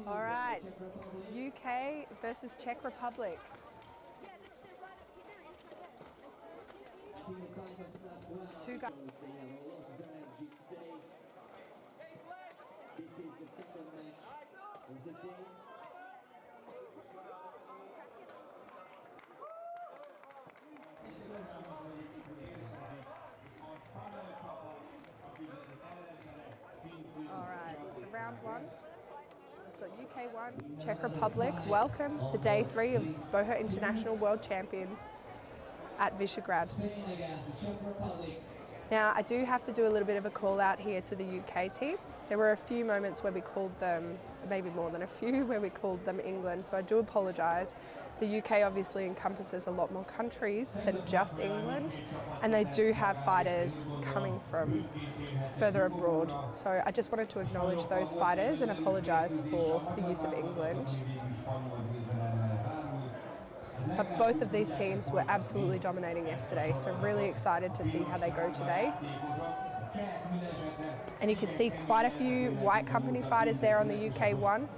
All right, UK versus Czech Republic. Two guys. This is the second match of the day. All right, so round one. We've got UK 1, Czech Republic. Welcome to day 3 of Bohurt International World Champions at Visegrad. Now, I do have to do a little bit of a call out here to the UK team. There were a few moments where we called them, maybe more than a few, where we called them England, so I do apologise. The UK obviously encompasses a lot more countries than just England, and they do have fighters coming from further abroad. So I just wanted to acknowledge those fighters and apologise for the use of England. But both of these teams were absolutely dominating yesterday, so really excited to see how they go today. And you can see quite a few white company fighters there on the UK 1.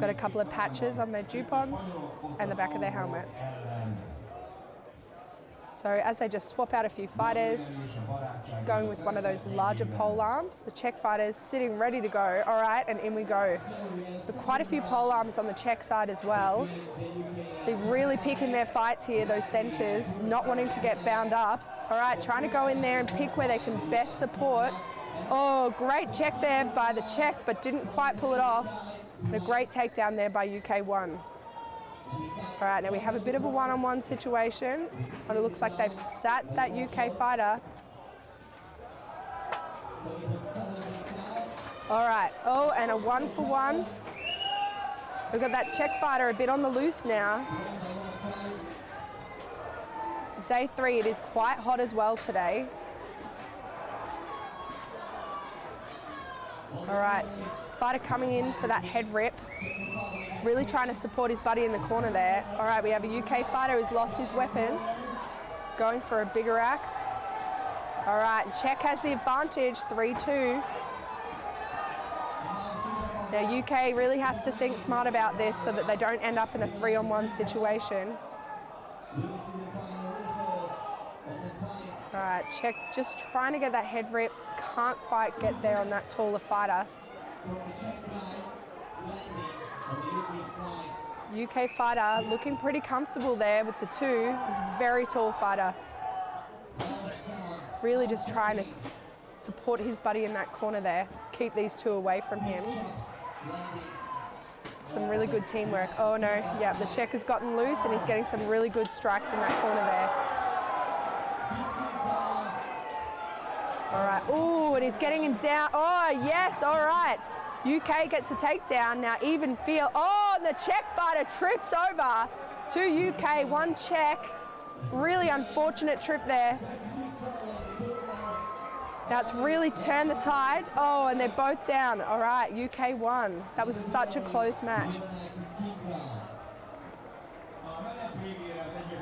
Got a couple of patches on their jupons and the back of their helmets. So as they just swap out a few fighters, going with one of those larger pole arms, the Czech fighters sitting ready to go. All right, and in we go. But quite a few pole arms on the Czech side as well. So really picking their fights here, those centres, not wanting to get bound up. All right, trying to go in there and pick where they can best support. Oh, great check there by the Czech, but didn't quite pull it off. And a great takedown there by UK 1. All right, now we have a bit of a one-on-one situation, and it looks like they've sat that UK fighter. All right, oh, and a 1-for-1. We've got that Czech fighter a bit on the loose now. Day 3, it is quite hot as well today. All right, fighter coming in for that head rip. Really trying to support his buddy in the corner there. All right, we have a UK fighter who's lost his weapon, going for a bigger axe. All right, Czech has the advantage, 3-2. Now UK really has to think smart about this so that they don't end up in a 3-on-1 situation. All right, Czech just trying to get that head rip, can't quite get there on that taller fighter. UK fighter looking pretty comfortable there with the 2. He's a very tall fighter. Really just trying to support his buddy in that corner there, keep these 2 away from him. Some really good teamwork. Oh no, yeah, the Czech has gotten loose and he's getting some really good strikes in that corner there. All right, oh, and he's getting him down. Oh yes, all right. UK gets the takedown, now even feel, oh, and the Czech fighter trips over 2 UK, 1 Czech. Really unfortunate trip there. Now it's really turned the tide. Oh, and they're both down. All right, UK 1. That was such a close match.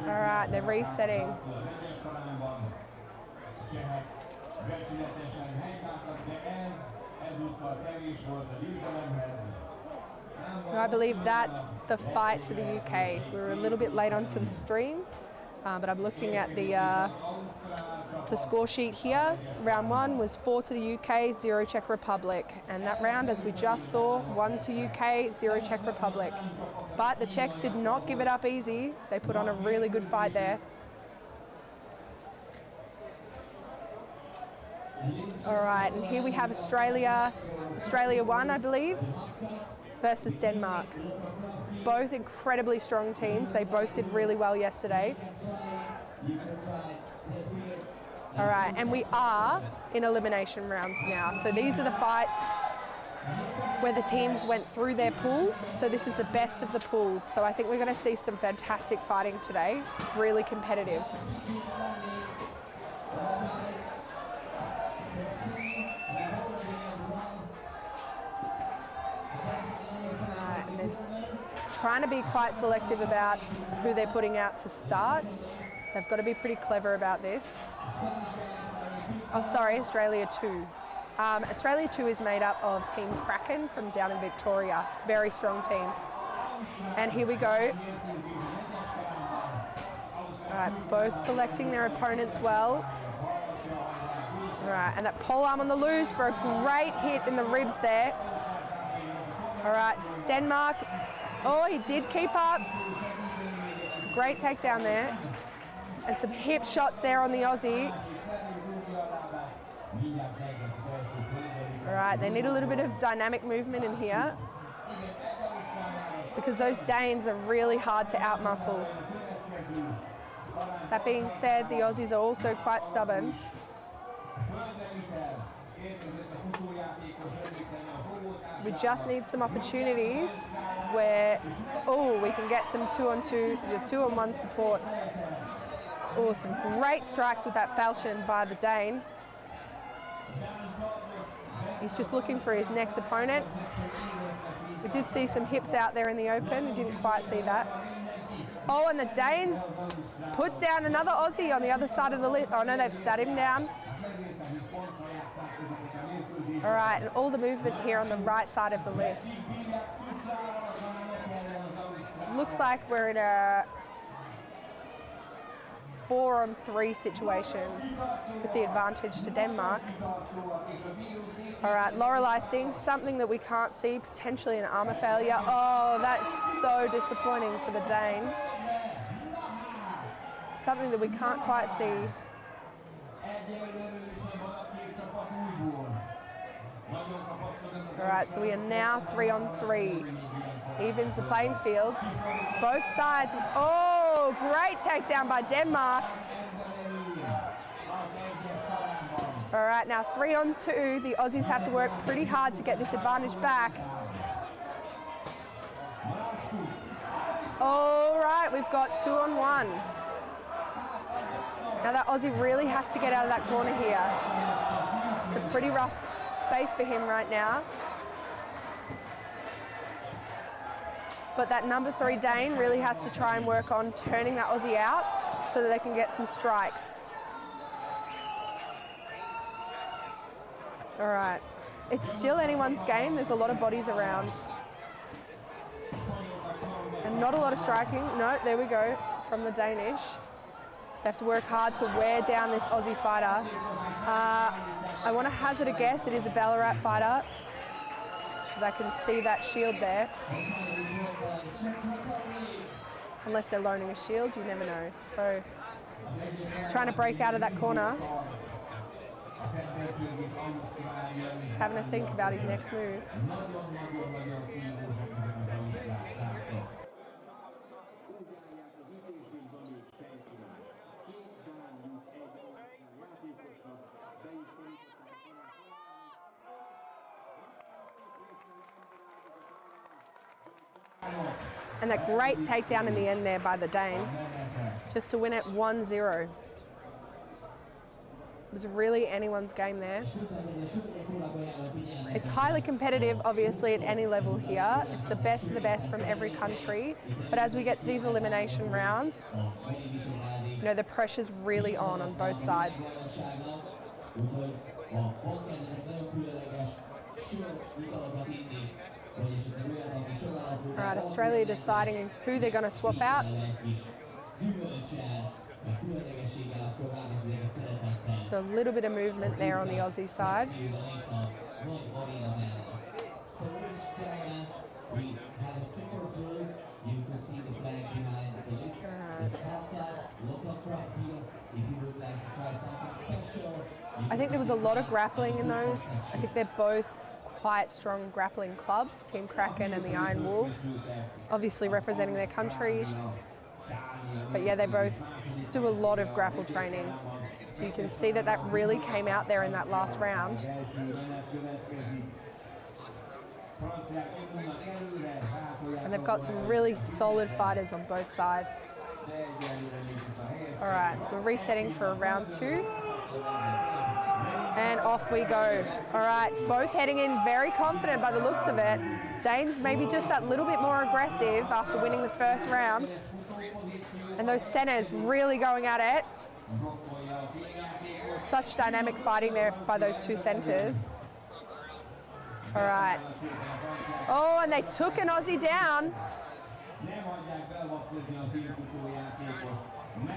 All right, they're resetting. I believe that's the fight to the UK. We were a little bit late onto the stream, but I'm looking at the score sheet here. Round 1 was 4 to the UK, 0 Czech Republic. And that round, as we just saw, 1 to UK, 0 Czech Republic. But the Czechs did not give it up easy. They put on a really good fight there. All right, and here we have Australia 1, I believe, versus Denmark. Both incredibly strong teams. They both did really well yesterday. All right, and we are in elimination rounds now. So these are the fights where the teams went through their pools. So this is the best of the pools. So I think we're going to see some fantastic fighting today. Really competitive. trying to be quite selective about who they're putting out to start. They've got to be pretty clever about this. Oh, sorry, Australia 2. Australia 2 is made up of Team Kraken from down in Victoria. Very strong team. And here we go. All right, both selecting their opponents well. All right, and that pole arm on the loose for a great hit in the ribs there. All right, Denmark. Oh, he did keep up. It's a great takedown there. And some hip shots there on the Aussie. All right, they need a little bit of dynamic movement in here because those Danes are really hard to outmuscle. That being said, the Aussies are also quite stubborn. We just need some opportunities where, oh, we can get some 2-on-2, the 2-on-1 support. Oh, some great strikes with that falchion by the Dane. He's just looking for his next opponent. We did see some hips out there in the open. We didn't quite see that. Oh, and the Danes put down another Aussie on the other side of the list. Oh no, they've sat him down. All right, and all the movement here on the right side of the list. Looks like we're in a 4-on-3 situation with the advantage to Denmark. All right, Lorelei Singh, something that we can't see, potentially an armour failure. Oh, that's so disappointing for the Dane. Something that we can't quite see. All right, so we are now 3-on-3. Evens the playing field. Both sides. Oh, great takedown by Denmark. All right, now 3-on-2. The Aussies have to work pretty hard to get this advantage back. All right, we've got 2-on-1. Now that Aussie really has to get out of that corner here. It's a pretty rough space for him right now. But that number 3 Dane really has to try and work on turning that Aussie out so that they can get some strikes. All right, it's still anyone's game. There's a lot of bodies around. And not a lot of striking. No, there we go, from the Danish. They have to work hard to wear down this Aussie fighter. I want to hazard a guess, it is a Ballarat fighter, because I can see that shield there. Unless they're loaning a shield, you never know. So he's trying to break out of that corner. Just having to think about his next move. And that great takedown in the end there by the Dane, just to win it 1-0. It was really anyone's game there. It's highly competitive, obviously, at any level here. It's the best of the best from every country. But as we get to these elimination rounds, you know, the pressure's really on both sides. All right, Australia deciding who they're going to swap out. So a little bit of movement there on the Aussie side. I think there was a lot of grappling in those. I think they're both quite strong grappling clubs, Team Kraken and the Iron Wolves, obviously representing their countries. But yeah, they both do a lot of grapple training. So you can see that that really came out there in that last round. And they've got some really solid fighters on both sides. All right, so we're resetting for round 2. And off we go. All right, both heading in very confident by the looks of it. Danes maybe just that little bit more aggressive after winning the first round. And those centers really going at it. Such dynamic fighting there by those two centers. All right. Oh, and they took an Aussie down.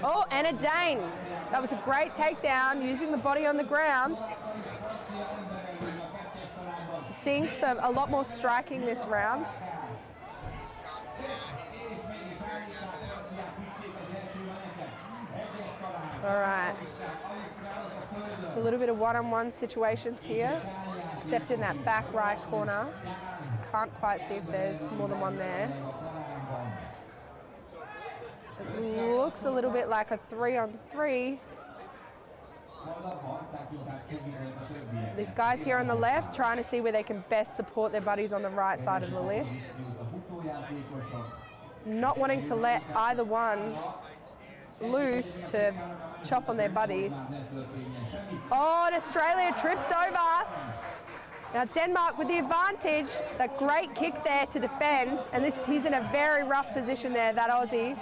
Oh, and a Dane. That was a great takedown, using the body on the ground. Seeing a lot more striking this round. All right. It's a little bit of one-on-one situations here, except in that back right corner. Can't quite see if there's more than one there. It looks a little bit like a 3-on-3. These guys here on the left trying to see where they can best support their buddies on the right side of the list. Not wanting to let either one loose to chop on their buddies. Oh, and Australia trips over. Now Denmark with the advantage. That great kick there to defend, and he's in a very rough position there, that Aussie.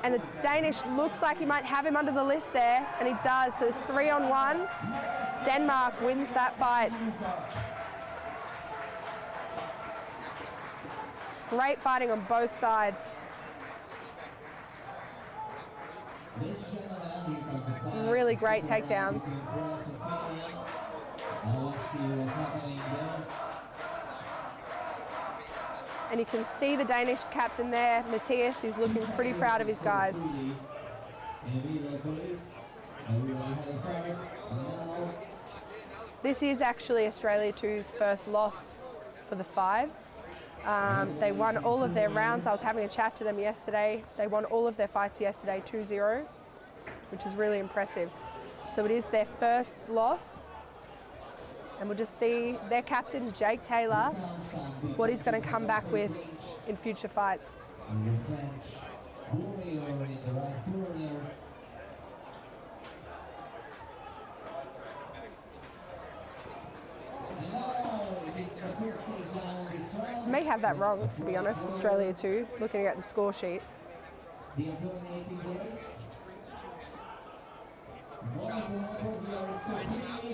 And the Danish looks like he might have him under the list there, and he does. So it's 3-on-1. Denmark wins that fight. Great fighting on both sides. Some really great takedowns. And you can see the Danish captain there, Matthias. He's looking pretty proud of his guys. This is actually Australia 2's first loss for the fives. They won all of their rounds. I was having a chat to them yesterday. They won all of their fights yesterday 2-0, which is really impressive. So it is their first loss. And we'll just see their captain, Jake Taylor, what he's going to come back with in future fights. I may have that wrong, to be honest, Australia 2, looking at the score sheet.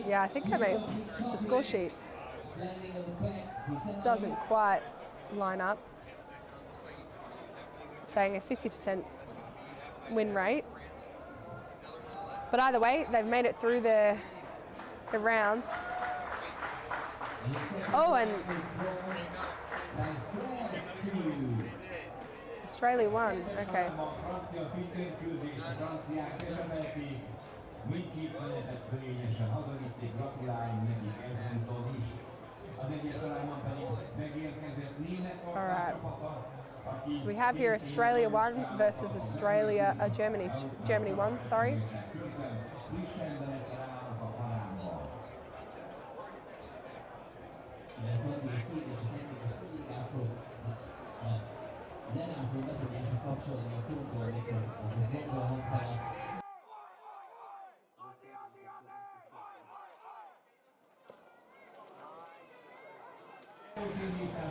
Yeah, I think I may. The score sheet doesn't quite line up. Saying a 50% win rate. But either way, they've made it through the rounds. Oh, and Australia won. Okay. All right. So we have here Australia 1 versus Germany 1, sorry.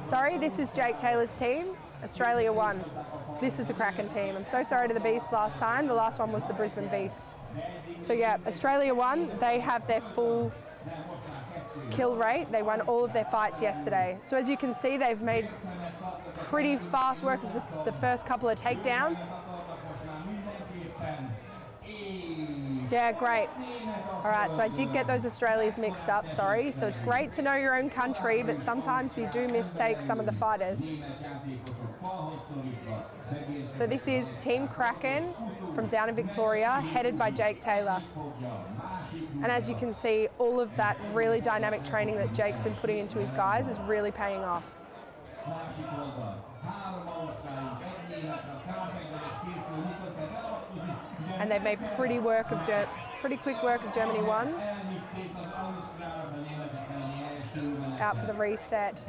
Sorry, this is Jake Taylor's team, Australia 1. This is the Kraken team. I'm so sorry to the Beasts last time. The last one was the Brisbane Beasts. So yeah, Australia 1, they have their full kill rate. They won all of their fights yesterday. So as you can see, they've made pretty fast work of the first couple of takedowns. Yeah, great. All right, so I did get those Australias mixed up, sorry. So it's great to know your own country, but sometimes you do mistake some of the fighters. So this is Team Kraken from down in Victoria, headed by Jake Taylor. And as you can see, all of that really dynamic training that Jake's been putting into his guys is really paying off. And they've made pretty quick work of Germany 1. Out for the reset.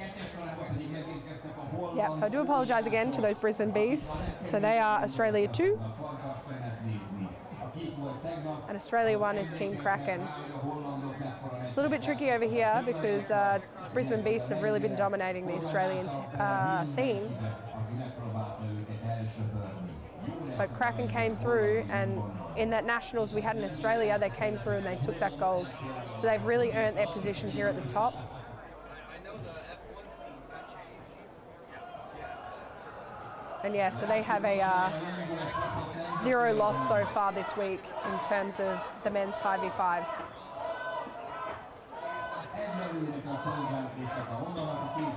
Yep, so I do apologise again to those Brisbane Beasts. So they are Australia 2. And Australia 1 is Team Kraken. It's a little bit tricky over here because Brisbane Beasts have really been dominating the Australian scene. But Kraken came through, and in that Nationals we had in Australia, they came through and they took that gold. So they've really earned their position here at the top. And yeah, so they have a 0 loss so far this week in terms of the men's 5v5s.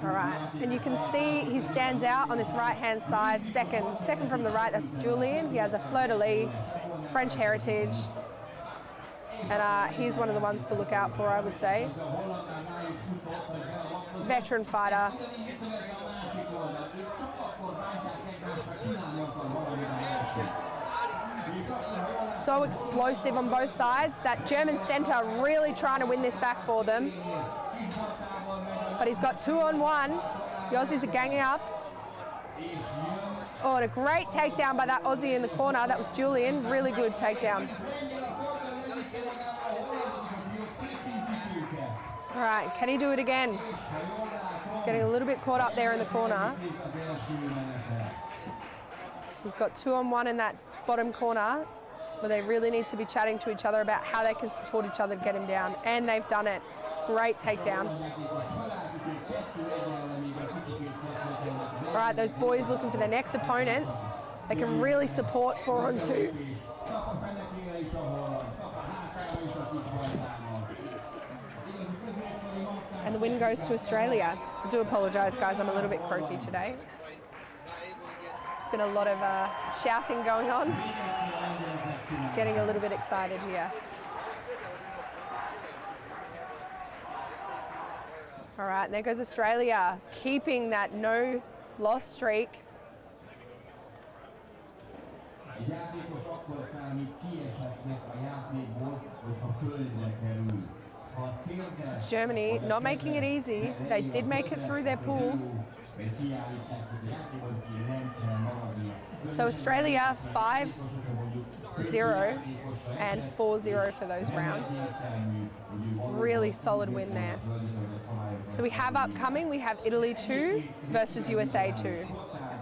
All right, and you can see he stands out on this right-hand side, second from the right, that's Julian. He has a fleur-de-lis, French heritage, and he's one of the ones to look out for, I would say. Veteran fighter. So explosive on both sides. That German centre really trying to win this back for them. But he's got 2-on-1. The Aussies are ganging up. Oh, and a great takedown by that Aussie in the corner. That was Julian. Really good takedown. All right, can he do it again? He's getting a little bit caught up there in the corner. We've got 2-on-1 in that bottom corner, where they really need to be chatting to each other about how they can support each other to get him down. And they've done it. Great takedown. All right, those boys looking for their next opponents. They can really support 4-on-2. And the win goes to Australia. I do apologise, guys. I'm a little bit croaky today. It's been a lot of shouting going on. Getting a little bit excited here. All right, and there goes Australia, keeping that no-loss streak. Germany not making it easy. They did make it through their pools. So Australia 5-0 and 4-0 for those rounds. Really solid win there. So we have upcoming, we have Italy 2 versus USA 2.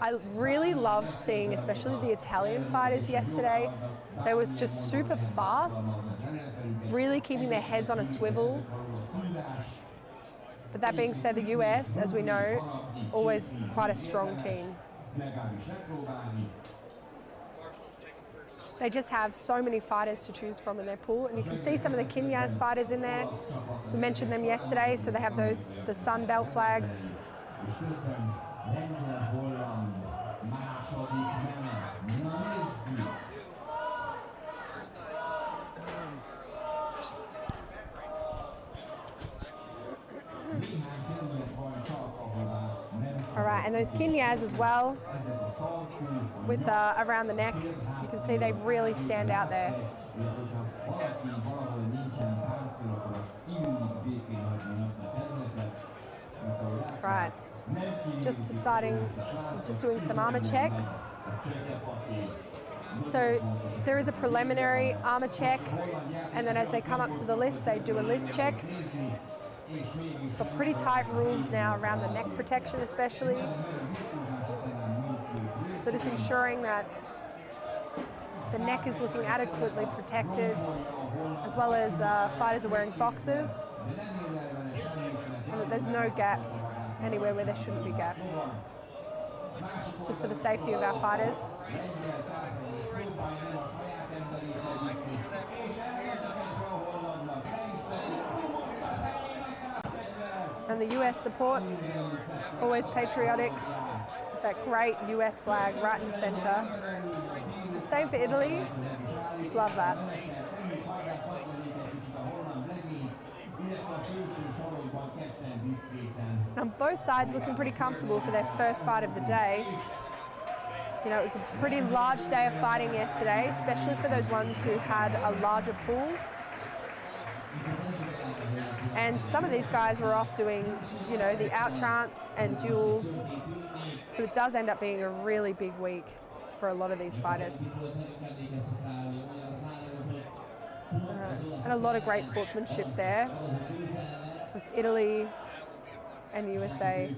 I really loved seeing especially the Italian fighters yesterday. They was just super fast, really keeping their heads on a swivel. But that being said, the US, as we know, always quite a strong team. They just have so many fighters to choose from in their pool, and you can see some of the Kinyas fighters in there. We mentioned them yesterday, so they have the Sun Belt flags. All right, and those Kinyas as well, with around the neck, you can see they really stand out there. Right, just doing some armor checks. So there is a preliminary armor check, and then as they come up to the list, they do a list check. Got pretty tight rules now around the neck protection especially. So just ensuring that the neck is looking adequately protected, as well as fighters are wearing boxers, and that there's no gaps anywhere where there shouldn't be gaps, just for the safety of our fighters. And the US support, always patriotic. That great US flag right in the center. Same for Italy. Just love that. And both sides looking pretty comfortable for their first fight of the day. You know, it was a pretty large day of fighting yesterday, especially for those ones who had a larger pool. And some of these guys were off doing, you know, the out-trance and duels. So it does end up being a really big week for a lot of these fighters. And a lot of great sportsmanship there, with Italy and USA.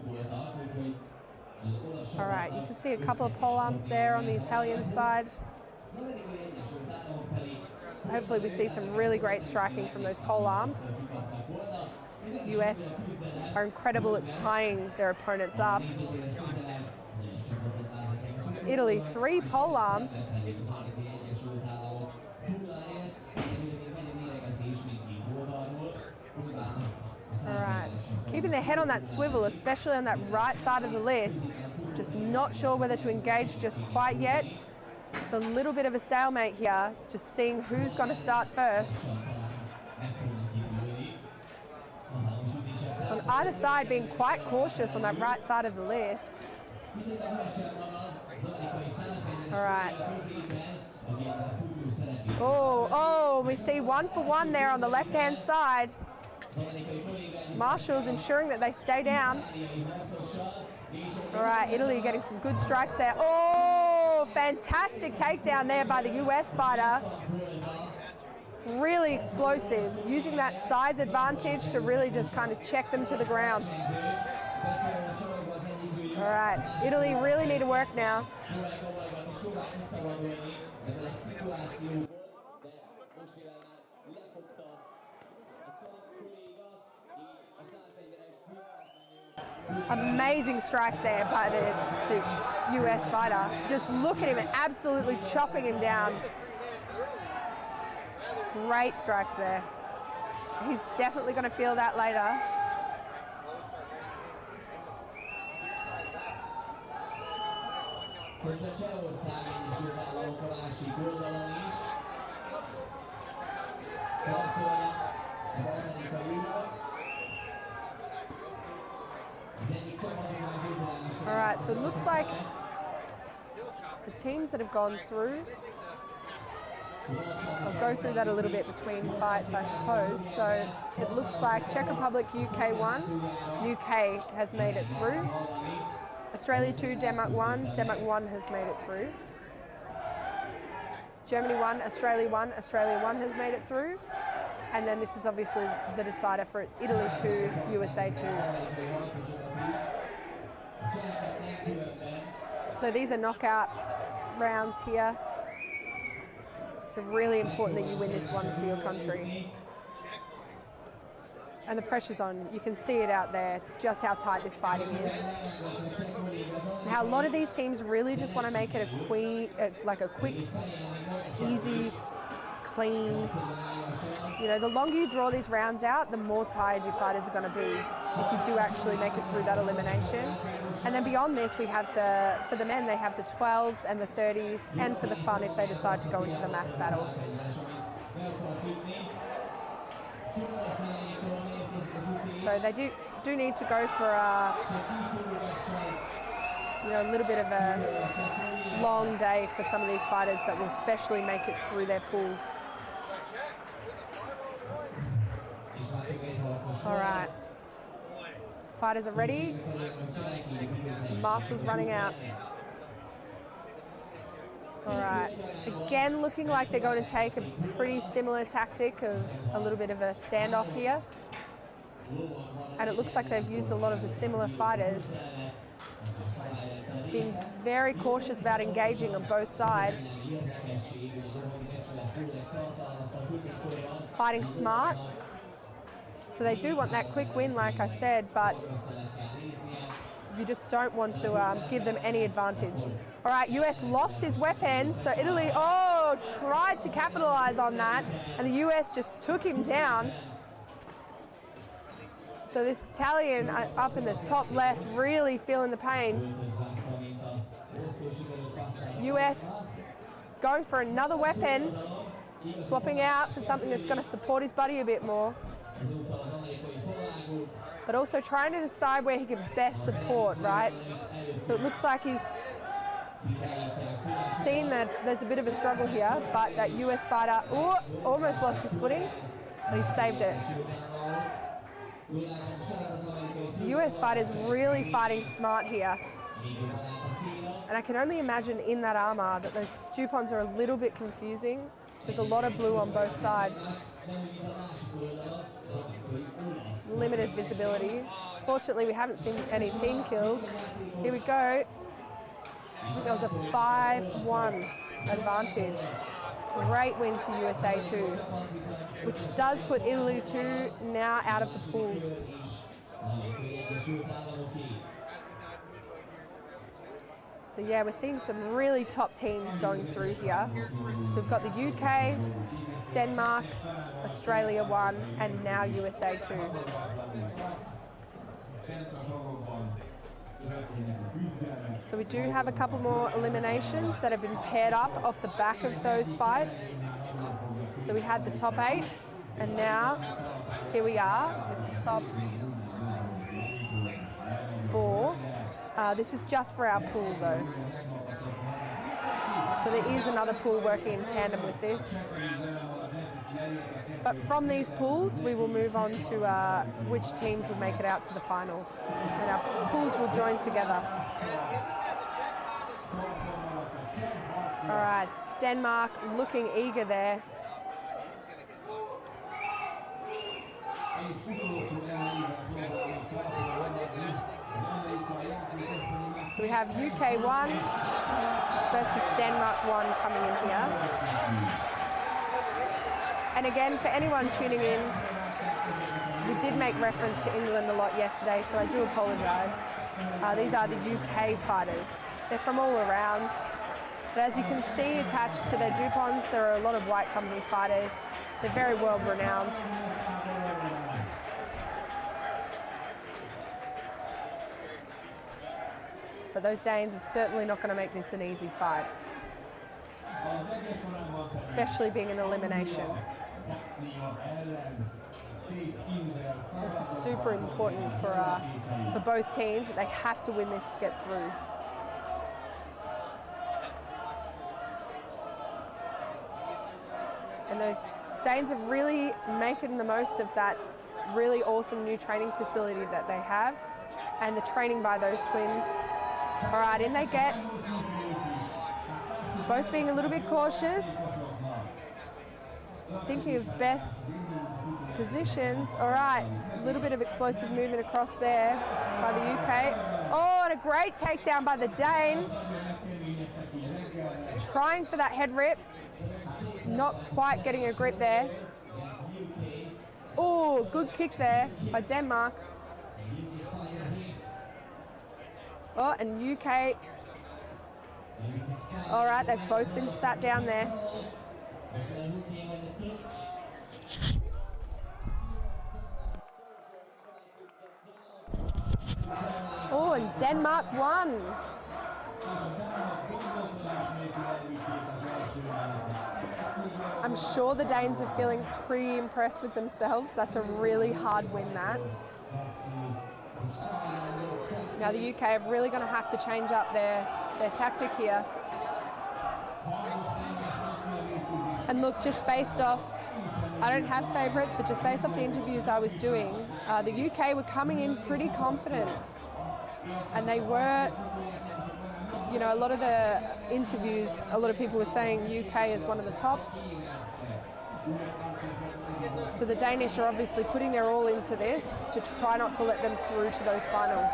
All right, you can see a couple of pole arms there on the Italian side. Hopefully we see some really great striking from those pole arms. US are incredible at tying their opponents up. So Italy, 3 pole arms. All right, keeping their head on that swivel, especially on that right side of the list. Just not sure whether to engage just quite yet. It's a little bit of a stalemate here, just seeing who's going to start first. So on either side being quite cautious on that right side of the list. All right. Oh, we see 1 for 1 there on the left-hand side. Marshals ensuring that they stay down. All right, Italy getting some good strikes there. Oh, fantastic takedown there by the US fighter. Really explosive, using that size advantage to really just kind of check them to the ground. All right, Italy really need to work now. Amazing strikes there by the US fighter. Just look at him and absolutely chopping him down. Great strikes there. He's definitely going to feel that later. All right, so it looks like the teams that have gone through, I'll go through that a little bit between fights, I suppose. So it looks like Czech Republic, UK 1, UK has made it through. Australia 2, Denmark 1, Denmark 1 has made it through. Germany 1, Australia 1, Australia 1 has made it through. And then this is obviously the decider for Italy 2, USA 2. So these are knockout rounds here. It's really important that you win this one for your country. And the pressure's on. You can see it out there, just how tight this fighting is. Now, a lot of these teams really just want to make it a quick, easy, clean. You know, the longer you draw these rounds out, the more tired your fighters are going to be if you do actually make it through that elimination. And then beyond this, we have for the men, they have the 12s and the 30s, and for the fun if they decide to go into the mass battle. So they do need to go for a little bit of a long day for some of these fighters that will especially make it through their pools. All right. Fighters are ready. Marshals running out. All right. Again, looking like they're going to take a pretty similar tactic of a little bit of a standoff here. And it looks like they've used a lot of the similar fighters, being very cautious about engaging on both sides. Fighting smart. So they do want that quick win, like I said, but you just don't want to give them any advantage. All right, US lost his weapons, so Italy, tried to capitalize on that, and the US just took him down. So this Italian up in the top left, really feeling the pain. US going for another weapon, swapping out for something that's going to support his buddy a bit more. But also trying to decide where he can best support, right? So it looks like he's seen that there's a bit of a struggle here, but that US fighter almost lost his footing, but he saved it. The US fighter is really fighting smart here. And I can only imagine in that armor that those jupons are a little bit confusing. There's a lot of blue on both sides. Limited visibility. Fortunately, we haven't seen any team kills. Here we go. I think that was a 5-1 advantage. Great win to USA 2, which does put Italy 2 now out of the pools. So yeah, we're seeing some really top teams going through here. So we've got the UK, Denmark, Australia 1, and now USA 2. So we do have a couple more eliminations that have been paired up off the back of those fights. So we had the top 8, and now here we are with the top 4. This is just for our pool though. So there is another pool working in tandem with this. But from these pools, we will move on to which teams will make it out to the finals. And our pools will join together. All right, Denmark looking eager there. So we have UK 1 versus Denmark 1 coming in here. And again, for anyone tuning in, we did make reference to England a lot yesterday, so I do apologise. These are the UK fighters. They're from all around. But as you can see attached to their jupons, there are a lot of white company fighters. They're very world renowned. But those Danes are certainly not going to make this an easy fight, especially being an elimination. This is super important for both teams, that they have to win this to get through. And those Danes have really making the most of that really awesome new training facility that they have, and the training by those twins. All right, in they get. Both being a little bit cautious. Thinking of best positions. All right, a little bit of explosive movement across there by the UK. Oh, and a great takedown by the Dane. Trying for that head rip. Not quite getting a grip there. Oh, good kick there by Denmark. Oh, and UK. All right, they've both been sat down there. Oh, and Denmark won. I'm sure the Danes are feeling pretty impressed with themselves. That's a really hard win, that. Now the UK are really going to have to change up their tactic here. And look, just based off, I don't have favourites, but just based off the interviews I was doing, the UK were coming in pretty confident. And they were, you know, a lot of the interviews, a lot of people were saying UK is one of the tops. So the Danish are obviously putting their all into this to try not to let them through to those finals.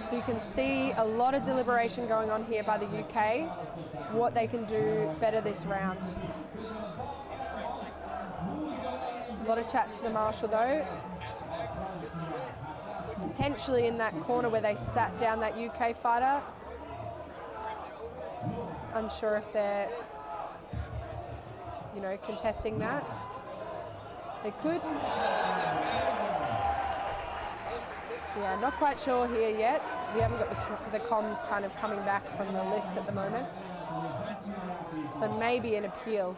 So you can see a lot of deliberation going on here by the UK, what they can do better this round. A lot of chat to the Marshal though. Potentially in that corner where they sat down that UK fighter. Unsure if they're, you know, contesting that. They could. Yeah, not quite sure here yet. We haven't got the comms kind of coming back from the list at the moment. So maybe an appeal.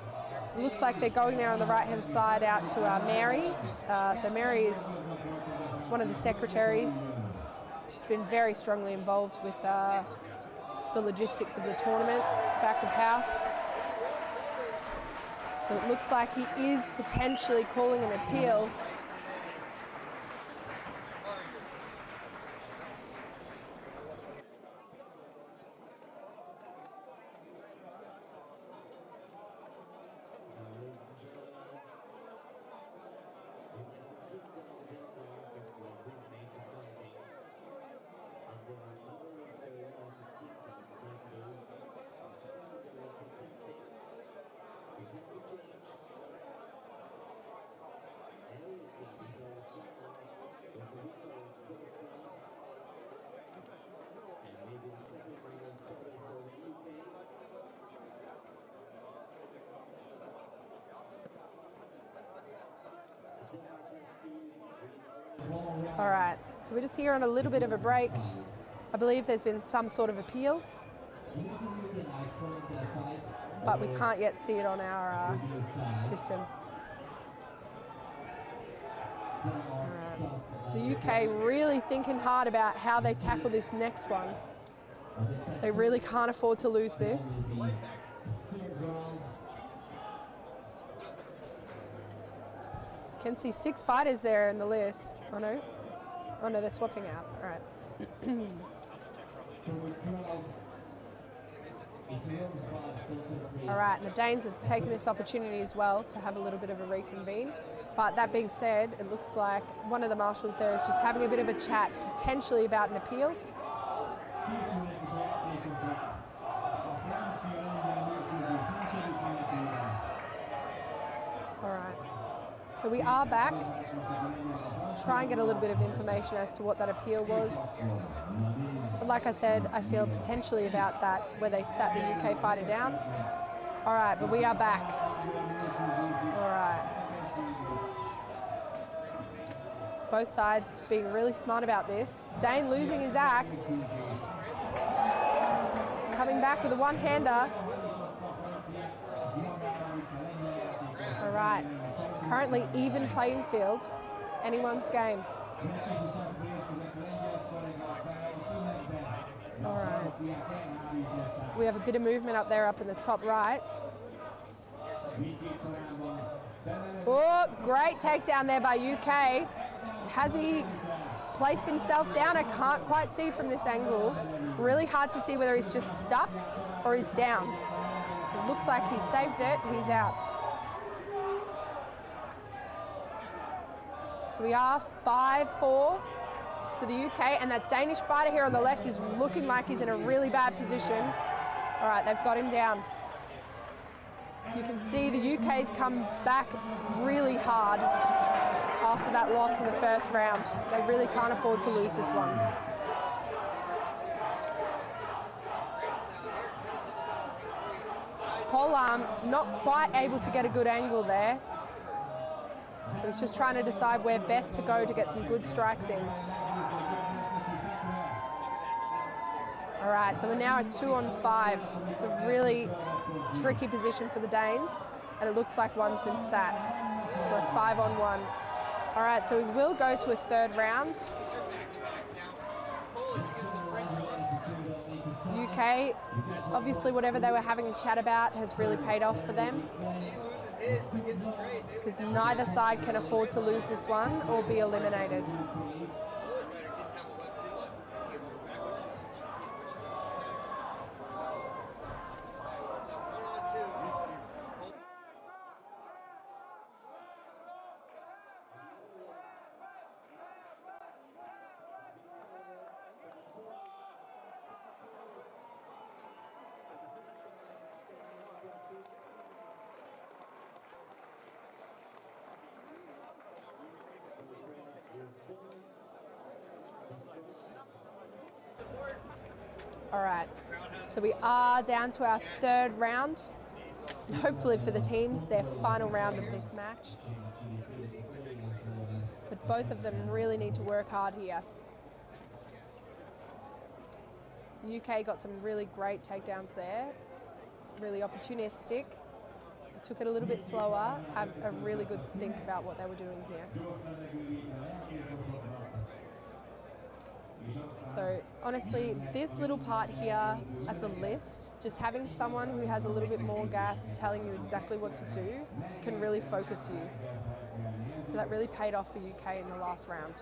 So it looks like they're going there on the right-hand side out to Mary. So Mary is one of the secretaries. She's been very strongly involved with the logistics of the tournament, back of house. So it looks like he is potentially calling an appeal. All right, so we're just here on a little bit of a break. I believe there's been some sort of appeal, but we can't yet see it on our system. All right. So the UK really thinking hard about how they tackle this next one. They really can't afford to lose this. You can see 6 fighters there in the list. Oh no, they're swapping out. All right. All right, and the Danes have taken this opportunity as well to have a little bit of a reconvene. But that being said, it looks like one of the marshals there is just having a bit of a chat, potentially about an appeal. All right, so we are back. Try and get a little bit of information as to what that appeal was. But like I said, I feel potentially about that, where they sat the UK fighter down. All right, but we are back. All right. Both sides being really smart about this. Dane losing his axe. Coming back with a one-hander. All right. Currently even playing field. It's anyone's game. All right. We have a bit of movement up there, up in the top right. Oh, great takedown there by UK. Has he placed himself down? I can't quite see from this angle. Really hard to see whether he's just stuck or he's down. It looks like he saved it. He's out. So we are 5-4 to the UK, and that Danish fighter here on the left is looking like he's in a really bad position. All right, they've got him down. You can see the UK's come back really hard after that loss in the first round. They really can't afford to lose this one. Polearm not quite able to get a good angle there. So he's just trying to decide where best to go to get some good strikes in. All right, so we're now at 2-on-5. It's a really tricky position for the Danes, and it looks like one's been sat. So we're 5-on-1. All right, so we will go to a third round. UK, obviously whatever they were having a chat about has really paid off for them, because neither side can afford to lose this one or be eliminated. All right, so we are down to our third round, and hopefully for the teams, their final round of this match. But both of them really need to work hard here. The UK got some really great takedowns there, really opportunistic. Took it a little bit slower, have a really good think about what they were doing here. So honestly, this little part here at the list, just having someone who has a little bit more gas telling you exactly what to do can really focus you. So that really paid off for UK in the last round.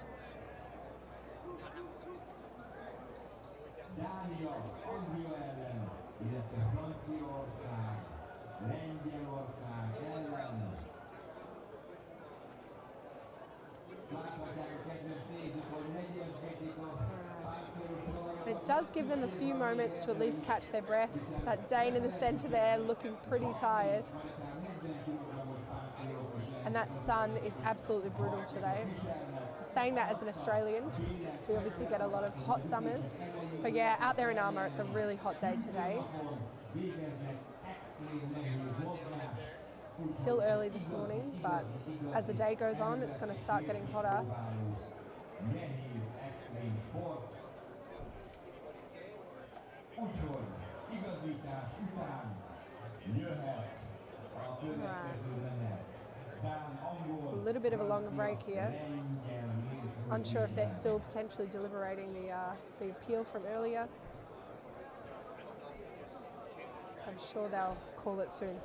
It does give them a few moments to at least catch their breath. That Dane in the centre there looking pretty tired. And that sun is absolutely brutal today. I'm saying that as an Australian. We obviously get a lot of hot summers. But yeah, out there in Armour, it's a really hot day today. Still early this morning, but as the day goes on, it's going to start getting hotter. nehéz extrém sport. Úgyhogy igazítás után jöhet a következő menet. It's a little bit of a longer break here. Unsure if they're still potentially deliberating the appeal from earlier. I'm sure they'll call it soon.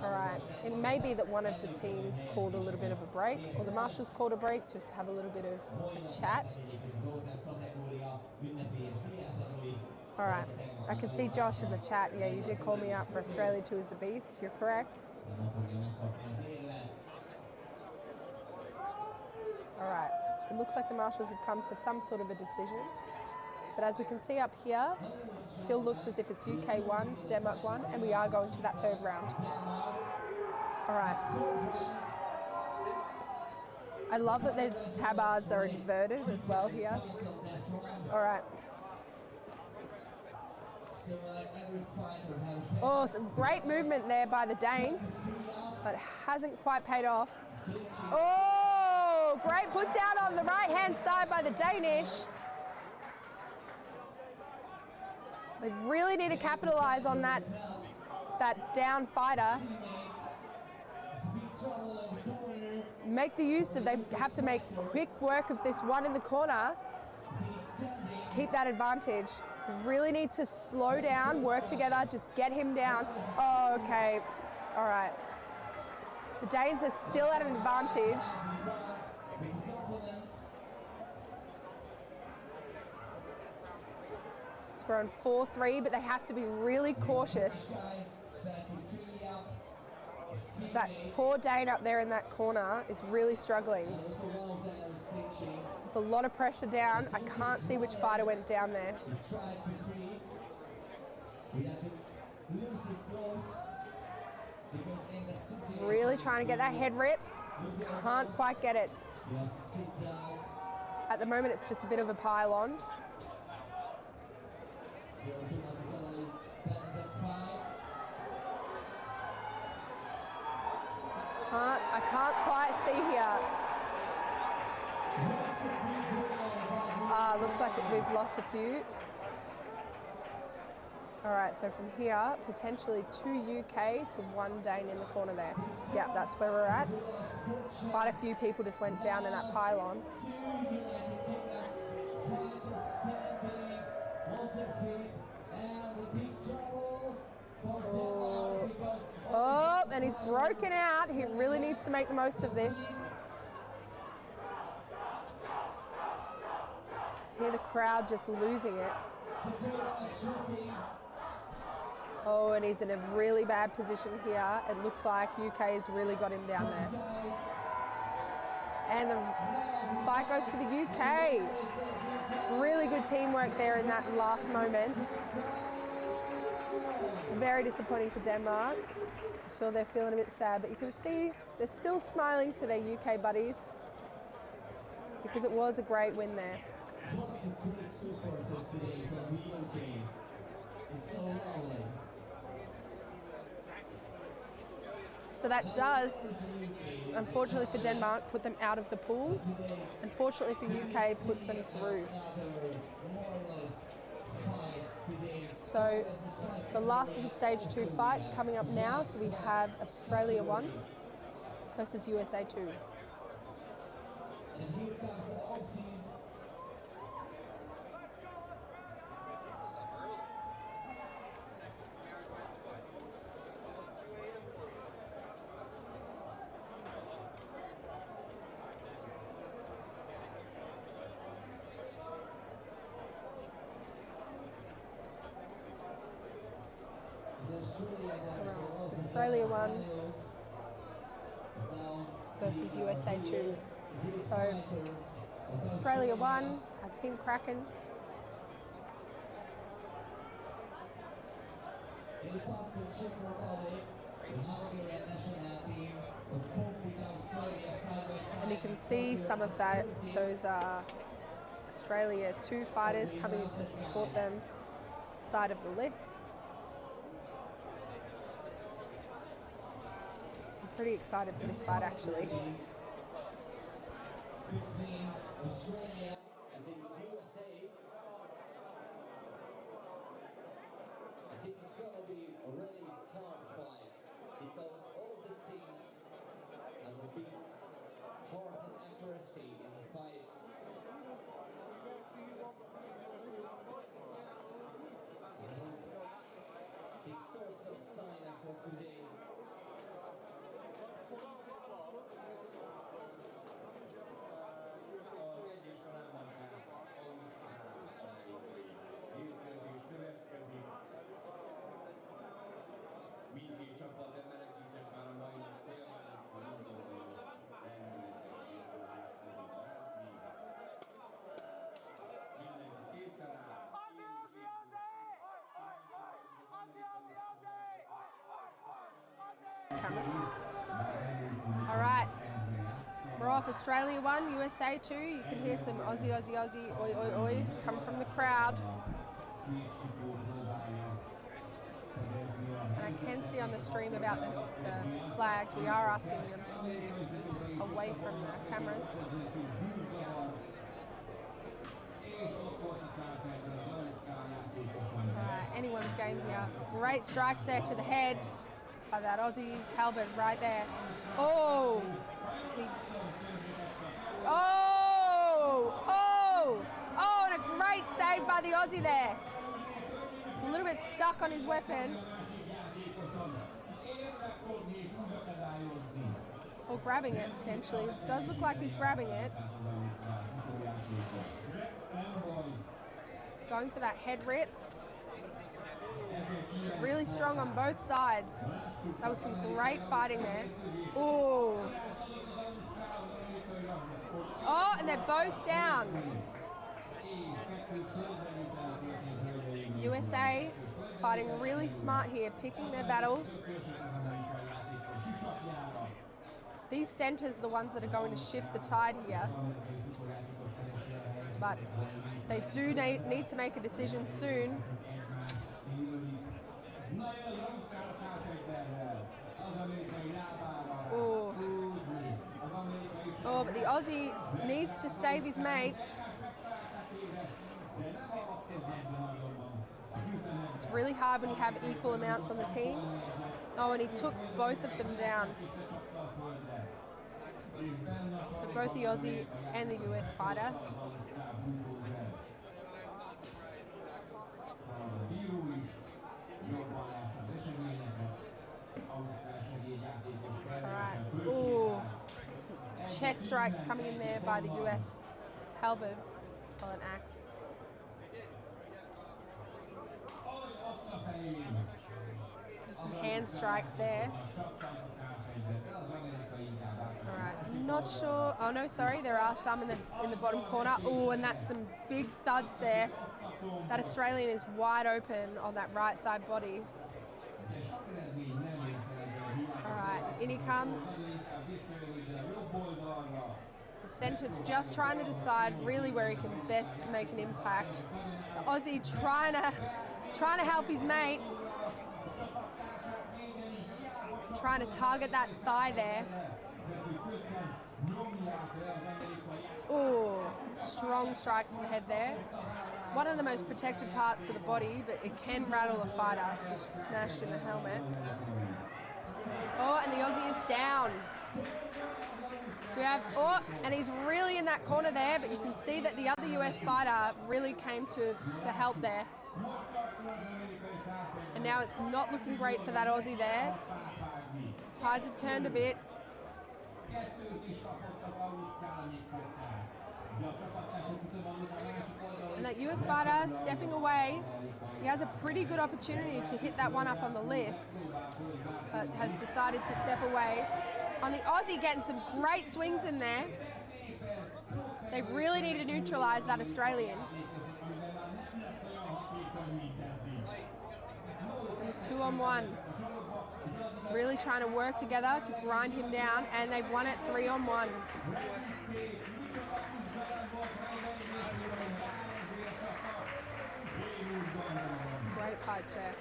All right, it may be that one of the teams called a little bit of a break, or the Marshals called a break, just to have a little bit of a chat. All right, I can see Josh in the chat. Yeah, you did call me out for Australia 2 as the beast, you're correct. All right, it looks like the Marshals have come to some sort of a decision. But as we can see up here, still looks as if it's UK 1, Denmark 1, and we are going to that third round. All right. I love that the tabards are inverted as well here. All right. Oh, some great movement there by the Danes, but hasn't quite paid off. Oh, great put down on the right-hand side by the Danish. They really need to capitalize on that down fighter. Make the use of, they have to make quick work of this one in the corner to keep that advantage. Really need to slow down, work together, just get him down. Oh, okay, all right. The Danes are still at an advantage. So we're on 4-3, but they have to be really cautious. So that poor Dane up there in that corner is really struggling. It's a lot of pressure down. I can't see which fighter went down there. Really trying to get that head rip. Can't quite get it. At the moment, it's just a bit of a pile on. I can't quite see here. Looks like we've lost a few. All right, so from here, potentially 2 UK to 1 Dane in the corner there. Yeah, that's where we're at. Quite a few people just went down in that pylon. Oh, and he's broken out. He really needs to make the most of this. Hear the crowd just losing it. Oh, and he's in a really bad position here. It looks like UK has really got him down there. And the fight goes to the UK. Really good teamwork there in that last moment. Very disappointing for Denmark. I'm sure they're feeling a bit sad, but you can see they're still smiling to their UK buddies because it was a great win there. Lots of great supporters today from the UK. It's so lovely. So that does, unfortunately for Denmark, put them out of the pools. Unfortunately for UK, puts them through. So the last of the stage 2 fights coming up now. So we have Australia 1 versus USA 2. And here comes the Aussies. So Australia 1 versus USA 2. So Australia 1, our team Kraken. In the past, the Czech Republic, the Hungarian national team was fought with Australia side by side. And you can see some of those Australia 2 fighters coming in to support them side of the list. Pretty excited for this fight actually. Between Australia and the USA, I think it's going to be a really hard fight because all of the teams have a big heart and accuracy in the fight. The source of sign for today. Cameras. All right, we're off. Australia 1, USA 2. You can hear some Aussie, Aussie, Aussie, oi, oi, oi come from the crowd. And I can see on the stream about the flags. We are asking them to move away from the cameras. Alright, anyone's game here. Great strikes there to the head by that Aussie Halbert right there. Oh! Oh, and a great save by the Aussie there. He's a little bit stuck on his weapon. Or grabbing it, potentially. It does look like he's grabbing it. Going for that head rip. Really strong on both sides. That was some great fighting there. Oh. Oh, and they're both down. USA fighting really smart here, picking their battles. These centres are the ones that are going to shift the tide here. But they do need to make a decision soon. Oh. Oh, but the Aussie needs to save his mate. It's really hard when you have equal amounts on the team. Oh, and he took both of them down. So both the Aussie and the US fighter. Alright. Ooh. Some chest strikes coming in there by the US halberd, well, an axe. And some hand strikes there. Alright, not sure. Oh no, sorry, there are some in the bottom corner. Oh, and that's some big thuds there. That Australian is wide open on that right side body. Alright, in he comes. The centre just trying to decide really where he can best make an impact. The Aussie trying to help his mate. Trying to target that thigh there. Oh, strong strikes to the head there. One of the most protected parts of the body, but it can rattle a fighter to be smashed in the helmet. Oh, and the Aussie is down. So we have, oh, and he's really in that corner there, but you can see that the other US fighter really came to help there. And now it's not looking great for that Aussie there. Tides have turned a bit. And that US fighter stepping away, he has a pretty good opportunity to hit that one up on the list, but has decided to step away. On the Aussie, getting some great swings in there. They really need to neutralise that Australian. And the 2-on-1. Really trying to work together to grind him down, and they've won it 3-on-1. Great fights there.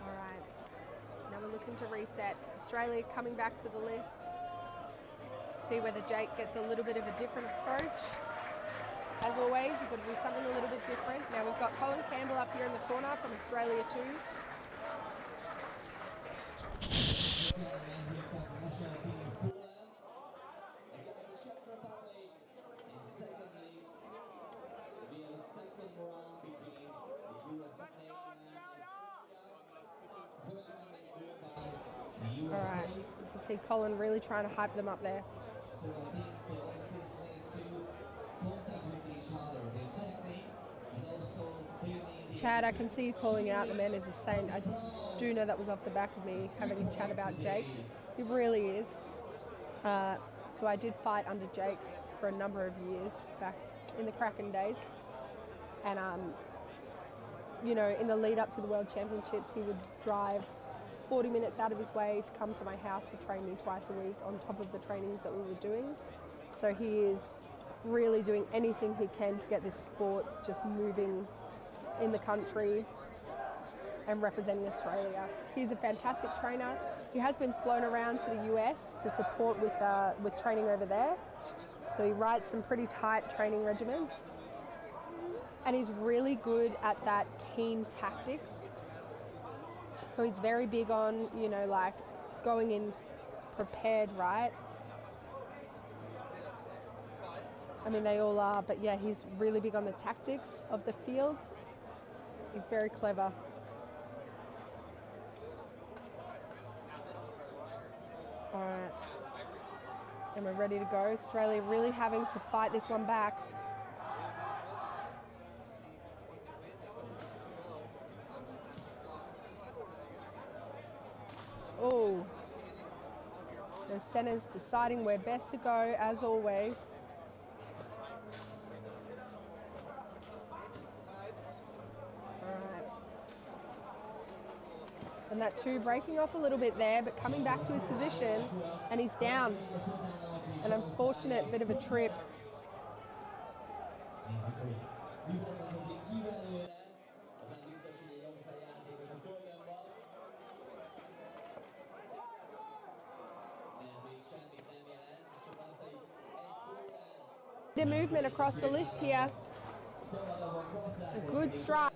All right, now we're looking to reset. Australia coming back to the list. See whether Jake gets a little bit of a different approach. As always, you've got to do something a little bit different. Now we've got Colin Campbell up here in the corner from Australia too. All right, you can see Colin really trying to hype them up there. So I think they also need to contact with each other, their technique, and also they need... Chad, I can see you calling out the man is saying, I do know that was off the back of me having a chat about Jake. It really is. So I did fight under Jake for a number of years back in the Kraken days. And, you know, in the lead up to the World Championships, he would drive 40 minutes out of his way to come to my house to train me twice a week on top of the trainings that we were doing. So he is really doing anything he can to get this sports just moving in the country and representing Australia. He's a fantastic trainer. He has been flown around to the US to support with training over there. So he writes some pretty tight training regimens. And he's really good at that team tactics. So he's very big on, you know, like going in prepared, right? I mean, they all are, but yeah, he's really big on the tactics of the field. He's very clever. All right. And we're ready to go. Australia really having to fight this one back. Oh. The centers deciding where best to go, as always. Alright. And that two breaking off a little bit there, but coming back to his position, and he's down. An unfortunate bit of a trip. The movement across the list here. A good strike.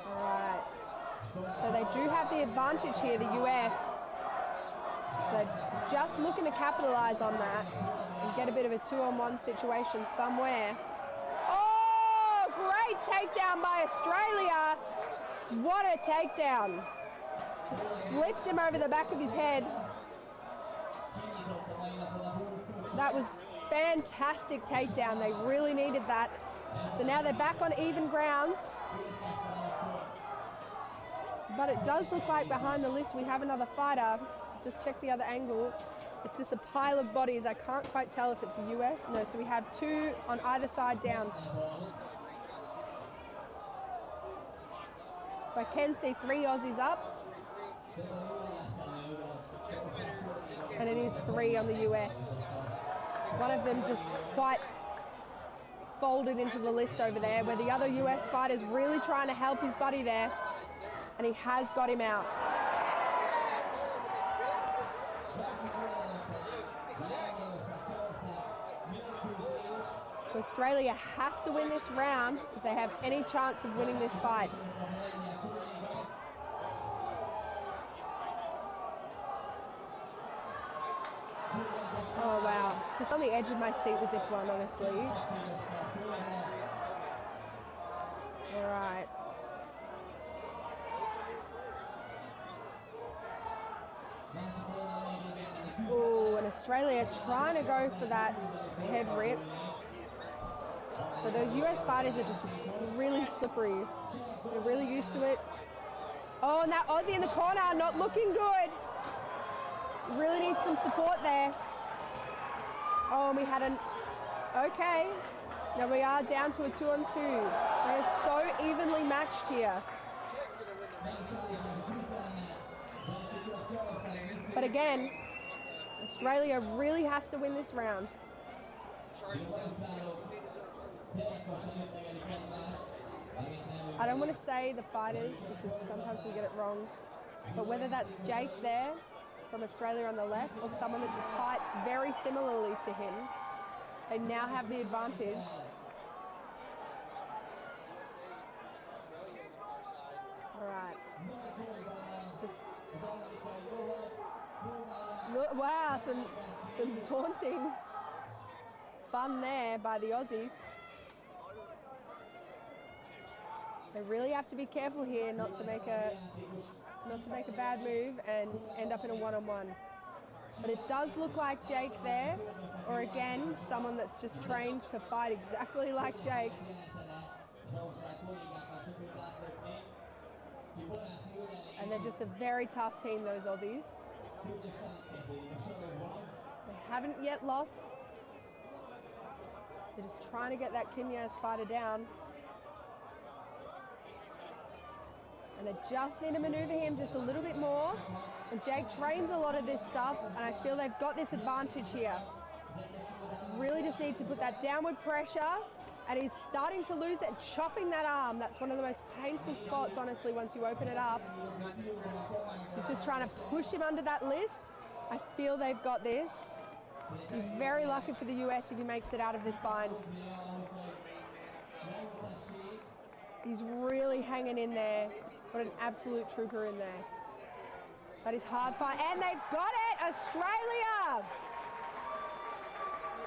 Alright. So they do have the advantage here, the US. So just looking to capitalize on that and get a bit of a 2-on-1 situation somewhere. Oh, great takedown by Australia. What a takedown. Just flipped him over the back of his head. That was fantastic takedown. They really needed that. So now they're back on even grounds. But it does look like behind the list we have another fighter. Just check the other angle. It's just a pile of bodies. I can't quite tell if it's a US. No, so we have two on either side down. So I can see 3 Aussies up. And it is 3 on the US. One of them just quite folded into the list over there, where the other US fighter's really trying to help his buddy there. And he has got him out. So Australia has to win this round if they have any chance of winning this fight. Oh wow, just on the edge of my seat with this one, honestly. All right. Oh, and Australia trying to go for that head rip. But those US fighters are just really slippery. They're really used to it. Oh, and that Aussie in the corner, not looking good. Really needs some support there. Oh, and we had an... Okay. Now we are down to a 2-on-2. They're so evenly matched here. But again, Australia really has to win this round. I don't want to say the fighters because sometimes we get it wrong, but whether that's Jake there from Australia on the left or someone that just fights very similarly to him, they now have the advantage. All right. Just look, wow, some taunting fun there by the Aussies. They really have to be careful here not to make a bad move and end up in a 1-on-1. But it does look like Jake there, or again, someone that's just trained to fight exactly like Jake. And they're just a very tough team, those Aussies. They haven't yet lost. They're just trying to get that Kenyas fighter down. And they just need to maneuver him just a little bit more. And Jake trains a lot of this stuff, and I feel they've got this advantage here. Really just need to put that downward pressure, and he's starting to lose it, chopping that arm. That's one of the most painful spots, honestly, once you open it up. He's just trying to push him under that list. I feel they've got this. He's very lucky for the US if he makes it out of this bind. He's really hanging in there. What an absolute trooper in there. That is hard fight, and they've got it, Australia!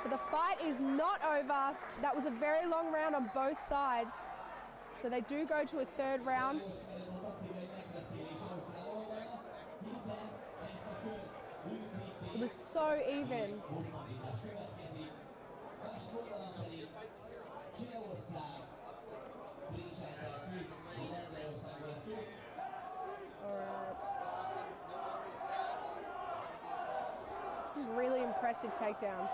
But the fight is not over. That was a very long round on both sides. So they do go to a third round. It was so even. impressive takedowns.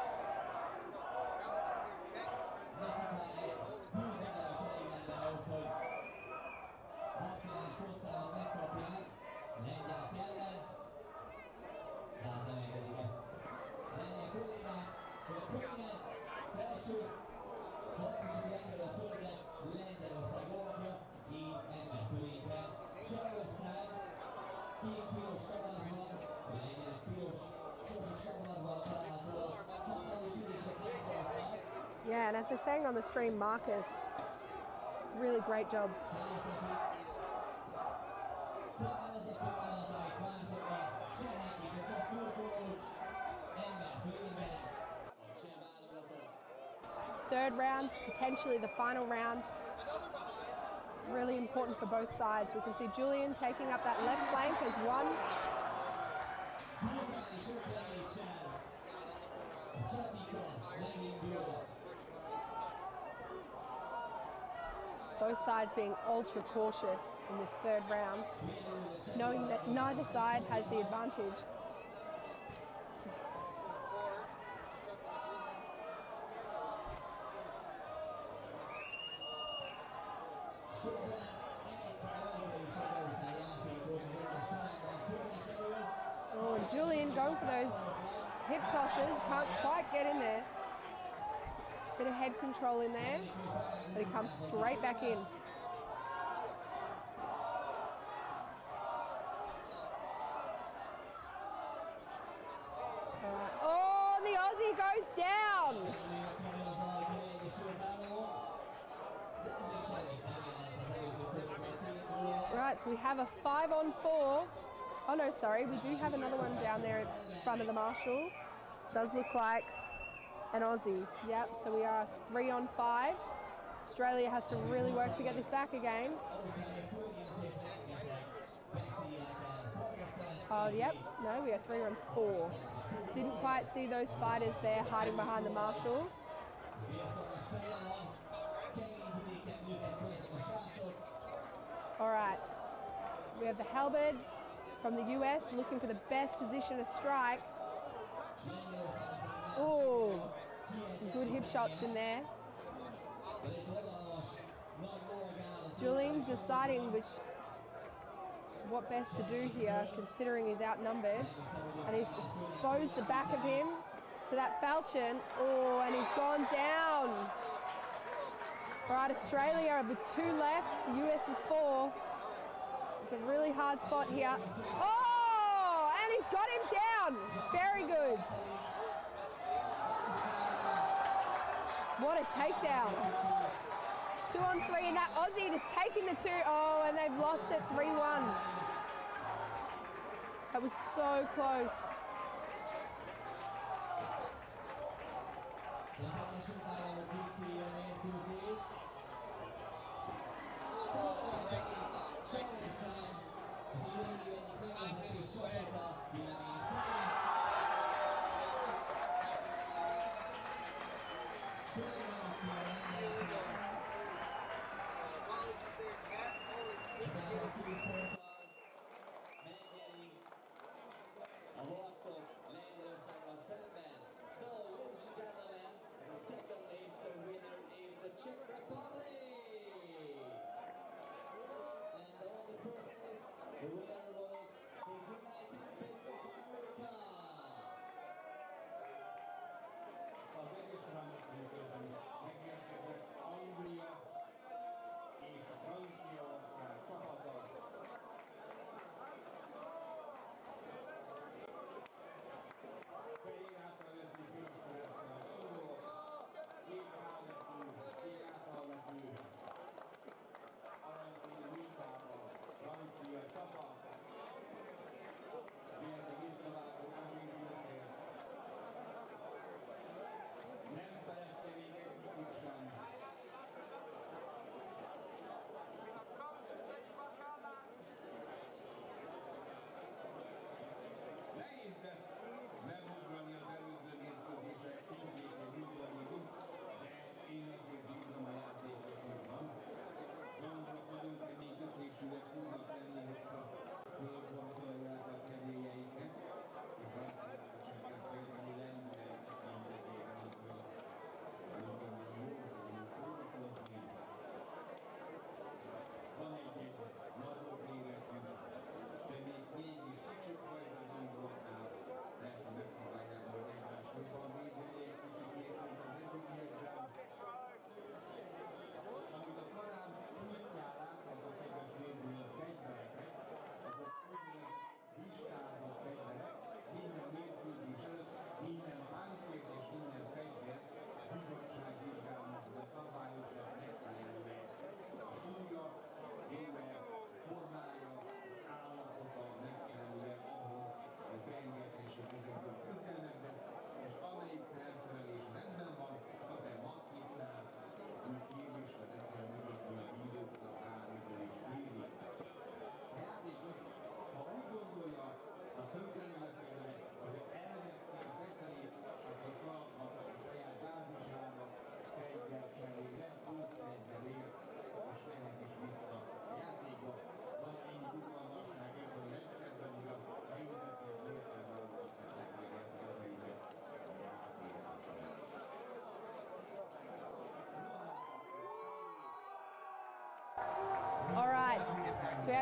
Yeah, and as they're saying on the stream, Marcus, really great job. Third round, potentially the final round. Really important for both sides. We can see Julian taking up that left flank as one. Both sides being ultra cautious in this third round, knowing that neither side has the advantage. Oh, and Julian going for those hip tosses, can't quite get in there. Bit of head control in there, but he comes straight back in. Oh, the Aussie goes down. Right, so we have a 5-on-4. Oh no, sorry, we do have another one down there in front of the Marshal. Does look like an Aussie. Yep, so we are 3-on-5. Australia has to really work to get this back again. Oh, yep, no, we are 3-on-4. Didn't quite see those fighters there hiding behind the Marshal. All right, we have the halberd from the US looking for the best position to strike. Oh, some good hip shots in there. Julian deciding what best to do here, considering he's outnumbered. And he's exposed the back of him to that falchion. Oh, and he's gone down. All right, Australia with 2 left, the US with 4. It's a really hard spot here. Oh, and he's got him down. Very good. What a takedown. 2-on-3, and that Aussie just taking the 2. Oh, and they've lost it 3-1. That was so close. Czech Republic! And on the first list, the winner was the United States of America.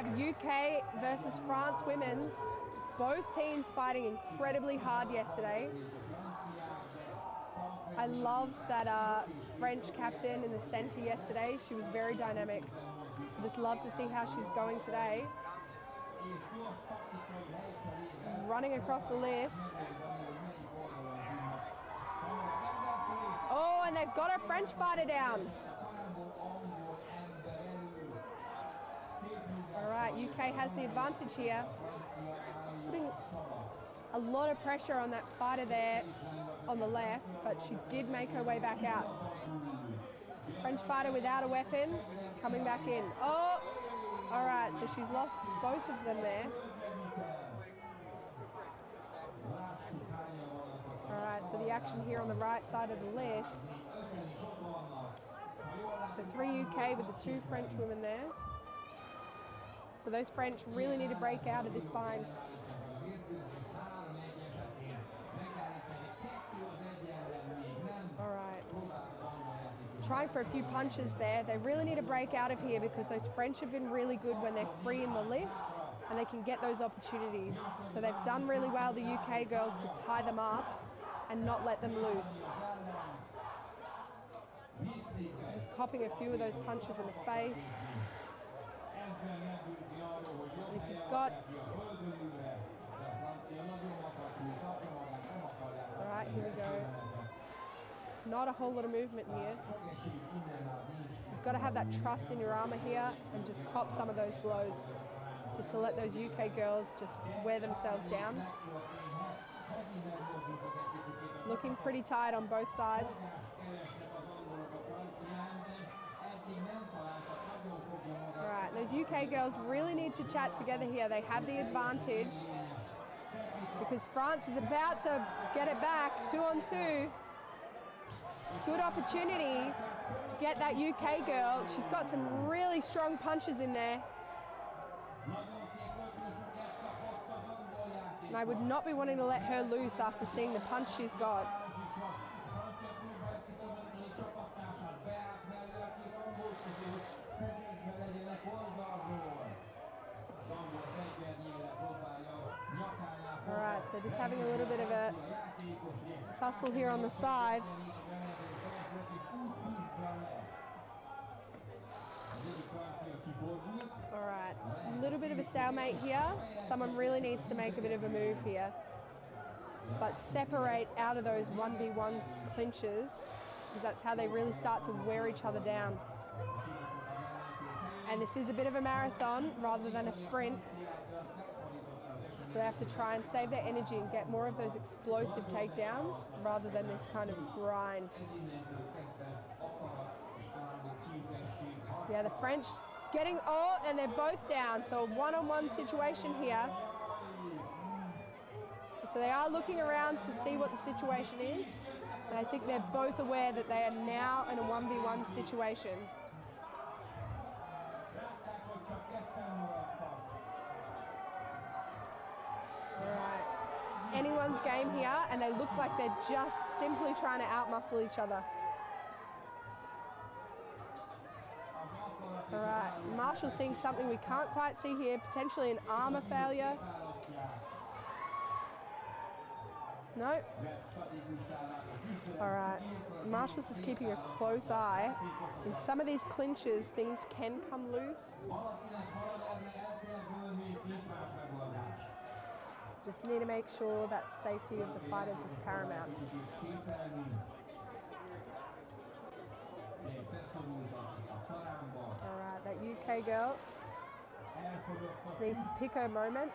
have UK versus France women's. Both teams fighting incredibly hard yesterday. I loved that French captain in the center yesterday. She was very dynamic. So just love to see how she's going today. Running across the list. Oh, and they've got a French fighter down. All right, UK has the advantage here. Putting a lot of pressure on that fighter there on the left, but she did make her way back out. French fighter without a weapon, coming back in. Oh, all right, so she's lost both of them there. All right, so the action here on the right side of the list. So 3 UK with the 2 French women there. So those French really need to break out of this bind. All right. Trying for a few punches there. They really need to break out of here because those French have been really good when they're free in the list and they can get those opportunities. So they've done really well, the UK girls, to tie them up and not let them loose. Just copping a few of those punches in the face. And if you've got... All right, here we go. Not a whole lot of movement here. You've got to have that trust in your armour here and just cop some of those blows, just to let those UK girls just wear themselves down. Looking pretty tight on both sides. All right, those UK girls really need to chat together here. They have the advantage because France is about to get it back, 2 on 2. Good opportunity to get that UK girl. She's got some really strong punches in there. And I would not be wanting to let her loose after seeing the punch she's got. All right, so just having a little bit of a tussle here on the side. All right, a little bit of a stalemate here. Someone really needs to make a bit of a move here, but separate out of those 1v1 clinches, because that's how they really start to wear each other down. And this is a bit of a marathon rather than a sprint. So they have to try and save their energy and get more of those explosive takedowns rather than this kind of grind. Yeah, the French getting, oh, and they're both down. So a one-on-one situation here. So they are looking around to see what the situation is. And I think they're both aware that they are now in a 1v1 situation. Anyone's game here, and they look like they're just simply trying to outmuscle each other. All right, Marshall's seeing something we can't quite see here, potentially an armor failure. No. All right, Marshall's is keeping a close eye. In some of these clinches, things can come loose. Just need to make sure that safety of the fighters is paramount. All right, that UK girl just needs to pick her moment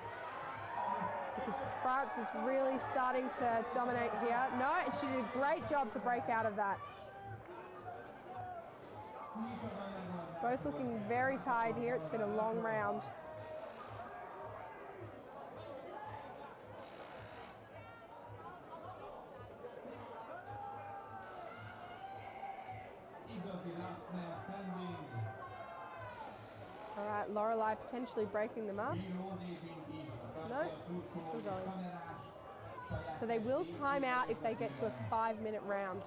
because France is really starting to dominate here. No, and she did a great job to break out of that. Both looking very tired here. It's been a long round. All right, Lorelei potentially breaking them up. No, still going. So they will time out if they get to a 5-minute round.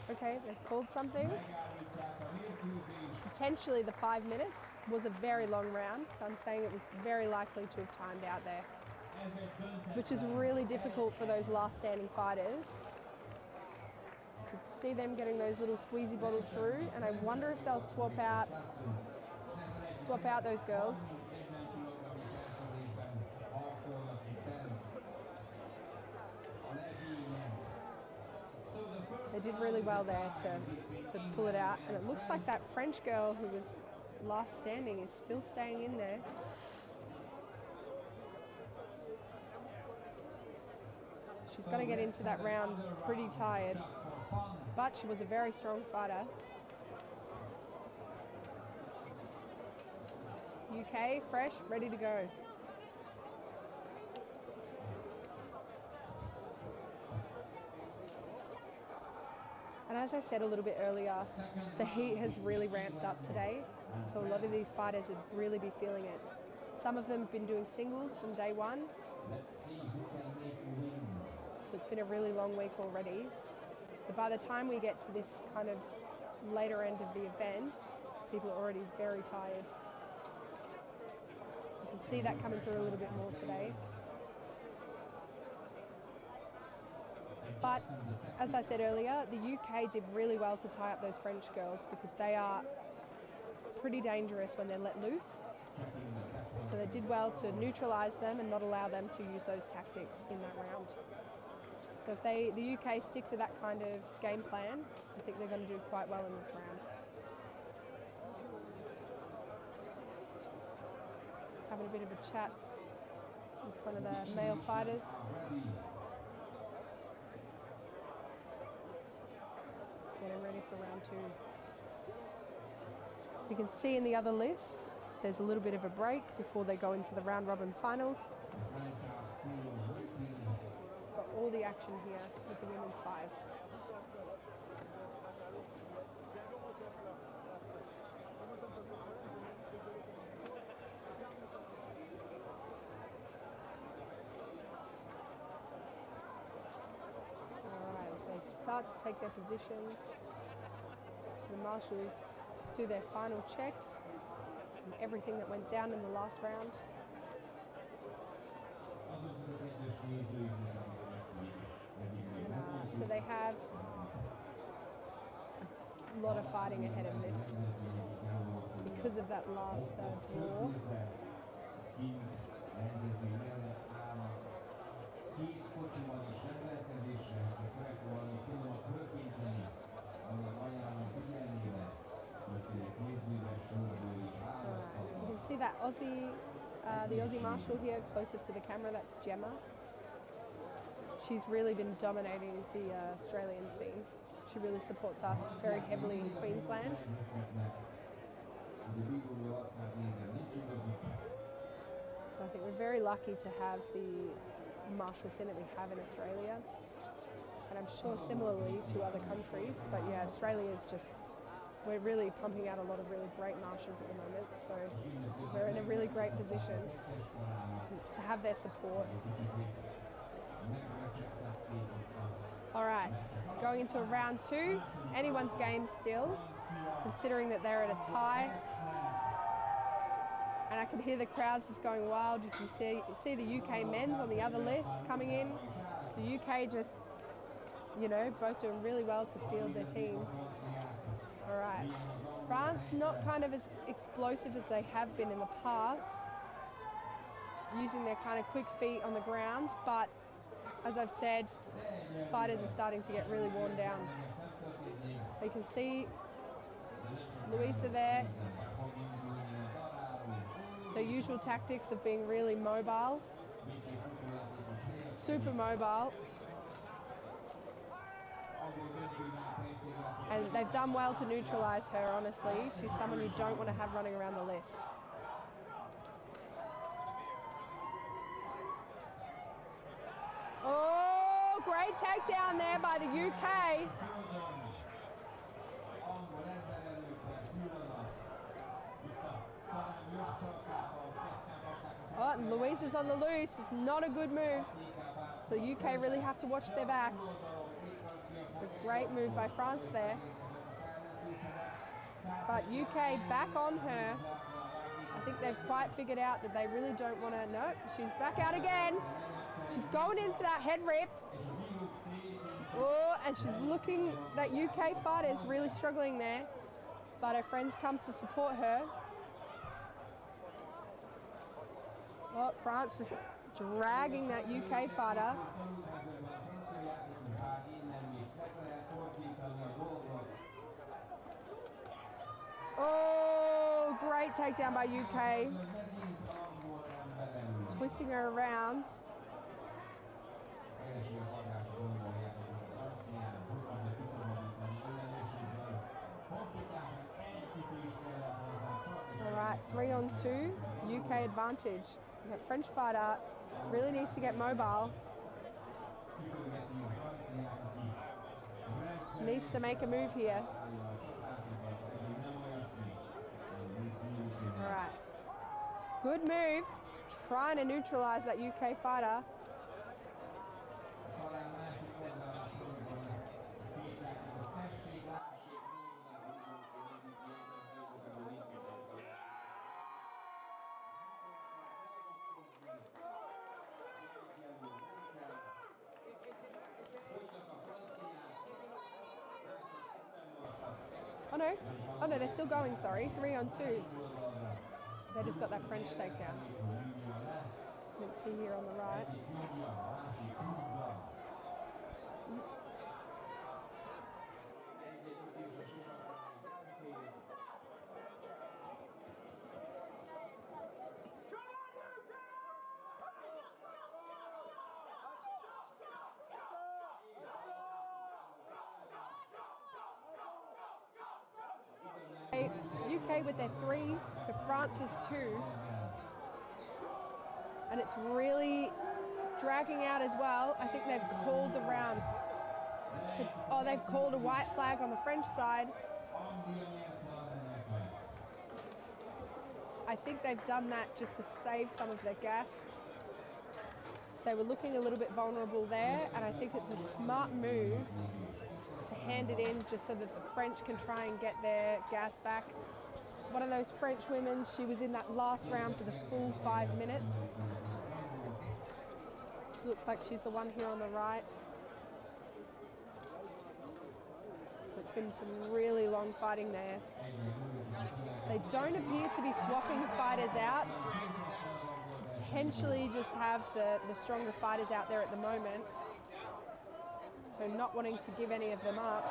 Okay, they've called something. Potentially the 5 minutes was a very long round, so I'm saying it was very likely to have timed out there, which is really difficult for those last standing fighters. You could see them getting those little squeezy bottles through, and I wonder if they'll swap out those girls. They did really well there to pull it out, and it looks like that French girl who was last standing is still staying in there. She's going to get into that round pretty tired, but she was a very strong fighter. UK, fresh, ready to go. And as I said a little bit earlier, the heat has really ramped up today, so a lot of these fighters would really be feeling it. Some of them have been doing singles from day one, so it's been a really long week already. So by the time we get to this kind of later end of the event, people are already very tired. You can see that coming through a little bit more today. But as I said earlier, the UK did really well to tie up those French girls because they are pretty dangerous when they're let loose. So they did well to neutralise them and not allow them to use those tactics in that round. So if the UK stick to that kind of game plan, I think they're going to do quite well in this round. Having a bit of a chat with one of the male fighters. Getting ready for round two. You can see in the other list, there's a little bit of a break before they go into the round robin finals. So we've got all the action here with the women's fives. Start to take their positions. The Marshals just do their final checks on everything that went down in the last round. So they have a lot of fighting ahead of this because of that last draw. You can see that Aussie, the Aussie Marshal here closest to the camera, that's Gemma. She's really been dominating the Australian scene. She really supports us very heavily in Queensland. So I think we're very lucky to have the martial scene that we have in Australia. And I'm sure similarly to other countries, but yeah, Australia is just, we're really pumping out a lot of really great marshals at the moment, so we're in a really great position to have their support. All right, going into a round two, anyone's game still, considering that they're at a tie. And I can hear the crowds just going wild. You can see the UK men's on the other list coming in. The UK just, you know, both doing really well to field their teams. All right, France not kind of as explosive as they have been in the past, using their kind of quick feet on the ground, but as I've said, fighters are starting to get really worn down. You can see Louisa there. The usual tactics of being really mobile, super mobile. And they've done well to neutralise her, honestly. She's someone you don't want to have running around the list. Oh, great takedown there by the UK. Oh, and Louisa's on the loose. It's not a good move. So the UK really have to watch their backs. So So great move by France there. But UK back on her. I think they've quite figured out that they really don't want to. Nope, she's back out again. She's going in for that head rip. Oh, and she's looking, that UK fighter is really struggling there. But her friends come to support her. Oh, France just dragging that UK fighter. Oh, great takedown by UK. Twisting her around. All right, 3-on-2, UK advantage. That French fighter really needs to get mobile. Needs to make a move here. All right, good move. Trying to neutralize that UK fighter. Oh no, they're still going, sorry. 3-on-2. They just got that French takedown. You can see here on the right. UK with their 3 to France's 2. And it's really dragging out as well. I think they've called the round. Oh, they've called a white flag on the French side. I think they've done that just to save some of their gas. They were looking a little bit vulnerable there, and I think it's a smart move to hand it in just so that the French can try and get their gas back. One of those French women, she was in that last round for the full 5 minutes. She looks like she's the one here on the right. So it's been some really long fighting there. They don't appear to be swapping fighters out. Potentially just have the stronger fighters out there at the moment. So not wanting to give any of them up.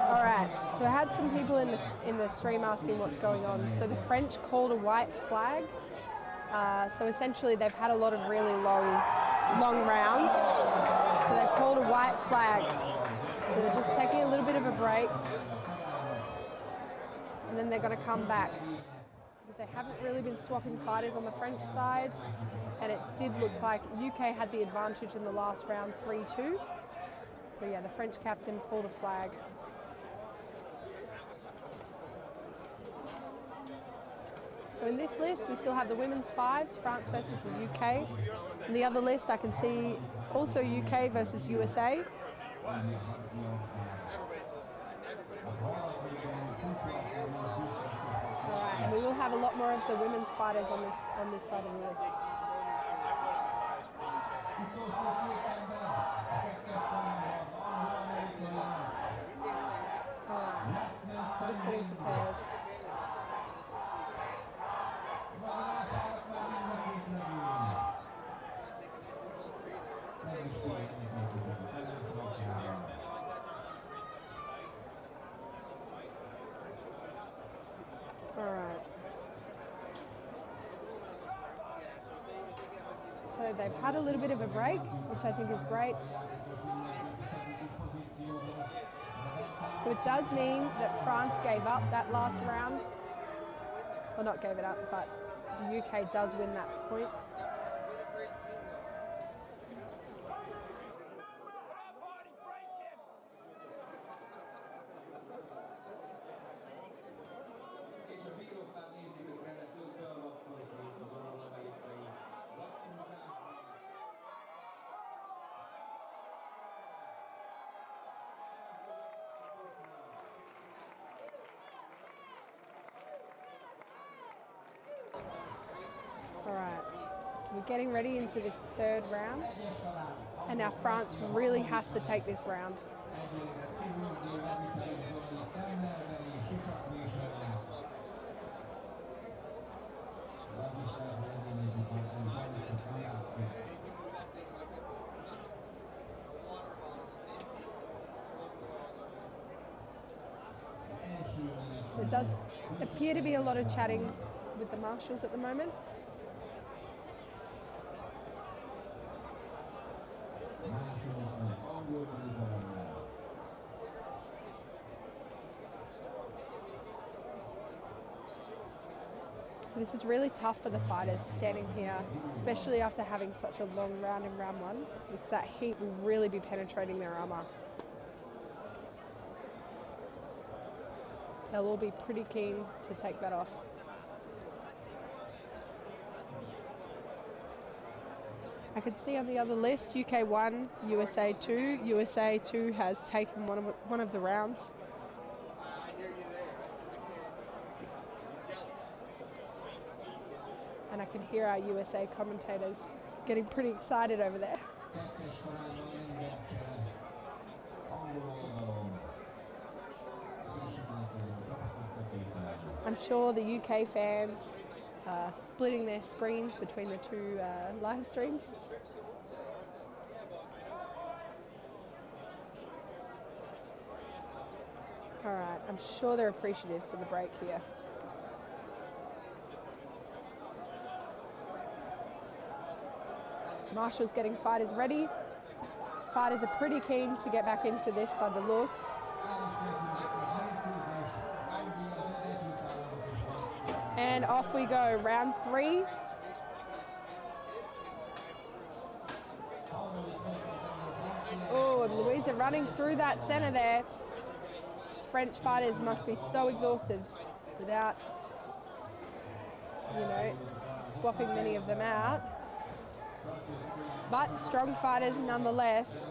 All right, so I had some people in the stream asking what's going on. So the French called a white flag. So essentially they've had a lot of really long rounds. So they've called a white flag. So they're just taking a little bit of a break. And then they're going to come back. Because they haven't really been swapping fighters on the French side. And it did look like UK had the advantage in the last round, 3-2. So yeah, the French captain pulled a flag. So in this list, we still have the women's 5s, France versus the UK. In the other list, I can see also UK versus USA. Alright, and we will have a lot more of the women's fighters on this side of the list. Alright, just getting prepared. Alright. So they've had a little bit of a break, which I think is great. So it does mean that France gave up that last round. Well, not gave it up, but the UK does win that point. Alright, so we're getting ready into this third round, and now France really has to take this round. There does appear to be a lot of chatting with the Marshals at the moment. This is really tough for the fighters standing here, especially after having such a long round in round one, because that heat will really be penetrating their armour. They'll all be pretty keen to take that off. I can see on the other list, UK 1, USA 2. USA 2 has taken one of the rounds. And I can hear our USA commentators getting pretty excited over there. I'm sure the UK fans are splitting their screens between the two live streams. Alright, I'm sure they're appreciative for the break here. Marshall's getting fighters ready. Fighters are pretty keen to get back into this by the looks. And off we go, round 3. Oh, and Louisa running through that centre there. These French fighters must be so exhausted without, swapping many of them out. But strong fighters nonetheless.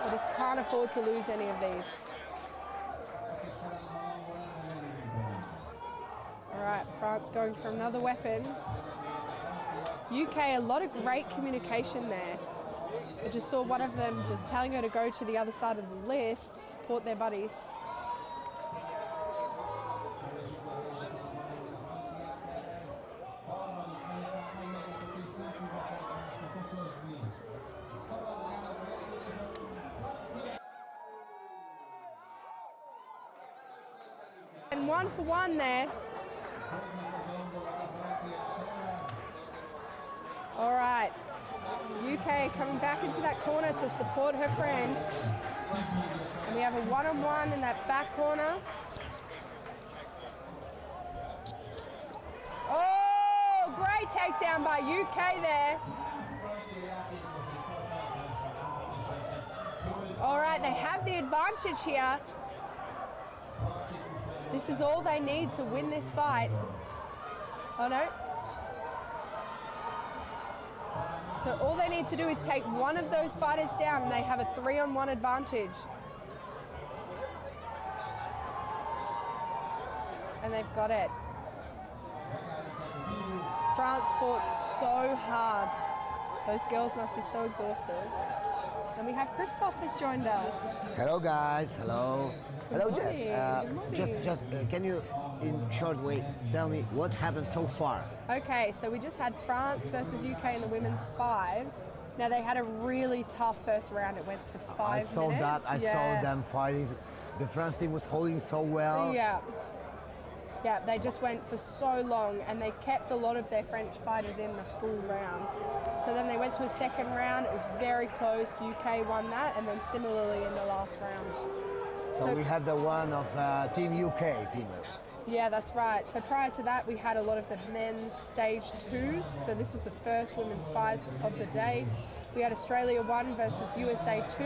They just can't afford to lose any of these. All right, France going for another weapon. UK, a lot of great communication there. I just saw one of them just telling her to go to the other side of the list, support their buddies. And 1 for 1 there. All right, UK coming back into that corner to support her friend. And we have a one-on-one in that back corner. Oh, great takedown by UK there. All right, they have the advantage here. This is all they need to win this fight. Oh no. So all they need to do is take one of those fighters down and they have a 3-on-1 advantage. And they've got it. France fought so hard. Those girls must be so exhausted. And we have Christoph has joined us. Hello guys, hello. Hello Jess. Good morning. Can you in short way tell me what happened so far? Okay, so we just had France versus UK in the women's fives. Now they had a really tough first round. It went to 5 minutes. I saw that, I saw them fighting. The France team was holding so well. Yeah. Yeah, they just went for so long and they kept a lot of their French fighters in the full rounds. So then they went to a second round, it was very close, UK won that, and then similarly in the last round. So we have the one of Team UK females. Yeah, that's right. So prior to that, we had a lot of the men's stage 2s. So this was the first women's fives of the day. We had Australia 1 versus USA 2,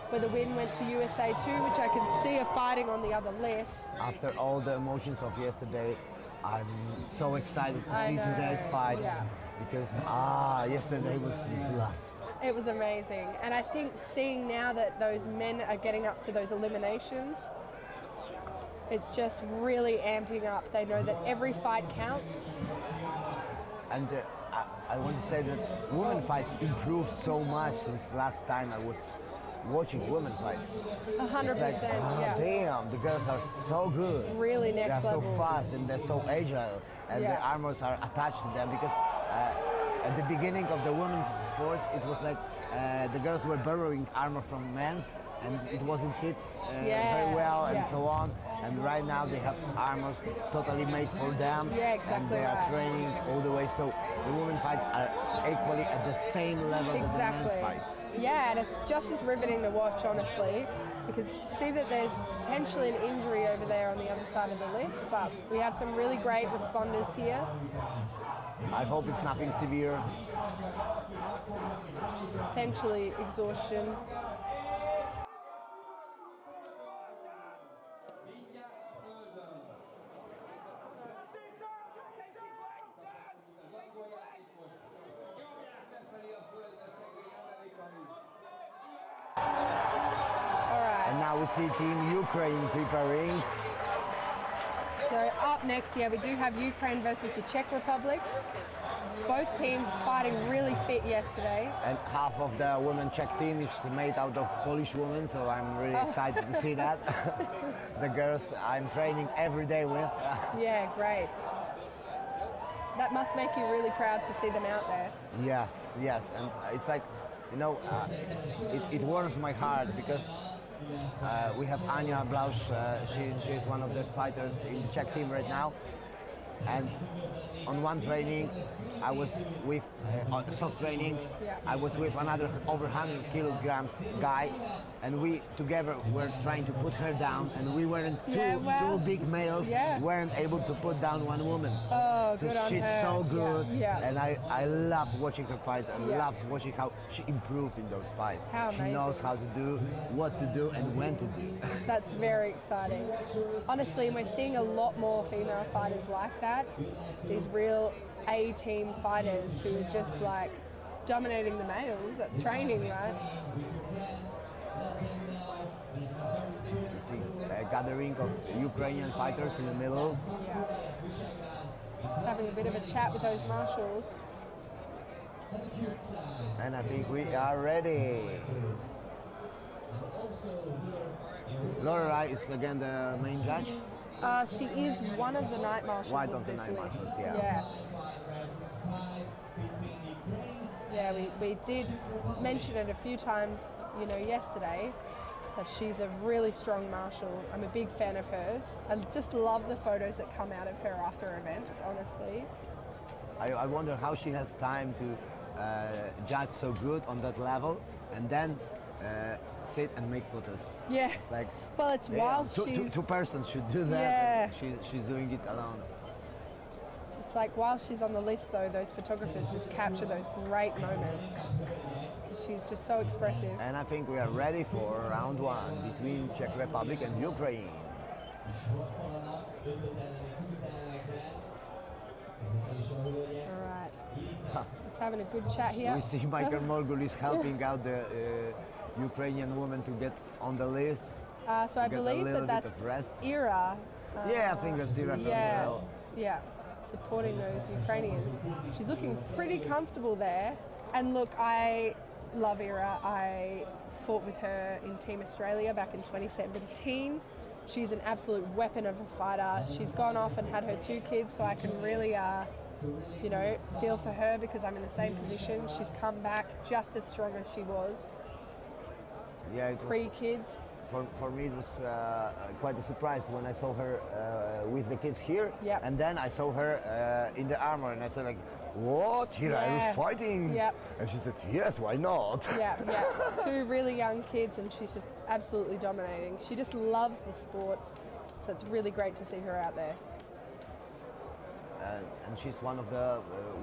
where the win went to USA 2, which I can see are fighting on the other list. After all the emotions of yesterday, I'm so excited to see today's fight. Yeah. Because yesterday was a blast. It was amazing. And I think seeing now that those men are getting up to those eliminations, it's just really amping up. They know that every fight counts. And I want to say that women fights improved so much since last time I was watching women fights. 100%, It's like, yeah. damn, the girls are so good. Really next They're level. so fast and they're so agile, and Yeah. the armors are attached to them because at the beginning of the women's sports, it was like the girls were borrowing armor from men's, and it wasn't fit very well, and Yeah. so on. And right now they have armors totally made for them, Yeah, exactly and they are right. training all the way. So the women fights are equally at the same level as the men's fights. Yeah, and it's just as riveting to watch, honestly. You can see that there's potentially an injury over there on the other side of the list, but we have some really great responders here. I hope it's nothing severe. Potentially exhaustion. And now we see Team Ukraine preparing. So up next, we do have Ukraine versus the Czech Republic. Both teams fighting really fit yesterday. And half of the women Czech team is made out of Polish women, so I'm really excited to see that. The girls I'm training every day with. Yeah, great. That must make you really proud to see them out there. Yes, yes, and it's like, you know, it warms my heart because we have Anya Blausch, she's one of the fighters in the Czech team right now. And on one training, I was with, on soft training, I was with another over 100 kilograms guy, and we together were trying to put her down, and we weren't, two big males weren't able to put down one woman. Oh, so good on she's her. so good, Yeah. and I love watching her fights, and love watching how she improved in those fights. How she amazing. knows how to do, what to do, and when to do. That's very exciting. Honestly, we're seeing a lot more female fighters like that. These real A-team fighters who are just like dominating the males at training, right? You see a gathering of Ukrainian fighters in the middle. Just having a bit of a chat with those marshals. And I think we are ready. Laura is again the main judge. She is one of the night marshals One of of the this night list. marshals, yeah. Yeah, we did mention it a few times, you know, yesterday, that she's a really strong marshal. I'm a big fan of hers. I just love the photos that come out of her after events, honestly. I wonder how she has time to judge so good on that level and then sit and make photos. Yeah. It's like, well, it's whilst she's... Two persons should do that. Yeah. She's doing it alone. It's like while she's on the list, though, those photographers just capture those great moments. She's just so expressive. And I think we are ready for round one between Czech Republic and Ukraine. All right. Just having a good chat here. We see Michael Morgul is helping out the Ukrainian woman to get on the list. So I get a believe little that bit that's of rest. Ira. Yeah, I think that's Ira from Yeah, Israel. yeah, supporting those Ukrainians. She's looking pretty comfortable there. And look, I love Ira. I fought with her in Team Australia back in 2017. She's an absolute weapon of a fighter. She's gone off and had her 2 kids, so I can really, you know, feel for her because I'm in the same position. She's come back just as strong as she was Yeah, it was, pre-kids. for me it was quite a surprise when I saw her with the kids here. Yep. And then I saw her in the armor and I said like, what? Here I Yeah. was fighting? Yep. And she said, yes, why not? Yeah, yeah. 2 really young kids and she's just absolutely dominating. She just loves the sport, so it's really great to see her out there. And she's one of the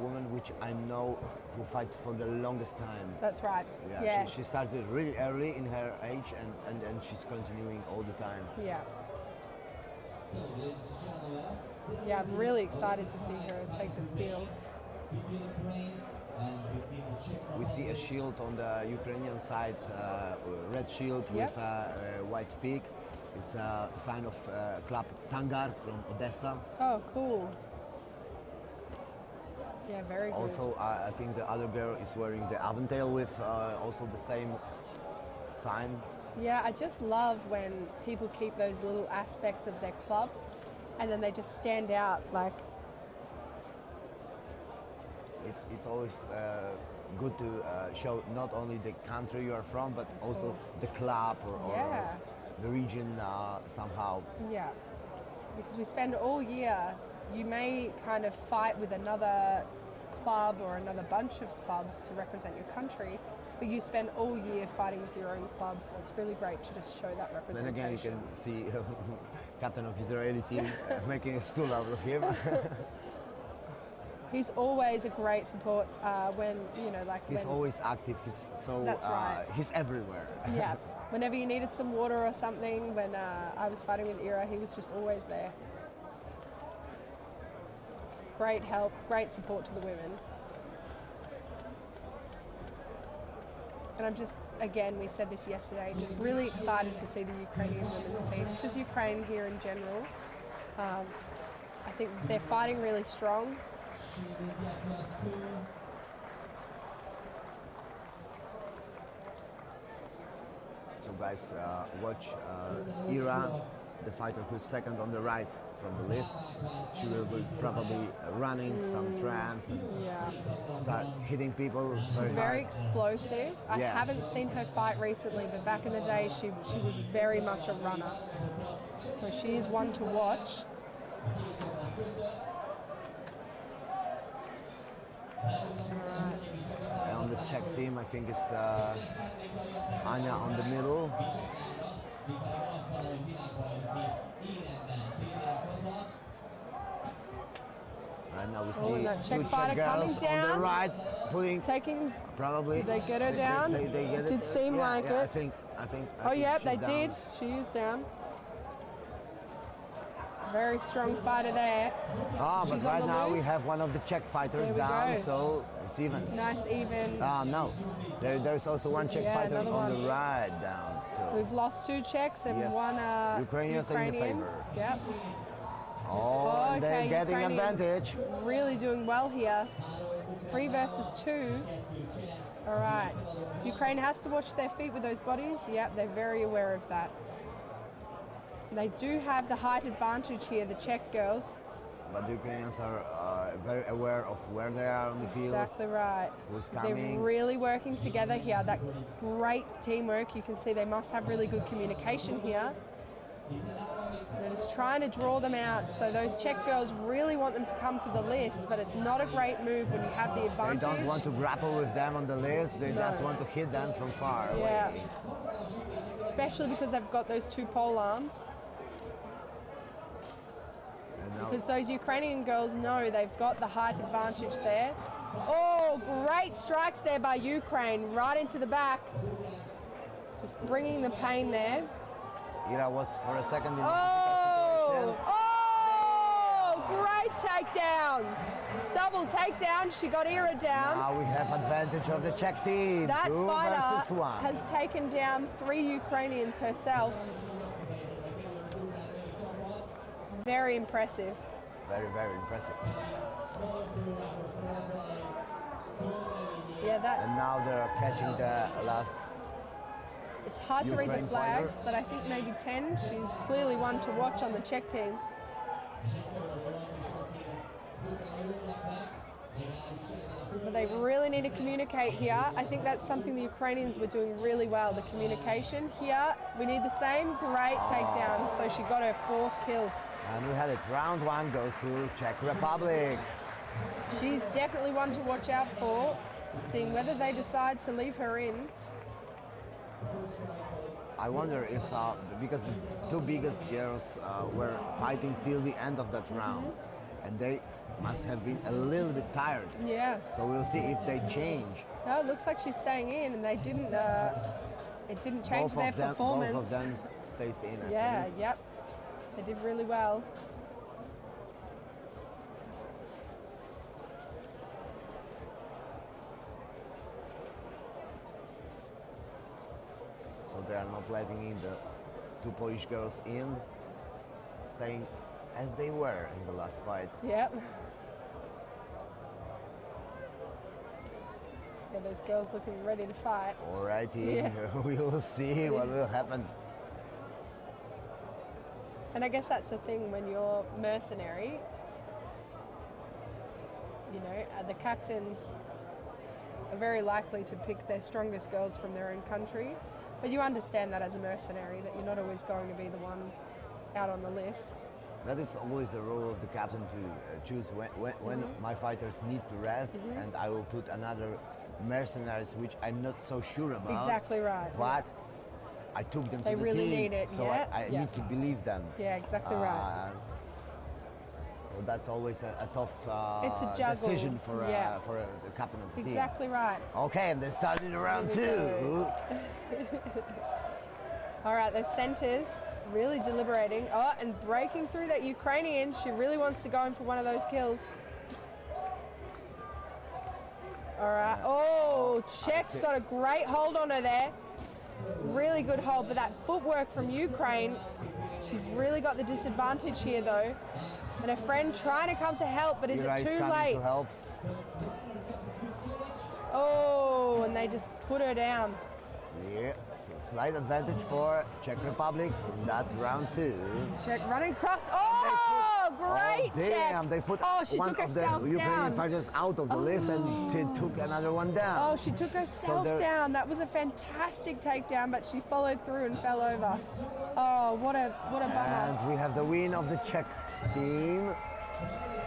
women which I know who fights for the longest time. That's right. Yeah, Yeah. She started really early in her age and she's continuing all the time. Yeah. Yeah, I'm really excited to see her take the field. We see a shield on the Ukrainian side, red shield Yep. with a white peak. It's a sign of Club Tangar from Odessa. Oh, cool. Yeah, very good. Also, I think the other girl is wearing the Aventail with also the same sign. Yeah, I just love when people keep those little aspects of their clubs and then they just stand out like. It's always good to show not only the country you are from, but also the club or Yeah. the region somehow. Yeah, because we spend all year, you may kind of fight with another club or another bunch of clubs to represent your country, but you spend all year fighting with your own club, so it's really great to just show that Then representation. again, you can see captain of Israeli team making a stool out of him. He's always a great support when, you know, like He's when, always active. He's so That's right. he's everywhere. yeah, whenever you needed some water or something, when I was fighting with Ira, he was just always there. Great help, great support to the women. And I'm just, again, we said this yesterday, just really excited to see the Ukrainian women's team, just Ukraine here in general. I think they're fighting really strong. So guys, watch Ira, the fighter who's second on the right from the list. She will be probably running some trams and Yeah. start hitting people. She's very hard. explosive. I Yeah. haven't seen her fight recently, but back in the day, she was very much a runner. So she is one to watch. And on the Czech team, I think it's Anya on the middle. Right now we Oh, and see that Czech two fighter Czech coming girls on down. the right, putting Taking, probably. did they get her down? They get It did seem yeah, like yeah, it. I think. Oh, think yeah, she's they down. did. She is down. Very strong fighter there. Ah, She's but on right the now we loose. have one of the Czech fighters There we down, go. so it's even. Nice, even. No, there's also one Czech Yeah, fighter on another the one. right down. So we've lost 2 Czechs and Yes. one Ukrainians in the Ukrainian. favor. Yep. Oh, and they're Okay, getting Ukrainian advantage. really doing well here. 3 versus 2. All right. Ukraine has to watch their feet with those bodies. Yep, they're very aware of that. They do have the height advantage here, the Czech girls. But the Ukrainians are very aware of where they are on the field. Exactly right. Who's They're coming. really working together here. That great teamwork. You can see they must have really good communication here. They're just trying to draw them out. So those Czech girls really want them to come to the list, but it's not a great move when you have the They advantage. don't want to grapple with them on the list. They just want to hit them from far Yeah. away. Especially because they've got those 2 pole arms. And now Because those Ukrainian girls know they've got the height advantage there. Oh, great strikes there by Ukraine, right into the back. Just bringing the pain there. Ira was for a second in a Oh, difficult situation. oh, great takedowns. Double takedown. She got Ira down. Now we have advantage of the Czech team. That 2 fighter versus 1. has taken down 3 Ukrainians herself. Very impressive. Very, very impressive. Yeah, that. And now they're catching the last. It's hard to read the Ukraine flags, fighter. but I think maybe 10. She's clearly one to watch on the Czech team. But they really need to communicate here. I think that's something the Ukrainians were doing really well, the communication. Here, we need the same. Great takedown. So she got her 4th kill. And we had it. Round 1 goes to Czech Republic. She's definitely one to watch out for, seeing whether they decide to leave her in. I wonder if, because the 2 biggest girls were fighting till the end of that round, and they must have been a little bit tired. Yeah. So we'll see if they change. No, it looks like she's staying in, and they didn't. It didn't change their performance. Both of them stays in. I Yeah. think. Yep. They did really well. So they are not letting in the 2 Polish girls in, staying as they were in the last fight. Yep. Yeah, those girls looking ready to fight. Alrighty, Yeah. we will see what will happen. And I guess that's the thing when you're mercenary, you know, the captains are very likely to pick their strongest girls from their own country. But you understand that as a mercenary, that you're not always going to be the one out on the list. That is always the role of the captain to choose when my fighters need to rest, and I will put another mercenaries which I'm not so sure about. Exactly right. But I took them They to the really team, need it, so yeah, I yeah. need to believe them. Yeah, exactly right. So that's always a tough It's a juggle, decision for yeah. the captain of the team. Exactly right. Okay, and they started round Here we 2. go. All right, those centers really deliberating. Oh, and breaking through that Ukrainian. She really wants to go in for one of those kills. All right. Oh, Czech's got a great hold on her there. Really good hold, but that footwork from Ukraine, she's really got the disadvantage here though. And her friend trying to come to help, but is Ira it too coming late? to help. Oh, and they just put her down. Yeah, so slight advantage for Czech Republic in that round 2. Czech running across. Oh, great Oh, damn, check. they put Oh, she one took of the herself Ukrainian down. fighters out of the list and she took another one down. Oh, she took herself they're- down. That was a fantastic takedown, but she followed through and fell over. Oh, what a bummer. And we have the win of the Czech team.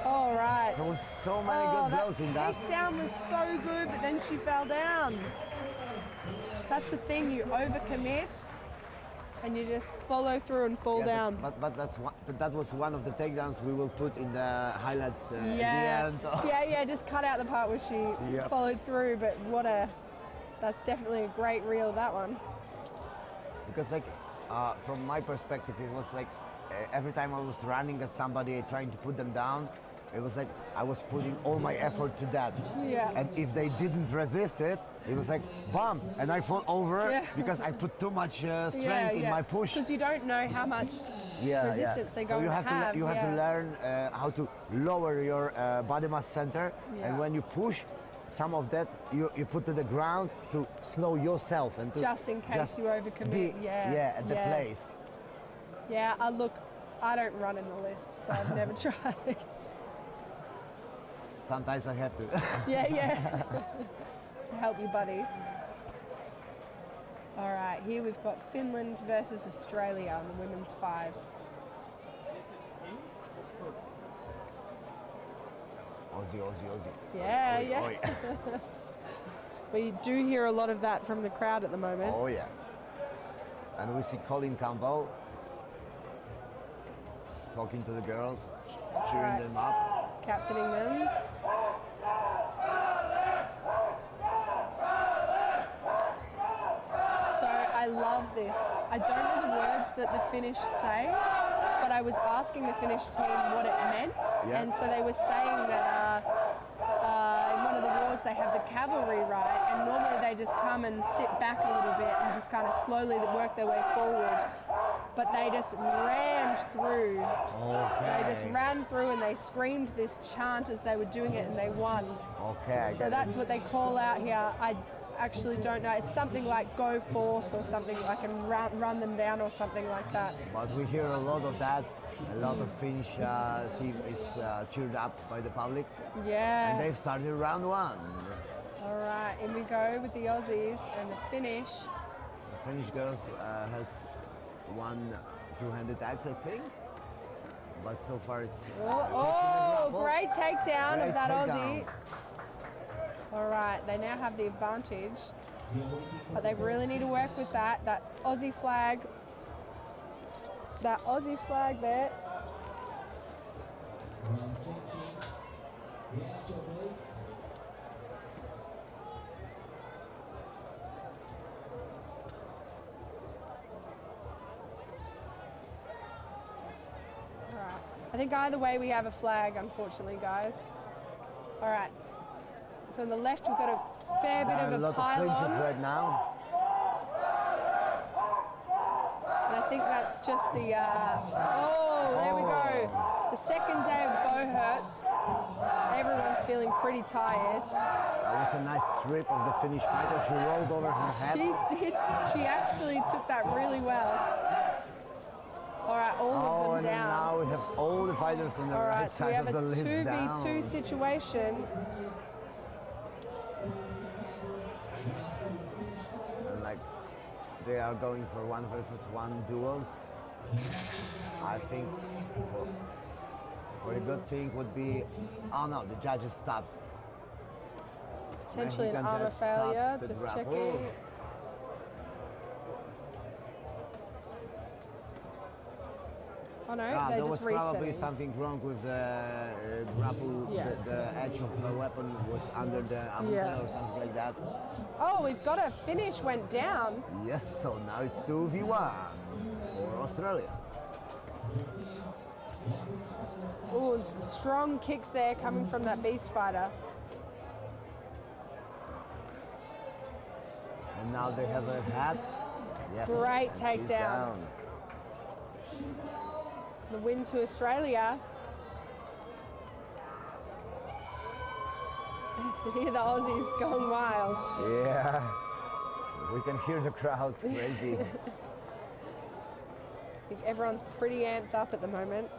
All right. There was so many good blows in that. takedown was so good, but then she fell down. That's the thing, you overcommit and you just follow through and fall down. But that was one of the takedowns we will put in the highlights Yeah. at the end. Yeah, just cut out the part where she Yep. followed through, but that's definitely a great reel, that one. Because like from my perspective, it was like every time I was running at somebody trying to put them down, it was like I was putting all my effort to that. Yeah. And if they didn't resist it, it was like bam, and I fall over Yeah. because I put too much strength in my push. Because you don't know how much resistance they're So going you have to have. you have to learn how to lower your body mass center, Yeah. and when you push, some of that you put to the ground to slow yourself and to Just in case you overcommit, be, yeah, at the yeah. place. Yeah, look, I don't run in the list, so I've never tried. Sometimes I have to. Yeah. To help you, buddy. All right, here we've got Finland versus Australia on the women's fives. Aussie. Yeah, Oi, yeah. oi. We do hear a lot of that from the crowd at the moment. Oh yeah. And we see Colin Campbell talking to the girls, cheering Right. them up. Captaining them. So I love this. I don't know the words that the Finnish say, but I was asking the Finnish team what it meant, Yeah. and so they were saying that in one of the wars they have the cavalry, right, and normally they just come and sit back a little bit and just kind of slowly work their way forward, but they just rammed through. Okay. They just ran through and they screamed this chant as they were doing it, and they won. Okay, I So get that's it. what they call out here. I actually don't know. It's something like go forth or something like and run them down or something like that. But we hear a lot of that. A lot of Finnish team is cheered up by the public. Yeah. And they've started round one. All right, in we go with the Aussies and the Finnish. The Finnish girls has won two-handed axe, I think. But so far it's... Oh, great takedown Great of that takedown. Aussie. All right, they now have the advantage, but they really need to work with that Aussie flag. That Aussie flag there. All right. I think either way we have a flag, unfortunately, guys. All right. So on the left we've got a fair bit There are of a a lot of pylon. clinches right now. And I think that's just the, there we go. The second day of Bohurts. Everyone's feeling pretty tired. That was a nice trip of the Finnish fighter. She rolled over her head. She did. She actually took that really well. All right, all of them And down. now we have all the fighters on the All right right, so we side have of a the list 2v2 down. situation. And like they are going for 1-versus-1 duels. I think what a good thing would be, oh no, the judges stops. Potentially an Mexican armor judge failure, stops the just grapple. checking. Oh no, Ah, they there was just probably resetting. something wrong with the grapple. Yes. The edge of the weapon was under the armor Yeah. or something like that. Oh, we've got a finish, went down. Yes, so now it's 2v1 for Australia. Oh, and some strong kicks there coming from that beast fighter. And now they have a hat. Yes. Great and she's takedown. down. The win to Australia. Here the Aussies going wild. Yeah. We can hear the crowds crazy. I think everyone's pretty amped up at the moment.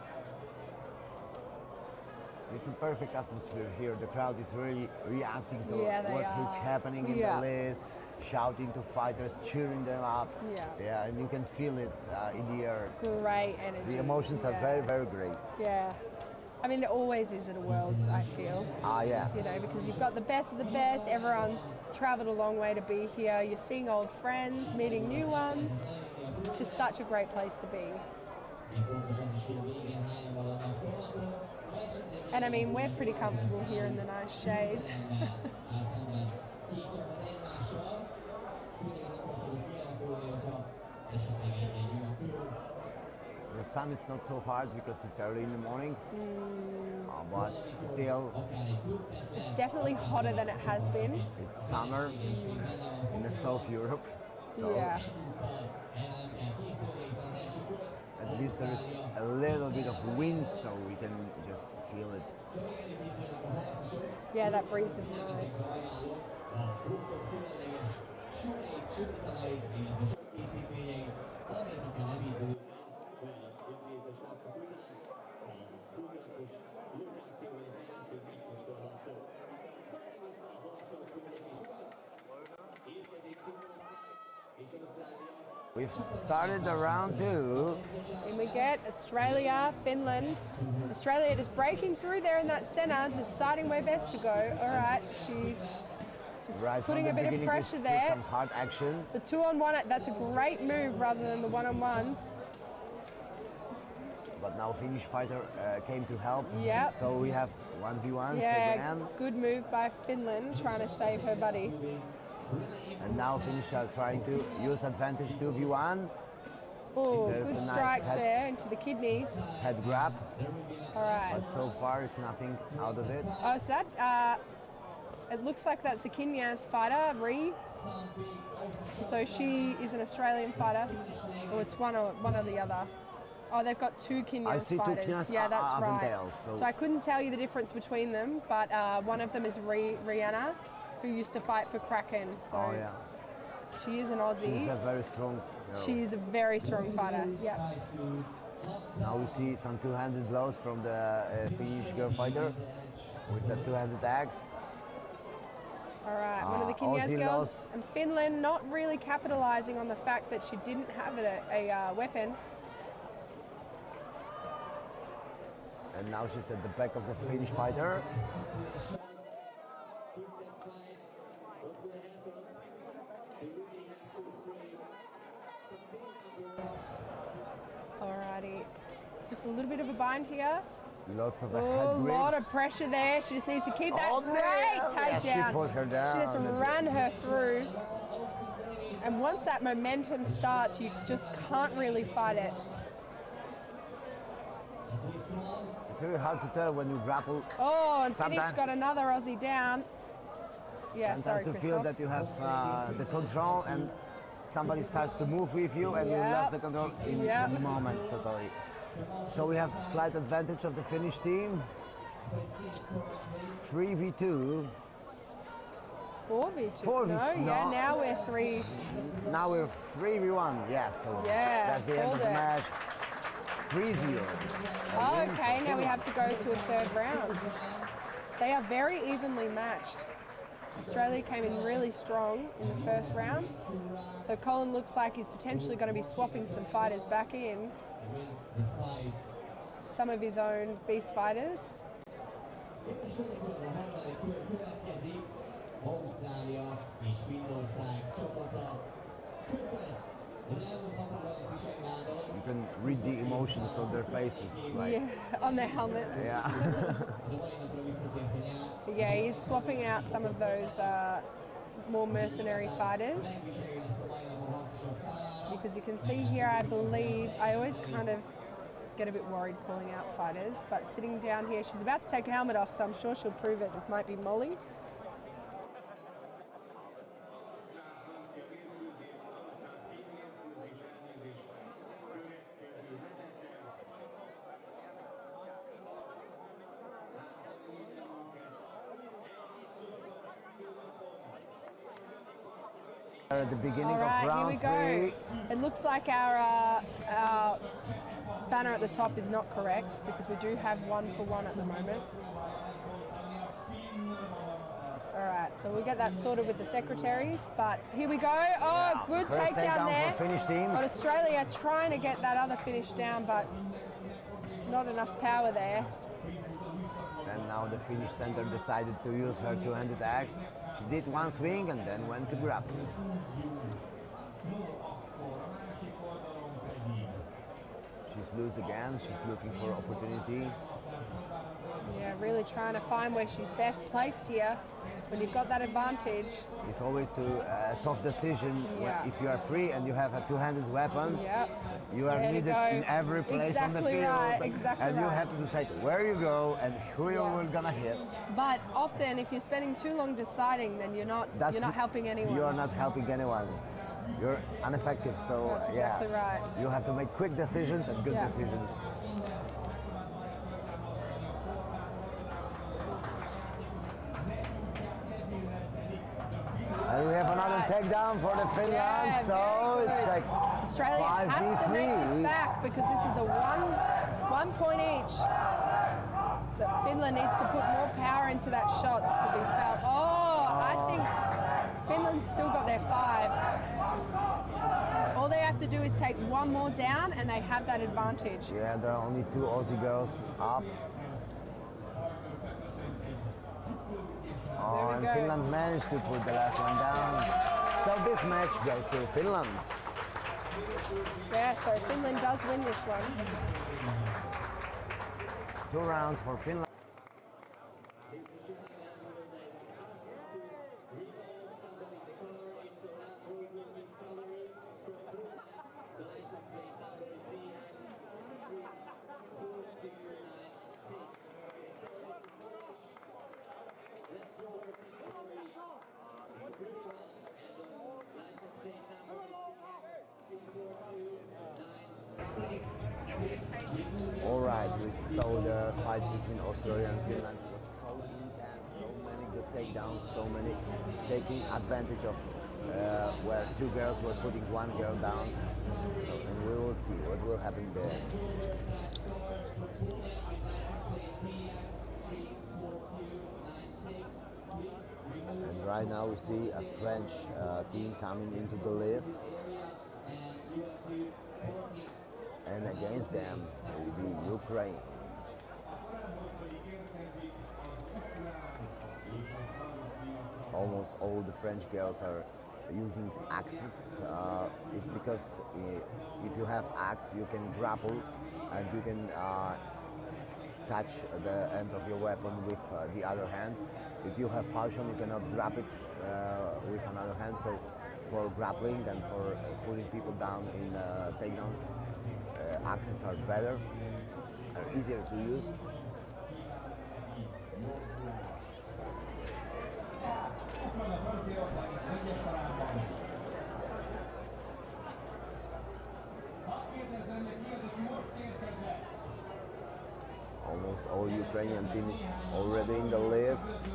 It's a perfect atmosphere here. The crowd is really reacting to Yeah, they what is are. happening in Yeah. the list, shouting to fighters, cheering them up. Yeah. Yeah, and you can feel it in the air. Great energy. The emotions are Yeah. very, very great. Yeah. I mean, it always is at a Worlds, I feel. Ah, yeah. You know, because you've got the best of the best. Everyone's travelled a long way to be here. You're seeing old friends, meeting new ones. It's just such a great place to be. And I mean, we're pretty comfortable here in the nice shade. The sun is not so hard because it's early in the morning, but still, It's definitely hotter than it has been. it's summer in the South Europe, so Yeah. at least there is a little bit of wind, so we can just feel it. Yeah, that breeze is nice. We've started the round two. And we get Australia, Finland. Australia just breaking through there in that centre, deciding where best to go. All right, she's just Right from putting the a bit of beginning, we pressure see there. some hard action. The 2-on-1, that's a great move rather than the 1-on-1s. But now Finnish fighter came to help. Yep. So we have 1v1s Yeah, again. good move by Finland, trying to save her buddy. And now Finnish are trying to use advantage 2v1. Oh, There's a good nice strikes head- there into the kidneys. Head grab, All right. but so far it's nothing out of it. Oh, so that, it looks like that's a Kenya's fighter, Ree. So she is an Australian fighter. Or it's one or the other. Oh, they've got two Kenya's I see fighters. two Kenyans Yeah, that's right. Avondales, So I couldn't tell you the difference between them, but one of them is Rihanna, who used to fight for Kraken. So Oh yeah, she is an Aussie. she's a very strong girl. She's a very strong fighter. Yeah. Now we see some two-handed blows from the Finnish girl fighter with the two-handed axe. All right, one of the Kenya's Aussie girls. loss. And Finland not really capitalising on the fact that she didn't have a weapon. And now she's at the back of the Finnish fighter. Alrighty, just a little bit of a bind here. Lots of Oh, head a lot grips. of pressure there. She just needs to keep that Oh, great damn. takedown. Yeah, she put her down. She just ran her through. And once that momentum starts, you just can't really fight it. It's very hard to tell when you grapple. Oh, and Finnish Sometimes- got another Aussie down. Yeah, sorry, Sometimes you feel Christoph. that you have the control and somebody starts to move with you and you Yep. lost the control in Yep. the moment totally. So we have slight advantage of the Finnish team. 3v2. 4v2. 4v2. No, yeah, No. now we're 3. Now we're 3v1. Yeah, so Yeah, that's the end of called the it. match. 3-0. Oh, okay, now we have to go to a third round. They are very evenly matched. Australia came in really strong in the first round. So Colin looks like he's potentially going to be swapping some fighters back in. Some of his own beast fighters. You can read the emotions on their faces. Like, Yeah, on their helmets. yeah. Yeah, he's swapping out some of those more mercenary fighters. Because you can see here, I believe, I always kind of get a bit worried calling out fighters, but sitting down here, she's about to take her helmet off, so I'm sure she'll prove it. It might be Molly. At the beginning All of right, here round we go. 3. It looks like our banner at the top is not correct because we do have 1-for-1 at the moment. All right, so we'll get that sorted with the secretaries, but here we go. Oh, good First takedown there. for Finnish team. But Australia trying to get that other finish down, but not enough power there. And now the Finnish center decided to use her two-handed axe. She did one swing and then went to grapple. She's loose again. She's looking for opportunity. Yeah, really trying to find where she's best placed here when you've got that advantage. It's always a tough decision Yeah. if you are free and you have a two-handed weapon. Yep. You are Where to needed go. in every place on the Exactly field. right, exactly and you right. have to decide where you go and who Yeah. you're gonna hit. But often, if you're spending too long deciding, then you're not helping anyone. You are not helping anyone. You're ineffective. So That's exactly yeah, right. you have to make quick decisions and good Yeah. decisions. And we have another Right. takedown for the Finland. Yeah, so very it's good. like Australia has to make 5v3. this back because this is a one point each. That Finland needs to put more power into that shots to be felt. Oh, I think Finland's still got their 5. All they have to do is take one more down and they have that advantage. Yeah, there are only 2 Aussie girls up. Oh, There we and go. Finland managed to put the last one down. So this match goes to Finland. Yeah, so Finland does win this one. 2 rounds for Finland. The license plate All right, we saw the fight between Australia and Finland. It was so intense, so many good takedowns, so many taking advantage of where two girls were putting one girl down. So, and we will see what will happen there. And right now we see a French team coming into the list. And against them will be Ukraine. Almost all the French girls are using axes. It's because if you have axe, you can grapple and you can touch the end of your weapon with the other hand. If you have falchion, you cannot grab it with another hand. So for grappling and for putting people down in takedowns, axes are better, are easier to use. Almost all Ukrainian team is already in the list.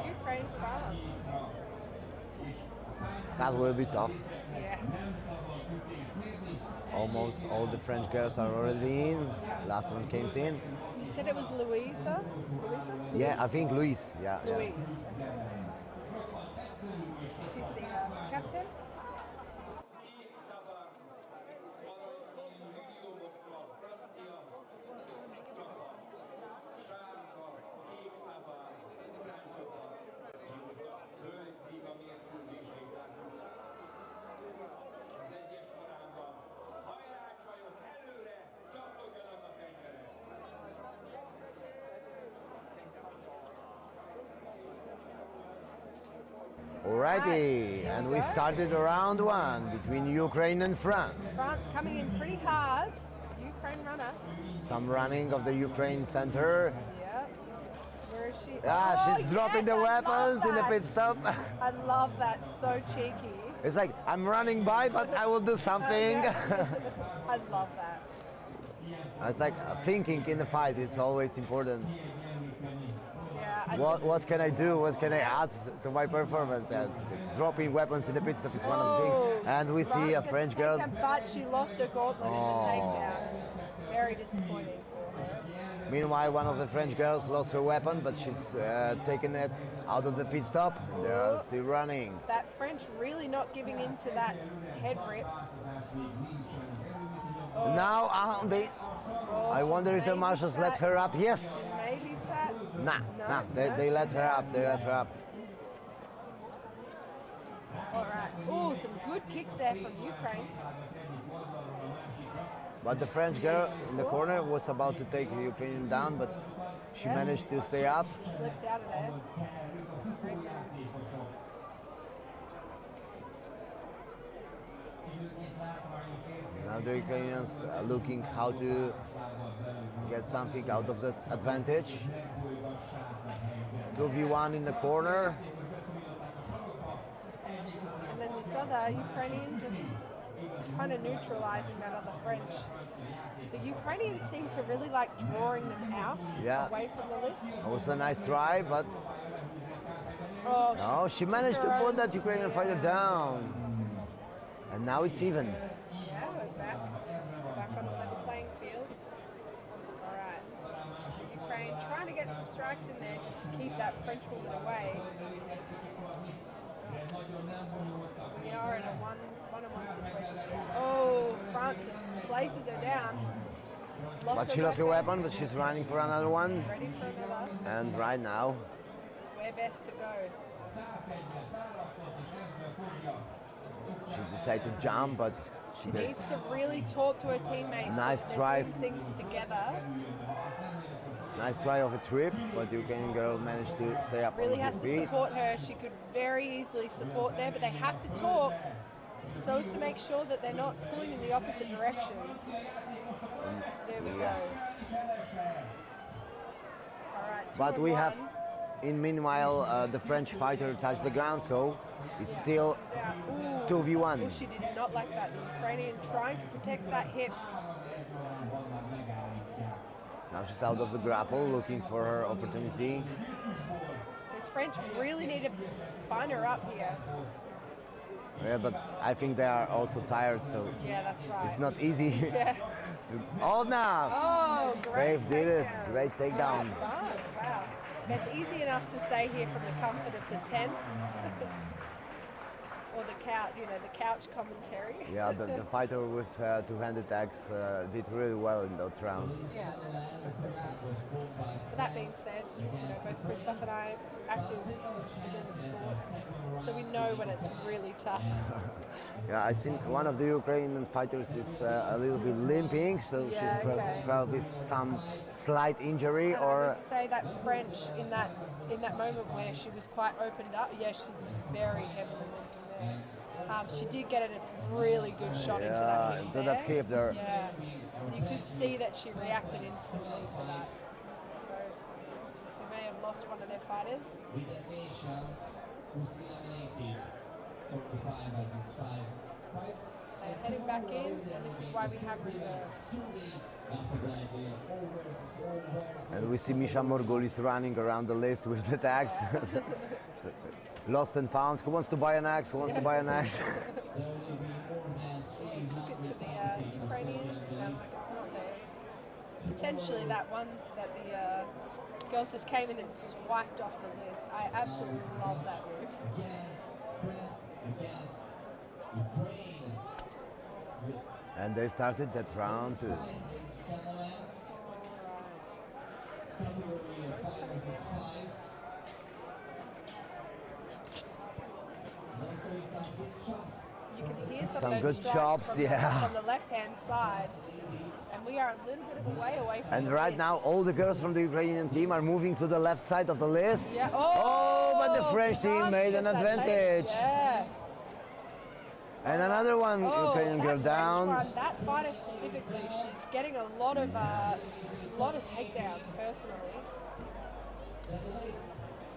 Ukraine, France. That will be tough. Yeah. Almost all the French girls are already in. Last one came in. You said it was Louisa? Louisa? Yeah, I think Louise. Yeah. Louise. Okay. She's the captain? Alrighty, and we started round one between Ukraine and France. France coming in pretty hard. Ukraine runner. Some running of the Ukraine center. Yep. Where is she? Ah, she's dropping the weapons in the pit stop. I love that. So cheeky. It's like, I'm running by, but I will do something. I love that. It's like thinking in the fight is always important. Yeah. What can I do? What can I add to my performance? As dropping weapons in the pit stop is one of the things. And we see a French girl. But she lost her gauntlet in the takedown. Very disappointing for her. Meanwhile, one of the French girls lost her weapon, but she's taken it out of the pit stop. They are still running. That French really not giving in to that head rip. Oh. Now I wonder if the Marshals let her up. Yes. Maybe sat. Nah. They let her up. They let her up. All right. Oh, some good kicks there from Ukraine. But the French girl in the corner was about to take the Ukrainian down, but she managed to stay up. She slipped out of there. Great move. Now the Ukrainians are looking how to get something out of that advantage. 2v1 in the corner. And then this other Ukrainian just kind of neutralizing that other French. The Ukrainians seem to really like drawing them out away from the list. It was a nice try, but she managed to put that Ukrainian fighter down. And now it's even. Yeah, we're back on a level playing field. All right. Ukraine trying to get some strikes in there, just to keep that French woman away. We are in a one-on-one situation here. Oh, France France just places her down. But she lost a weapon, but she's running for another one. Ready for another. And right now, Where best to go? she decided to jump, but She needs to really talk to her teammates. Nice so try. they're doing things together. Nice try of a trip, but the Ukrainian girl managed to stay up Really on has her to feet. support her. She could very easily support there, but they have to talk so as to make sure that they're not pulling in the opposite directions. There we go. All right, But 2 we on have, 1. in meanwhile, the French fighter touched the ground, so it's still Yeah. Ooh. 2v1. Oh, she did not like that. The Ukrainian trying to protect that hip. Now she's out of the grapple, looking for her opportunity. Those French really need to bind her up here. Yeah, but I think they are also tired, so Yeah, that's right. it's not easy. Yeah. Oh, now! Oh, great. Brave did it. takedown. Great takedown. France, wow. It's easy enough to say here from the comfort of the tent. Or the couch, the couch commentary. Yeah, the fighter with two-handed axe did really well in that round. Yeah, that's exactly. But that being said, both Christoph and I active in the sport, so we know when it's really tough. Yeah, I think one of the Ukrainian fighters is a little bit limping, so Yeah, she's okay. probably some slight injury And I or. would say that French in that moment where she was quite opened up, yeah, she's very heavily limping there. She did get a really good shot into that hip to that hip there. Yeah, you could see that she reacted instantly to that. So they may have lost one of their fighters. With the nations who's eliminated 45 versus 5 fights. They're heading back in, and this is why we have reserves. And we see Misha Morgulis running around the list with the tags. So, lost and found. Who wants to buy an axe? Who wants to buy an axe? He took it to the Ukrainians. Sounds like it's not theirs. It's potentially that one that the girls just came in and swiped off the list. I absolutely love that move. And they started that round too. You can hear some Some of those good strikes chops, from yeah. from the left-hand side. And we are a little bit of a way away from And the right list. now, all the girls from the Ukrainian team are moving to the left side of the list. Yeah. Oh, but the French team France made an gets that advantage. taste. Yeah. And another one Ukrainian that girl French down. one, that fighter specifically, she's getting a lot of takedowns personally.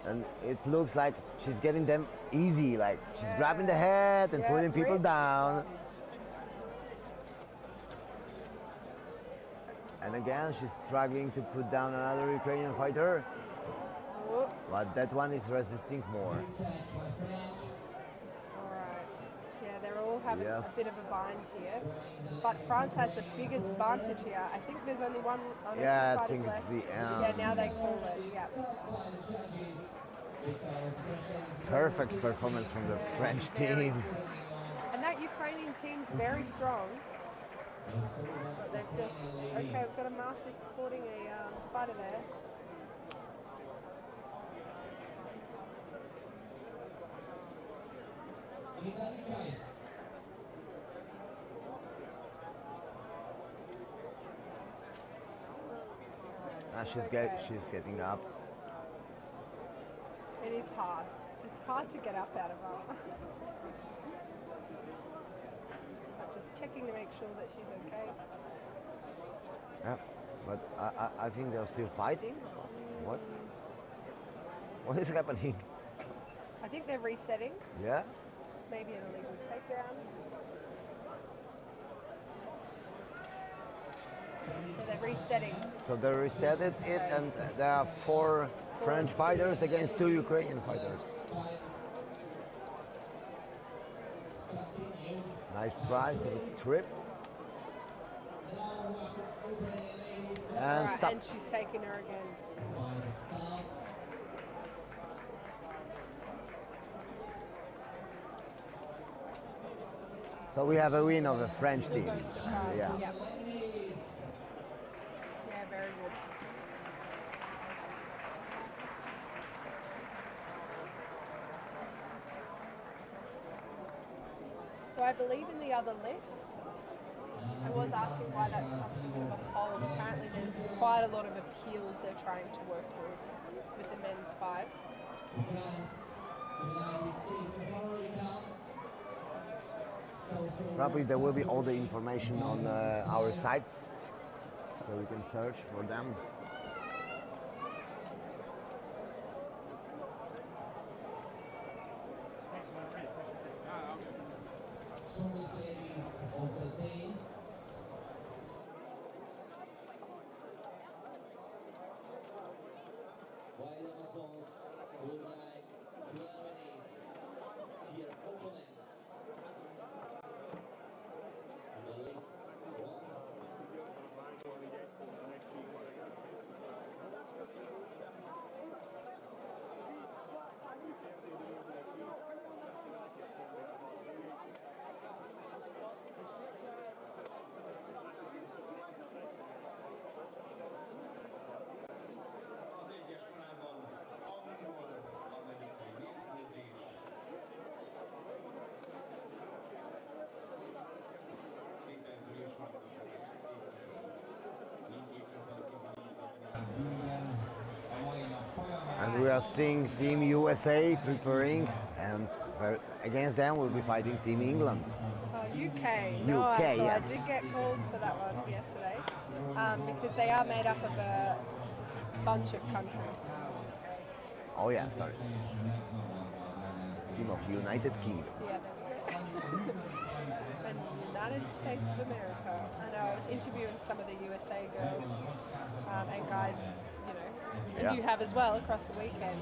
And it looks like she's getting them easy, like she's grabbing the head and Yeah, putting people grip. down. And again, she's struggling to put down another Ukrainian fighter, Oh, but that one is resisting more. all right. Yeah, they're all having Yes. a bit of a bind here. But France has the big advantage here. I think there's only only Yeah, two I fighters think it's left. the Yeah, now they call it. Yeah. Perfect performance from the French Very team. good. And that Ukrainian team's very strong. But they've just, okay, we've got a marshal supporting a fighter there. She's getting up. It is hard. It's hard to get up out of her. But just checking to make sure that she's okay. Yeah, but I think they're still fighting. What? What is happening? I think they're resetting. Yeah. Maybe an illegal takedown. So they're resetting. So they reset it, and there are 4 French fighters against 2 Ukrainian fighters. Nice try, so the trip. And Alright, stop. and she's taking her again. So we have a win of a French Still team. goes to France. Yeah. Yeah, very good. So I believe in the other list, I was asking why that's come to a bit of a poll. Apparently there's quite a lot of appeals they're trying to work through with the men's fives. Probably there will be all the information on our sites, so we can search for them. Strongest ladies of the day. While the Marshals would like to eliminate their opponents on the list one. And we are seeing Team USA preparing, and against them we'll be fighting Team England. UK, UK, nice. So yes. I did get called for that one yesterday because they are made up of a bunch of countries. Oh yeah, sorry. Team of United Kingdom. Yeah, and United States of America. I know I was interviewing some of the USA girls and guys, you know, Yeah. you have as well across the weekend.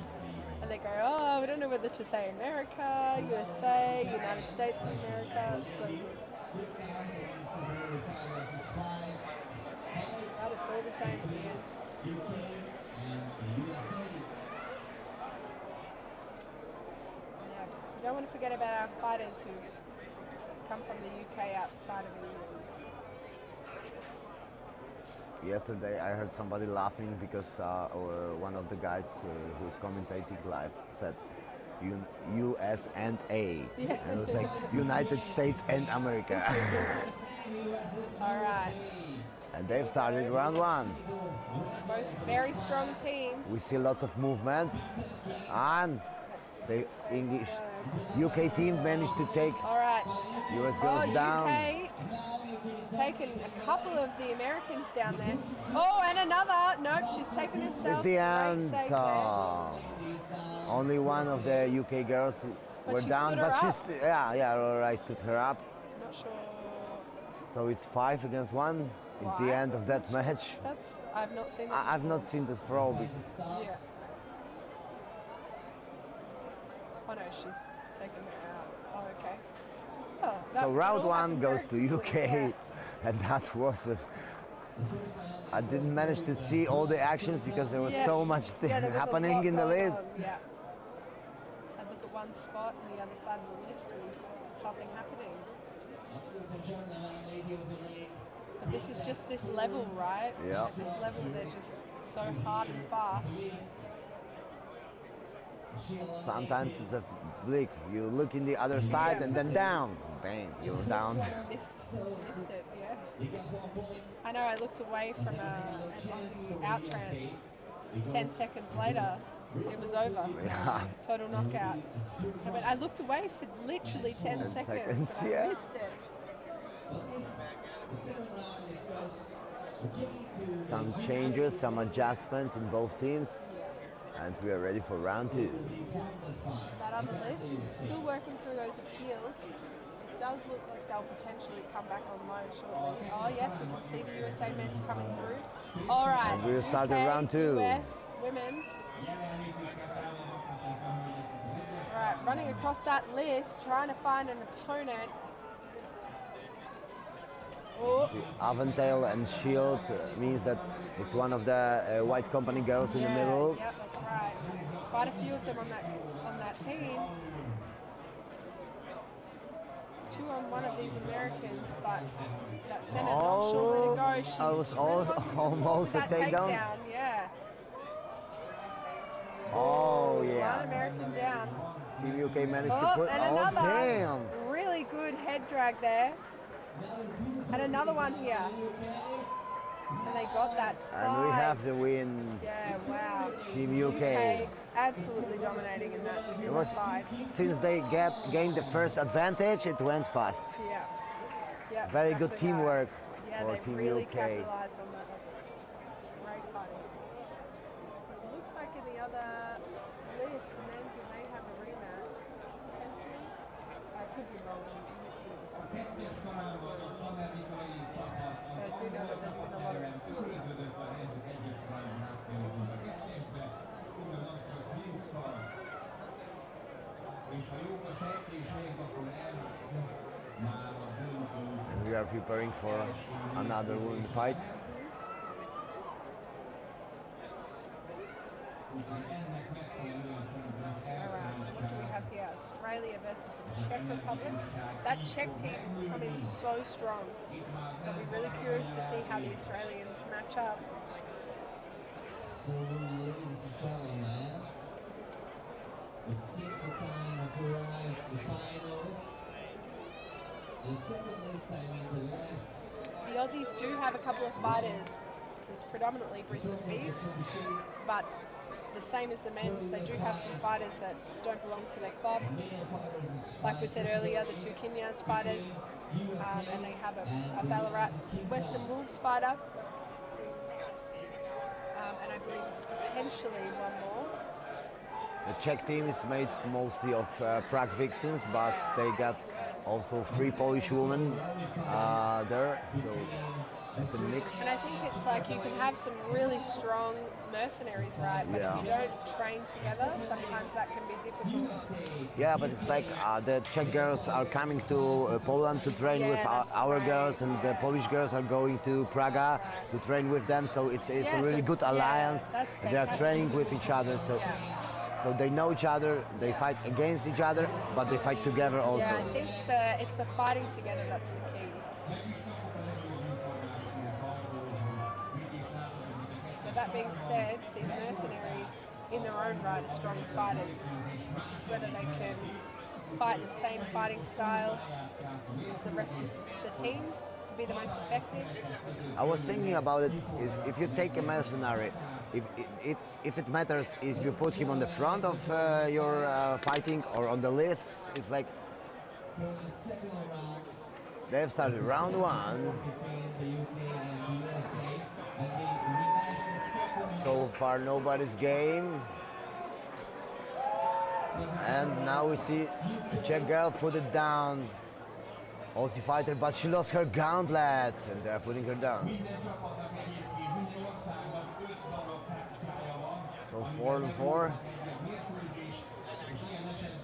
And they go, oh, we don't know whether to say America, USA, United States of America. So, but it's all the same in the end. Yeah, because we don't want to forget about our fighters who've come from the UK outside of England. Yesterday I heard somebody laughing because one of the guys who's commentating live said US and A. Yeah. And it was like United States and America. All right. And they've started round one. Both very strong teams. We see lots of movement, and the English UK team managed to take All right. US goes down. UK taken a couple of the Americans down there. Oh, and another. Nope, she's taken herself. At the Great end, save there. only one of the UK girls But were she down, stood her but she's up. I stood her up. Not sure. So it's 5 against 1 at the Wow. end of that match. That's I've not seen that. I've not seen the throw. Yeah. Oh no, she's taken her out. Oh, okay. Oh, that So round all 1 happened goes very to quickly, UK, yeah. and that was I didn't manage to see all the actions because there was Yeah. so much Yeah, there was a happening lot in the going list. on, yeah. I look at one spot and the other side of the list was something happening. But this is just this level, right? Yeah. At this level, they're just so hard and fast. Sometimes it's a blink. You look in the other side and then down. Bang, you're down. Missed it, yeah. I know, I looked away from an Aussie out trance. 10 seconds later, it was over. Yeah. Total knockout. I looked away for literally 10 10 seconds, seconds, and I yeah. missed it. Some changes, some adjustments in both teams, and we are ready for round 2. That other list, still working through those appeals. It does look like they'll potentially come back online shortly. Oh yes, we can see the USA men's coming through. All right. And we'll start in UK, round 2. US women's. All right, running across that list, trying to find an opponent. Oh, Aventail and Shield means that it's one of the White Company girls in the middle. Yep, that's right. Quite a few of them on that team. 2-on-1 of these Americans, but that center not sure where to go. She I was really wants to almost a that takedown. Yeah. Oh One yeah. American down. Team UK managed to Oh, put. and Oh another damn. really good head drag there. And another one here. And they got that fight. And we have the win. Yeah, wow. Team UK. Absolutely dominating in that It was fight. since they gained the first advantage, it went fast. Yeah. Yeah. Very exactly good teamwork right. Yeah, for they Team really UK. capitalized on that. That's great fighting. So it looks like in the other list, the men's we may have a rematch. Potentially. I could be wrong. I'm literally just like I do know that there's been a lot of And we are preparing for another women fight. Alright, so what do we have here? Australia versus the Czech Republic. That Czech team is coming so strong. So I'll be really curious to see how the Australians match up. So, ladies and gentlemen, the team for time has arrived at the finals. The second list, I mean the left. The Aussies do have a couple of fighters, so it's predominantly Brisbane Beast, but the same as the men's, they do have some fighters that don't belong to their club. Like we said earlier, the two Kenyans fighters, and they have a Ballarat Western Wolves fighter, and I believe potentially one more. The Czech team is made mostly of Prague Vixens, but they got also 3 Polish women there, so it's a mix. And I think it's like you can have some really strong mercenaries, right? But if you don't train together, sometimes that can be difficult. Yeah, but it's like the Czech girls are coming to Poland to train with our girls, and the Polish girls are going to Praga to train with them. So it's a really good alliance. That's They are training with each other, so they know each other. They fight against each other, but they fight together also. Yeah, I think it's the fighting together that's the key. But that being said, these mercenaries in their own right are strong fighters. It's just whether they can fight the same fighting style as the rest of the team to be the most effective. I was thinking about it. If you take a mercenary, if it matters if you put him on the front of your fighting or on the list, it's like they've started round 1. So far nobody's game. And now we see the Czech girl put it down. Aussie fighter, but she lost her gauntlet, and they're putting her down. So 4-4.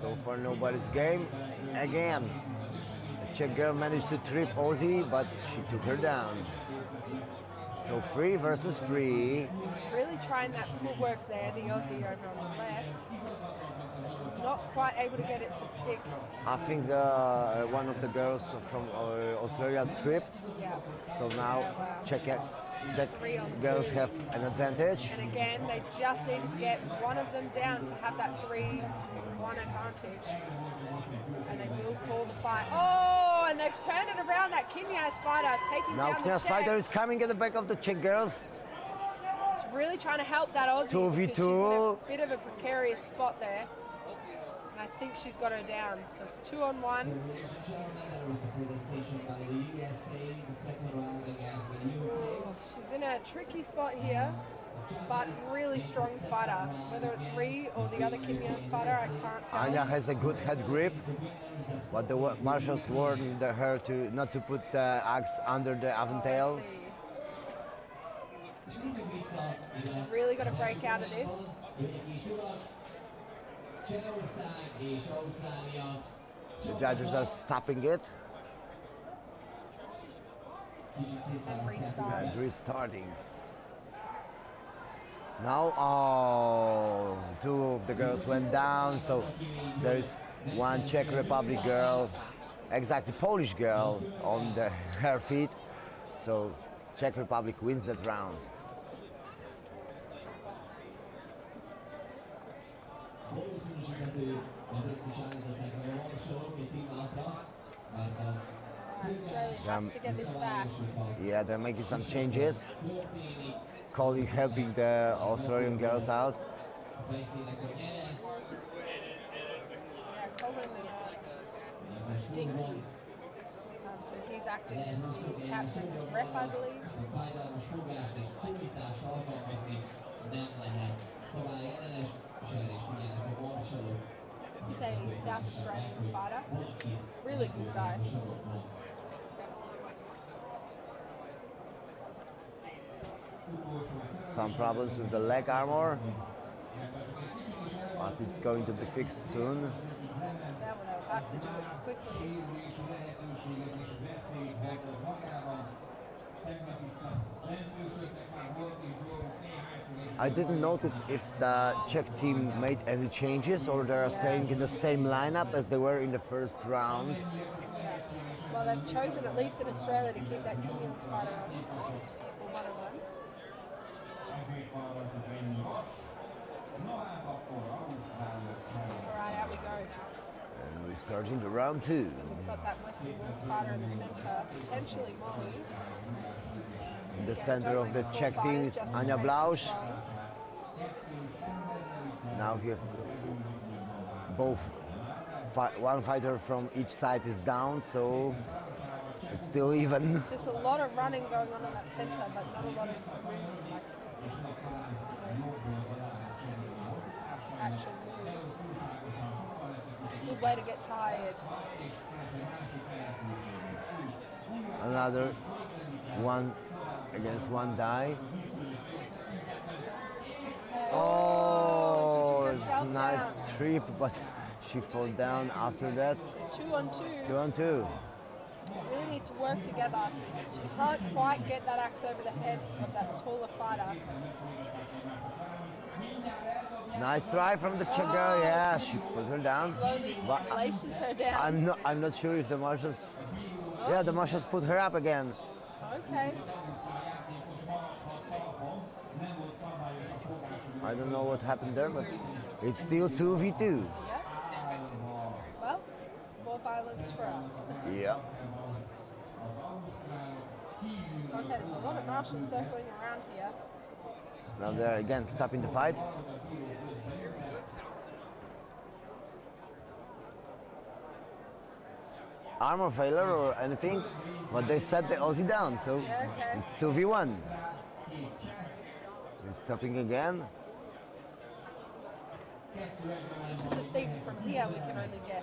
So far nobody's game. Again, the Czech girl managed to trip Aussie, but she took her down. So 3 versus 3. Really trying that footwork there, the Aussie over on the left. Not quite able to get it to stick. I think one of the girls from Australia tripped. Yeah. So now Czech 3 on girls 2. have an advantage. And again, they just need to get one of them down to have that 3-1 advantage. And they will call the fight. Oh, and they've turned it around. That Kenyas fighter taking Now down the Kenya's Czech. fighter is coming at the back of the Czech girls. She's really trying to help that Aussie. 2v2. Because she's in a bit of a precarious spot there. And I think she's got her down. So it's 2-on-1. Ladies and gentlemen, there was a protestation by the USA, the second round against the UK. She's in a tricky spot here, but really strong fighter. Whether it's Ree or the other Kenyans fighter, I can't tell. Anya has a good head grip, but the Marshals warned her to not to put the axe under the aventail. Really got to break out of this. The judges are stopping it and restarting. Now, oh, 2 of the girls went down, so there's 1 Czech Republic girl exactly Polish girl on her feet. So Czech Republic wins that round. Has to get this back. Yeah, they're making some changes. Colleague helping the Australian girls out. Yeah, Colin is Dinky. So he's acting as the captain of Rep, I believe. He's a South Australian fighter. Really good guy. Some problems with the leg armor, but it's going to be fixed soon. Now they'll have to do it quickly. I didn't notice if the Czech team made any changes or they are staying in the same lineup as they were in the first round. Well, they've chosen, at least in Australia, to keep that Kenyans fighter on, or one of them. Alright, out we go. And we're starting the round 2. We've got that Western Wolves fighter in the centre, potentially Molly. In the center of the Czech team is Anja Blausch. Now here, both one fighter from each side is down, so it's still even. Just a lot of running going on in that centre, but not a lot of action moves. Good way to get tired. Another one against one die. Oh, it's a nice trip, but she fell down after that. 2 on 2. 2 on 2. Really need to work together. She can't quite get that axe over the head of that taller fighter. Nice try from the Czech girl. Yeah, she put her down. Slowly But places her down. I'm not sure if the Marshals. Yeah, the Marshals put her up again. Okay. I don't know what happened there, but it's still 2v2. Yeah. Well, more violence for us. Yeah. Okay, there's a lot of marshals circling around here. Now they're again stopping the fight. Armor failure or anything, but they set the Aussie down, so Yeah, okay. it's 2v1. It's stopping again. This is a thing. From here, we can only guess.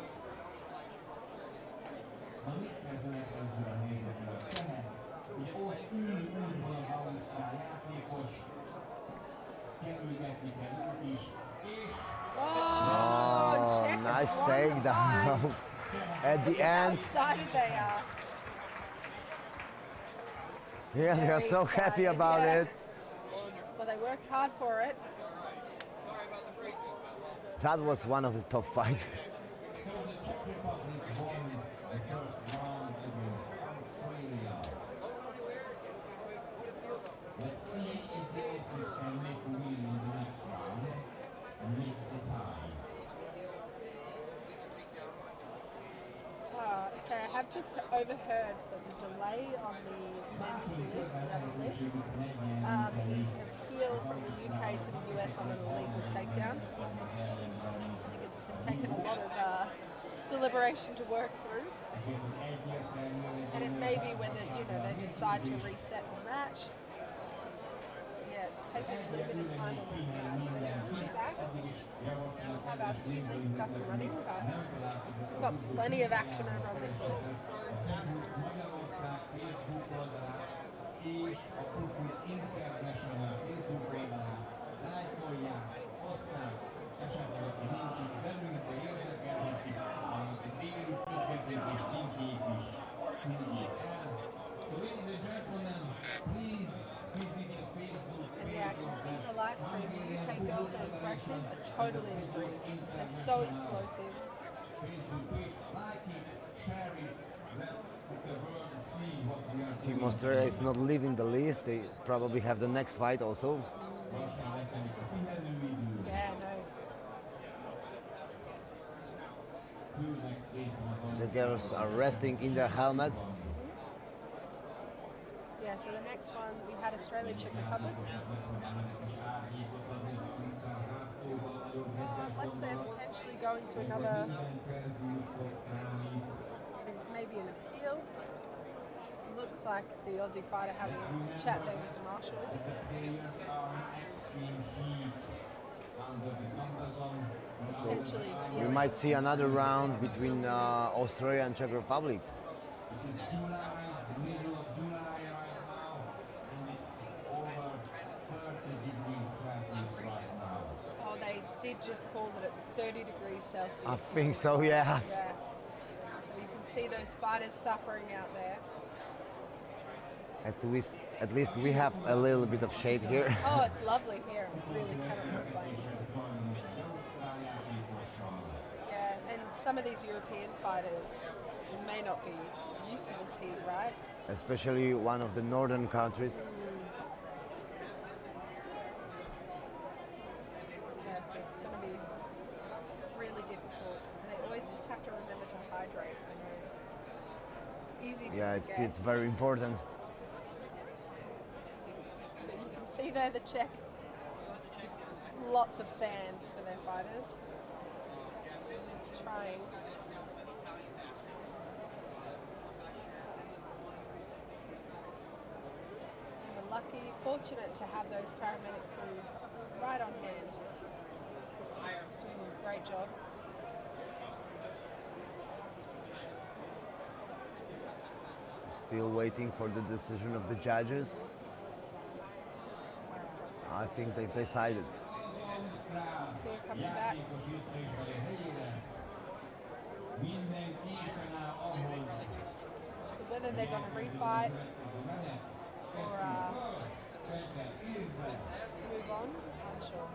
Oh, Czech nice has won the takedown. fight. At the Look how end, excited they are. yeah, they are Very so happy excited, about yeah. it. Well, they worked hard for it. That was one of the top fights. So the Czech Republic won the first round against Australia. Let's see if the Aussies can make a win in the next round and make the tie. Okay, I have just overheard that the delay on the men's list, the other list, the appeal from the UK to the US on an illegal takedown. I think it's just taken a lot of deliberation to work through. And it may be whether, they decide to reset the match. Yeah, it's taken a little bit of time on that side, so we'll be back. We'll have our 2 lists up and running, but we've got plenty of action over on this list. Magyarország Facebook oldalát és a Kultúr International Facebook oldalát lájkolják, osszák, esetleg aki nincs itt velünk, de érdekelheti, annak az élő közvetítés linkjét is küldjék el. So ladies and gentlemen, please visit the Facebook And page yeah, I of can see the the live stream. The UK girls are aggressive. I totally agree. It's so explosive. Facebook page. Like it, share it, Team Australia is not leaving the list. They probably have the next fight also. Yeah, no. The girls are resting in their helmets. Yeah, so the next one we had Australia, Czech Republic. Unless they're potentially going to another, maybe an appeal. Looks like the Aussie fighter having a chat there with the Marshal. Potentially We appealing. might see another round between Australia and Czech Republic. It is July, middle of July right now, and it's over 30 degrees Celsius right now. Oh, they did just call that it's 30 degrees Celsius. I think so, yeah. Yeah. So you can see those fighters suffering out there. At least we have a little bit of shade here. Oh, it's lovely here. Really cannot complain. Yeah, and some of these European fighters may not be used to this heat, right? Especially one of the northern countries. Yeah, so it's going to be really difficult. And they always just have to remember to hydrate. I know. It's easy to Yeah, forget. it's very important. But you can see there the Czech, just lots of fans for their fighters. Trying. And we're lucky, fortunate to have those paramedic crew right on hand. Doing a great job. Still waiting for the decision of the judges. I think they've decided. So we're coming back. Whether they're going to refight or move on, I'm sure.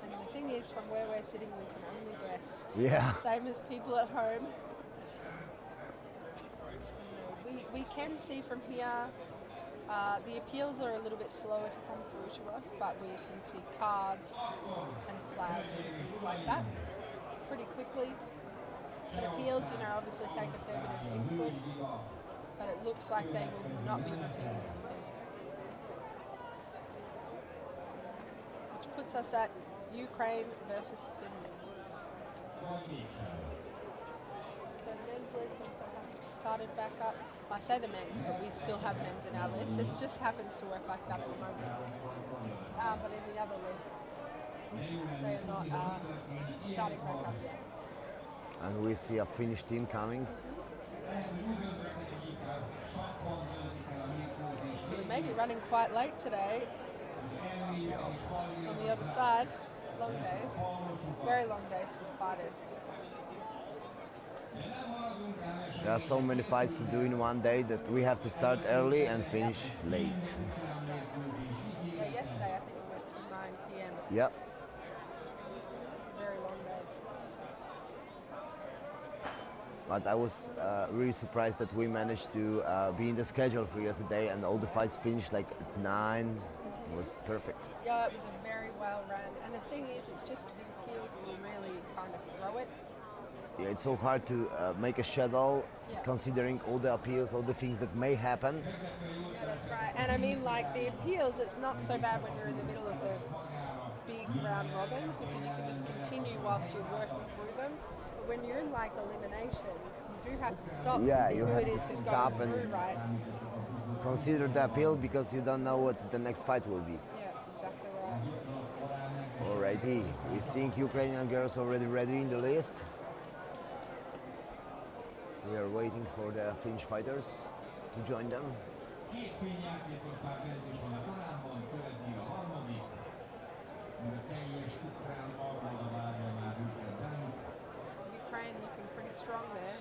And the thing is, from where we're sitting, we can only guess. Yeah. Same as people at home. We can see from here, the appeals are a little bit slower to come through to us, but we can see cards and flags and things like that pretty quickly. But appeals, obviously take a fair bit of input, but it looks like they will not be repeating anything. Which puts us at Ukraine versus Finland. So the men's list also hasn't started back up. I say the men's, but we still have men's in our list. This just happens to work like that at the moment. But in the other list, they are not starting back up yet. And we see a Finnish team coming. So we may be running quite late today. On the other side, long days, very long days for the fighters. There are so many fights to do in one day that we have to start early and finish late. Yeah, yesterday I think we went till 9 p.m. Yep. Very long day. But I was really surprised that we managed to be in the schedule for yesterday and all the fights finished like at 9. It was perfect. Yeah, it was a very well run. And the thing is, it's just the appeals will really kind of throw it. Yeah, it's so hard to make a schedule Yeah. considering all the appeals, all the things that may happen. Yeah, that's right. And I mean, like the appeals, it's not so bad when you're in the middle of the big round robins because you can just continue whilst you're working through them. But when you're in like eliminations, you do have to stop Yeah, to see you who have it to is who's stop going and- through, right? Consider the appeal because you don't know what the next fight will be. Yeah, that's exactly right. Alrighty, we think Ukrainian girls already ready in the list. We are waiting for the Finnish fighters to join them. Két finn játékos már bent is van a talánban, követni a harmadik. A teljes ukrán armada várja már őket bent. Ukraine looking pretty strong there.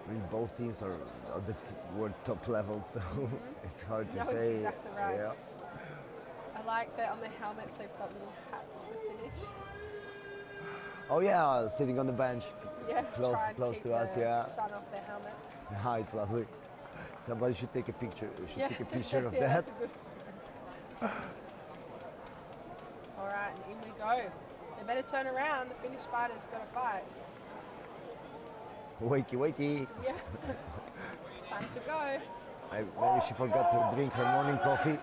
I mean, both teams are at the world top level, so it's hard to No, say. it's exactly right. Yeah. I like that on the helmets they've got little hats for finish. Oh yeah, sitting on the bench, Yeah, close, try and close keep to us. the Yeah. sun off their helmets. Ah, it's lovely. Somebody should take a picture. Take a picture of yeah, that. That's a good All right, and in we go. They better turn around. The Finnish fighter's got to fight. Wakey, wakey. Yeah. Time to go. Maybe she forgot to drink her morning coffee.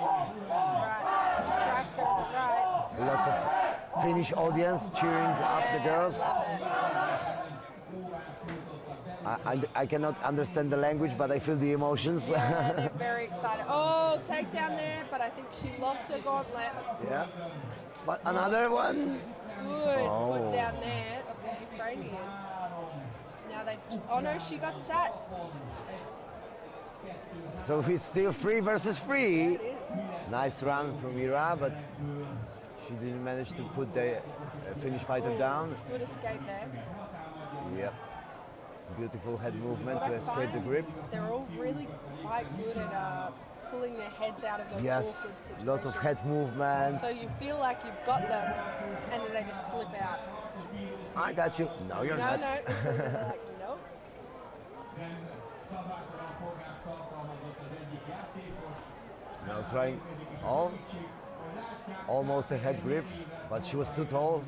Right, she strikes her on the right. Lots of Finnish audience cheering up the girls. Love it. I cannot understand the language, but I feel the emotions. Yeah, they're very excited. Oh, takedown there, but I think she lost her gauntlet. Yeah. But another one. Good Oh. foot down there of the Ukrainian. Now they. Oh no, she got sat. So it's still 3 versus 3. It is. Nice run from Ira, but she didn't manage to put the Finnish fighter down. Good escape there. Yep. Beautiful head movement What to I escape the find grip. is they're all really quite good at pulling their heads out of those Yes, awkward situations. lots of head movement. So you feel like you've got them, and then they just slip out. I got you. No, you're No, not. no. They're like, nope. Now trying almost a head grip, but she was too tall.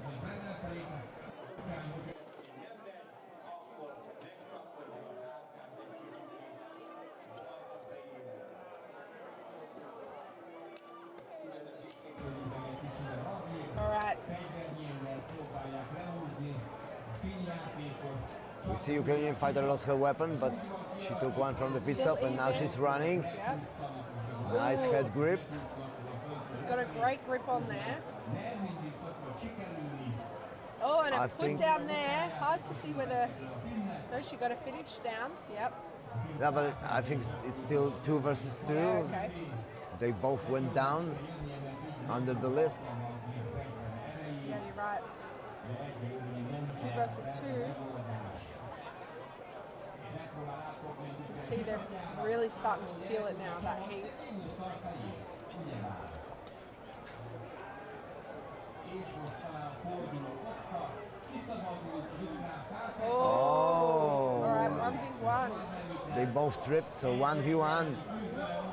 All right. We see Ukrainian fighter lost her weapon, but she took one from the pit Still stop and now even. she's running. Yep. Nice Ooh. head grip. She's got a great grip on there. Oh, and a I foot think- down there. Hard to see whether. No, she got a finish down. Yep. Yeah, but I think it's still 2 versus 2. Yeah, okay. They both went down under the list. Yeah, you're right. 2 versus 2. You can see they're really starting to feel it now, that heat. Oh! All right, 1v1. They both tripped, so 1v1.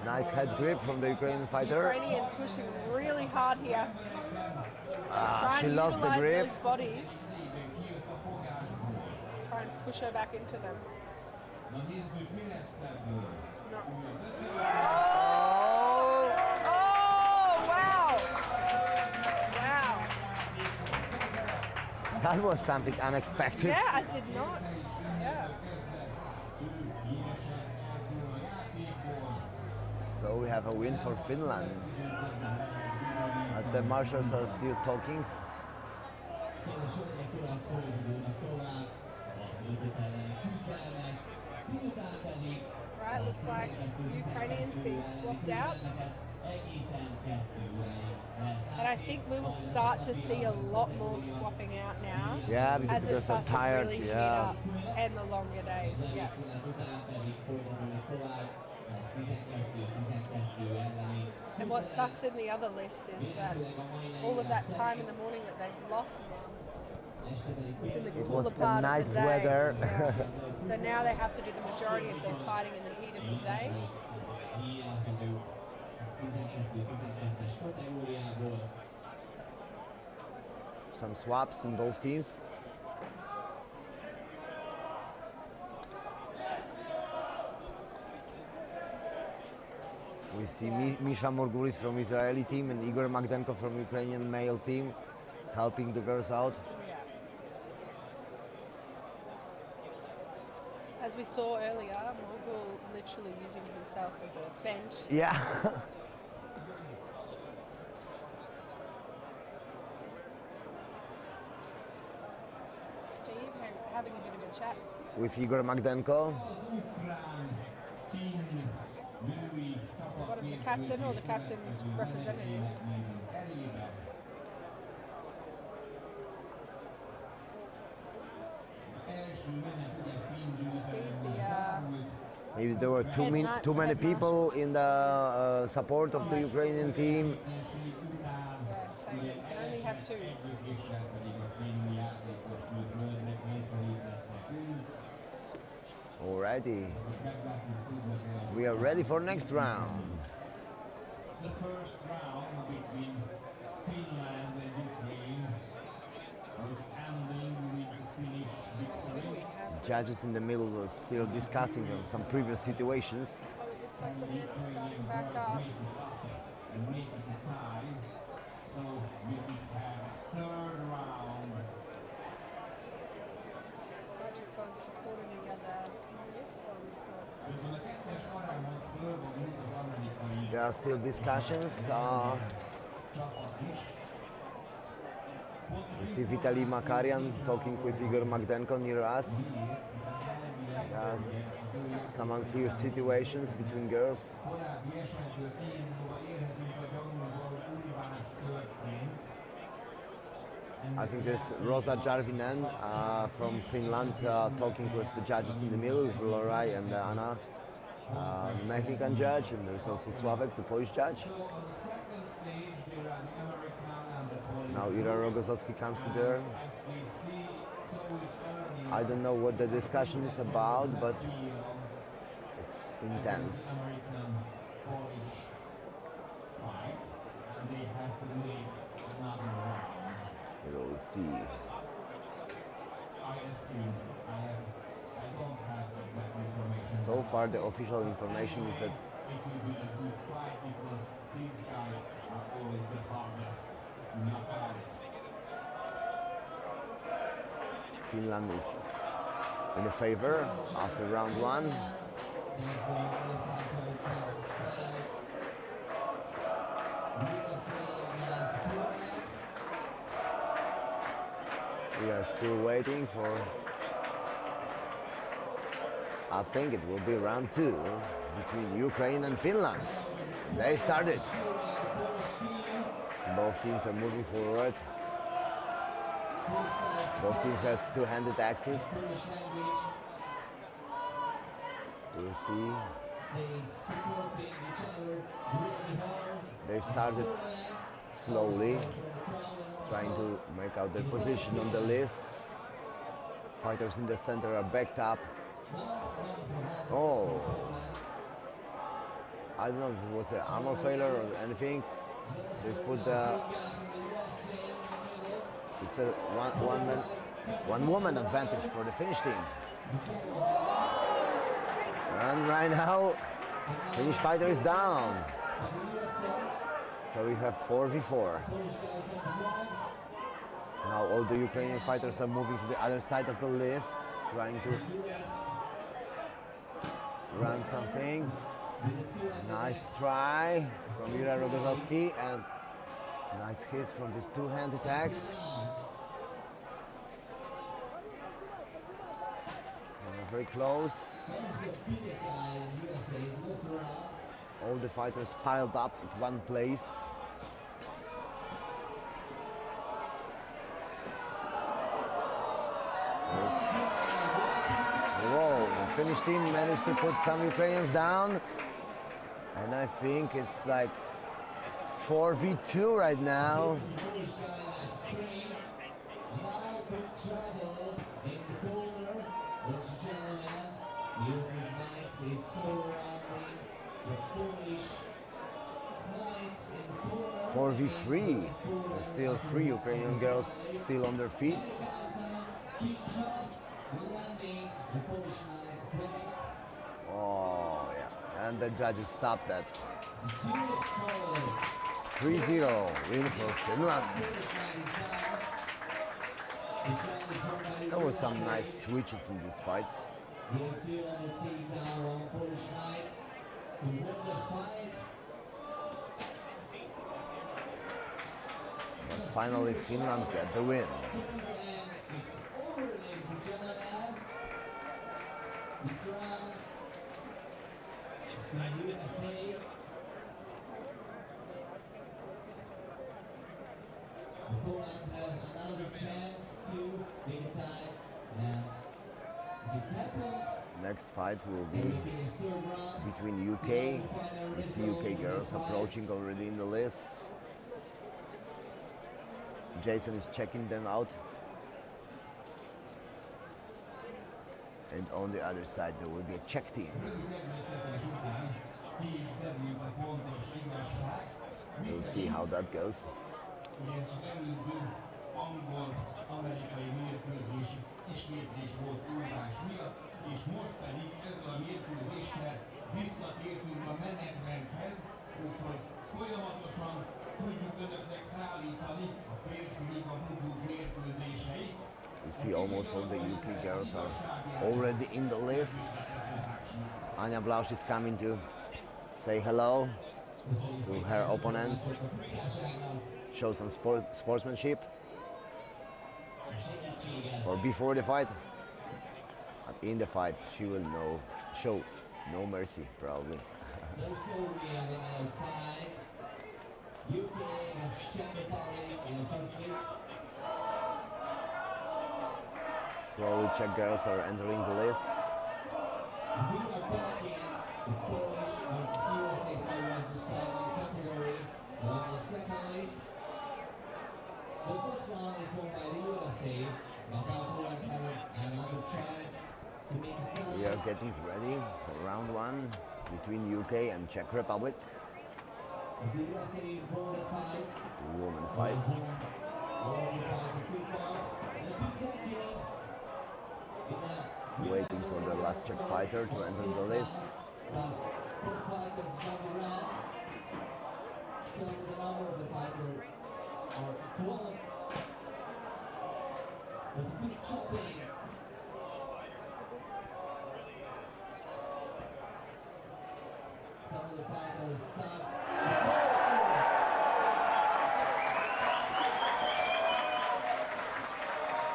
Nice head grip from the Ukrainian fighter. Ukrainian pushing really hard here. Ah, she Trying to lost the utilize grip. those bodies. Try and push her back into them. No. Oh, wow. Wow. That was something unexpected. Yeah, I did not. Yeah. So we have a win for Finland. The Marshals are still talking. Right, looks like Ukrainians being swapped out. And I think we will start to see a lot more swapping out now. Yeah, because as it they're so starts to tired. really heat Yeah. up, and the longer days. Yeah. And what sucks in the other list is that all of that time in the morning that they've lost was in the It cooler was part a nice of the day. weather. Yeah. So now they have to do the majority of their fighting in the heat of the day. Some swaps in both teams. We see Misha Morgulis from Israeli team and Igor Magdenko from Ukrainian male team helping the girls out. As we saw earlier, Morgul literally using himself as a bench. Yeah. Steve having a bit of a chat. With Igor Magdenko. What of the captain or the captain's representative? there were too many people in the support of the Ukrainian team. Yeah, so you can only have two. Alrighty, we are ready for next round. It's the first round between Finland and Ukraine. Was ending with the Finnish victory. Judges in the middle were still discussing on some previous situations. Oh, it looks like the men's starting back up. And make it a tie. So we would have a third round. So that just got supporting together. Yes, well, we've got. Közben a kettes arányhoz fölvonult az amerikai There are still discussions. csapat is. We see Vitaly Makarian talking with Igor Magdenko near us. Yes, some unclear situations between girls. Korábbi esetből kiindulva érhetünk a gyanúval újvás történt. I think there's Rosa Jarvinen from Finland talking with the judges in the middle, with Lorai and Anna, the Mexican judge, and there's also Slavek, the Polish judge. So on the second stage there are the American and the Polish. Now Ira Rogozowski comes to there. As we see, so it's early. I don't know what the discussion is about, but it's intense. American Polish fight, and they have to make another round. We'll see. I assume I don't have exact information. So far, the official information is that It will be a good fight because these guys are always the hardest to knock out. Finland is in a favor after round one. We are still waiting for, I think it will be round two between Ukraine and Finland. They started. Both teams are moving forward. Both teams have two-handed axes. We'll see. They started slowly, trying to make out their position on the list. Fighters in the center are backed up. Oh, I don't know if it was an armor failure or anything. They put the, it's a one woman advantage for the Finnish team. And right now, Finnish fighter is down. So we have 4v4. Now all the Ukrainian fighters are moving to the other side of the list, trying to run something. Nice try from Yura Rogozowski and nice hits from this two-hand attacks. Very close. All the fighters piled up at one place. Whoa, the Finnish team managed to put some Ukrainians down. And I think it's like 4v2 right now. For V3, there's still 3 Ukrainian girls still on their feet. Oh yeah, and the judges stopped that. 3-0 win for Finland. There were some nice switches in these fights. But finally Finland got the win. Opponents have another chance to make a tie, and if it's happened, Next fight will be between UK. We see UK girls approaching already in the lists. Jason is checking them out. And on the other side there will be a Czech team. We'll see how that goes. Angol-amerikai mérkőzés ismétlés volt óvás miatt, és most pedig ezzel a mérkőzéssel visszatértünk a menetrendhez, úgyhogy folyamatosan tudjuk önöknek szállítani a férfi liga bugók mérkőzéseit. You see almost all the UK girls are already in the list. Anya Blausch is coming to say hello to her opponents, show some sportsmanship. Or before the fight, but in the fight she will show no mercy probably. UK has Czech Republic in the first list. Slowly Czech girls are entering the lists. We are back in Polish versus USA fighters responding category on the second list. The first one is won by the USA. Bohurt had another chance to make it time. We are getting ready for round one between UK and Czech Republic. The USA won the fight. Woman fight. Won the fight for 2 points. And a big thank you. Waiting for the last Czech fighter to enter the list. But both fighters on the ground. So the number of the fighters are equal. But big chopping. Some of the fighters stopped.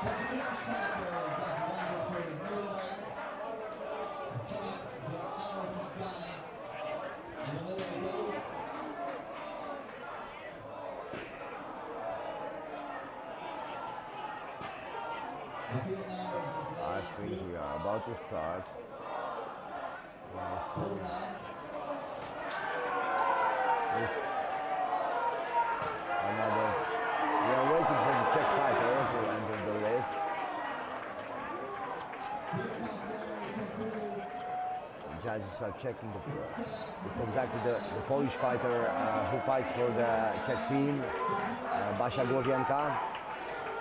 But the Danish fighter was wonderful movement. Attacked the hour guy in the middle of the list. I think we are about to start. We are waiting for the Czech fighter to enter the list. The judges are checking it's exactly the Polish fighter who fights for the Czech team, Basia Głowienka.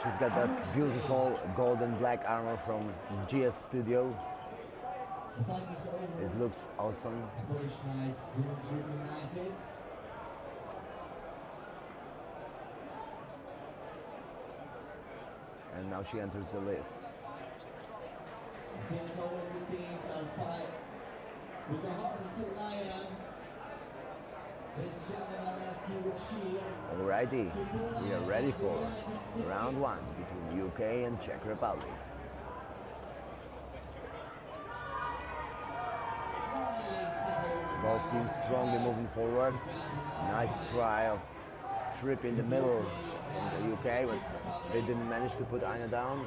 She's got that beautiful gold and black armor from GS Studio. It looks awesome. And now she enters the list. Alrighty, we are ready for round one between UK and Czech Republic. Both teams strongly moving forward. Nice try of trip in the middle in the UK, but they didn't manage to put Anya down.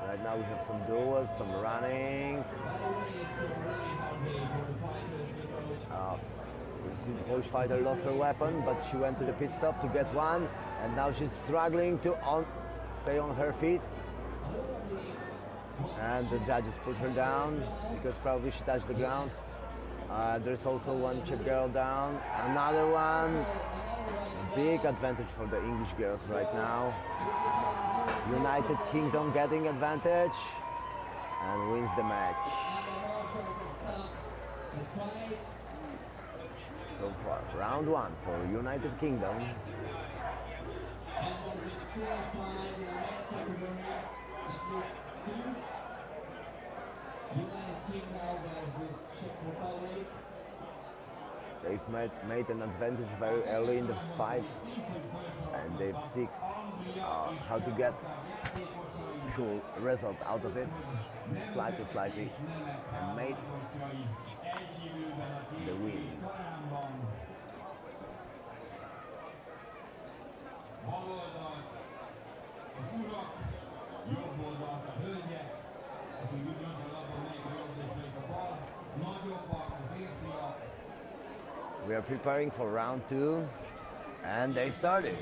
Right now we have some duels, some running. We see the Polish fighter lost her weapon, but she went to the pit stop to get one, and now she's struggling to stay on her feet. And the judges put her down because probably she touched the ground. There's also one Czech girl down, another one. Big advantage for the English girls right now. United Kingdom getting advantage and wins the match. So far, round one for United Kingdom. They've made an advantage very early in the fight, and they've seen how to get cool result out of it, slightly, and made the win. Az urak We are preparing for round 2, and they started.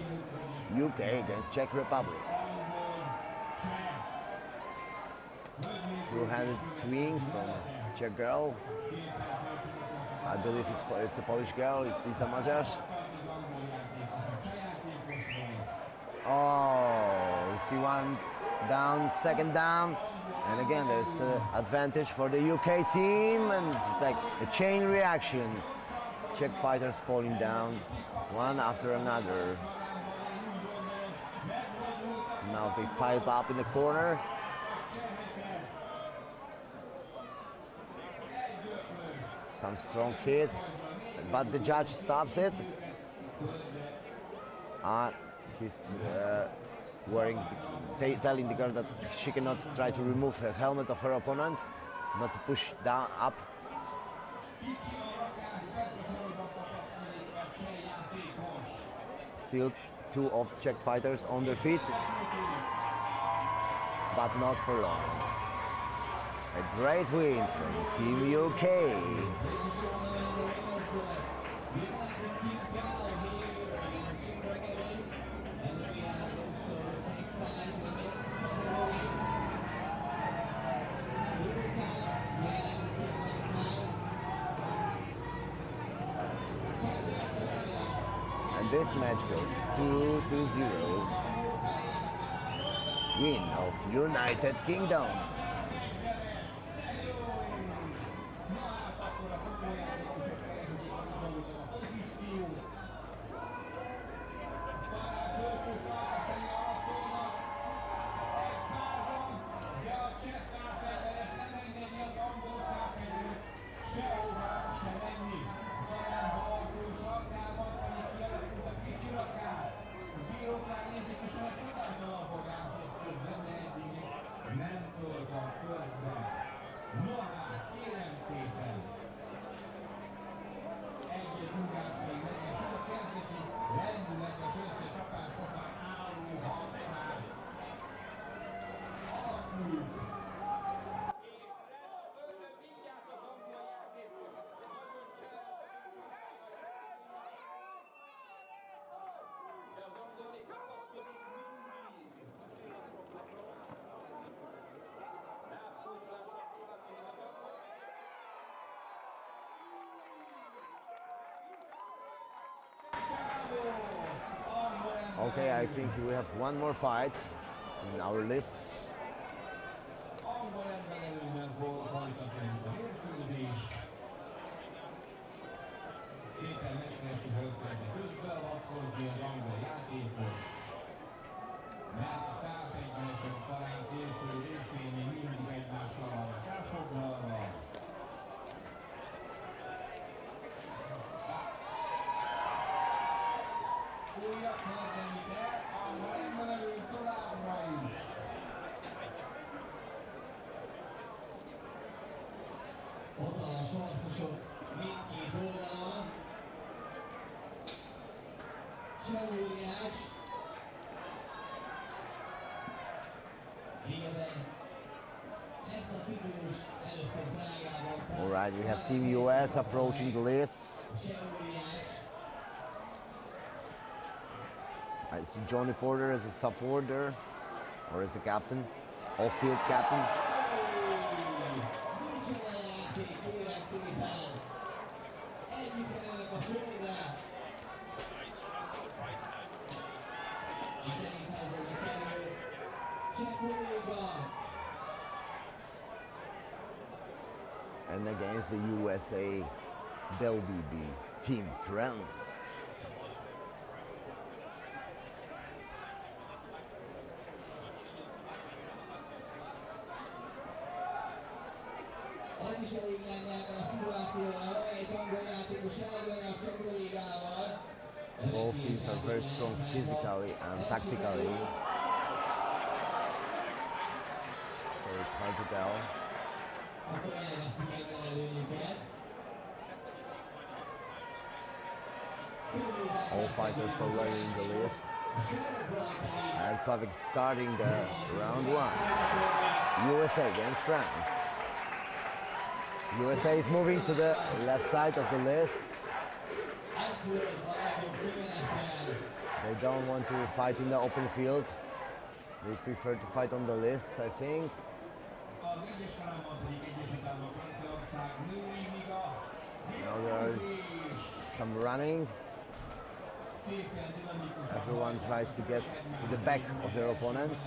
UK against Czech Republic. Two-handed swing from Czech girl. I believe it's a Polish girl. It's Isa Maziarz. Oh, you see one down, second down, and again there's advantage for the UK team, and it's like a chain reaction. Czech fighters falling down one after another. Now they piled up in the corner. Some strong hits, but the judge stops it. He's telling the girl that she cannot try to remove her helmet of her opponent, not to push down up. Still 2 of Czech fighters on their feet, but not for long. A great win from Team UK. And this match goes 2-0. Win of United Kingdom. Okay, I think we have one more fight in our lists. All right, we have Team US approaching the list. I see Johnny Porter as a supporter or as a captain, off-field captain. And against the USA, they'll be Team France. Both teams are very strong physically and tactically, so it's hard to tell. All fighters already in the list. And Slavik starting the round 1. USA against France. USA is moving to the left side of the list. They don't want to fight in the open field. They prefer to fight on the list, I think. Now there's some running. Everyone tries to get to the back of their opponents.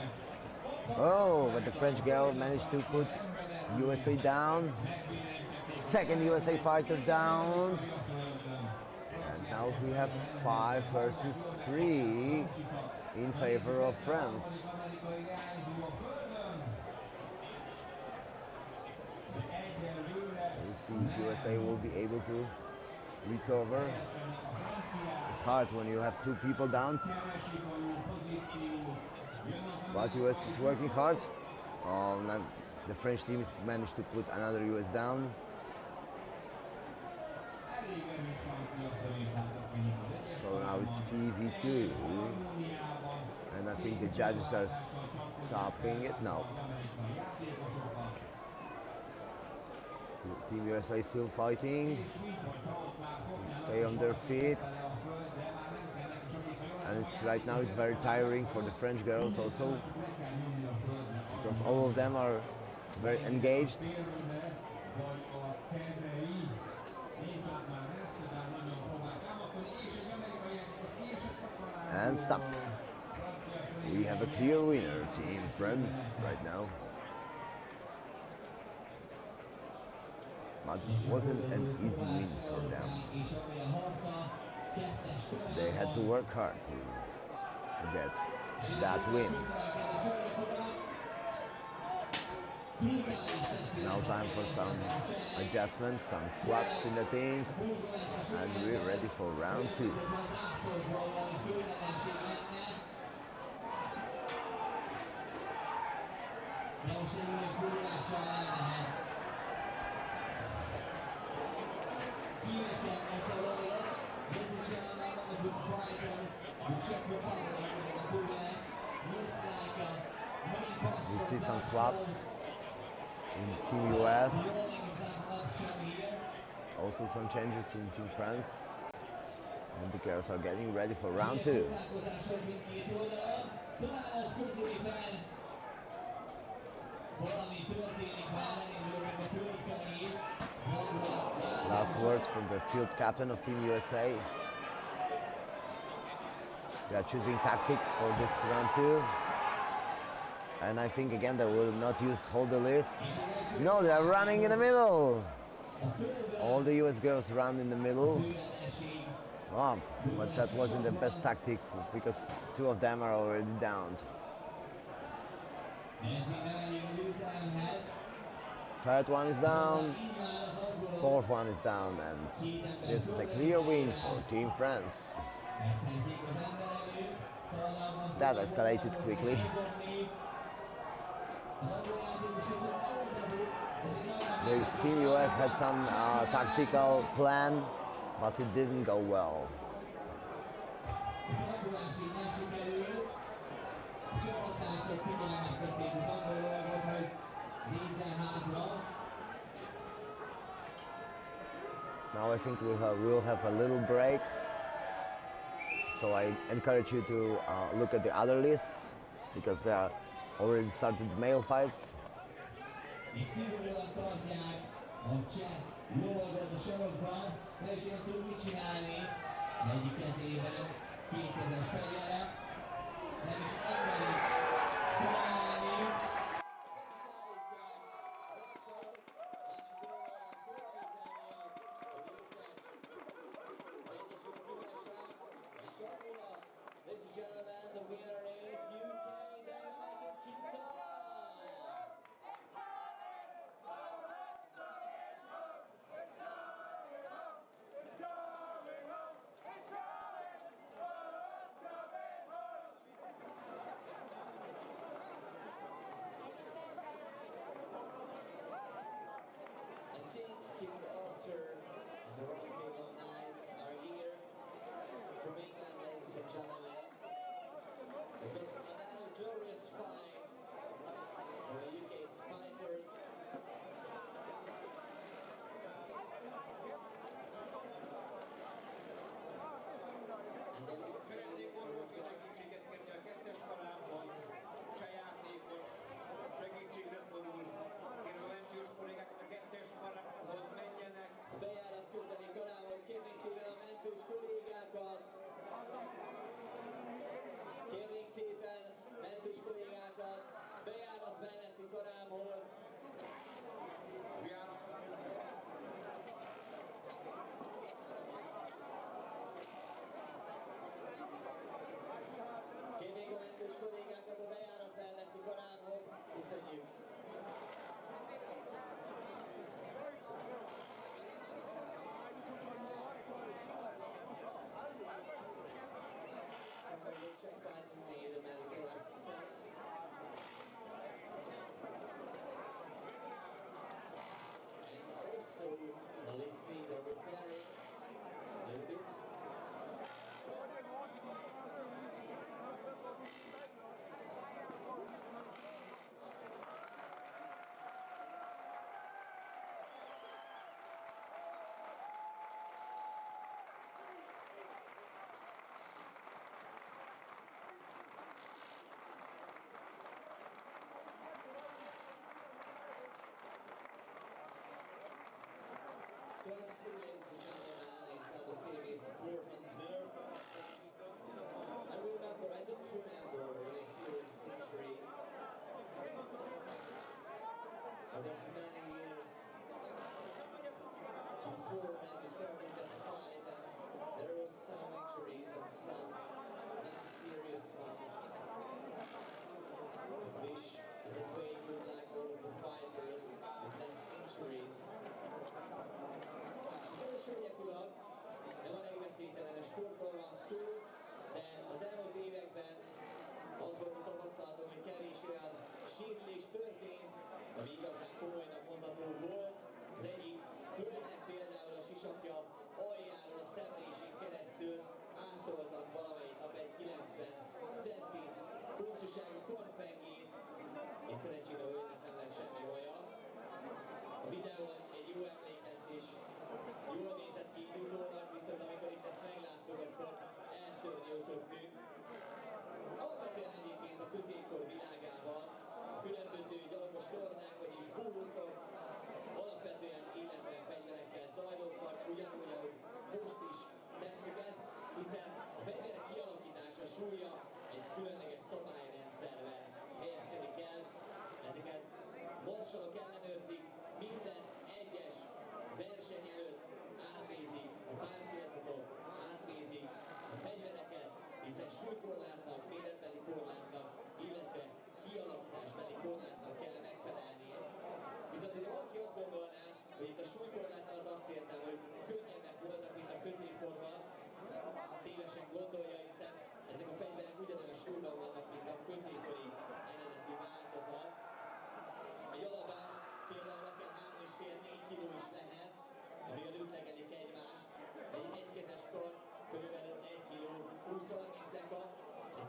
Oh, but the French girl managed to put USA down. Second USA fighter down. And now we have 5 versus 3 in favor of France. We'll see if USA will be able to recover. It's hard when you have 2 people down. But US is working hard. Oh, the French team has managed to put another US down. So now it's 3v2. And I think the judges are stopping it now. Team USA is still fighting to stay on their feet. And right now it's very tiring for the French girls also, because all of them are very engaged. And stop. We have a clear winner, Team France, right now. But it wasn't an easy win for them. They had to work hard to get that win. Now time for some adjustments, some swaps in the teams, and we're ready for round 2. We see some swaps in Team US. Also some changes in Team France. And the girls are getting ready for round 2. Last words from the field captain of Team USA. They are choosing tactics for this round 2. And I think again they will not hold the list. No, they are running in the middle. All the US girls run in the middle. Oh, but that wasn't the best tactic because 2 of them are already downed. Third one is down. 4th one is down, and this is a clear win for Team France. That escalated quickly. The Team US had some tactical plan, but it didn't go well. Now I think we'll have a little break. So I encourage you to look at the other lists, because they are already started male fights.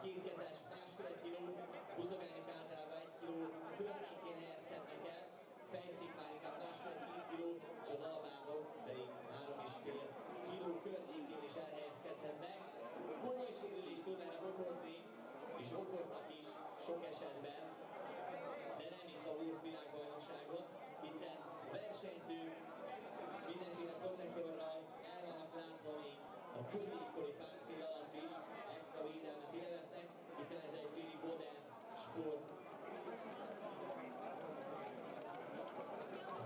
kétkezes 1,5 kg, húzogányok általában 1 kg környékén helyezkednek el, fejszék már inkább 1,5-2 kg, és az albánok pedig 3,5 kg környékén is elhelyezkedhetnek. Komoly sérülést tudnának okozni, és okoznak is sok esetben, de nem itt a Bohurt világbajnokságon, hiszen versenyzők mindenféle protektorral el vannak látva még a középkori páncél alatt is, ezt a védelmet élveznek, hiszen ez egy félig modern sport.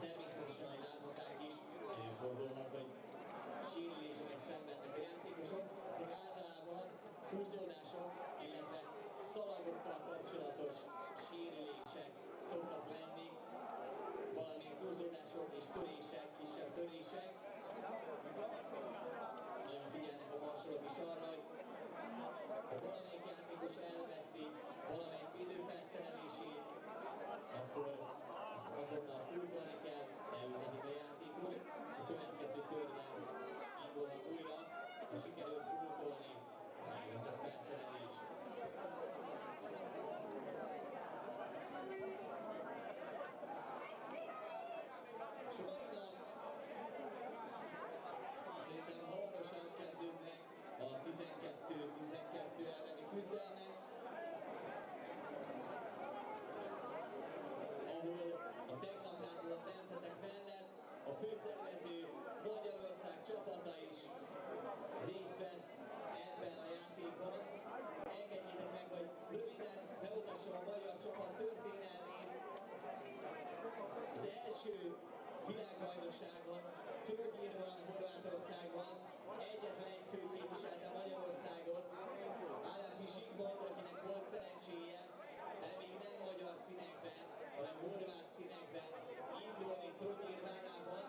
Természetesen, ahogy láthatták is, előfordulhat, hogy sérüléseket szenvednek a játékosok, ezek általában húzódások, illetve szalagokkal kapcsolatos sérülések szoktak lenni, valamint húzódások és törések, kisebb törések. Nagyon figyelnek a marsalok is arra, hogy ha valamelyik játékos elveszti valamelyik védőfelszerelését, akkor ezt azonnal újtani kell, leülhetik a játékost, és a következő körben indulnak újra, ha sikerül újtolni az elveszett felszerelést. És a mai nap szerintem hamarosan kezdődnek a 12-12 elleni küzdelmek, ahol a tegnap látott nemzetek mellett a főszervező Magyarország csapata is részt vesz ebben a játékban. Engedjétek meg, hogy röviden bemutassam a magyar csapat történelmét. Az első világbajnokságon Törökír van Horvátországban, egyetlen egy fő képviselte Magyarországot, Állapi Zsigmond, akinek volt szerencséje, de még nem magyar színekben, hanem horvát színekben indulni Trogirvánában,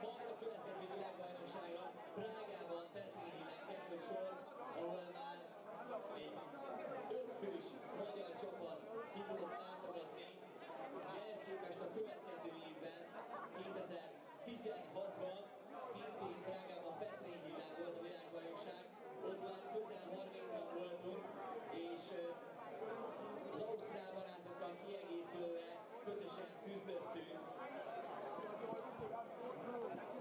majd a következő világbajnokságon Prágában, Petrinyiben került sor, ahol már egy 5 fős magyar csapat ki tudott látogatni, és ehhez képest a következő évben, 2016-ban szintén Prágában, Petrinyiben volt a világbajnokság, ott már közel 30-an voltunk, és az ausztrál barátokkal kiegészülve közösen küzdöttünk.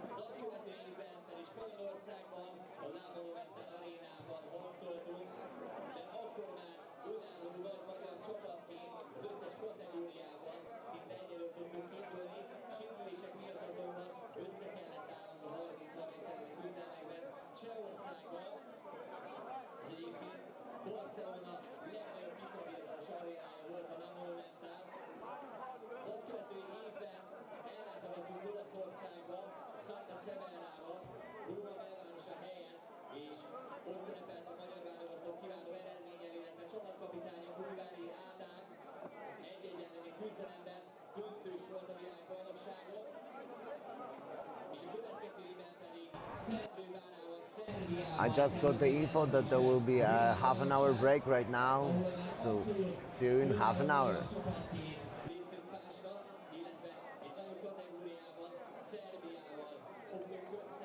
Az azt követő évben pedig Spanyolországban, a La Monumental arénában harcoltunk, de akkor már önálló nagy magyar csapatként az összes kategóriában szinte egyelőtt tudtunk indulni, sérülések miatt azonban össze kellett állnunk a 30-30 elleni küzdelmekben Csehországban. Ez egyébként Barcelona legnagyobb kikabildatos arénája volt a La Monumental. Az azt követő évben ellátogattunk Olaszországba, Santa Severába, Róma belvárosa helyen, és ott szerepelt a magyar válogatott kiváló eredménnyel, illetve csapatkapitányunk Újvári Ádám egy-egy elleni küzdelemben döntős volt a világbajnokságon, és a következő évben pedig Szerdővárával, Szerbiával. I just got the info that there will be a half an hour break right now, so see you in half an hour. Léptünk pásra, illetve egy nagyobb kategóriában Szerbiával fogtunk össze,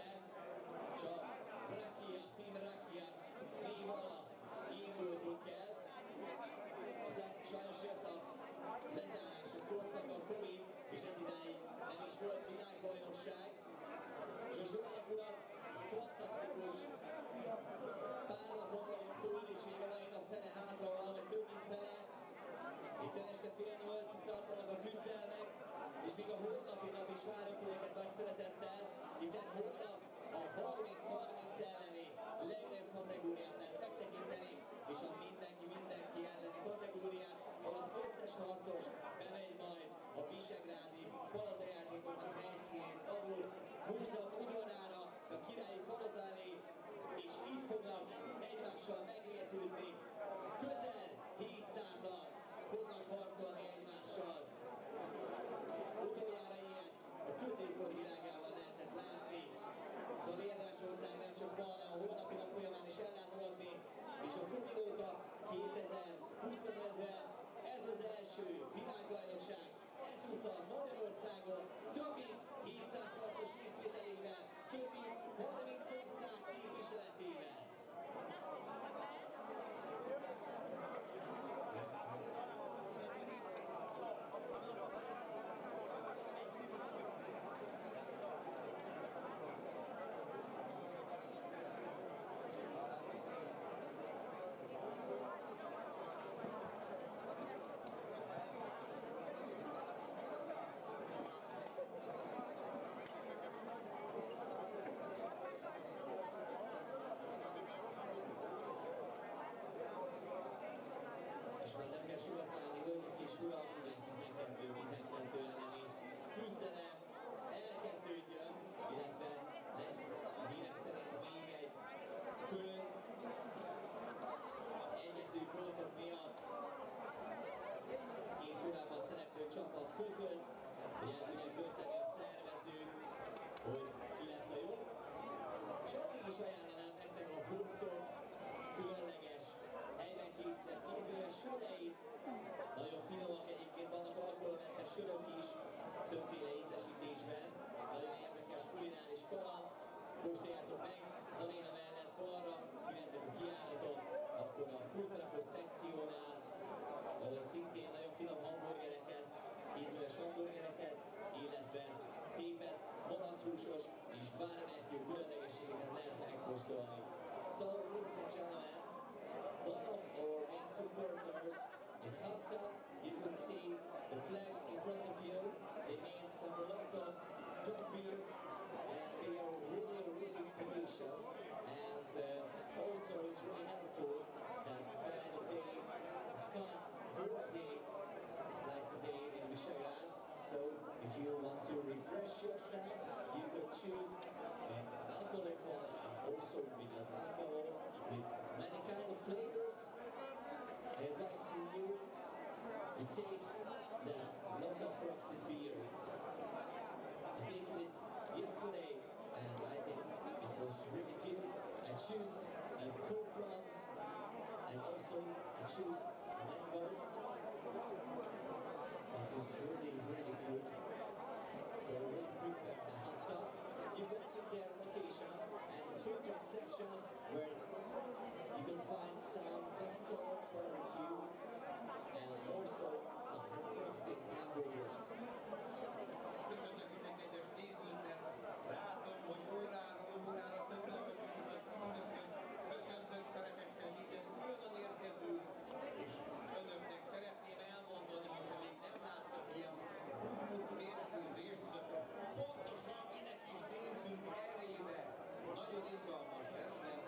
és a Team Rakia név alatt indultunk el. Aztán sajnos jött a lezárások korszak, a Covid, és ez idáig nem is volt világbajnokság. És most hölgyek urak, fantasztikus pár napon vagyunk túl, és még a mai nap fele hátra van, vagy több mint fele, hiszen este fél 8 most nem kell sokat állni, hölgyek és urak, 12-12 elleni küzdelem elkezdődjön, illetve lesz a hírek szerint még egy külön egyező pontok miatt két korábban szereplő csapat között, hogy el tudják dönteni a szervezők, hogy ki lett a jobb. És addig is ajánlanám nektek a Bohurtok különleges helyben készített kézműves söreit. Nagyon finomak egyébként, vannak alkoholmentes sörök is, többféle ízesítésben. Nagyon érdekes kulináris kaland. Kóstoljátok meg az aréna mellett balra, kimentek a kiállatot, akkor a foodtruckos szekciónál, ahol szintén nagyon finom hamburgereket, kézműves hamburgereket, illetve tépet, malacshúsos és bármelyik különlegességeket lehet megkóstolni. So, ladies and gentlemen, one of our main supporters is Cont. You can see the flags in front of you. They made some local dog beer, and they are really, really delicious. And also, it's really helpful that kind of day, it's called Bohurt Day. It's like today in Michigan. So, if you want to refresh yourself, you could choose an alcoholic one, and also without alcohol, with many kind of flavors. I advise to you to taste that local crafted beer. I tasted it yesterday and I think it was really good. I choose a Coke one and also I choose a mango. It was really, really good. So really prepare a hot dog. You can see their location and the food truck section where you can find some classical barbecue and also some handcrafted hamburgers. Köszönjük minden kedves nézőket, látom, hogy órára többen vagyunk önökön. Köszöntök szeretettel minden külön érkező, és önöknek szeretném elmondani, hogyha még nem láttak ilyen mérkőzést, akkor pontosan minek is nézzünk errébe. Nagyon izgalmas lesz, mert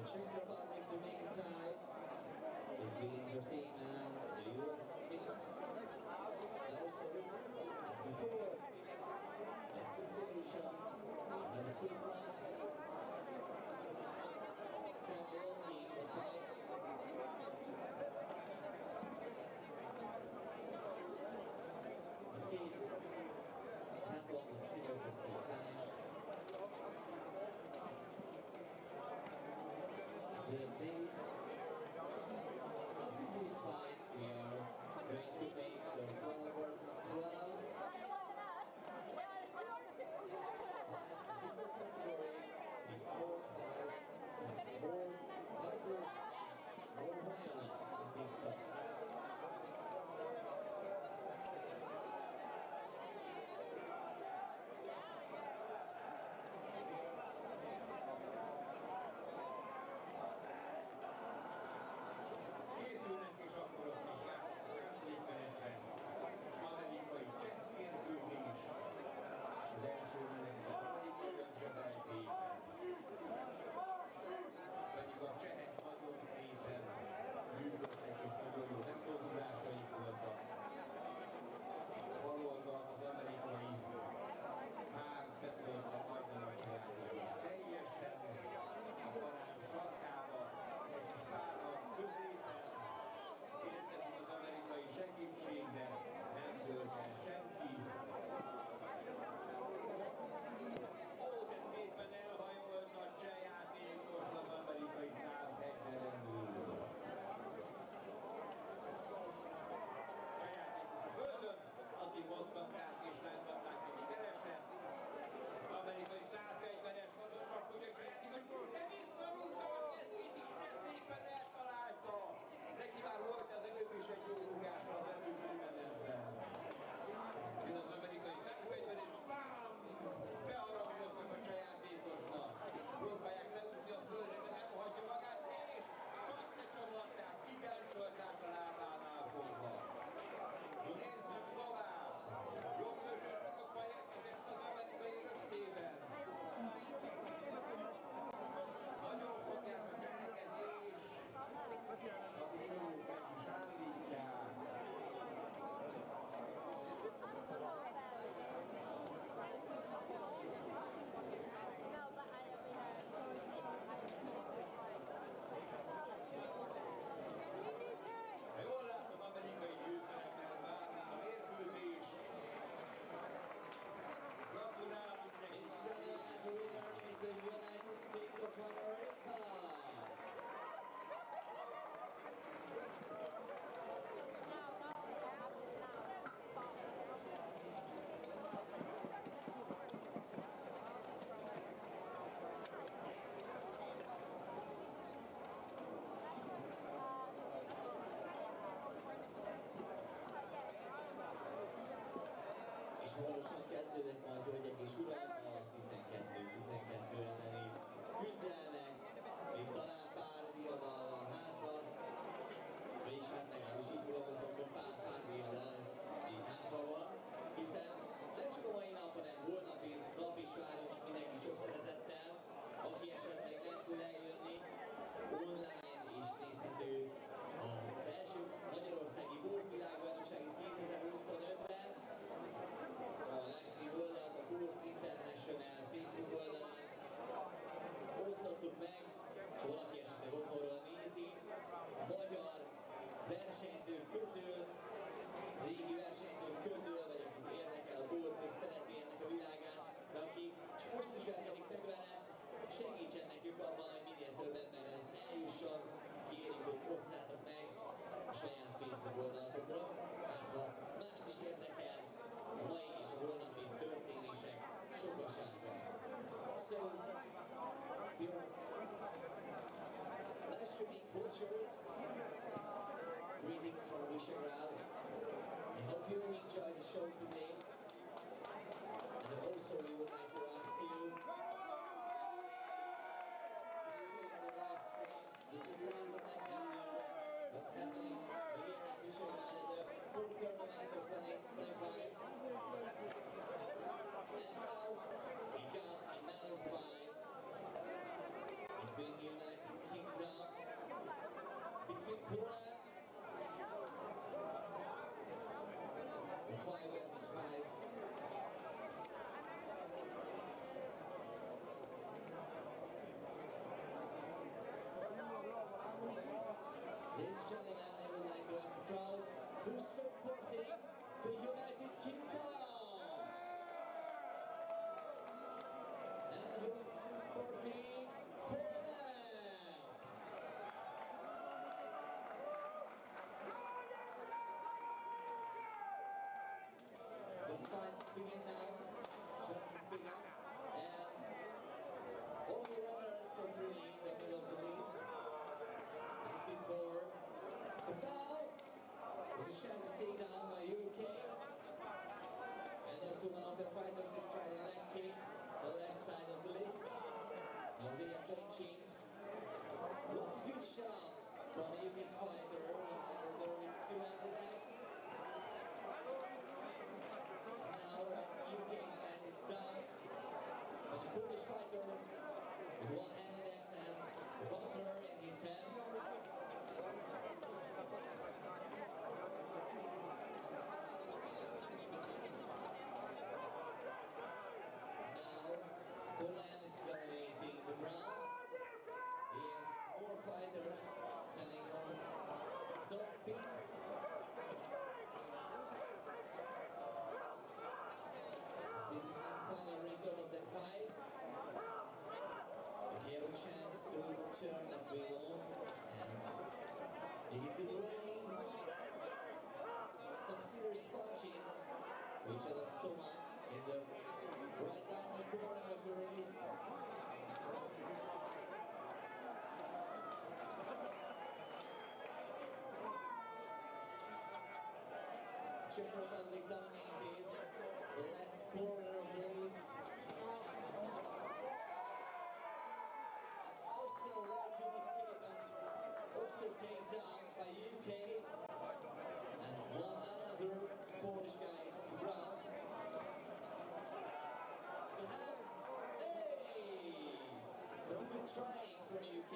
Czech Republic to make a tie between your team and the BIWC. Also, as before, that's the solution. And still run. Scramble in the fight. In case, Scramble is still for some times. The day after these fights, we are going to make the 12 versus 12. More fights, more fighters, more violence, I think so. Készülnek is akkor a második menetben. Amerikai Czech mérkőzés. Az első menet az amerikai önzsebeltében. Pedig a csehek nagyon szépen működtek és nagyon jó megmozdulásaik voltak. Baloldal az amerikai szár betolta majdnem a cselekvés. Teljesen a parám sarkába, és párharc középen érkezik az amerikai segítségre, nem tölt el senki. Ó, de szépen elhajolt a cseh játékos az amerikai számhegytelenül. Cseh játékos a földön, addig mozgatták és rángatták, amíg elesett. Amerikai 140-es vadon csak úgy ki, hogy de visszarúgta a kezét is, de szépen eltalálta. Neki már volt az előbb is egy jó rugása az előző menetben. Jön az amerikai 140-es, bám! Beharangoztak a cseh játékosnak. Próbálják leúzni a földre, de nem hagyja magát, és csak lecsomlatták, kidentölták a lábánál fogva. Nézzük tovább! Jobbközös sorokba érkezett az amerikai röptében. Nagyon fogják a cseheket és akik körülöttek is állítják. Ha jól látom, amerikai győzelemmel zárult a mérkőzés. Gratulálunk nekik! The winner is the United States of America. És hamarosan kezdődött majd, hölgyek és uraim, a 12-12 elleni küzdelmek. Még talán pár diadal van hátra, vagyis hát legalábbis így fogalmazom, hogy pár diadal így hátra van, hiszen nem csak a mai nap, hanem holnapi nap is várunk mindenki sok szeretettel, aki esetleg nem tud eljönni, online és nézhető az első magyarországi Bohurt világbajnoksági 2025-ben, a livestream oldalt, a Bohurt International Facebook oldalán osztottuk meg, valaki fight begin now. Just begin. And all the runners are really in the middle of the list. As before. But now, there's a chance to take down by UK. And also one of the fighters is trying to leg kick the left side of the list. Now they are clinching. What a good shot from the UK's fighter. There with 200x. Now UK's hand is down. But the Polish fighter with one-handed X and the butler in his hand. Poland is dominating the ground. Here, more fighters selling on some feet. This is the final result of the fight. We have a chance to turn that wheel and they have been running some serious punches which are the stomach in the right down the corner of the wrist. Czech Republic dominated the left corner of the wrist. Also right to escape and also takes out by UK. And one another Polish guy is on the ground. That's a good trying from UK.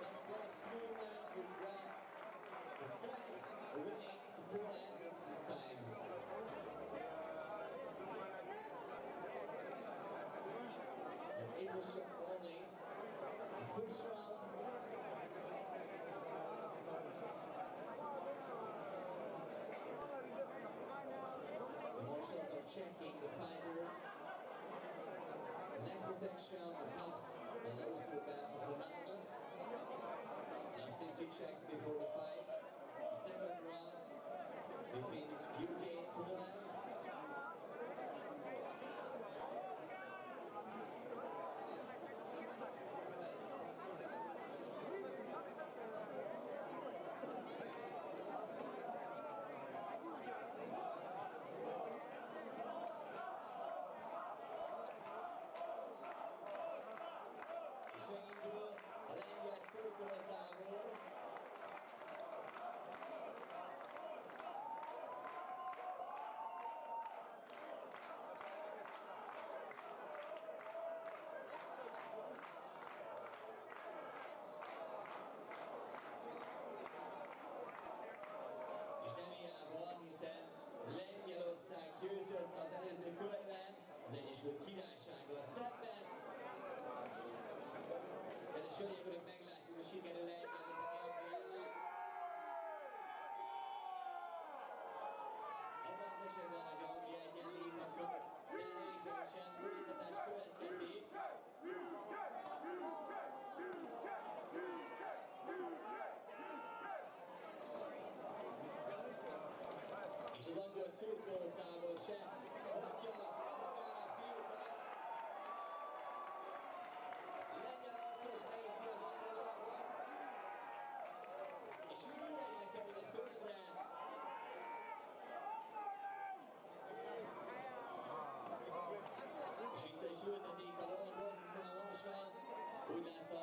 That's last movement for Grant. It's Grant winning for Poland this time. And it was just only the first round. The Marshals are checking the fighters. Neck protection, the cuffs, and also the bands of the helmet. Now safety checks before the fight. Second round between UK and Poland. Lengyelország győzött az előző körben, az Egyesült Királysággal szemben. Kedves hölgyek, urak, meglátjuk, hogy sikerül egyenlíteni a ellen. Abban az esetben, hogy Anglia egyenlít, akkor természetesen burítatás következik. És az angol szurkolótából sem hagyja magára a fiúkat. Lengyel arcos elviszi az angolokat, és lényegre kerül a földre. És vissza is ültetik a lovakot, hiszen a Marshal úgy látta,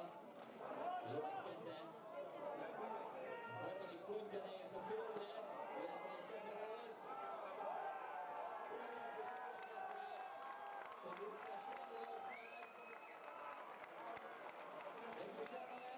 a lovak keze a harmadik pontja leért a földre, illetve a keze volt. Folyamatosan elkezdték, hogy győztes Lengyelország. Ez most elmenet.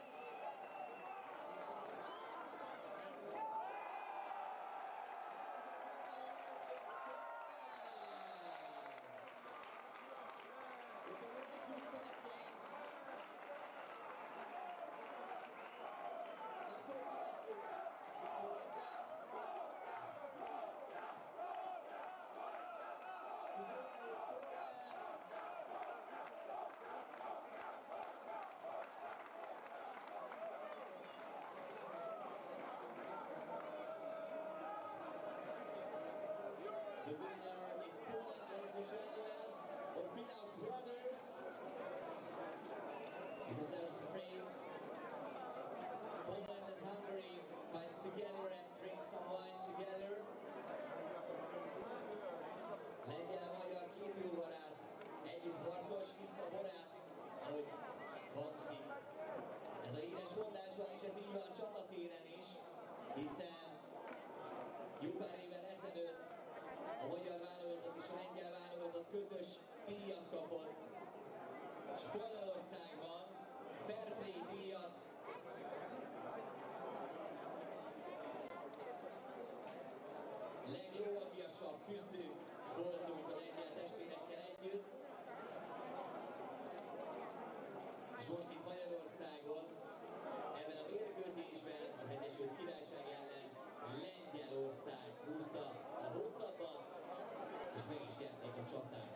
közös díjat kapott Spanyolországban, Fair Play díjat. Leglovagiasabb küzdők voltunk a lengyel testvérekkel együtt. És most itt Magyarországon, ebben a mérkőzésben az Egyesült Királyság ellen Lengyelország húzta a hosszabbat, és meg is nyerték a csatát.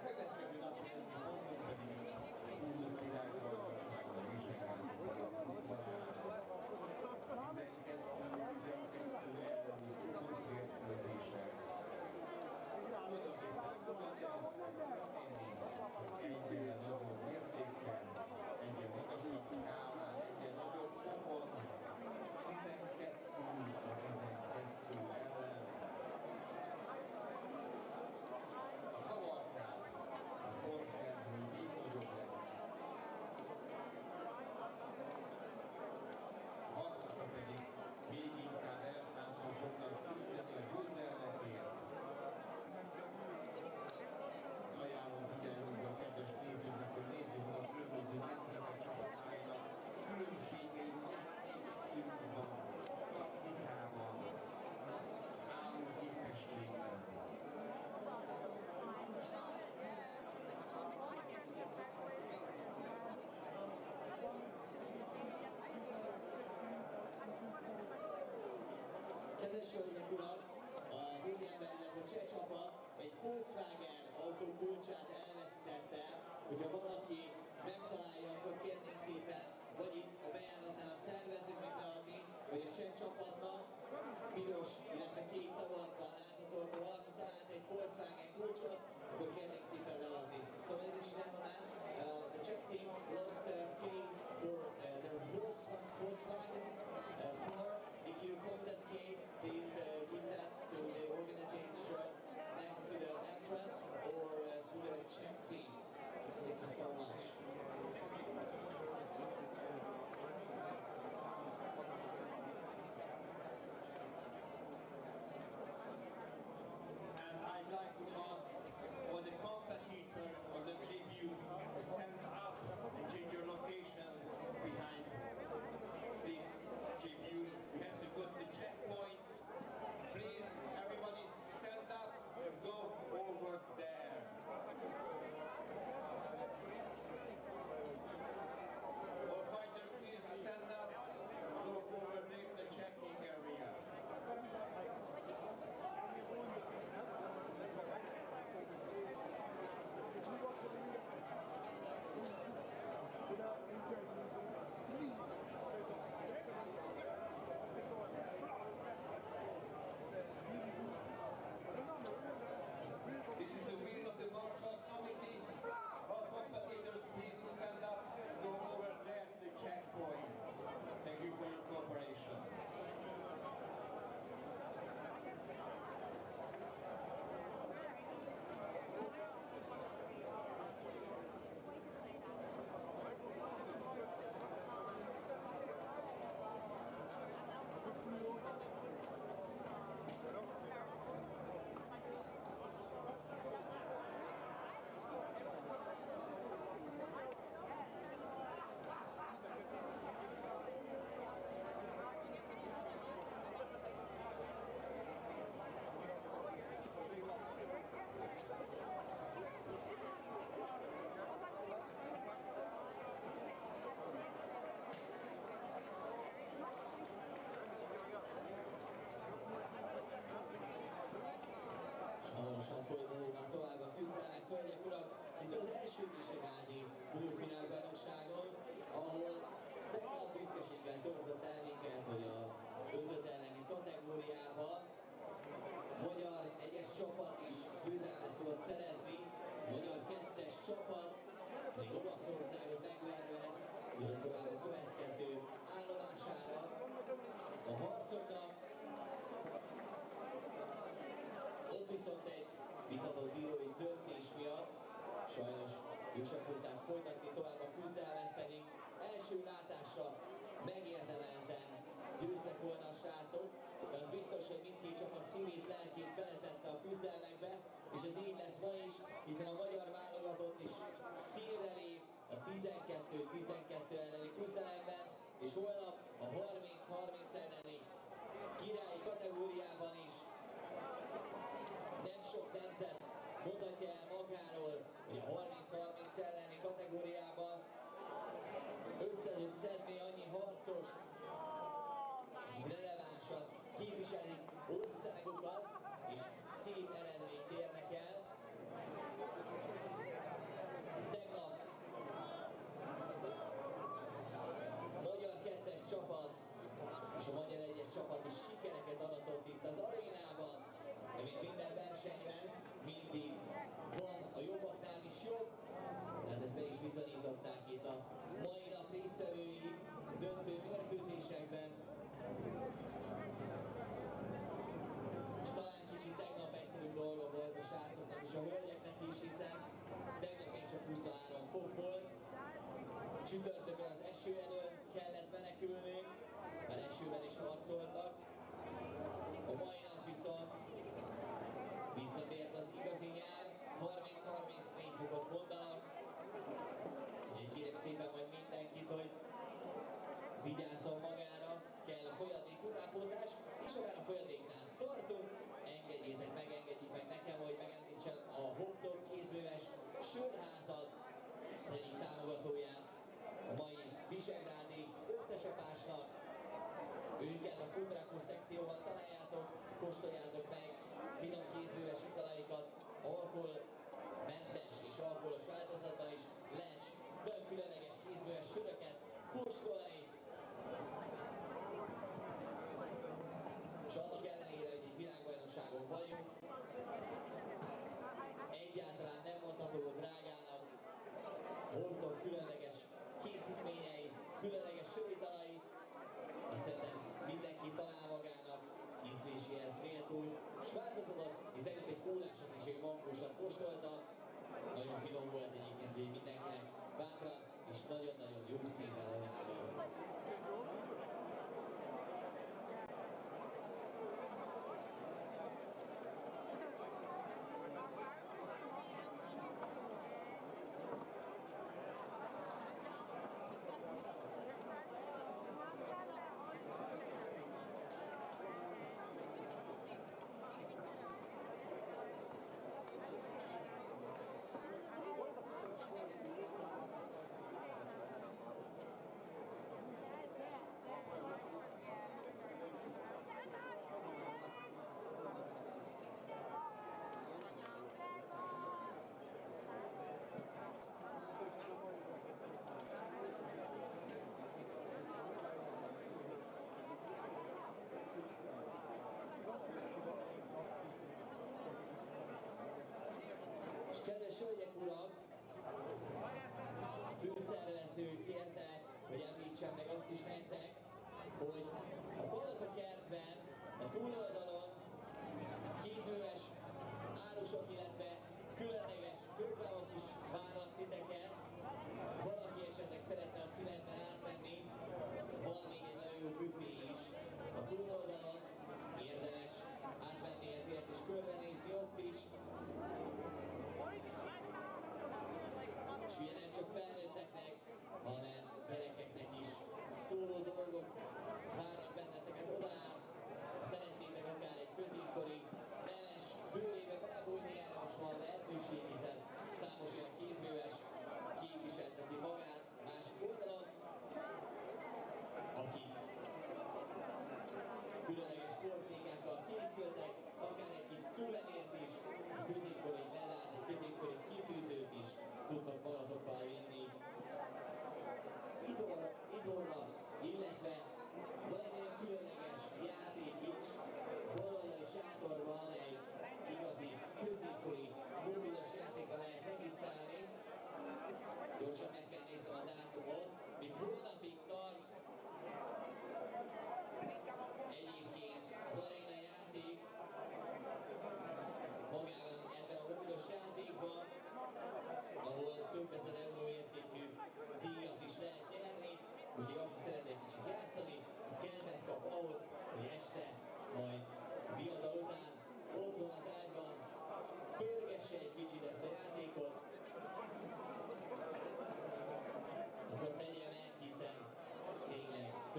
Következő napi rendi pontunk pedig Úr Világbajnokságban viselkedő balázs. 12-12 elleni mérkőzések. Egyre nagyobb mértékben, egyre magasabb skálán, egyre nagyobb fokon, 12-12 ellen. A kavalkád, a Cont még nagyobb lesz. A harcosok pedig még inkább elszántan fognak küzdeni a győzelmekért. Ajánlom figyelmünkbe a kedves nézőknek, hogy nézzük a különböző nemzetek csapatáinak különbségei játékstílusban, taktikában, állóképességben. Kedves hölgyek, urak, az úriember, illetve a cseh csapat egy Volkswagen autó kulcsát elveszítette. Hogyha valaki megtalálja, akkor kérnék szépen, vagy itt a bejáratnál a szervezőknek leadni, vagy a cseh csapatnak, piros, illetve kék tavakban látható, akkor valaki talált egy Volkswagen kulcsot, akkor kérnék szépen leadni. So ladies and gentlemen, the Czech team lost their key for their Volkswagen car. If you found that key, please give that to the organization next to the entrance or to the Czech team. Thank you so much. arénában. Magyar egyes csapat is győzelmet tudott szerezni, magyar kettes csapat még Olaszországot megverve, ugyanakkor a következő állomására a harcoknak. Ott viszont egy vitatott bírói döntés miatt sajnos ők sem tudták folytatni tovább a küzdelmet, pedig első látásra megérdemelten győztek volna a srácok, de az biztos, hogy mindkét csapat szívét, lelkét beletette a küzdelmekbe, és ez így lesz ma is, hiszen a magyar válogatott is színre lép a 12-12 elleni küzdelemben, és holnap a 30-30 elleni királyi kategóriában is nem sok nemzet mondhatja el magáról, hogy a 30-30 elleni kategóriában össze tud szedni annyi harcos, akik relevánsan képviselik országokat, és szép eredményt érnek el. Tegnap a magyar kettes csapat és a magyar egyes csapat is sikereket aratott itt az arénában, de mint minden versenyben mindig van a jobbaknál is jobb, tehát ezt be is bizonyították itt a mai nap résztvevői döntő mérkőzésekben. És talán kicsit tegnap egyszerűbb dolga volt a srácoknak és a hölgyeknek is, hiszen tegnap még csak 23 fok volt. Csütörtökön az eső elől kellett menekülnünk, mert esőben is harcoltak. A mai nap viszont visszatért az igazi nyár, 30-34 fokot mondanak. Úgyhogy kérek szépen majd mindenkit, hogy vigyázzon magára, kell a folyadék utánpótlás, és akár a folyadéknál tartunk, engedjétek meg nekem, hogy megemlítsem a Hoptop kézműves sörházat, az egyik támogatóját a mai visegrádi összecsapásnak. Őket a futrákos szekcióban találjátok, kóstoljátok meg finom kézműves italaikat, alkoholmentes és alkoholos változatban is lehet nagyon különleges kézműves söröket kóstolni. És annak ellenére, hogy egy világbajnokságon vagyunk, egyáltalán nem mondható drágának Bohurt különleges készítményei, különleges sőitalai, így szerintem mindenki talál magának ízléséhez méltó és változatot. Itt együtt egy kólásat és egy mangósat kóstoltam, nagyon finom volt egyébként, hogy mindenkinek bátran és nagyon-nagyon jó színvel ajánlom. Kedves hölgyek, urak, főszervező kérte, hogy említsem meg azt is nektek, hogy a Palota-kertben, a túloldalon kézműves árusok, illetve különleges programok is várnak titeket. Valaki esetleg szeretne a szünetben átmenni, van még egy nagyon jó büfé is a túloldalon, érdemes átmenni ezért és körbenézni ott is. És ugye nem csak felnőtteknek, hanem gyerekeknek is szóló dolgok várnak benneteket odaáll. Szeretnétek akár egy középkori nemes bőrébe belebújni, erre most van lehetőség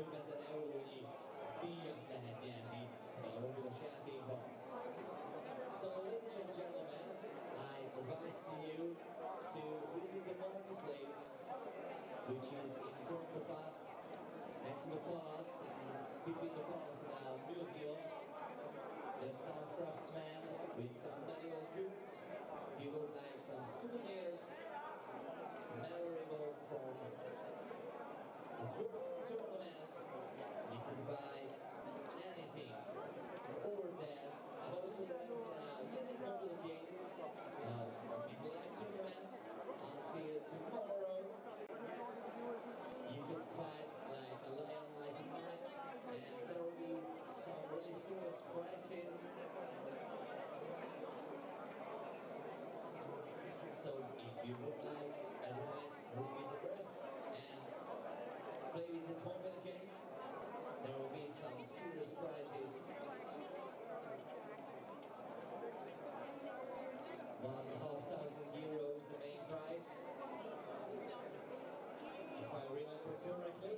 több ezer eurónyi díjat lehet nyerni a mobilos játékban. So, ladies and gentlemen, I advise you to visit the marketplace, which is in front of us, next to the palace, and between the palace and our museum. There's some craftsmen with some manual goods. If you would like some souvenirs, memorable from the tournament, you can buy anything over there. And also there's a little mobile game, midnight tournament until tomorrow. You can fight like a lion, like a knight, and there will be some really serious prizes. So if you would like a knight who will be the best and play with the mobile game, there will be some serious prizes. 1,500 euros the main prize, if I remember correctly.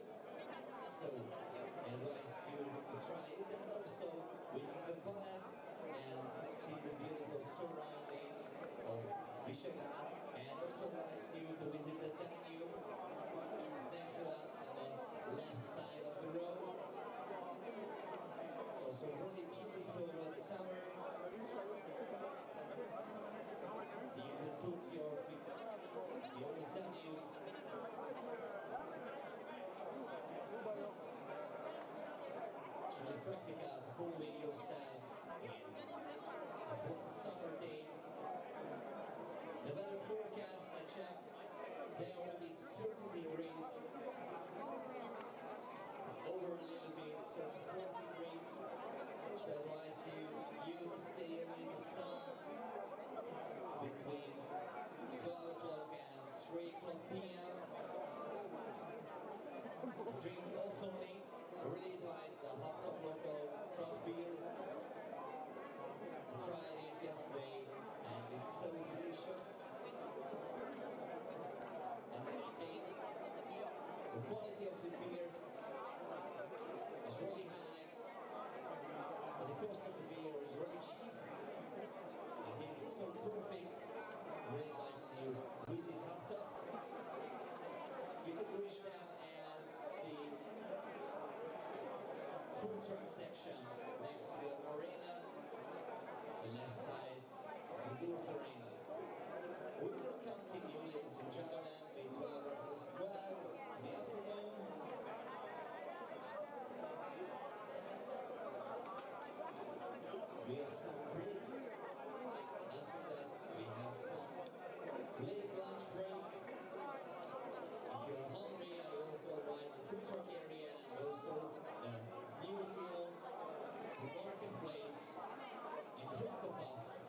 So I advise you to try it and also visit the palace and see the beautiful surroundings of Visegrad, and also advise you to visit the Danube. It's next to us on the left side of the road. It's also really beautiful in summer. You can put your feet on the Danube. It's really practical for cooling yourself in a hot summer day. The weather forecast I checked, there will be 30 degrees, over a little bit, so 40 degrees. So I advise you to stay in the sun between 12 o'clock and 3 o'clock p.m. Drink oftenly. Really advise the hot top local craft beer. I tried it yesterday and it's so delicious. And maintain the quality of the beer is really high, but the cost of the beer is really cheap. I think it's so perfect. Really advise you visit Hot Top. You can reach them and see food truck section next to the arena. It's the left side of the Bohurt Arena. We will continue, ladies and gentlemen, with 12 versus 12 in the afternoon. We have some break. After that, we have some late lunch break. If you're hungry, I also advise the food truck area and also the museum, the marketplace in front of us.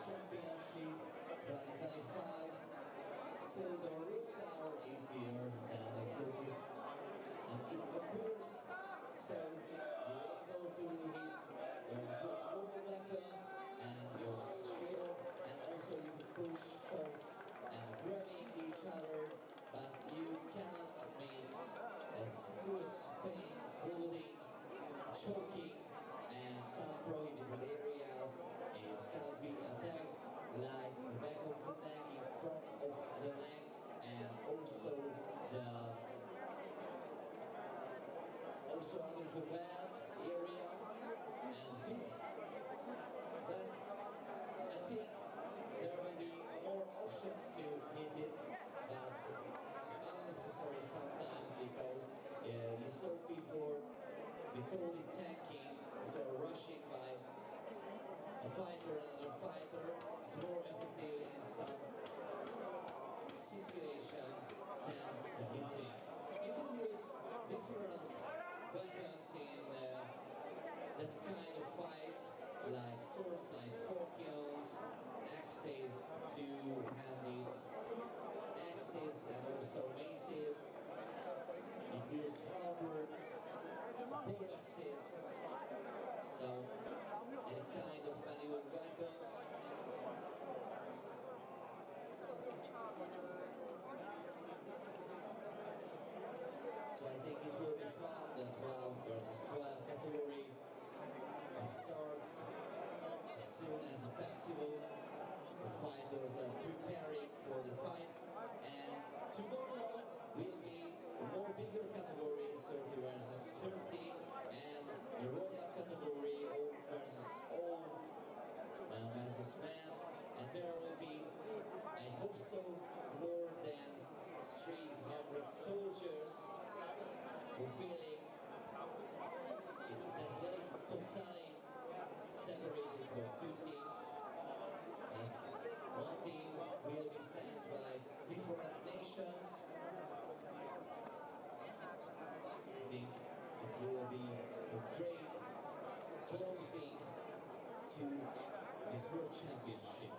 Championship 2025. So the rules are easier than the cricket, and it appears so you're able to hit your moving weapon and your shield, and also you can push, toss, and grabbing each other, but you cannot make a serious pain, holding, choking, and some prohibited areas is cannot be attacked, like the back of the neck, in front of the neck, and also under the belt area and feet. But I think there will be more option to hit it, but it's unnecessary sometimes because you saw before we call it tanking, so rushing by a fighter and another fighter. It's more effective in some situation than the hitting. You can use different weapons in that kind of fight, like swords, like forkils, axes, two-handed axes, and also maces. You use halberds, pickaxes, so any kind of manual weapons. So I think it will be fun, the 12 versus 12 category. It starts as soon as the festival. The fighters are preparing for the fight, and tomorrow will be more bigger categories, 30 versus 30, and the roll-up category, old versus old, versus man, and there will be, I hope so, more than 300 soldiers who feeling that there is totally separated for two teams. And one team will be stands by different nations. I think it will be a great closing to this World Championship.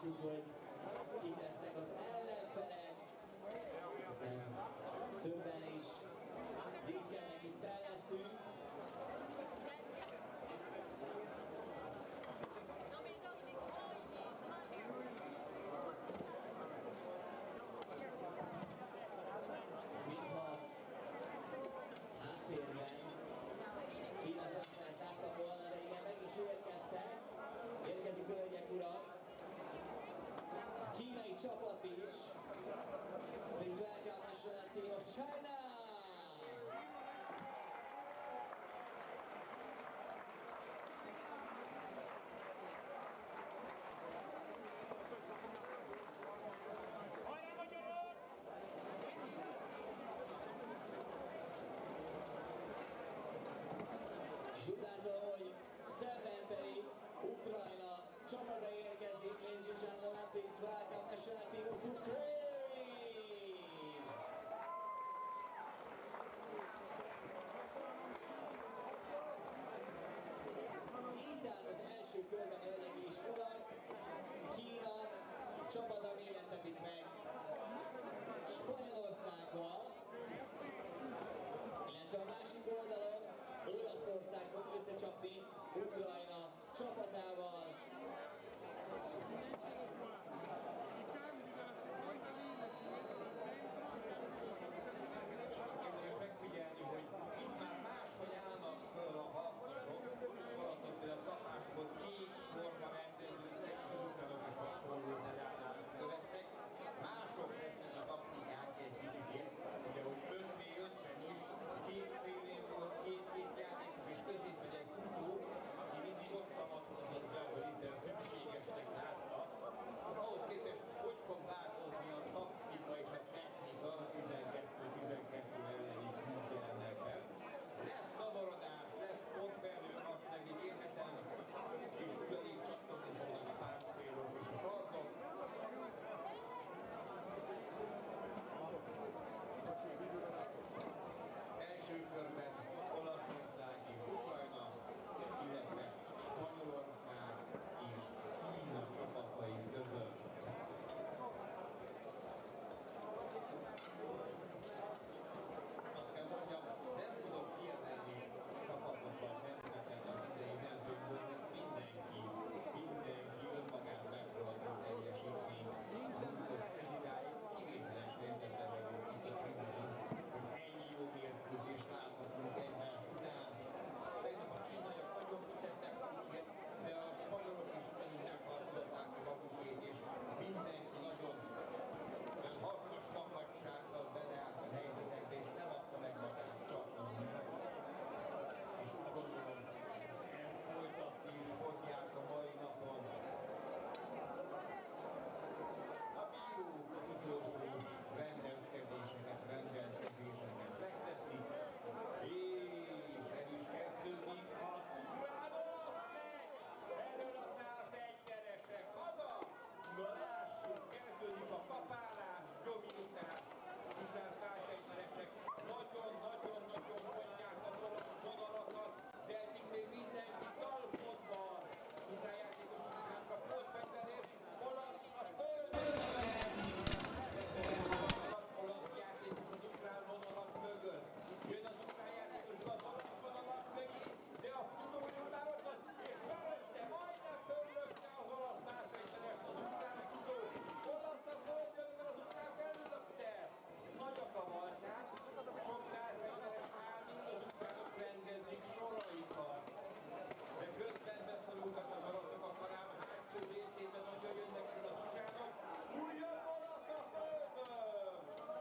látjuk, hogy kik lesznek az ellenfelek, hiszen többen is védkelnek itt mellettünk. Mintha háttérben Kína szexelt láttak volna, de igen, meg is érkeztek. Érkezik, hölgyek, urak! A kínai csapat is. Please welcome national team of China! És úgy látom, hogy szemben pedig Ukrajna csapata érkezik. Ladies and gentlemen, please welcome national team of Ukraine! Így áll az első körben, hölgyek és urak. Kína csapata véletlenül itt meg Spanyolországgal, illetve a másik oldalon Olaszország fog összecsapni Ukrajna csapatával. Érdekes megfigyelni, hogy itt már máshogy állnak föl a harcosok. Olaszok például kapásból két sorba rendeződtek, és az ukránok is hasonló elállást követtek. Mások lesznek a taktikák egy kicsit, ugye, hogy 5v5-ben is két szélén volt két játékos, és középen egy futó, aki mindig ott avatkozott be, hogy itt szükségesnek látta. Ahhoz képest, hogy fog változni a taktika és a technika a 12-12 elleni küzdelemekben. Lesz tabarodás, lesz pontverő, azt meg ígérhetem, és ugyanígy csattanni fognak a páncélok és a kardok. Első körben Olaszország és Ukrajna, illetve Spanyolország és Kína csapatai között. Azt kell mondjam, nem tudok kiemelni csapatot vagy nemzetet az idei mezőnyből, mert mindenki önmagát megpróbálta teljesítményt. Ez idáig kivételes helyzetben vagyunk itt a tribüzön, hogy ennyi jó mérkőzést láthatunk egymás után. Tegnap a kínaiak nagyon kitettek minket, de a spanyolok is ugyanígy megharcolták a magukét, és mindenki nagyon harcos makacsággal beleállt a helyzetekbe, és nem adta meg magát csatolni. És úgy gondolom, ezt folytatni is fogják a mai napon. A bírók az utolsó rendezkedéseket, rendelkezéseket megteszik, és el is kezdődik az ukrán-olasz meccs! Elől a szálfegyveresek, haza! Na lássuk, kezdődik a kapálás, dominitás, ukrán szálfegyveresek nagyon-nagyon mondják az olasz vonalakat, de eddig még mindenki talpodban. Ukrán játékos ukránk a pontfegyverés, olasz a földön! Olasz játékos az ukrán vonalak mögött. Jön az ukrán játékos az olasz vonalak mögé, de a futója már ott van, és belőtte, majdnem fölötte az olasz szálfegyveres, az ukrán futó. Olasz a földön, mert az ukrán belőtte. Nagy a kavalkád, sok szálfegyveres áll, mind az ukránok rendezik soraikat. De közben beszorultak az olaszok a karám hátsó részében, nagyon jönnek fel az ukránok. Újabb olasz a földön!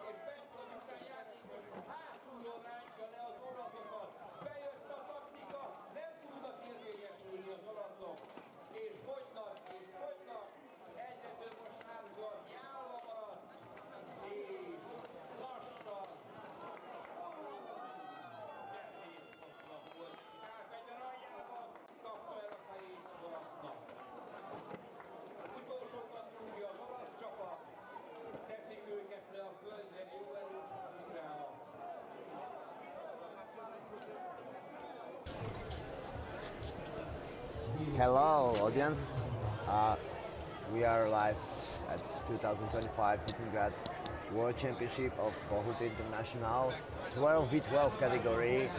És bent az ukrán játékos hátulról rántja le az olaszokat. Bejött a taktika, nem tudnak érvényesülni az olaszok. És fogynak, egyre több a sárga, nyálva maradt. És lassan. De szép mozdulat volt. Szálfegyver aljában kapta el a fejét az olasznak. Utolsókat rúgja az olasz csapat. Teszik őket le a földre, jó erős az ukránok. Hello, audience. We are live at 2025 Finland World Championship of Bohurt International 12v12 category.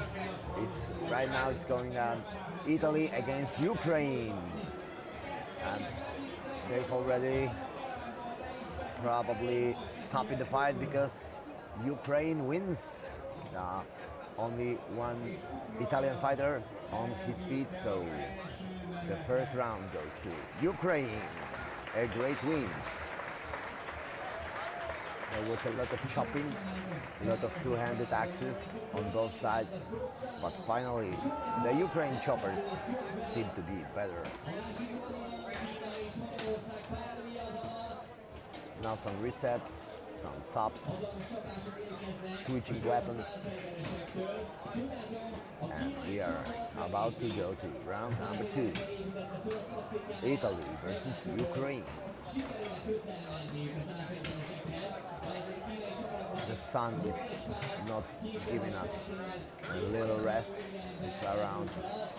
Right now it's going on Italy against Ukraine, and they've already probably stopped the fight because Ukraine wins. Only one Italian fighter on his feet, so the first round goes to Ukraine. A great win. There was a lot of chopping, a lot of two-handed axes on both sides, but finally the Ukraine choppers seem to be better. Now some resets, some subs, switching weapons, and we are about to go to round number 2. Italy versus Ukraine. The sun is not giving us a little rest. It's around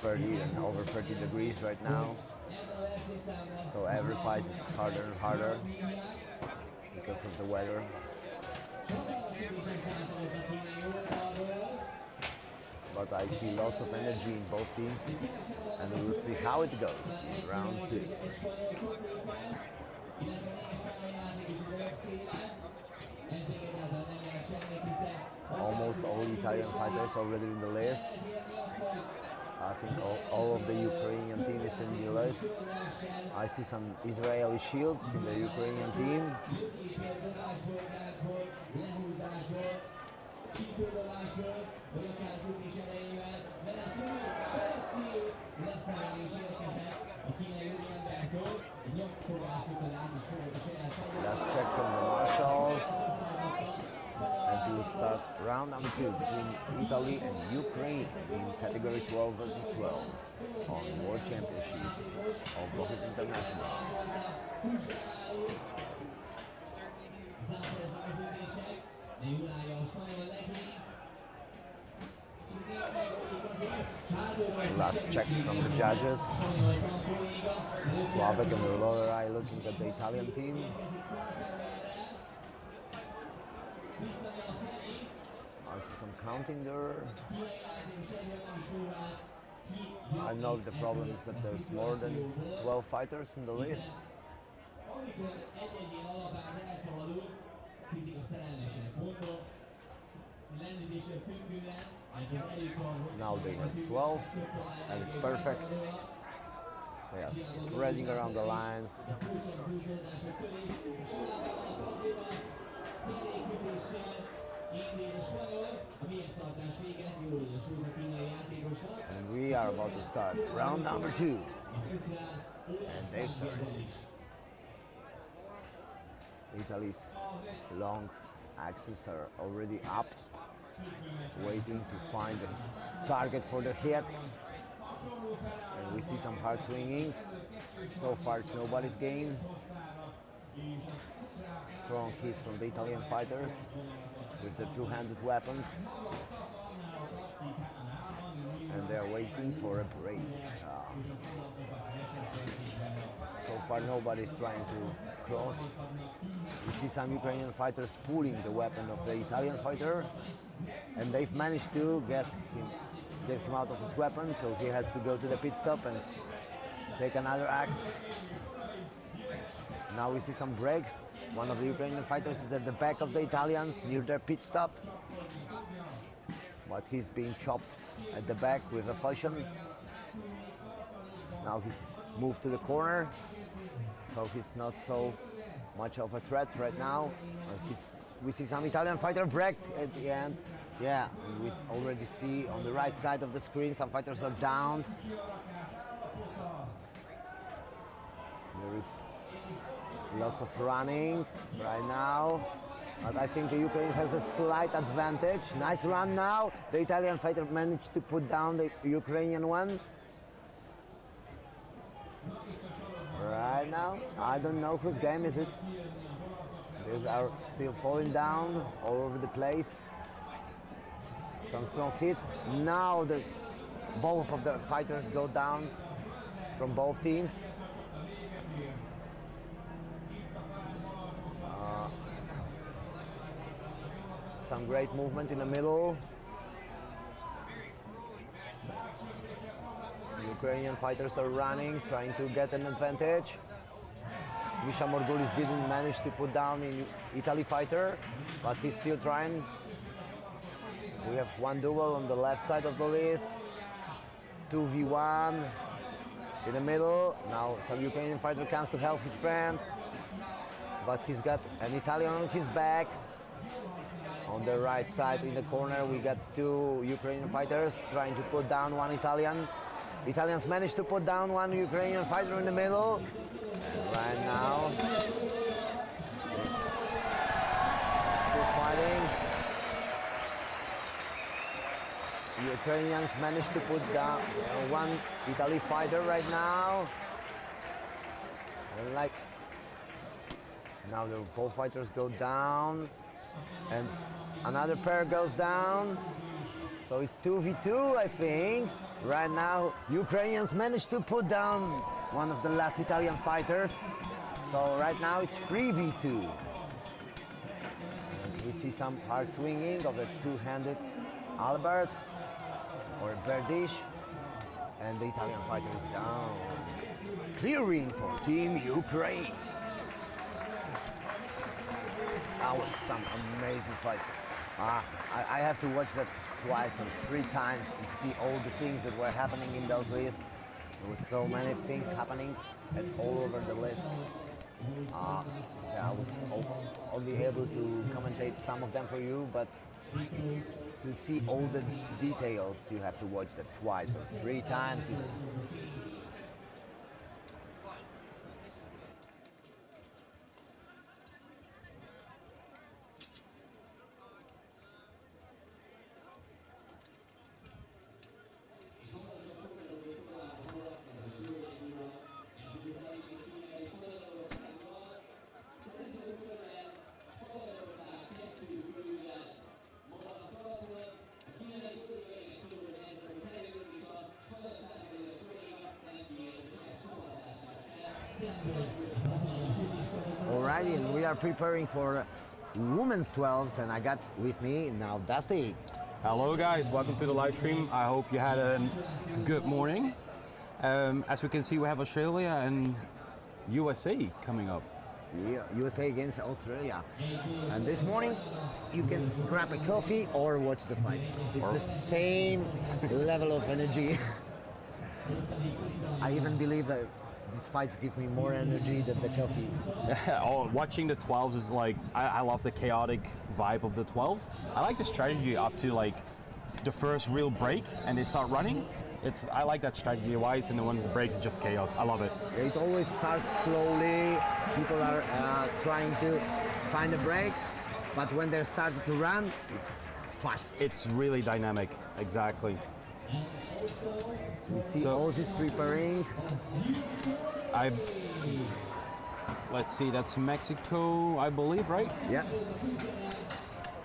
30 and over 30 degrees right now. So every fight is harder and harder because of the weather. But I see lots of energy in both teams, and we will see how it goes in round 2. Almost all Italian fighters already in the list. I think all of the Ukrainian team is in the list. I see some Israeli shields in the Ukrainian team. Last check from the Marshals. And we will start round number 2 between Italy and Ukraine in category 12 versus 12 on World Championship of Bohurt International. Last checks from the judges. Slavek and the lower eye looking at the Italian team. I see some counting there. I know the problem is that there's more than 12 fighters in the list. Now they have 12, and it's perfect. They are spreading around the lines. And we are about to start round number 2. And they started. Italy's long axes are already up, waiting to find a target for their hits. And we see some hard swinging. So far it's nobody's game. Strong hits from the Italian fighters with the two-handed weapons. And they are waiting for a break. So far nobody's trying to cross. We see some Ukrainian fighters pulling the weapon of the Italian fighter, and they've managed to get him out of his weapon, so he has to go to the pit stop and take another axe. Now we see some breaks. One of the Ukrainian fighters is at the back of the Italians near their pit stop, but he's being chopped at the back with a falchion. Now he's moved to the corner, so he's not so much of a threat right now. We see some Italian fighter break at the end. Yeah, and we already see on the right side of the screen some fighters are downed. There is lots of running right now, but I think the Ukraine has a slight advantage. Nice run now. The Italian fighter managed to put down the Ukrainian one. Right now, I don't know whose game is it. These are still falling down all over the place. Some strong hits. Now both of the fighters go down from both teams. some great movement in the middle. Ukrainian fighters are running, trying to get an advantage. Misha Morgulis didn't manage to put down in Italy fighter, but he's still trying. We have one duel on the left side of the list. 2v1 in the middle. Now some Ukrainian fighter comes to help his friend, but he's got an Italian on his back. On the right side in the corner we got two Ukrainian fighters trying to put down one Italian. Italians managed to put down one Ukrainian fighter in the middle. Right now, still fighting. Ukrainians managed to put down one Italy fighter right now. And like now, the both fighters go down, and another pair goes down. So it's 2v2, I think. Right now, Ukrainians managed to put down one of the last Italian fighters. So right now it's 3v2. And we see some hard swinging of a two-handed Albert or Berdish. And the Italian fighter is down. Clearing for Team Ukraine. That was some amazing fight. I have to watch that twice or three times to see all the things that were happening in those lists. There was so many things happening and all over the list. I was only able to commentate some of them for you, but to see all the details, you have to watch that twice or three times. Alrighty, and we are preparing for women's 12s, and I got with me now Dusty. Hello guys, welcome to the live stream. I hope you had a good morning. As we can see, we have Australia and USA coming up. Yeah, USA against Australia. And this morning, you can grab a coffee or watch the fights. It's the same level of energy. I even believe that these fights give me more energy than the coffee. Oh, watching the 12s is like, I love the chaotic vibe of the 12s. I like the strategy up to like the first real break and they start running. I like that strategy wise, and then once it breaks, it's just chaos. I love it. It always starts slowly. People are trying to find a break, but when they're starting to run, it's fast. It's really dynamic, exactly. You see Aussies preparing. Let's see, that's Mexico, I believe, right? Yeah.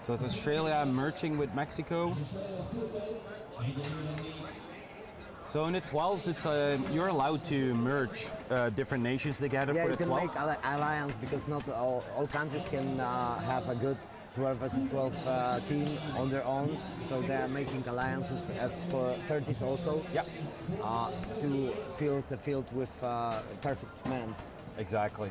So it's Australia merging with Mexico. So in the 12s, it's you're allowed to merge different nations together for the 12s. Yeah, you can make alliance because not all countries can have a good 12 versus 12 team on their own. So they're making alliances as for 30s also. Yeah. To fill the field with perfect men. Exactly.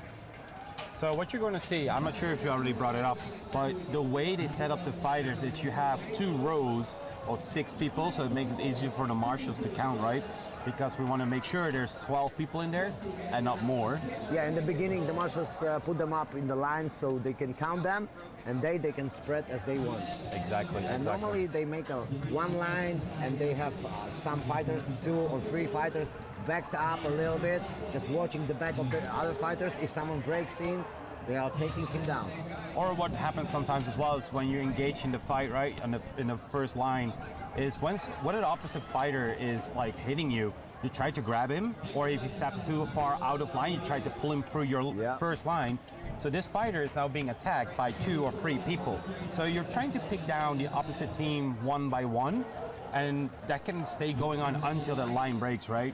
So what you're going to see, I'm not sure if you already brought it up, but the way they set up the fighters is you have 2 rows of 6 people, so it makes it easier for the marshals to count, right? Because we want to make sure there's 12 people in there and not more. Yeah, in the beginning, the marshals put them up in the lines so they can count them, and they can spread as they want. Exactly. And normally they make one line, and they have some fighters, 2 or 3 fighters, backed up a little bit, just watching the back of the other fighters. If someone breaks in, they are taking him down. Or what happens sometimes as well is when you engage in the fight, right, in the first line, is when an opposite fighter is like hitting you, you try to grab him, or if he steps too far out of line, you try to pull him through your first line. So this fighter is now being attacked by 2 or 3 people. So you're trying to pick down the opposite team one by one, and that can stay going on until the line breaks, right?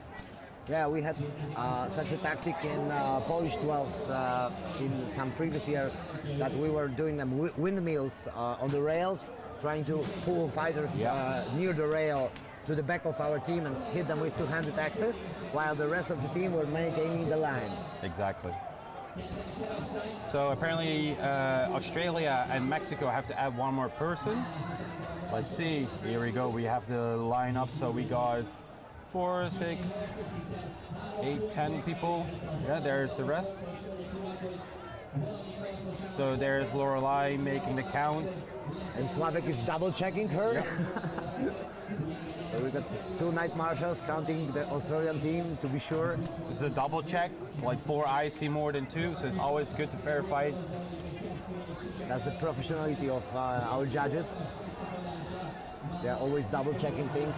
Yeah, we had such a tactic in Polish duels in some previous years that we were doing them windmills on the rails, trying to pull fighters near the rail to the back of our team and hit them with two-handed axes, while the rest of the team were maintaining the line. Exactly. So apparently Australia and Mexico have to add one more person. Let's see, here we go, we have the line up, so we got 4, 6, 8, 10 people. Yeah, there's the rest. So there's Lorelei making the count. And Slavek is double checking her. Yep. So we got 2 Night Marshals counting the Australian team to be sure. This is a double check, like 4 eyes see more than 2, so it's always good to verify. That's the professionality of our judges. They're always double checking things.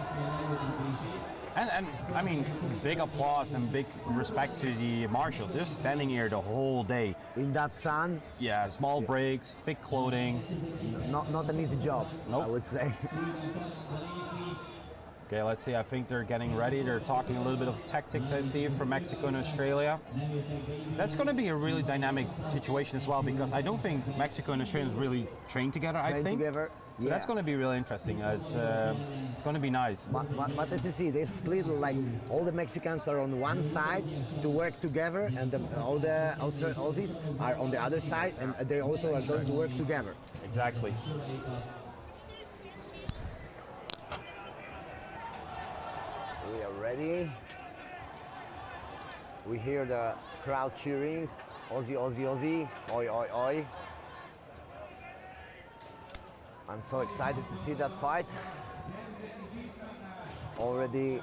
And I mean, big applause and big respect to the marshals. They're standing here the whole day. In that sun. Yeah, small breaks, thick clothing. Not an easy job, Nope. I would say. Okay, let's see. I think they're getting ready. They're talking a little bit of tactics, I see, from Mexico and Australia. That's going to be a really dynamic situation as well, because I don't think Mexico and Australia really train together, I think. Together. So that's going to be really interesting. It's going to be nice. But as you see, they split, like all the Mexicans are on one side to work together, and all the Aussies are on the other side, and they also are going to work together. Exactly. We are ready. We hear the crowd cheering, Aussie, Aussie, Aussie, oi, oi, oi. I'm so excited to see that fight. Already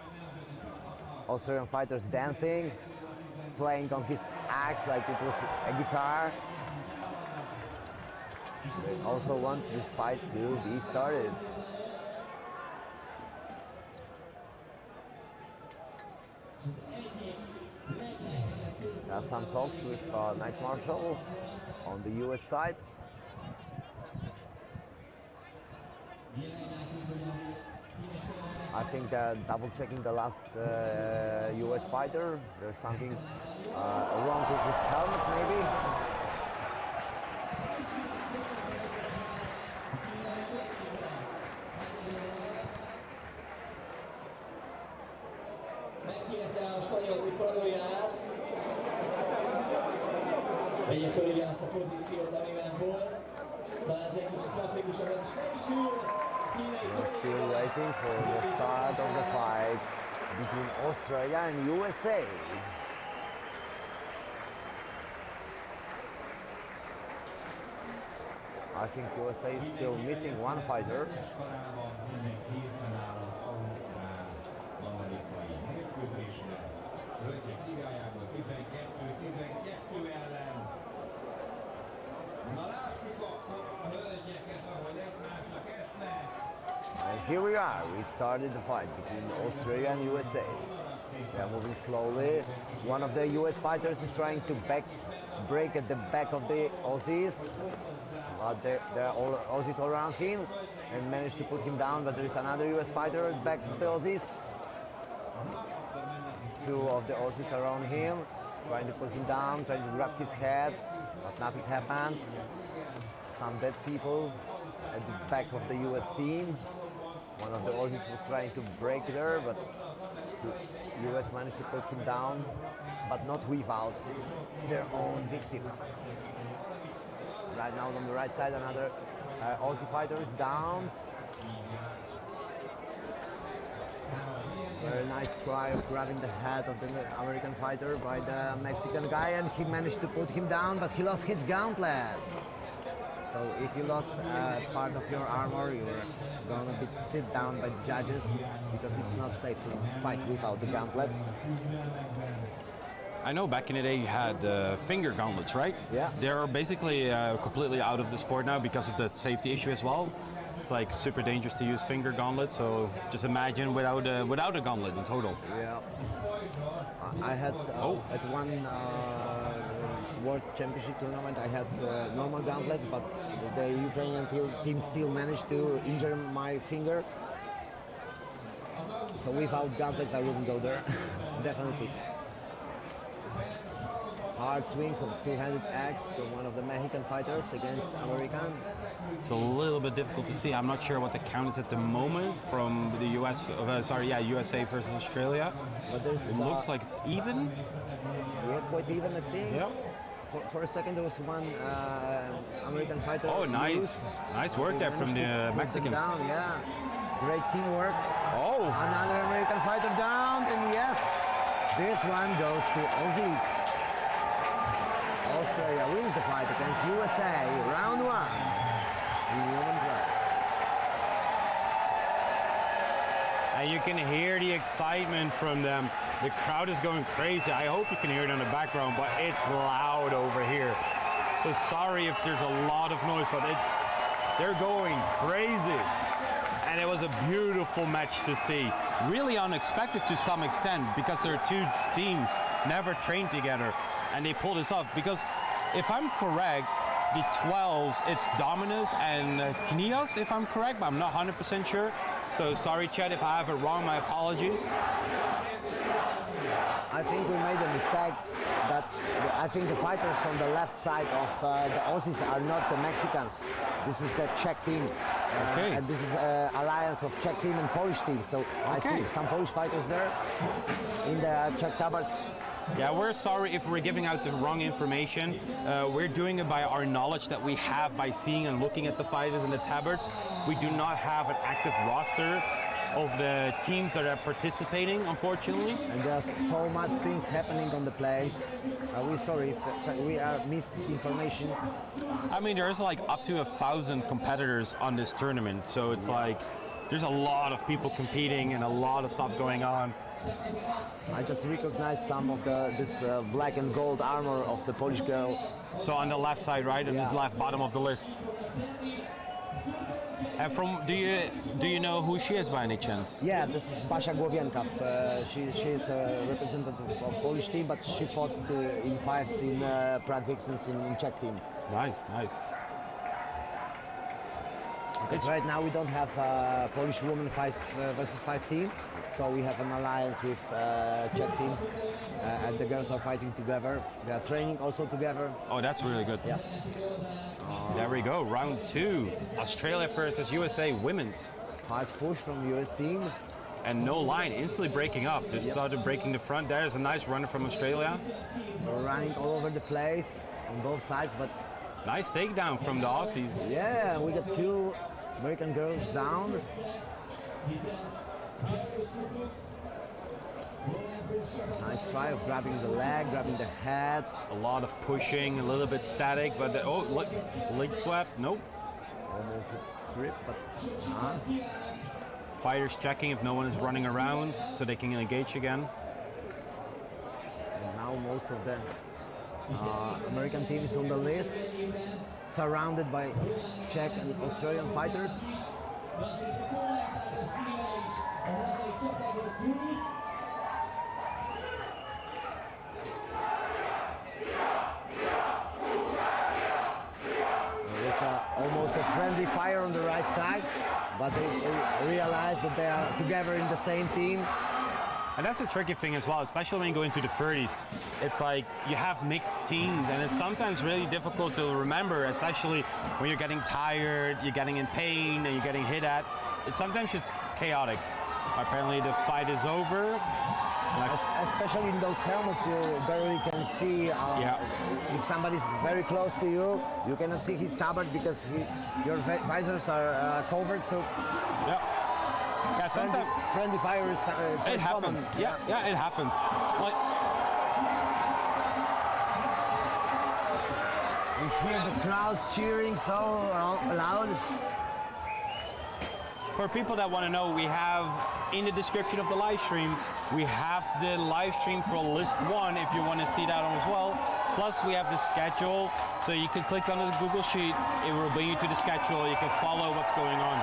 Australian fighters dancing, playing on his axe like it was a guitar. They also want this fight to be started. There are some talks with Night Marshal on the US side. I think they're double checking the last US fighter. There's something wrong with his helmet, maybe. Megkérte a spanyol tippadóját. Vegye körülje azt a pozíciót, amiben volt. Talán ez egy kicsit praktikusabb, és nem is jól. We're still waiting for the start of the fight between Australia and USA. I think USA is still missing one fighter. And here we are, we started the fight between Australia and USA. They are moving slowly. One of the US fighters is trying to break at the back of the Aussies. But there are all Aussies all around him and managed to put him down, but there is another US fighter at the back of the Aussies. 2 of the Aussies around him, trying to put him down, trying to grab his head, but nothing happened. Some dead people at the back of the US team. One of the Aussies was trying to break there, but the US managed to put him down, but not without their own victims. Right now on the right side, another Aussie fighter is downed. Very nice try of grabbing the head of the American fighter by the Mexican guy, and he managed to put him down, but he lost his gauntlet. So if you lost part of your armor, you're going to be sit down by the judges because it's not safe to fight without the gauntlet. I know back in the day you had finger gauntlets, right? Yeah. They're basically completely out of the sport now because of the safety issue as well. It's like super dangerous to use finger gauntlets, so just imagine without a gauntlet in total. Yeah. I had at one World Championship tournament, I had normal gauntlets, but the Ukrainian team still managed to injure my finger. So without gauntlets, I wouldn't go there. Definitely. Hard swings of two-handed axe from one of the Mexican fighters against American. It's a little bit difficult to see. I'm not sure what the count is at the moment from the USA versus Australia. But there's, it looks like it's even. Yeah, quite even, I think. Yep. For a second, there was one American fighter. Oh, nice work there from the Mexicans. Down, yeah. Great teamwork. Oh. Another American fighter down, and yes, this one goes to Aussies. Australia wins the fight against USA, round 1. In human class. And you can hear the excitement from them. The crowd is going crazy. I hope you can hear it in the background, but it's loud over here. So sorry if there's a lot of noise, but they're going crazy. And it was a beautiful match to see. Really unexpected to some extent, because there are two teams never trained together, and they pulled this off. Because if I'm correct, the 12s, it's Dominus and Knios, if I'm correct, but I'm not 100% sure. So sorry, Chad, if I have it wrong, my apologies. I think we made a mistake that I think the fighters on the left side of the Aussies are not the Mexicans. This is the Czech team. Okay. And this is an alliance of Czech team and Polish team. So I see some Polish fighters there in the Czech tabards. Yeah, we're sorry if we're giving out the wrong information. We're doing it by our knowledge that we have by seeing and looking at the fighters in the tabards. We do not have an active roster of the teams that are participating, unfortunately. And there's so much things happening on the place. We're sorry if we are misinformation. I mean, there's like up to 1,000 competitors on this tournament, so it's like there's a lot of people competing and a lot of stuff going on. I just recognized some of this black and gold armor of the Polish girl. So on the left side, right, on this left bottom of the list. And from, do you know who she is by any chance? Yeah, this is Basia Głowienka. She's a representative of Polish team, but she fought in fights in Prague Vixens in Czech team. Nice. Because right now we don't have a Polish women 5 versus 5 team, so we have an alliance with Czech teams, and the girls are fighting together. They are training also together. Oh, that's really good. Yeah. There we go, round 2. Australia versus USA women's. Hard push from US team. And no line, instantly breaking up. Just started breaking the front. There's a nice runner from Australia. We're running all over the place on both sides, but nice takedown from the Aussies. yeah, we got 2 American girls down. Nice try of grabbing the leg, grabbing the head. A lot of pushing, a little bit static, but oh, look, leg swap, nope. Almost a trip, but Fighters checking if no one is running around so they can engage again. And now most of the American team is on the list, surrounded by Czech and Australian fighters. Almost a friendly fire on the right side, but they realize that they are together in the same team. And that's a tricky thing as well, especially when you go into the 30s. It's like you have mixed teams, and it's sometimes really difficult to remember, especially when you're getting tired, you're getting in pain, and you're getting hit at. Sometimes it's chaotic. Apparently the fight is over. Especially in those helmets, you barely can see. If somebody's very close to you, you cannot see his tabard because your visors are covered. So yeah, sometimes friendly fire is it happens. Common. Yeah, it happens. Like, we hear the crowds cheering so loud. For people that want to know, we have in the description of the live stream, we have the live stream for list 1 if you want to see that on as well. Plus we have the schedule, so you can click on the Google Sheet, it will bring you to the schedule, you can follow what's going on.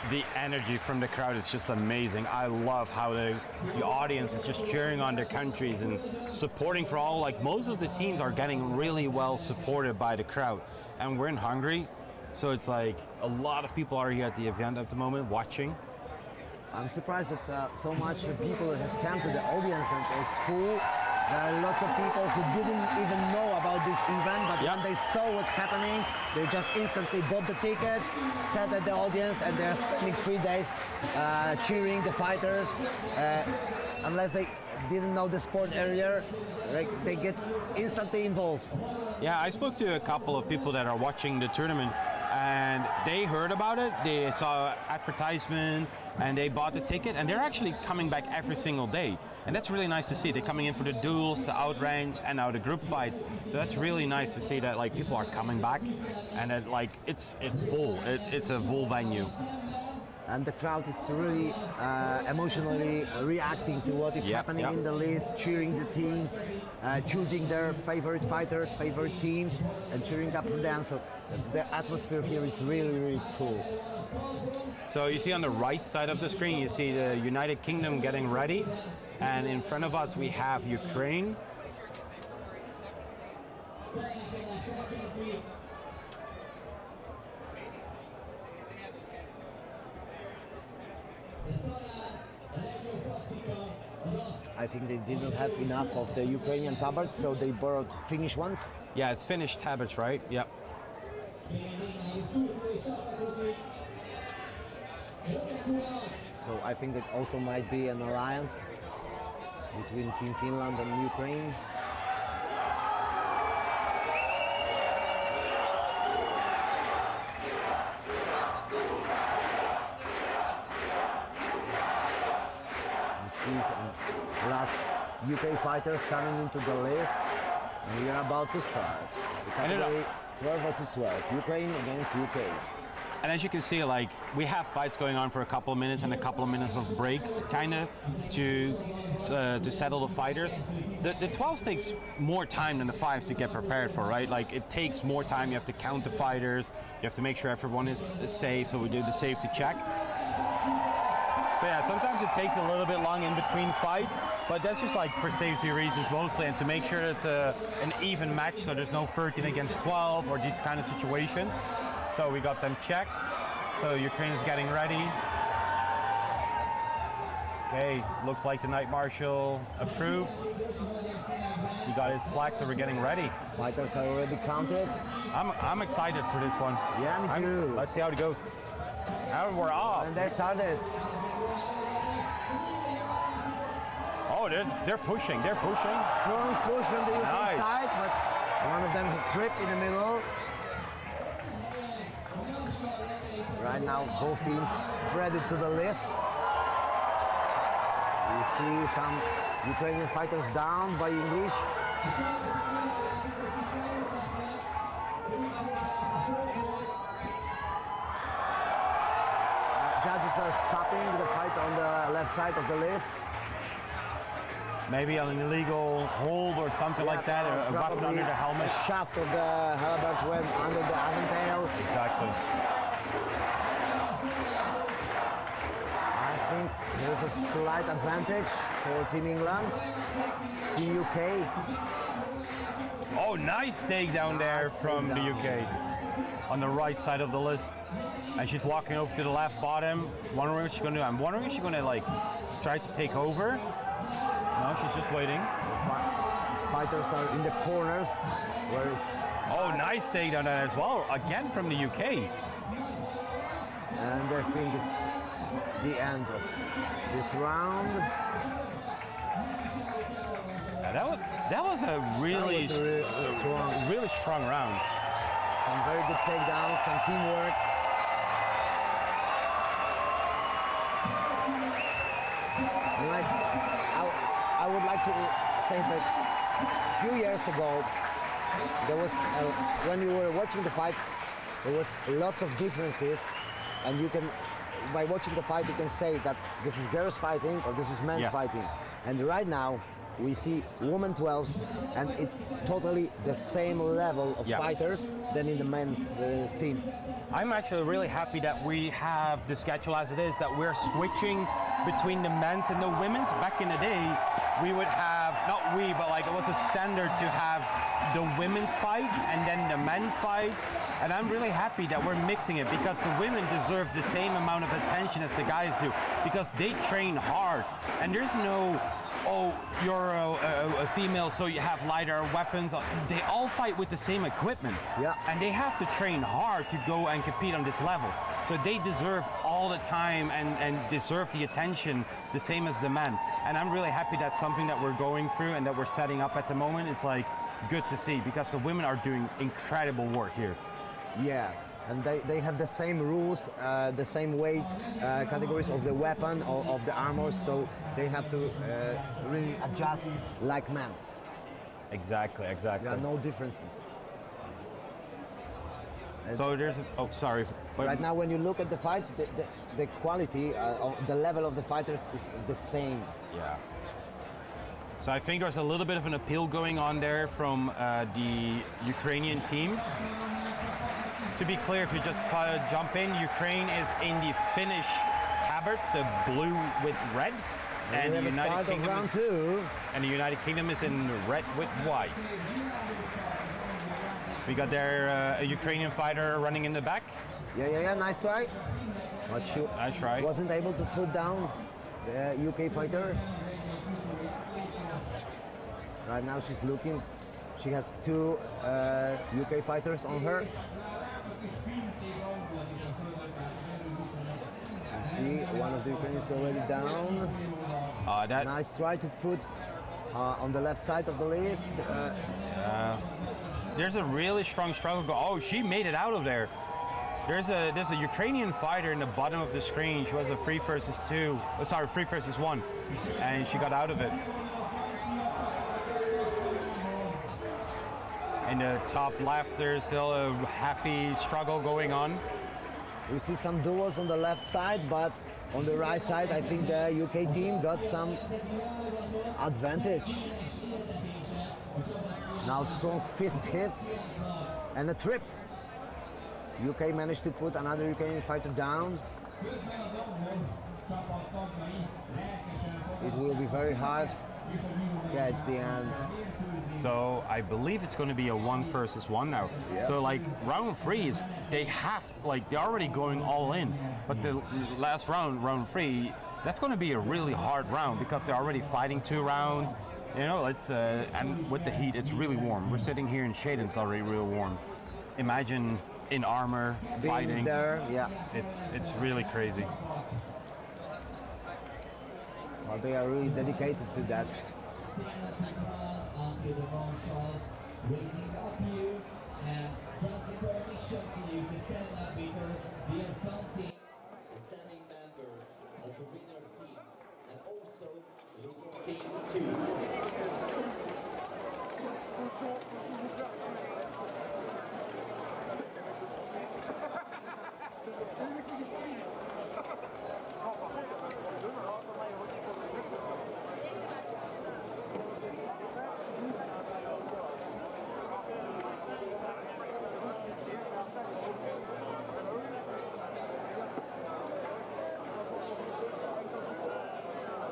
the energy from the crowd is just amazing. I love how the audience is just cheering on their countries and supporting for all. Like most of the teams are getting really well supported by the crowd, and we're in Hungary, so it's like a lot of people are here at the event at the moment watching. I'm surprised that so much people has come to the audience and it's full. There are lots of people who didn't even know about this event, but when they saw what's happening, they just instantly bought the tickets, sat at the audience, and they're spending 3 days cheering the fighters. Unless they didn't know the sport earlier, like, they get instantly involved. Yeah, I spoke to a couple of people that are watching the tournament, and they heard about it, they saw advertisement, and they bought the ticket, and they're actually coming back every single day. And that's really nice to see. They're coming in for the duels, the outrange, and now the group fights. So that's really nice to see that like people are coming back, and that like it's full. It's a full venue. And the crowd is really emotionally reacting to what is happening in the list, cheering the teams, choosing their favorite fighters, favorite teams, and cheering up for them. So the atmosphere here is really, really cool. So you see on the right side of the screen, you see the United Kingdom getting ready, and in front of us we have Ukraine. I think they didn't have enough of the Ukrainian tabards, so they borrowed Finnish ones. Yeah, it's Finnish tabards, right? Yep. So I think it also might be an alliance between Team Finland and Ukraine. You see some last UK fighters coming into the list, and we are about to start. The category 12 versus 12, Ukraine against UK. And as you can see, like, we have fights going on for a couple of minutes and a couple of minutes of break, kind of, to settle the fighters. The 12s takes more time than the 5s to get prepared for, right? Like, it takes more time. You have to count the fighters. You have to make sure everyone is safe, so we do the safety check. So yeah, sometimes it takes a little bit long in between fights, but that's just like for safety reasons mostly, and to make sure it's an even match, so there's no 13 against 12 or these kind of situations. So we got them checked. So Ukraine is getting ready. Okay, looks like the Night Marshal approved. He got his flag, so we're getting ready. Fighters are already counted. I'm excited for this one. Yeah, me too. Let's see how it goes. Now we're off. And they started. Oh, they're pushing. They're pushing. Strong push from the UK Nice. side, but one of them has gripped in the middle. Right now, both teams spread it to the lists. You see some Ukrainian fighters down by English. Judges are stopping the fight on the left side of the list. Maybe an illegal hold or something like that, a weapon under the helmet. The shaft of the halberd went under the aventail. Exactly. I think there's a slight advantage for Team England. Team UK. Oh, nice takedown there from the UK on the right side of the list. And she's walking over to the left bottom. Wondering what she's gonna do. I'm wondering if she's gonna like try to take over. No, she's just waiting. Fighters are in the corners. Oh, nice takedown there as well. Again from the UK. And I think it's the end of this round. Yeah, that was a really strong round. Some very good takedowns, some teamwork. I would like to say that a few years ago, there was when you were watching the fights, there was lots of differences, and you can, by watching the fight, you can say that this is girls fighting or this is men's fighting. And right now, we see women 12s, and it's totally the same level of Yeah. fighters than in the men's teams. I'm actually really happy that we have the schedule as it is, that we're switching between the men's and the women's. Back in the day, we would have, not we, but like it was a standard to have the women's fights and then the men's fights. And I'm really happy that we're mixing it, because the women deserve the same amount of attention as the guys do, because they train hard. And there's no, oh, you're a female, so you have lighter weapons. They all fight with the same equipment. Yeah. And they have to train hard to go and compete on this level. So they deserve all the time and deserve the attention the same as the men. And I'm really happy that's something that we're going through and that we're setting up at the moment. It's like good to see, because the women are doing incredible work here. Yeah, and they have the same rules, the same weight categories of the weapon, of the armor, so they have to really adjust like men. Exactly. There are no differences. So there's, oh, sorry. But Right now, when you look at the fights, the quality, the level of the fighters is the same. Yeah. So I think there's a little bit of an appeal going on there from the Ukrainian team. To be clear, if you just jump in, Ukraine is in the Finnish tabards, the blue with red, and the United Kingdom is in red with white. We got there a Ukrainian fighter running in the back. Yeah, nice try. But she Nice try. wasn't able to put down the UK fighter. Right now she's looking. She has two UK fighters on her. You see, one of the Ukrainians already down. Nice try to put on the left side of the list. There's a really strong struggle. Oh, she made it out of there. There's a Ukrainian fighter in the bottom of the screen. She was a 3 versus 1, and she got out of it. In the top left, there's still a heavy struggle going on. We see some duels on the left side, but on the right side, I think the UK team got some advantage. Now strong fist hits and a trip. UK managed to put another Ukrainian fighter down. It will be very hard. Yeah, it's the end. So I believe it's going to be a 1 versus 1 now. Yeah. So like round 3 is, they're already going all in. But the last round 3, that's going to be a really hard round, because they're already fighting 2 rounds. You know, it's and with the heat, it's really warm. We're sitting here in shade and it's already real warm. Imagine in armor, Being fighting. there, yeah. It's really crazy. Well, they are really dedicated to that. Onto the Marshal, raising up you and granting permission to you to stand up, because we are counting The standing members of the winner teams and also loser team 2.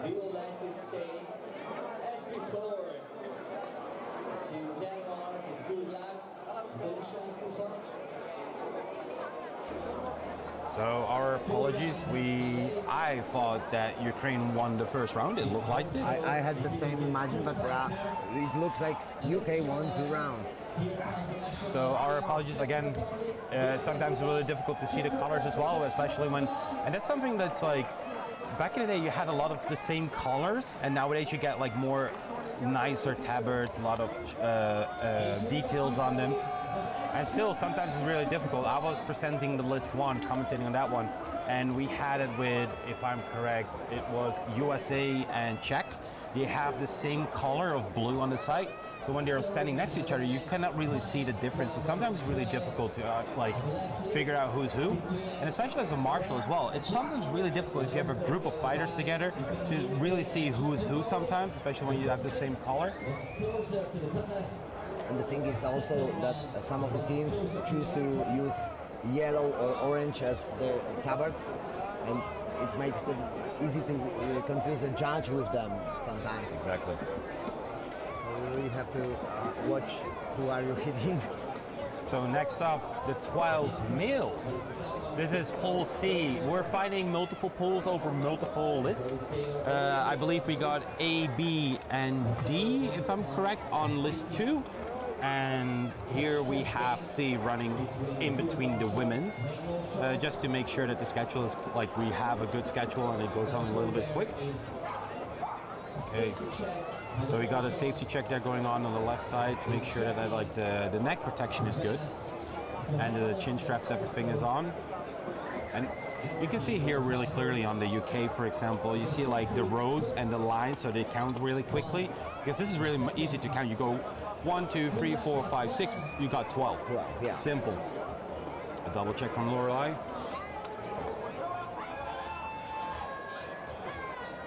We would like to say, as before, to Denmark, it's good luck, no chance to fight. So our apologies. I thought that Ukraine won the first round. It looked like it. I had the same imagine, but it looks like UK won 2 rounds. So our apologies again. Sometimes it's really difficult to see the colors as well, especially when, and that's something that's like, back in the day you had a lot of the same colors, and nowadays you get like more nicer tabards, a lot of details on them. And still, sometimes it's really difficult. I was presenting the list 1, commentating on that one, and we had it with, if I'm correct, it was USA and Czech. they have the same color of blue on the side. So when they're standing next to each other, you cannot really see the difference. So sometimes it's really difficult to like figure out who's who. And especially as a marshal as well, it's sometimes really difficult if you have a group of fighters together to really see who is who sometimes, especially when you have the same color. And the thing is also that some of the teams choose to use yellow or orange as their tabards, and it makes it easy to confuse a judge with them sometimes. Exactly. So you really have to watch who are you hitting. So next up, the 12s males. This is pool C. We're fighting multiple pools over multiple lists. I believe we got A, B, and D, if I'm correct, on list 2. And here we have C running in between the women's, just to make sure that the schedule is like we have a good schedule and it goes on a little bit quick. Okay, so we got a safety check there going on the left side to make sure that like the neck protection is good and the chin straps, everything is on. And you can see here really clearly on the UK, for example, you see like the rows and the lines, so they count really quickly, because this is really easy to count. You go 1, 2, 3, 4, 5, 6, you got 12. 12, yeah. Simple. A double check from Lorelei.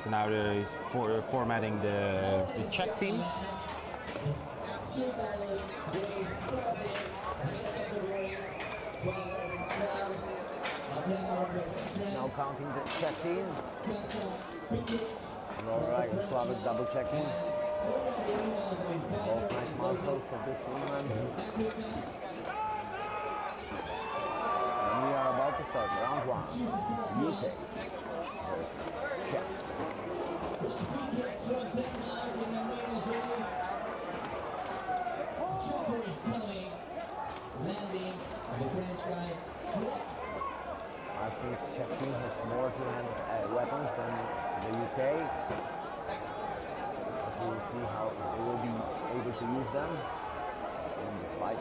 So now they're formatting the Czech team. Now counting the Czech team. Lorelei and Slavik double checking. Both night marshals of this tournament. And we are about to start round 1. UK versus Czech. I think Czech team has more two-handed weapons than the UK. We will see how they will be able to use them in this fight.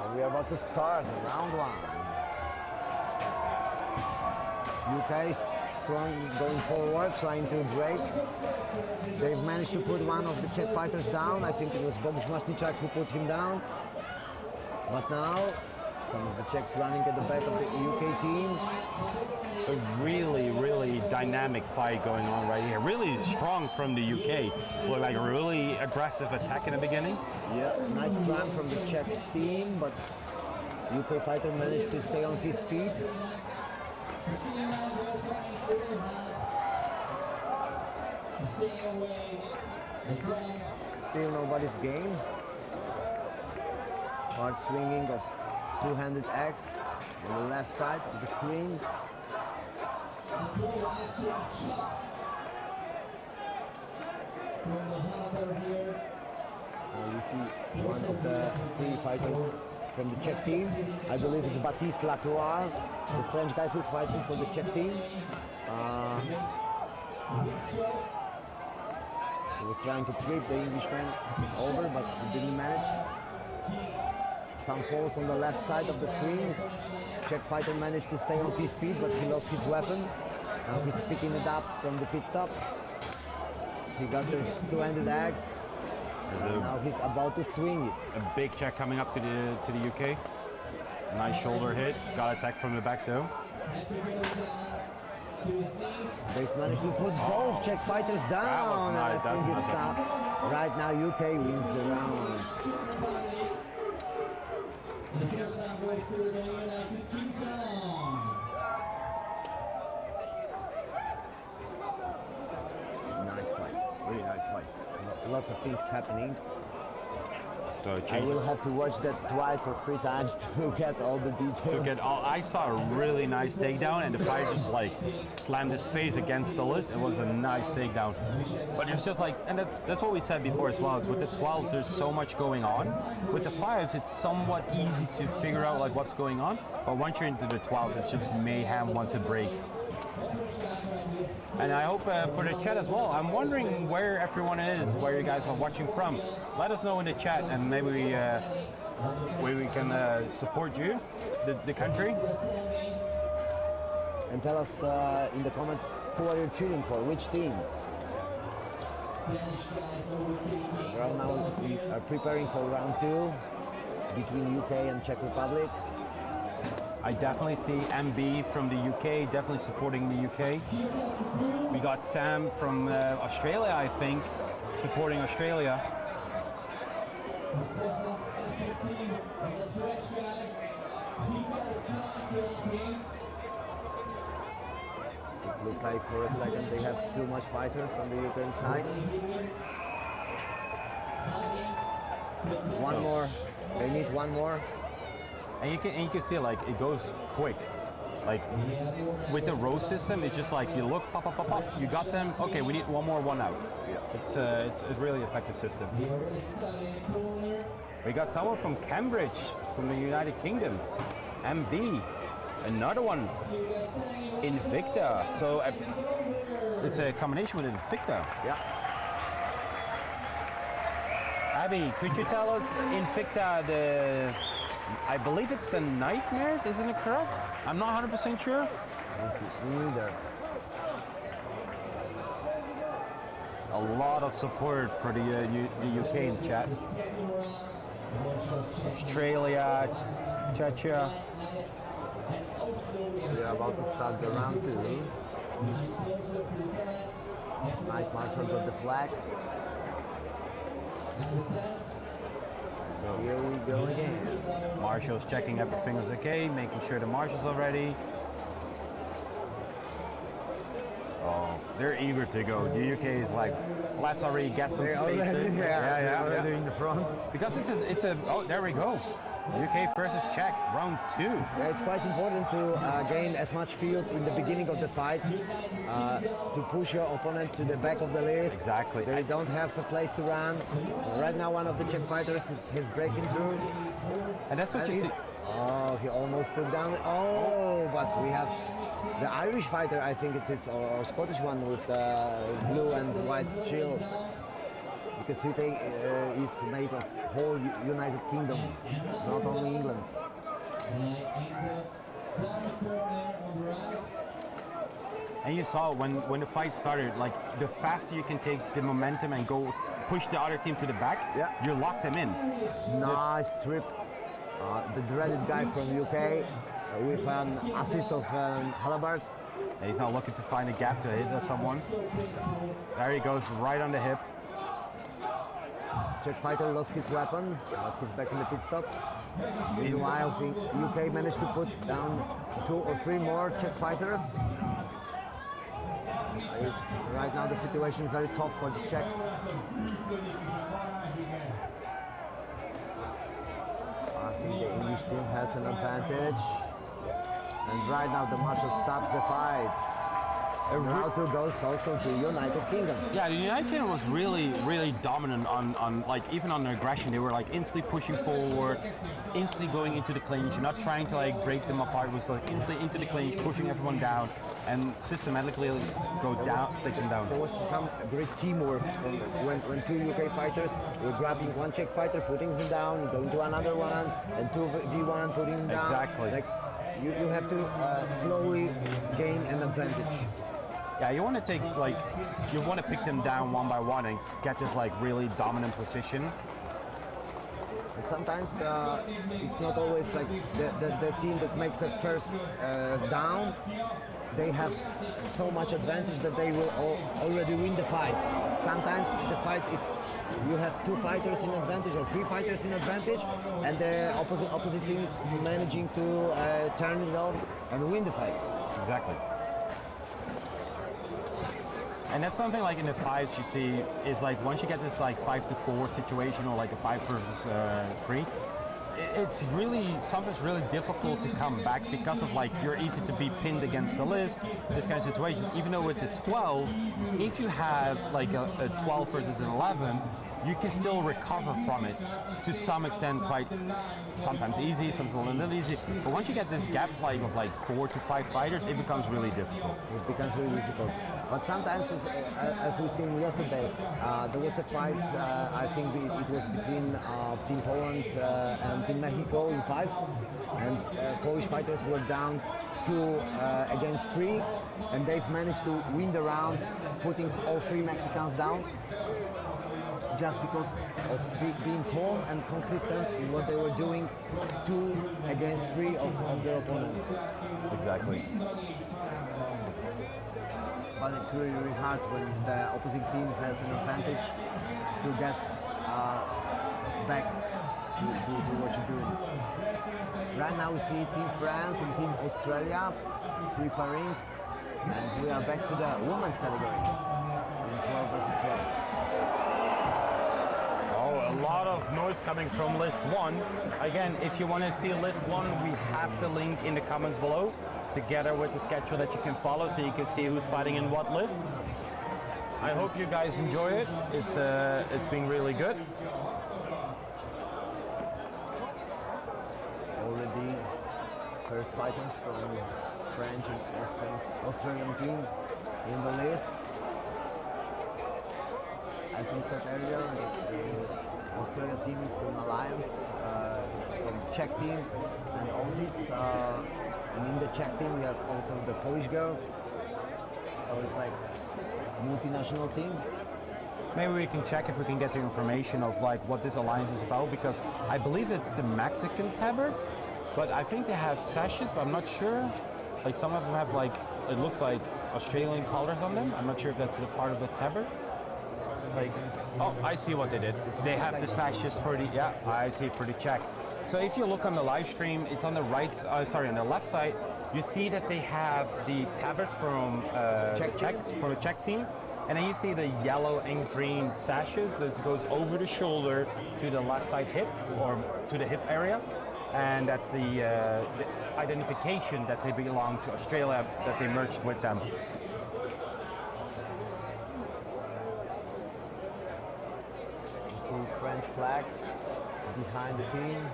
And we are about to start round 1. UK is strong, going forward, trying to break. They've managed to put one of the Czech fighters down. I think it was Bogusz Masniczak who put him down. But now, some of the Czechs running at the back of the UK team. A really, really dynamic fight going on right here. Really strong from the UK. Looked like a really aggressive attack in the beginning. Yeah, nice run from the Czech team, but UK fighter managed to stay on his feet. Still nobody's game. Hard swinging of two-handed axe on the left side of the screen. You see one of the 3 fighters from the Czech team. I believe it's Baptiste Lacroix, the French guy who's fighting for the Czech team. He was trying to trip the Englishman over, but he didn't manage. Some falls on the left side of the screen. Czech fighter managed to stay on his feet, but he lost his weapon. Now he's picking it up from the pit stop. He got the two-handed axe. And now he's about to swing it. A big check coming up to the UK. Nice shoulder hit. Got attacked from the back though. They've managed to put both Czech fighters down. Nice. I think it's right now UK wins the round. The first round goes to the United Kingdom. Nice fight, really nice fight. Lots of things happening. So I will have to watch that twice or 3 times to get all the details. I saw a really nice takedown, and the fighter just like slammed his face against the list. It was a nice takedown. But it's just like, and that's what we said before as well, is with the 12s there's so much going on. With the 5s it's somewhat easy to figure out like what's going on. But once you're into the 12s, it's just mayhem once it breaks. And I hope for the chat as well, I'm wondering where everyone is, where you guys are watching from. Let us know in the chat, and maybe we can support you, the country. and tell us in the comments who are you cheering for, which team. Right now we are preparing for round 2 between UK and Czech Republic. I definitely see MB from the UK, definitely supporting the UK. We got Sam from Australia, I think, supporting Australia. It looked like for a second they have too much fighters on the UK side. One more. They need one more. And you can see like it goes quick. Like with the row system, it's just like you look, pop, pop, pop, pop. You got them. Okay, we need one more, one out. Yeah. It's a really effective system. We got someone from Cambridge, from the United Kingdom, MB. Another one, Invicta. So it's a combination with Invicta. Yeah. Abby, could you tell us Invicta, I believe it's the Nightmares, isn't it correct? I'm not 100% sure. Neither. A lot of support for the UK in chat. Australia, Czechia. We are about to start the round 2. Night Marshal got the flag. So here we go again. Marshals checking everything was okay, making sure the marshals are ready. Oh, they're eager to go. The UK is like, let's already get some space in. Yeah, in the front. Because it's a oh, there we go. UK versus Czech, round 2. Yeah, it's quite important to gain as much field in the beginning of the fight, to push your opponent to the back of the list. Exactly. They don't have a place to run. Right now one of the Czech fighters is breaking through. And that's what you see. Oh, he almost took down. Oh, but we have the Irish fighter, I think it's or Scottish one with the blue and white shield. Because UK is made of whole United Kingdom, not only England. And you saw when the fight started, like the faster you can take the momentum and go push the other team to the back, Yeah. you lock them in. Nice trip. The dreaded guy from UK with an assist of Halabart. And he's now looking to find a gap to hit someone. There he goes, right on the hip. Czech fighter lost his weapon, but he's back in the pit stop. Meanwhile, I think UK managed to put down 2 or 3 more Czech fighters. Right now the situation is very tough for the Czechs. I think the English team has an advantage. And right now the Marshal stops the fight. Round 2 goes also to United Kingdom. Yeah, the United Kingdom was really dominant on like even on their aggression. They were like instantly pushing forward, instantly going into the clinch, not trying to like break them apart. It was like instantly into the clinch, pushing everyone down, and systematically take them down. There was some great teamwork when 2 UK fighters were grabbing one Czech fighter, putting him down, going to another one, and 2v1 putting him down. Exactly. Like, you have to slowly gain an advantage. Yeah, you want to take like you want to pick them down one by one and get this like really dominant position. And sometimes it's not always like the team that makes it first down. They have so much advantage that they will already win the fight. Sometimes the fight is you have 2 fighters in advantage or 3 fighters in advantage, and the opposite team is managing to turn it on and win the fight. Exactly. And that's something like in the fights you see is like once you get this like 5-4 situation or like a 5 versus 3, it's really sometimes really difficult to come back because of like you're easy to be pinned against the list, this kind of situation. Even though with the 12s, if you have like a 12 versus an 11, you can still recover from it to some extent, quite sometimes easy, sometimes a little easy. But once you get this gap like of like 4 to 5 fighters, it becomes really difficult. It becomes really difficult. But sometimes, as we seen yesterday, there was a fight. I think it was between Team Poland and Team Mexico in 5s, and Polish fighters were down 2 against 3, and they've managed to win the round, putting all 3 Mexicans down, just because of being calm and consistent in what they were doing, 2 against 3 of their opponents. Exactly. But it's really, really hard when the opposing team has an advantage to get back to what you're doing. Right now we see Team France and Team Australia preparing, and we are back to the women's category in 12 versus 12. Oh, a lot of noise coming from list 1. Again, if you want to see list 1, we have the link in the comments below, together with the schedule that you can follow, so you can see who's fighting in what list. I hope you guys enjoy it. It's been really good. Already first fighters from French and Australian team in the lists. As we said earlier, the Australia team is an alliance from Czech team and Aussies. And in the Czech team we have also the Polish girls. So it's like a multinational team. Maybe we can check if we can get the information of like what this alliance is about, because I believe it's the Mexican tabards, but I think they have sashes, but I'm not sure. Like some of them have like, it looks like Australian colors on them. I'm not sure if that's a part of the tabard. Like, oh, I see what they did. They have the sashes for the, yeah, I see, for the Czech. So if you look on the live stream, it's on the right, on the left side, you see that they have the tabards from the Czech team. And then you see the yellow and green sashes that goes over the shoulder to the left side hip, or to the hip area. And that's the identification that they belong to Australia, that they merged with them. You see French flag behind the team.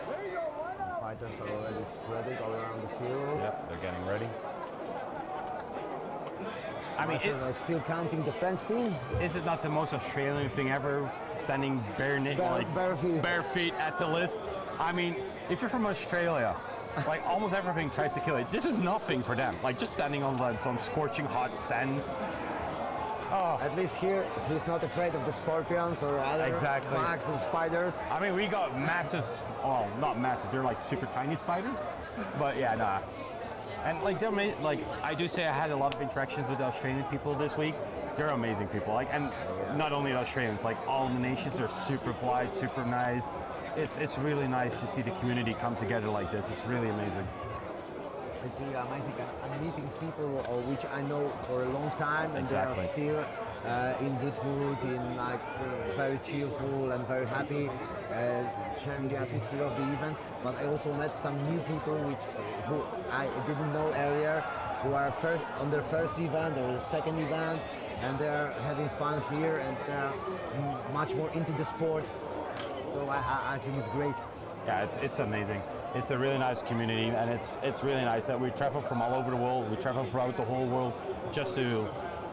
The fighters are already spread all around the field. Yep, they're getting ready. I mean, Marshals still counting the French team. Is it not the most Australian thing ever, standing bare feet at the list? I mean, if you're from Australia, like almost everything tries to kill it. This is nothing for them. Like just standing on some scorching hot sand. Oh. At least here, he's not afraid of the scorpions or other bugs and spiders. I mean, we got massive, well, not massive, they're like super tiny spiders, but yeah, nah. And like they're like, I do say I had a lot of interactions with the Australian people this week. They're amazing people. Like, and not only the Australians, like all the nations, they're super polite, super nice. It's really nice to see the community come together like this. It's really amazing. It's really amazing. I'm meeting people which I know for a long time, and they are still in good mood, in like very cheerful and very happy, sharing the atmosphere of the event. But I also met some new people who I didn't know earlier, who are on their first event or the second event, and they are having fun here, and they are much more into the sport. So I think it's great. Yeah, it's amazing. It's a really nice community, and it's really nice that we travel from all over the world. We travel throughout the whole world just to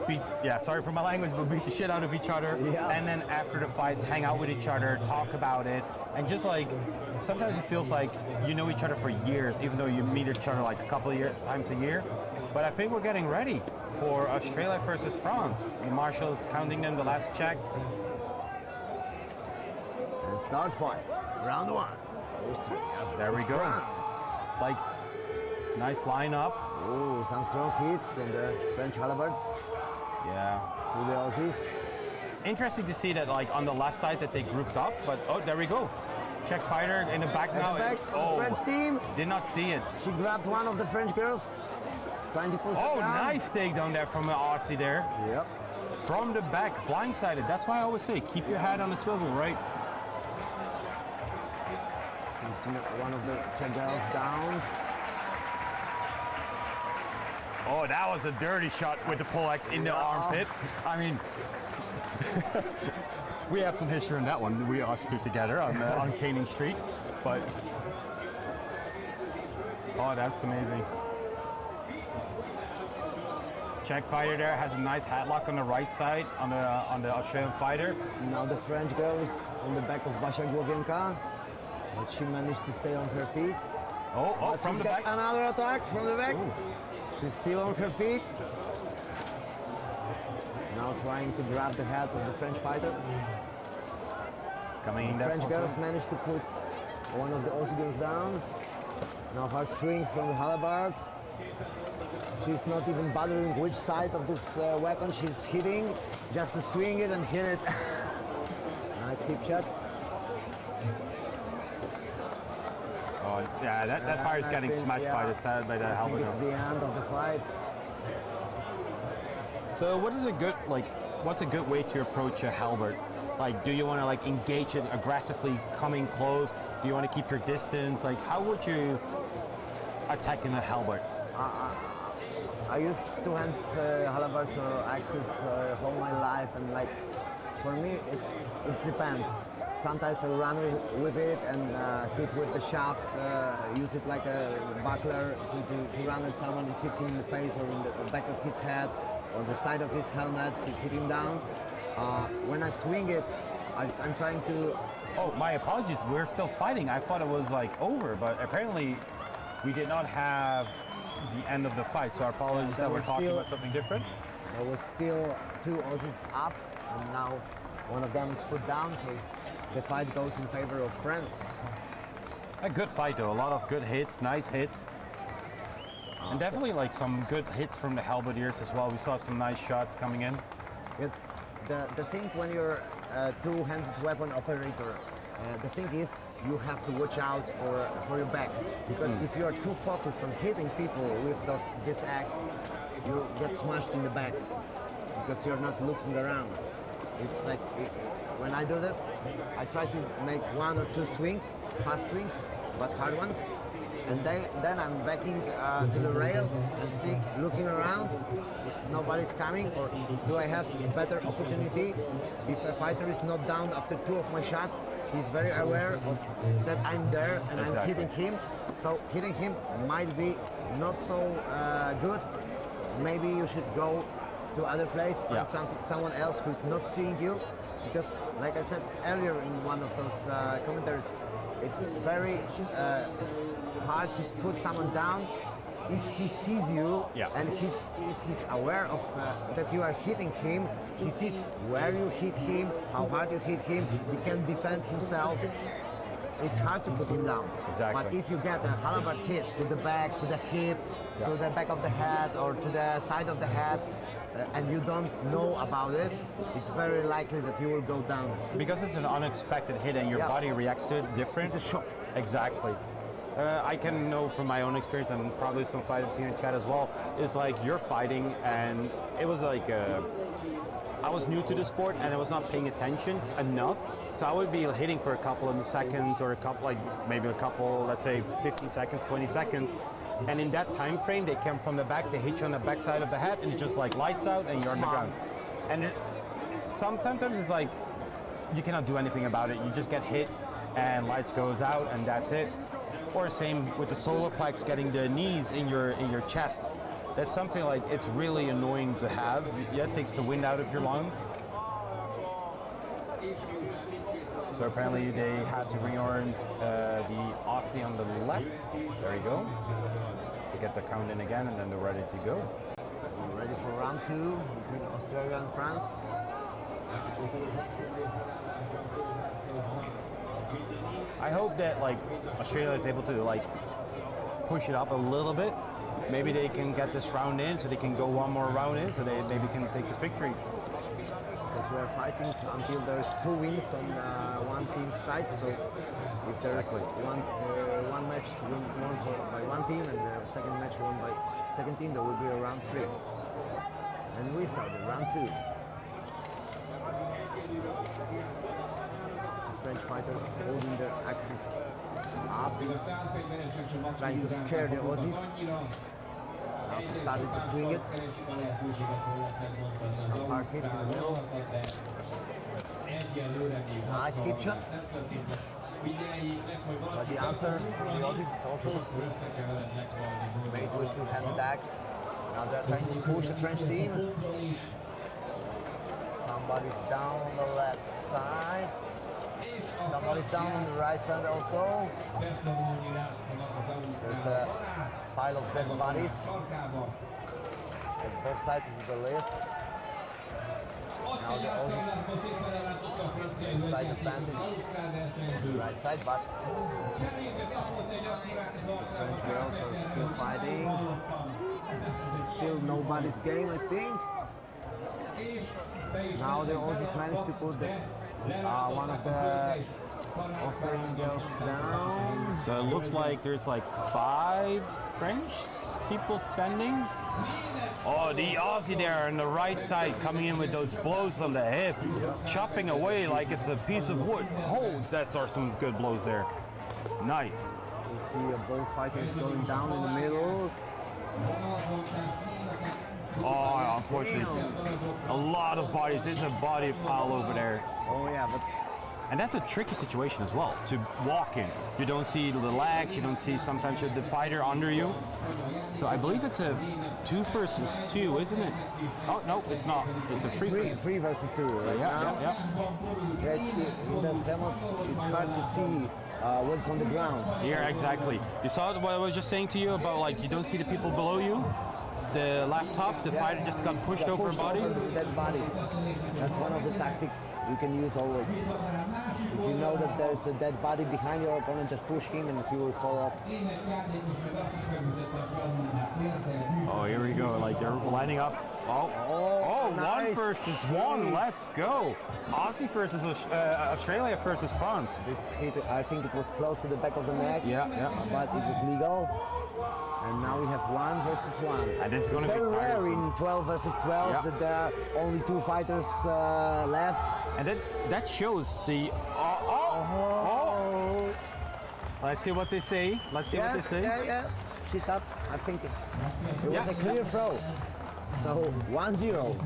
beat, sorry for my language, but beat the shit out of each other. Yeah. And then after the fights, hang out with each other, talk about it, and just like, sometimes it feels like you know each other for years, even though you meet each other like a couple of times a year. But I think we're getting ready for Australia versus France. The Marshals counting them the last checks. And start fight, round 1. There we go. France. Like, nice lineup. Oh, some strong hits from the French halberds. Yeah. To the Aussies. Interesting to see that, like, on the left side that they grouped up, but oh, there we go. Czech fighter in the back now. The French team. Did not see it. She grabbed one of the French girls. Trying to pull her down. Nice takedown there from the Aussie there. Yep. From the back, blindsided. That's why I always say, keep your head on the swivel, right? One of the Czech girls down. Oh, that was a dirty shot with the poleaxe in the armpit. I mean, we have some history in that one. We all stood together on Canning Street, but oh, that's amazing. Czech fighter there has a nice headlock on the right side on the Australian fighter. Now the French girl is on the back of Basia Głowienka, but she managed to stay on her feet. Oh, But from she's the got back. another attack from the back. Ooh. She's still on her feet. Now trying to grab the head of the French fighter. Coming in The there. French girls managed to put one of the Aussie girls down. Now hard swings from the halberd. She's not even bothering which side of this weapon she's hitting, just to swing it and hit it. Nice hip shot. Oh, yeah, that fire's I getting think, smashed by yeah, the I think helmet. it's the end of the fight. So what is a good, like, what's a good way to approach a halberd? Like, do you want to like engage it aggressively, coming close? Do you want to keep your distance? Like, how would you attack in a halberd? I used to hand halberds or axes all my life, and like for me it depends. Sometimes I run with it and hit with the shaft, use it like a buckler to run at someone and kick him in the face or in the back of his head or the side of his helmet to hit him down. When I swing it, I'm trying to. Oh, my apologies. We're still fighting. I thought it was like over, but apparently we did not have the end of the fight. So our apologies that we're talking about something different. There was still two Aussies up, and now one of them is put down. So the fight goes in favor of France. A good fight though. A lot of good hits, nice hits. And definitely like some good hits from the halberdiers as well. We saw some nice shots coming in. The thing when you're a two-handed weapon operator, the thing is you have to watch out for your back, because if you are too focused on hitting people with this axe, you get smashed in the back because you're not looking around. It's like when I do that, I try to make one or two swings, fast swings, but hard ones. And then I'm backing to the rail and looking around if nobody's coming, or do I have a better opportunity. If a fighter is not down after two of my shots, he's very aware of that I'm there and Exactly. I'm hitting him. So hitting him might be not so good. Maybe you should go to other place, find someone else who's not seeing you, because like I said earlier in one of those commentaries, it's very hard to put someone down if he sees you and if he's aware of that you are hitting him. He sees where you hit him, how hard you hit him, he can defend himself. It's hard to put him down. Exactly. But if you get a halberd hit to the back, to the hip, to the back of the head or to the side of the head, and you don't know about it, it's very likely that you will go down. Because it's an unexpected hit and your body reacts to it different. It's a shock. Exactly. I can know from my own experience, and probably some fighters here in chat as well, is like you're fighting and it was like I was new to the sport and I was not paying attention enough. So I would be hitting for a couple of seconds or a couple, like maybe a couple, let's say 15 seconds, 20 seconds. And in that time frame, they come from the back, they hit you on the back side of the head and it's just like lights out and you're on the ground. And sometimes it's like, you cannot do anything about it. You just get hit and lights goes out and that's it. Or same with the solar plex, getting the knees in your chest. That's something like, it's really annoying to have. Yeah, it takes the wind out of your lungs. So apparently they had to reorient the Aussie on the left. There you go. To get the count in again, and then they're ready to go. We're ready for round two between Australia and France. I hope that like Australia is able to like push it up a little bit. Maybe they can get this round in, so they can go one more round in, so they maybe can take the victory. Because we're fighting until there's two wins on one team's side. So if there's one match won by one team and the second match won by second team, there will be a round three. And we started round two. So French fighters holding their axes up, trying to scare the Aussies. Now she started to swing it. Some hard hits in the middle. Nice hip shot. But the answer from the Aussies is also made with two-handed axe. Now they're trying to push the French team. Somebody's down on the left side. Somebody's down on the right side also. There's a pile of dead bodies at both sides of the list. Now the Aussies slight advantage on the right side, but the French girls are still fighting. Still nobody's game, I think. Now the Aussies managed to put one of the Australian girls down. So it looks like there's like 5 French people standing. Oh, the Aussie there on the right side coming in with those blows on the hip, chopping away like it's a piece of wood. Oh, that's are some good blows there. Nice. You see both fighters going down in the middle. Oh, unfortunately, a lot of bodies. There's a body pile over there. Oh yeah, but and that's a tricky situation as well to walk in. You don't see the legs, you don't see sometimes the fighter under you. So I believe it's a 2 versus 2, isn't it? Oh no, it's not. It's a 3 versus 2 right now. Yeah, in the helmet, it's hard to see what's on the ground. Yeah, exactly. You saw what I was just saying to you about like you don't see the people below you. The left top, the fighter just got pushed over a body. Dead bodies. That's one of the tactics you can use always. If you know that there's a dead body behind your opponent, just push him and he will fall off. Oh, here we go. Like they're lining up. Oh, nice. 1 versus 1. Let's go. Aussie versus Australia versus France. This hit, I think it was close to the back of the neck. Yeah. But it was legal. And now we have 1 versus 1. And this is going to be very rare tiresome. in 12 versus 12 that there are only 2 fighters left. And that shows the. Let's see what they say. Let's see what they say. Yeah. She's up. I think it was a clear throw. So 1-0.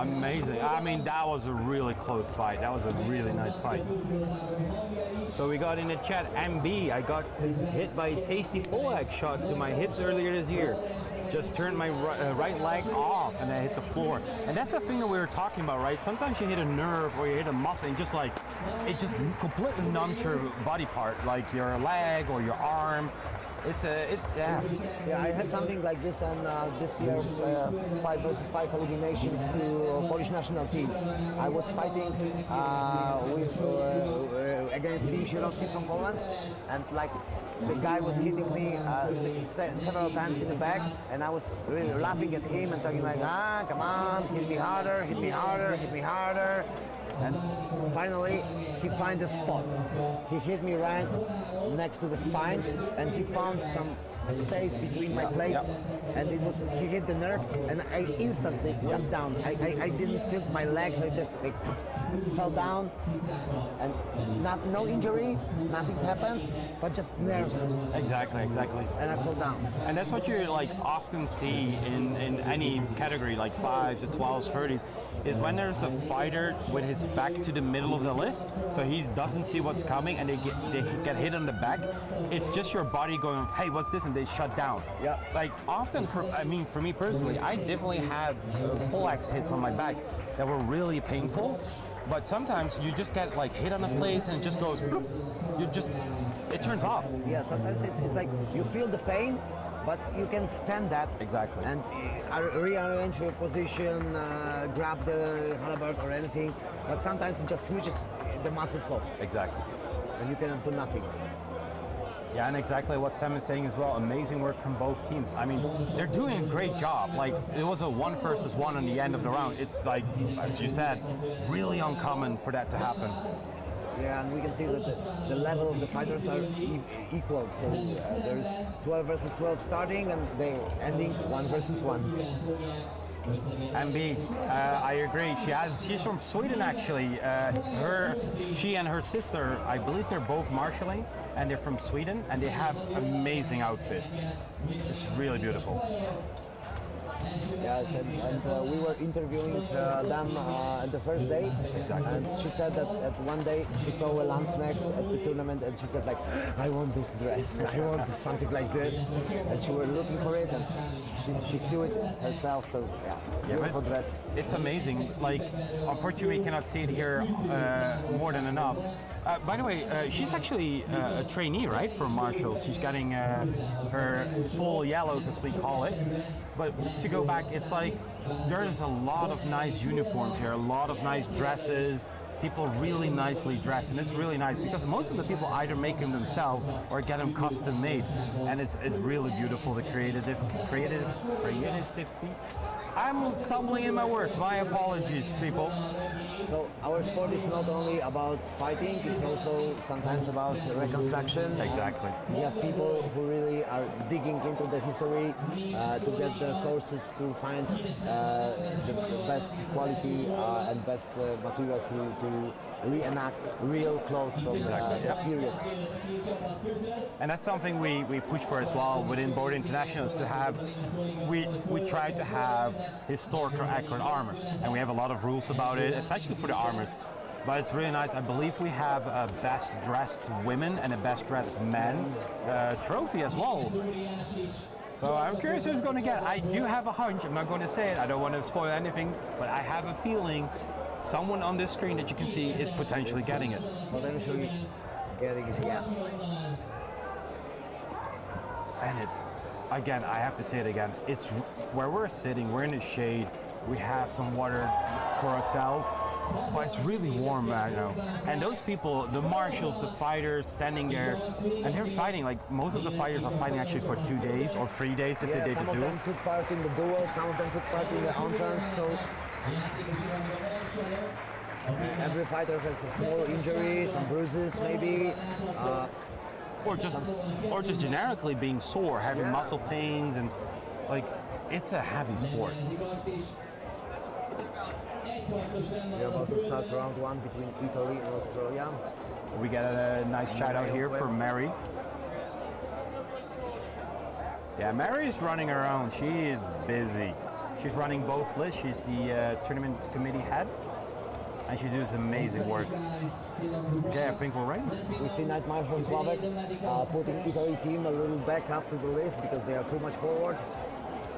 Amazing. I mean, that was a really close fight. That was a really nice fight. So we got in the chat, MB, I got hit by a tasty pole-axe shot to my hips earlier this year. Just turned my right leg off and I hit the floor. And that's the thing that we were talking about, right? Sometimes you hit a nerve or you hit a muscle and just like, it just completely numbs your body part, like your leg or your arm. Yeah, I had something like this on this year's 5 versus 5 eliminations to Polish national team. I was fighting against Team Środki from Poland, and like the guy was hitting me several times in the back, and I was really laughing at him and talking like, come on, hit me harder, hit me harder, hit me harder. And finally, he found a spot. He hit me right next to the spine, and he found some space between my plates, and he hit the nerve, and I instantly went down. I didn't feel my legs. I just fell down, and no injury, nothing happened, but just nerves. Exactly. And I fell down. And that's what you like often see in any category, like 5s, 12s, 30s. Is when there's a fighter with his back to the middle of the list, so he doesn't see what's coming, and they get hit on the back. It's just your body going, hey, what's this? And they shut down. Yeah. Like often, for me personally, I definitely have pole-axe hits on my back that were really painful. But sometimes you just get like hit on a place and it just goes, bloop. It turns off. Yeah, sometimes it's like you feel the pain, but you can stand that. Exactly. And rearrange your position, grab the halberd or anything. But sometimes it just switches the muscles off. Exactly. And you cannot do nothing. Yeah, and exactly what Sam is saying as well. Amazing work from both teams. I mean, they're doing a great job. Like, it was a 1 versus 1 on the end of the round. It's like, as you said, really uncommon for that to happen. Yeah, and we can see that the level of the fighters are equal. So there is 12 versus 12 starting, and they're ending 1 versus 1. MB, I agree. She's from Sweden actually. She and her sister, I believe they're both marshalling, and they're from Sweden, and they have amazing outfits. It's really beautiful. Yeah, and we were interviewing them at the first day. Exactly. And she said that at one day she saw a Landsknecht at the tournament, and she said like, I want this dress, I want something like this, and she was looking for it, and she saw it herself. So yeah, beautiful dress. It's amazing. Like, unfortunately, we cannot see it here more than enough. By the way, she's actually a trainee, right, for Marshals. She's getting her full yellows, as we call it. But to go back, it's like there's a lot of nice uniforms here, a lot of nice dresses, people really nicely dressed, and it's really nice because most of the people either make them themselves or get them custom made, and it's really beautiful. The creative. I'm stumbling in my words. My apologies, people. So our sport is not only about fighting; it's also sometimes about reconstruction. Exactly. We have people who really are digging into the history to get the sources to find the best quality and best materials to reenact real clothes from that period. And that's something we push for as well within Bohurt International, is to have, we try to have historical accurate armor, and we have a lot of rules about it, especially for the armors. But it's really nice. I believe we have a best dressed women and a best dressed men trophy as well. So I'm curious who's going to get it. I do have a hunch. I'm not going to say it. I don't want to spoil anything, but I have a feeling someone on this screen that you can see is potentially getting it. Potentially getting it, yeah. And it's, again, I have to say it again, it's where we're sitting, we're in the shade, we have some water for ourselves, but it's really warm right now. And those people, the marshals, the fighters standing there, and they're fighting, like most of the fighters are fighting actually for 2 days or 3 days if they did the duels. Some of them took part in the duels, some of them took part in the entrance, so every fighter has a small injury, some bruises maybe. Or just generically being sore, having muscle pains, and like, it's a heavy sport. We're about to start round one between Italy and Australia. We got a nice shout out here for Mary. Yeah, Mary is running around. She is busy. She's running both lists. She's the tournament committee head, and she does amazing work. Okay, I think we're ready. We see Night Marshal Slavek putting Italy team a little back up to the list because they are too much forward.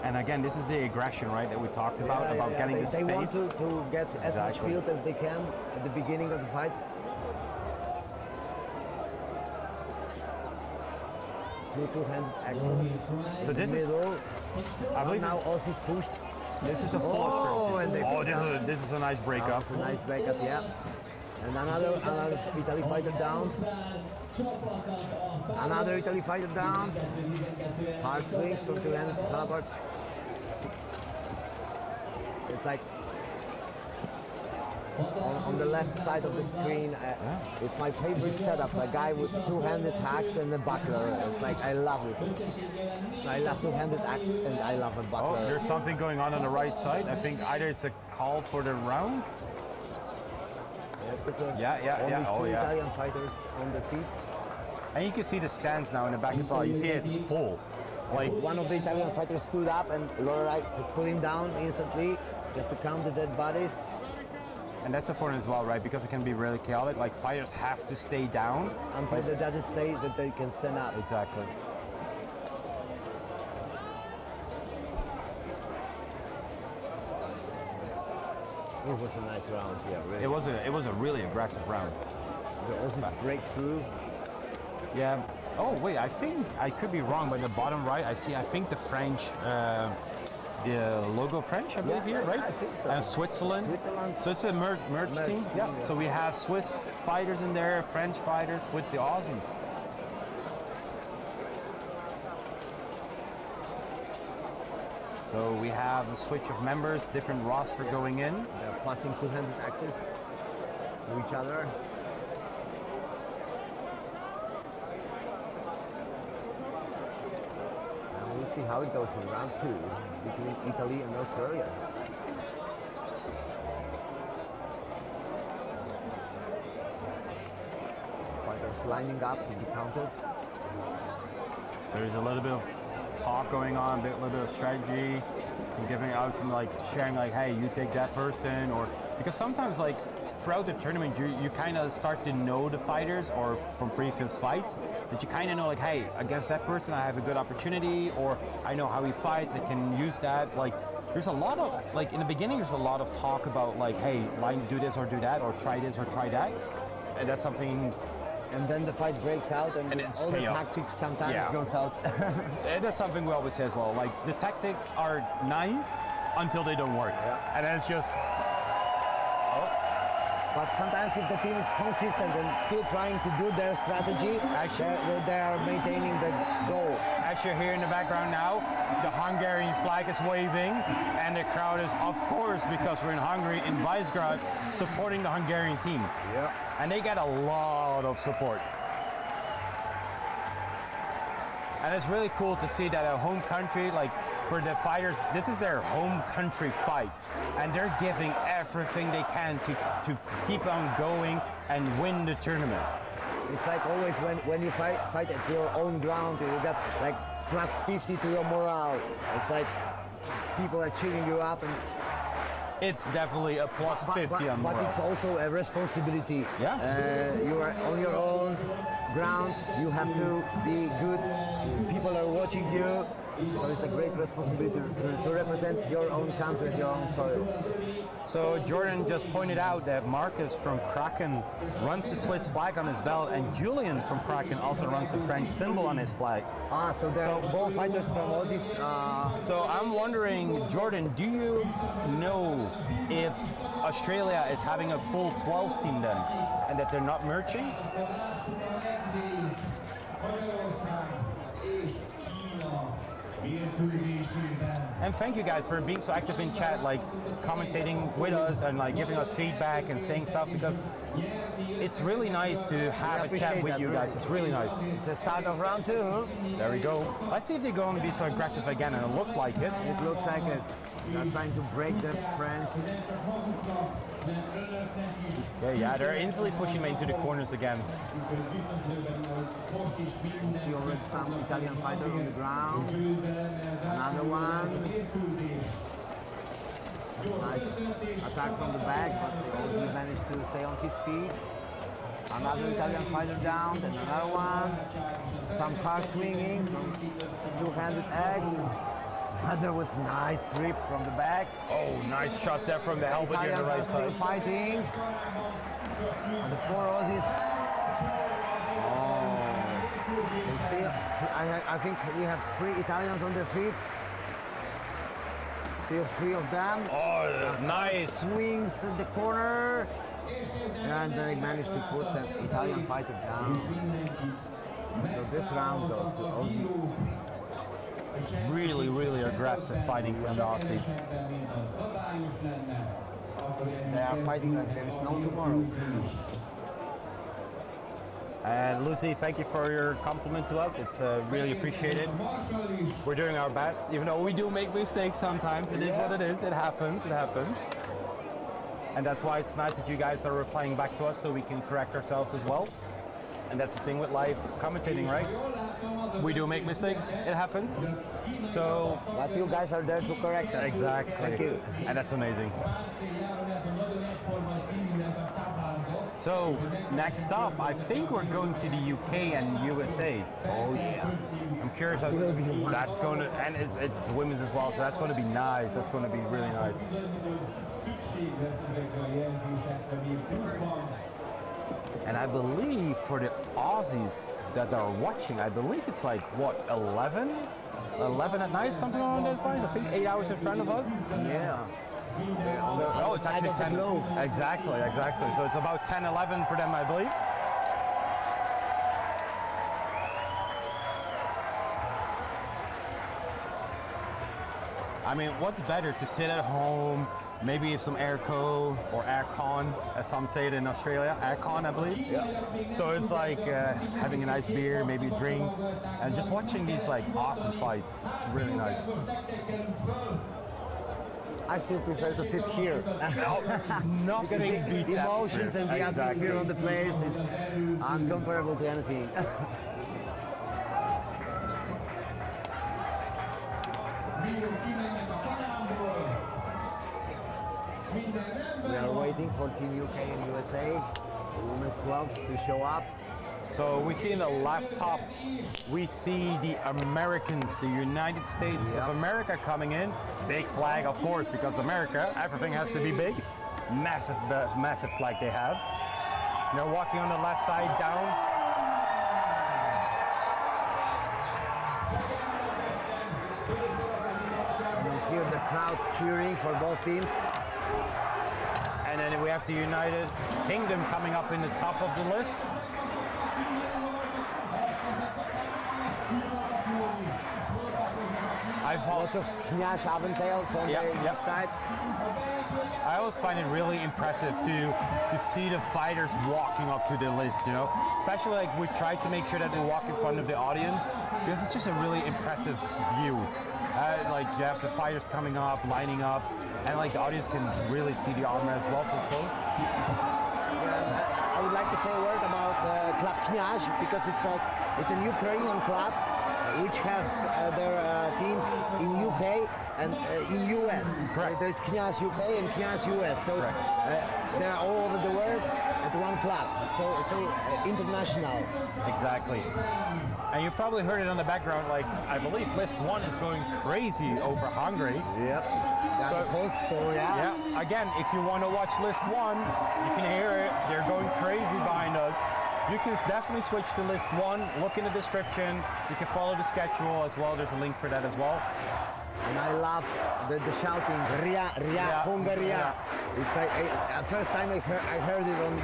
And again, this is the aggression, right, that we talked about getting the space. They want to get as much field as they can at the beginning of the fight. Two-handed axles. So this is, I believe now Aussie's pushed. This is a full stroke. This is a nice breakup. It's a nice breakup, yeah. And another Italy fighter down. Another Italy fighter down. Hard swings from two-handed halberd. It's like on the left side of the screen. It's my favorite setup. A guy with two-handed axe and a buckler. It's like, I love it. I love two-handed axe and I love a buckler. Oh, there's something going on the right side. I think either it's a call for the round. Only two Italian fighters on the feet. And you can see the stands now in the back as well. You see it's full. Like, one of the Italian fighters stood up and Lorelai has put him down instantly just to count the dead bodies. And that's important as well, right? Because it can be really chaotic. Like, fighters have to stay down until the judges say that they can stand up. Exactly. It was a nice round, yeah. Really. It was a really aggressive round. The Aussies breakthrough. Yeah. Oh wait, I think I could be wrong, but in the bottom right, I think the French, the logo French, I believe here, right? I think so. And Switzerland. So it's a merged team. Yeah. So we have Swiss fighters in there, French fighters with the Aussies. So we have a switch of members, different roster going in. They're passing two-handed axes to each other. And we'll see how it goes in round two between Italy and Australia. Fighters lining up to be counted. So there's a little bit of talk going on, a little bit of strategy, some giving out, some like sharing like, hey, you take that person, or because sometimes like throughout the tournament you kind of start to know the fighters, or from previous fights, that you kind of know like, hey, against that person I have a good opportunity, or I know how he fights, I can use that. Like there's a lot of, like in the beginning there's a lot of talk about like, hey, line do this or do that, or try this or try that, and that's something. And then the fight breaks out, and it's all chaos. the tactics sometimes goes out. And that's something we always say as well. Like the tactics are nice until they don't work, and then it's just. But sometimes if the team is consistent and still trying to do their strategy, they are maintaining the goal. As you hear in the background now, the Hungarian flag is waving, and the crowd is, of course, because we're in Hungary, in Visegrad, supporting the Hungarian team. Yeah. And they get a lot of support. And it's really cool to see that a home country, like for the fighters, this is their home country fight. And they're giving everything they can to keep on going and win the tournament. It's like always when you fight at your own ground, you got like plus 50 to your morale. It's like people are cheering you up, and it's definitely a plus 50 on morale. But it's also a responsibility. Yeah. You are on your own ground. You have to be good. People are watching you. So it's a great responsibility to represent your own country and your own soil. So Jordan just pointed out that Marcus from Kraken runs the Swiss flag on his belt, and Julian from Kraken also runs the French symbol on his flag. So they're both fighters from Aussies. So I'm wondering, Jordan, do you know if Australia is having a full 12s team then, and that they're not merging? And thank you guys for being so active in chat, like commentating with us and like giving us feedback and saying stuff, because it's really nice to have a chat with you guys. It's really nice. It's the start of round 2. There we go. Let's see if they're going to be so aggressive again, and it looks like it. It looks like it. They're trying to break the French. Yeah, they're instantly pushing me into the corners again. You see already some Italian fighter on the ground. Another one. Nice attack from the back, but also managed to stay on his feet. Another Italian fighter down, and another one. Some hard swinging from two-handed X. There was nice rip from the back. Oh, nice shots there from the helmet on the right still side. fighting. And the 4 Aussies. I think we have 3 Italians on their feet. Still 3 of them. Oh, nice. Swings in the corner. And they managed to put the Italian fighter down. So this round goes to Aussies. Really, really aggressive fighting from the Aussies. They are fighting like there is no tomorrow. And Lucy, thank you for your compliment to us. It's really appreciated. We're doing our best, even though we do make mistakes sometimes. It is what it is. It happens. It happens. And that's why it's nice that you guys are replying back to us so we can correct ourselves as well. And that's the thing with live commentating, right? We do make mistakes. It happens. So, but you guys are there to correct us. Exactly. Thank you. And that's amazing. So, next up, I think we're going to the UK and USA. Oh yeah. I'm curious how that's going to, and it's women's as well, so that's going to be nice. That's going to be really nice. And I believe for the Aussies that are watching, I believe it's like, what, 11 at night, something along those lines? I think 8 hours in front of us. Yeah. So, oh, it's actually 10. Exactly. So it's about 10, 11 for them, I believe. I mean, what's better to sit at home, maybe some airco or aircon, as some say it in Australia, aircon, I believe. Yeah. So it's like having a nice beer, maybe a drink, and just watching these like awesome fights. It's really nice. I still prefer to sit here. Nothing beats the emotions atmosphere. and the atmosphere on the place is uncomparable to anything. We are waiting for Team UK and USA, the women's 12s, to show up. So we see in the left top, we see the Americans, the United States of America coming in. Big flag, of course, because America, everything has to be big. Massive, massive flag they have. They're walking on the left side down. And you hear the crowd cheering for both teams. And then we have the United Kingdom coming up in the top of the list. I've Lots of Kniaz Aventails on the English side. I always find it really impressive to see the fighters walking up to the list, you know? Especially like we try to make sure that they walk in front of the audience because it's just a really impressive view. Like you have the fighters coming up, lining up, and like the audience can really see the armor as well from close. I would like to say a word about Club Kniaz because it's an Ukrainian club which has their teams in UK and in US. Correct. There's Kniaz UK and Kniaz US, so they're all over the world at one club. So international. Exactly. And you probably heard it on the background. Like I believe List 1 is going crazy over Hungary. Yep. So yeah. Again, if you want to watch List 1, you can hear it. They're going crazy behind us. You can definitely switch to List 1, look in the description, you can follow the schedule as well, there's a link for that as well. And I love the shouting, Ria, Hungary. It's first time I heard it on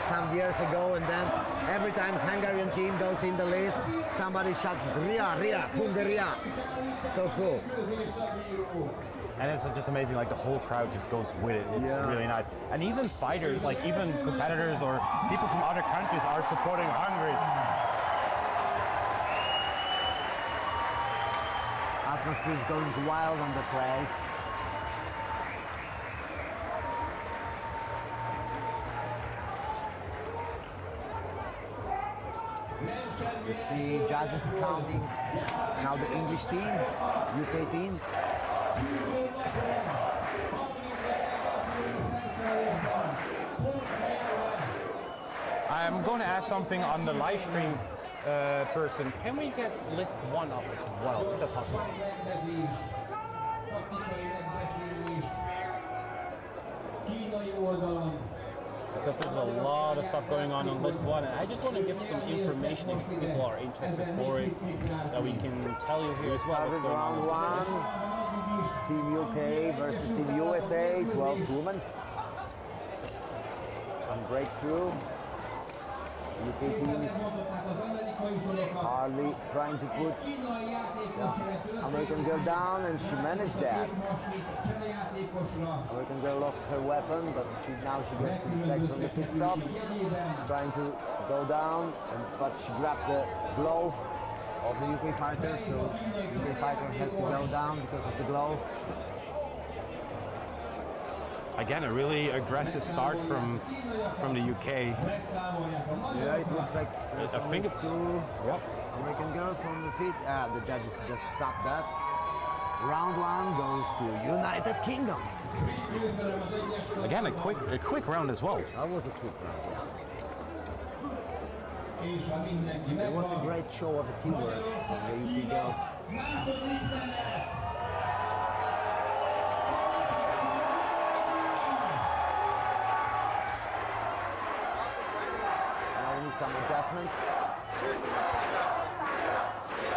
some years ago, and then every time Hungarian team goes in the list, somebody shouts, Ria, Hungary. So cool. And it's just amazing, like the whole crowd just goes with it. It's really nice. And even fighters, like even competitors or people from other countries are supporting Hungary. Atmosphere is going wild on the place. You see judges counting now the English team, UK team. I'm going to ask something on the live stream person. Can we get List 1 up as well? Is that possible? Because there's a lot of stuff going on List 1, and I just want to give some information if people are interested for it, that we can tell you here as well what's going on. Round 1, Team UK versus Team USA, 12 women. Some breakthrough. UK teams hardly trying to put American girl down, and she managed that. American girl lost her weapon, but now she gets back from the pit stop, trying to go down, but she grabbed the glove of the UK fighter, so the UK fighter has to go down because of the glove. Again, a really aggressive start from the UK. Yeah, it looks like I think it's two American girls on the feet. The judges just stopped that. Round 1 goes to United Kingdom. Again, a quick round as well. That was a quick round, yeah. It was a great show of teamwork from the UK girls. Some adjustments.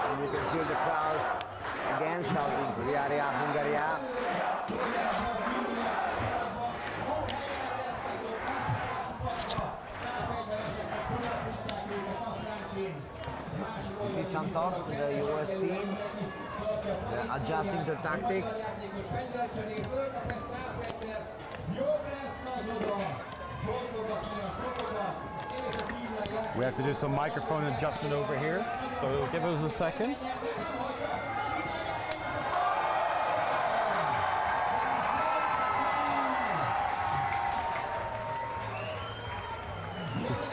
And you can hear the crowds again shouting, Ria, Ria, Hungaria. You see some talks in the US team. They're adjusting their tactics. We have to do some microphone adjustment over here, so give us a second.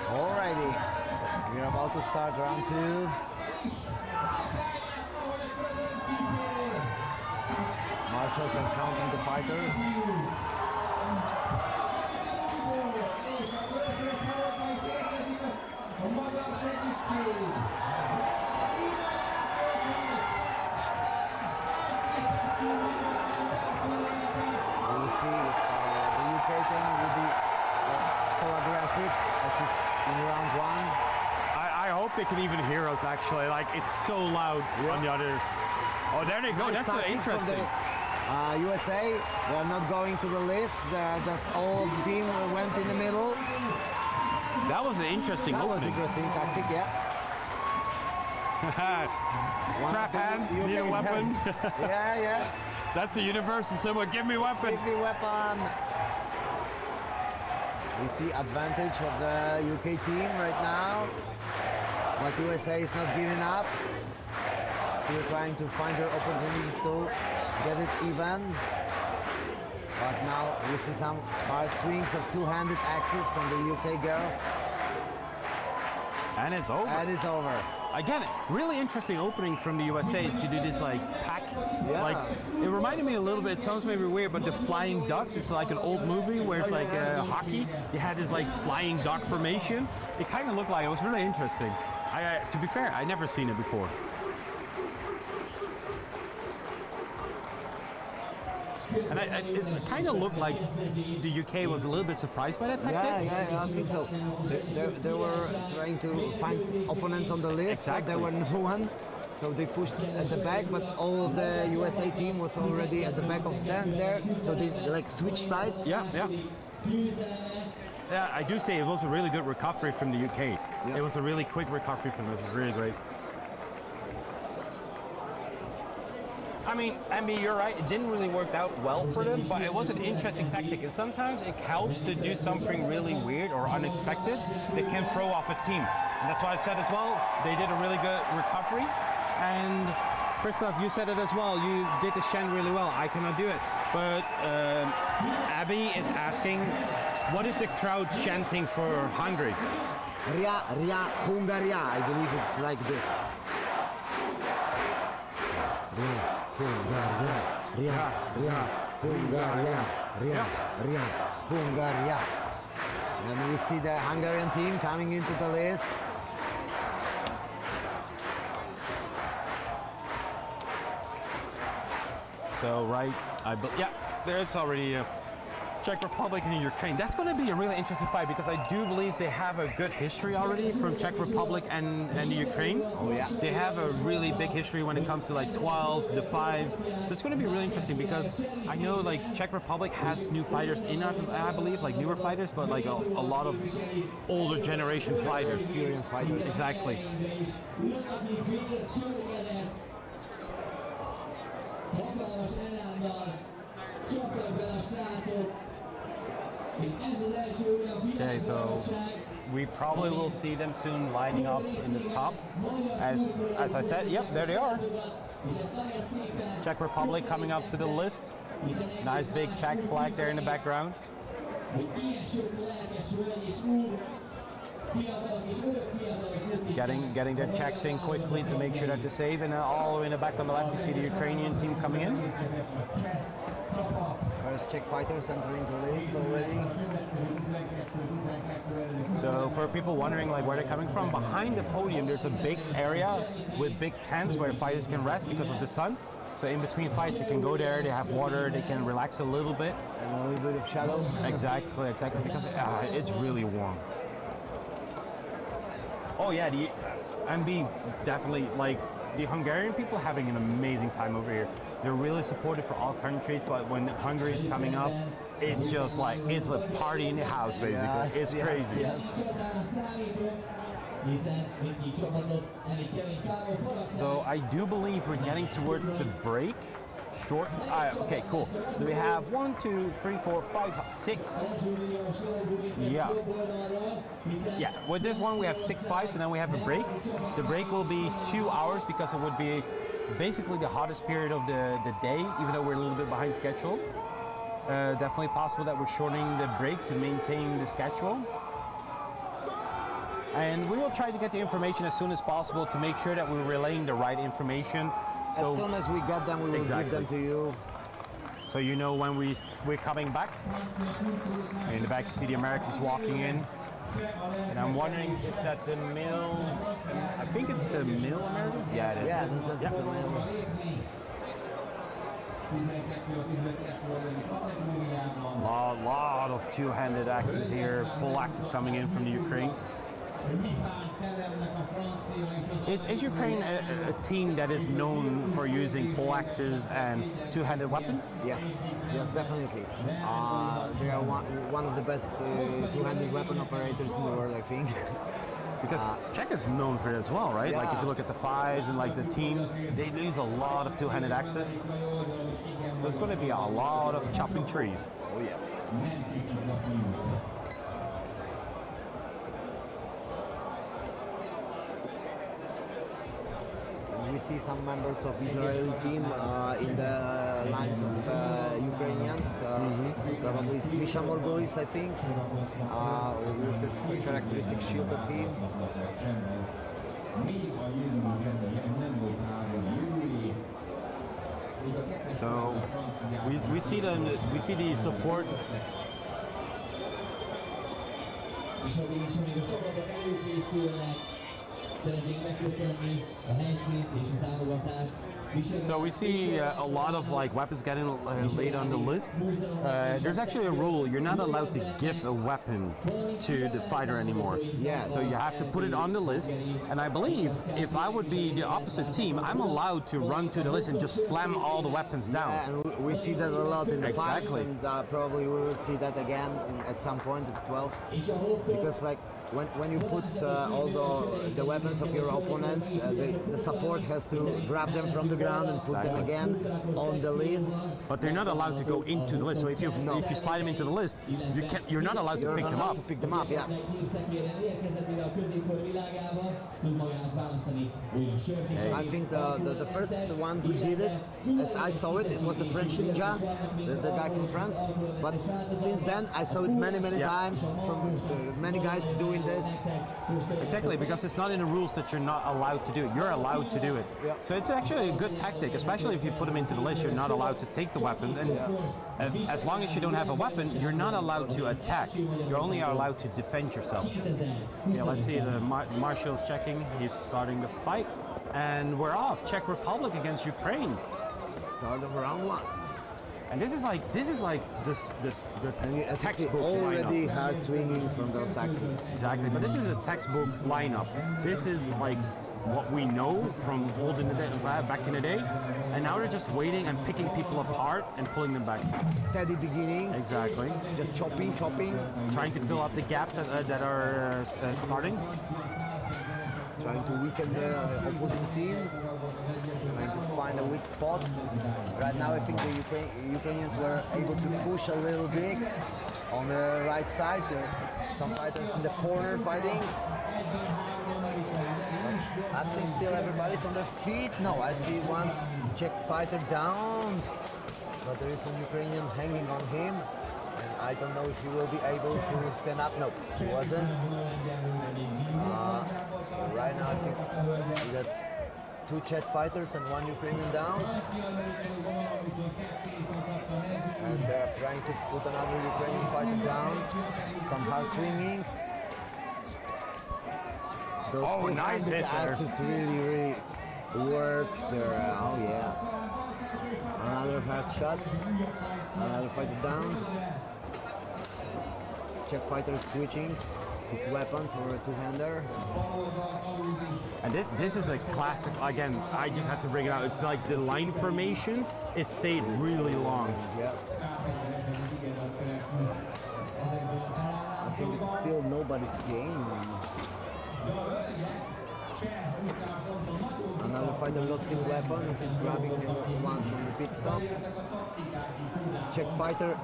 Alrighty, we're about to start round 2. Marshals are counting the fighters. We'll see if the UK team will be so aggressive as is in round one. I hope they can even hear us actually. Like it's so loud on the other. Oh, there they go. Nice That's tactic from interesting. the, USA, they're not going to the list. They're just all of the team went in the middle. That was an interesting That was opening. interesting tactic, yeah. Trap hands, need a weapon. Yeah, yeah. That's a universal symbol. Give me weapon. Give me weapon. We see advantage of the UK team right now, but USA is not giving up. Still trying to find their opportunities to get it even. But now we see some hard swings of two-handed axes from the UK girls. And it's over. And it's over. Again, really interesting opening from the USA to do this like pack. Yeah. Like it reminded me a little bit. It sounds maybe weird, but the flying ducks. It's like an old movie where it's like hockey. You had this like flying duck formation. It kind of looked like it was really interesting. To be fair, I never seen it before. And it kind of looked like the UK was a little bit surprised by that tactic. Yeah, I think so. They were trying to find opponents on the list, Exactly. so there were no one. So they pushed at the back, but all of the USA team was already at the back of tank there. So they like switched sides. Yeah. Yeah, I do say it was a really good recovery from the UK. Yeah. It was a really quick recovery from us. It was really great. I mean, you're right. It didn't really work out well for them, but it was an interesting tactic. And sometimes it helps to do something really weird or unexpected that can throw off a team. And that's why I said as well, they did a really good recovery. And Christoph, you said it as well. You did the Shen really well. I cannot do it. But Abby is asking, what is the crowd chanting for Hungary? Ria, Hungaria. I believe it's like this. Ria, Hungaria, Ria, Hungaria. And we see the Hungarian team coming into the list. So there it's already Czech Republic and Ukraine. That's going to be a really interesting fight because I do believe they have a good history already from Czech Republic and the Ukraine. Oh yeah. They have a really big history when it comes to like 12s, the 5s. So it's going to be really interesting because I know like Czech Republic has new fighters in, I believe, like newer fighters, but like a lot of older generation fighters. Experienced fighters. Exactly. Hatalmas ellenben csaptak bele a srácok, és ez az első olyan Okay, so we probably will see them soon lining up in the top. As I said, yep, there they are. Czech Republic coming up to the list. Nice big Czech flag there in the background. Getting their checks in quickly to make sure that they're safe, and all the way in the back on the left you see the Ukrainian team coming in. First Czech fighters entering the list already. So for people wondering like where they're coming from, behind the podium there's a big area with big tents where fighters can rest because of the sun. So in between fights they can go there, they have water, they can relax a little bit. And a little bit of shadow. Exactly, because it's really warm. Oh yeah, the MB definitely, like, the Hungarian people having an amazing time over here. They're really supportive for all countries, but when Hungary is coming up, it's just like, it's a party in the house, basically. Yes, it's crazy. Yes. So I do believe we're getting towards the break. Short. Okay, cool. So we have 1, 2, 3, 4, 5, 6. Yeah. With this one we have 6 fights and then we have a break. The break will be 2 hours because it would be basically the hottest period of the day, even though we're a little bit behind schedule. Definitely possible that we're shortening the break to maintain the schedule. And we will try to get the information as soon as possible to make sure that we're relaying the right information. So, as soon as we get them, we will give them to you. So you know when we're coming back. In the back you see the Americans walking in. And I'm wondering, is that the male? I think it's the male Americans. Yeah, it is. Yeah, that's the male. Lot of two-handed axes here. Pole axes coming in from the Ukraine. Is Ukraine a team that is known for using pole axes and two-handed weapons? Yes, definitely. They are one of the best two-handed weapon operators in the world, I think. Because Czech is known for it as well, right? Like if you look at the fives and like the teams, they use a lot of two-handed axes. So it's going to be a lot of chopping trees. Oh yeah. We see some members of Israeli team in the lines of Ukrainians. Probably Misha Morgulis, I think, with this characteristic shield of him. So we see the support. So we see a lot of like weapons getting laid on the list. There's actually a rule: you're not allowed to give a weapon to the fighter anymore. Yeah. So you have to put it on the list. And I believe if I would be the opposite team, I'm allowed to run to the list and just slam all the weapons down. Yeah, and we see that a lot in the Exactly. fights, and probably we will see that again at some point at 12s. Because like when you put all the weapons of your opponents, the support has to grab them from the ground and put them again on the list. But they're not allowed to go into the list. So if you slide them into the list, you're not allowed to pick them up. To pick them up, yeah. I think the first one who did it, as I saw it, it was the French ninja, the guy from France. But since then, I saw it many times from many guys doing this. Exactly, because it's not in the rules that you're not allowed to do it. You're allowed to do it. Yeah. So it's actually a good tactic, especially if you put them into the list. You're not allowed to take the weapons, and as long as you don't have a weapon, you're not allowed to attack. You're only allowed to defend yourself. Yeah, let's see the Marshals checking. He's starting the fight, and we're off. Czech Republic against Ukraine. Start of round one. And this is like the textbook already lineup. hard swinging from those axes. Exactly, but this is a textbook lineup. This is like what we know from old in the day, back in the day, and now they're just waiting and picking people apart and pulling them back. Steady beginning. Exactly. Just chopping. Trying to fill up the gaps that are starting. Trying to weaken the opposing team. Trying to find a weak spot. Right now I think the Ukrainians were able to push a little bit on the right side. Some fighters in the corner fighting. But I think still everybody's on their feet. No, I see one Czech fighter down. But there is a Ukrainian hanging on him. And I don't know if he will be able to stand up. No, he wasn't. So right now I think we got two Czech fighters and one Ukrainian down. And they're trying to put another Ukrainian fighter down. Some hard swinging. Those nice hit there. axes really work there. Oh yeah. Another hard shot. Another fighter down. Czech fighter switching his weapon for a two-hander. And this is a classic. Again, I just have to bring it out. It's like the line formation. It stayed really long. Yeah. I think it's still nobody's game. Another fighter lost his weapon. He's grabbing one from the pit stop. Czech fighter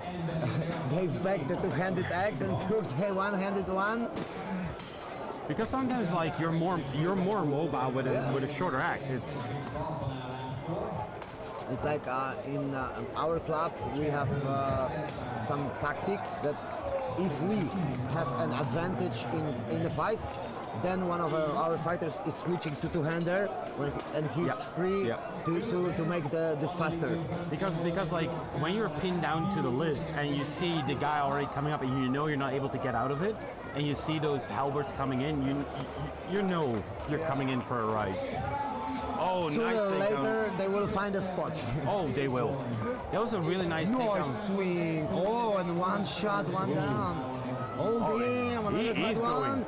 gave back the two-handed axe and took the one-handed one. Because sometimes, like you're more mobile with a shorter axe. It's like in our club we have some tactic that if we have an advantage in the fight, then one of our fighters is switching to two-hander, and he's free to make this faster. Because like when you're pinned down to the list and you see the guy already coming up and you know you're not able to get out of it, and you see those halberds coming in, you know you're coming in for a ride. Oh, Sooner nice or takedown. later, they will find a spot. Oh, they will. That was a really nice Nice takedown. swing. Oh, and one shot, one down. Oh, damn, another he's bad going.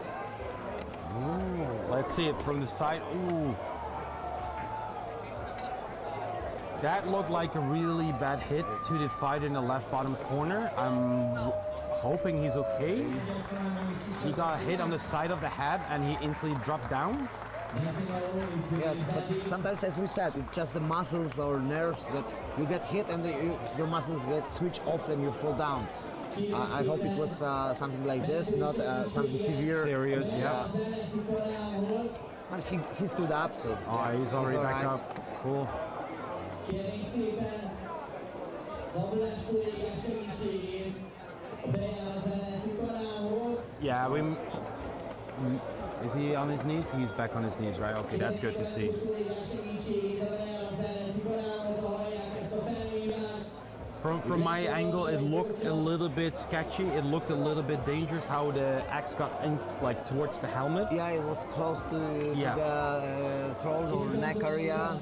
one. Let's see it from the side. Ooh. That looked like a really bad hit to the fighter in the left bottom corner. I'm hoping he's okay. He got hit on the side of the head and he instantly dropped down. Yes, but sometimes, as we said, it's just the muscles or nerves that you get hit and your muscles get switched off and you fall down. I hope it was something like this, not something severe. Serious, yeah. But he stood up, so Oh, he's already all back right. up. Cool. Kérjük szépen Zabulás kollégák segítségét bejár a feletti karához. Yeah, is he on his knees? He's back on his knees, right? Okay, that's good to see. Kollégák segítségét bejár a feletti karához, ha hallják ezt a felhívást. From my angle, it looked a little bit sketchy. It looked a little bit dangerous how the axe got like towards the helmet. Yeah, it was close to the throat or neck area.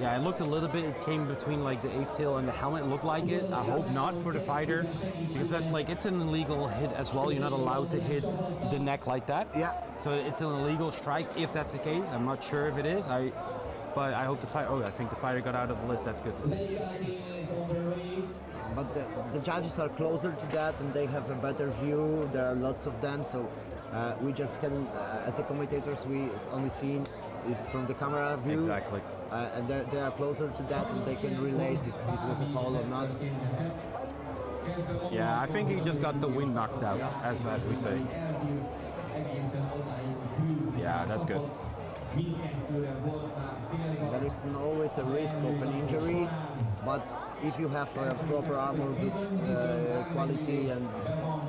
Yeah, it looked a little bit. It came between like the ape tail and the helmet. It looked like it. I hope not for the fighter, because that like it's an illegal hit as well. You're not allowed to hit the neck like that. Yeah. So it's an illegal strike if that's the case. I'm not sure if it is. But I hope the fighter. Oh, I think the fighter got out of the list. That's good to see. But the judges are closer to that and they have a better view. There are lots of them, so we just can, as the commentators, we only see it from the camera view. Exactly. And they are closer to that and they can relate if it was a foul or not. Yeah, I think he just got the wind knocked out, as we say. Yeah, that's good. There is always a risk of an injury, but if you have a proper armor, good quality, and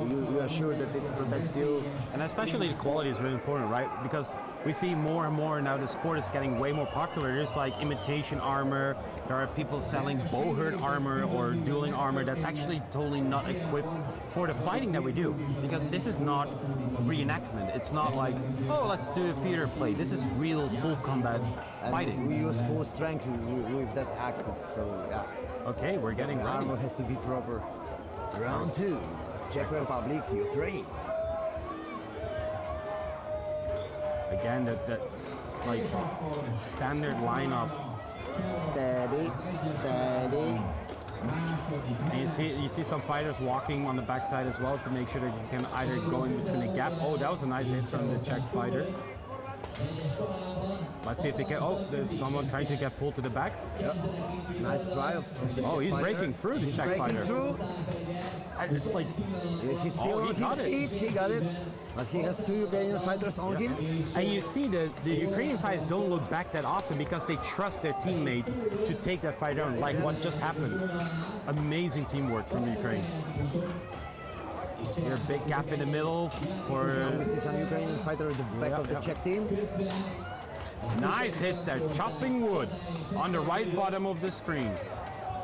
you are sure that it protects you. And especially the quality is really important, right? Because we see more and more now the sport is getting way more popular. There's like imitation armor. There are people selling Bohurt armor or dueling armor that's actually totally not equipped for the fighting that we do. Because this is not reenactment. It's not like, oh, let's do a theater play. This is real full combat fighting. And we use full strength with that axis, so yeah. Okay, we're getting The ready. armor has to be proper. Round 2, Czech Republic, Ukraine. Again, that's like standard lineup. Steady, steady. And you see some fighters walking on the backside as well to make sure that you can either go in between the gap. Oh, that was a nice hit from the Czech fighter. Let's see if they can. Oh, there's someone trying to get pulled to the back. Yep. Nice trial from the Oh, Czech he's fighter. breaking through the Czech breaking fighter. Through. Like, Yeah, he's still Oh, he on got his it. feet, he got it. But he has 2 Ukrainian fighters on him. and you see that the Ukrainian fighters don't look back that often because they trust their teammates to take that fight down, like what just happened. Amazing teamwork from Ukraine. Here, big gap in the middle for Now we see some Ukrainian fighter at the back of the Czech team. nice hits there, chopping wood on the right bottom of the screen.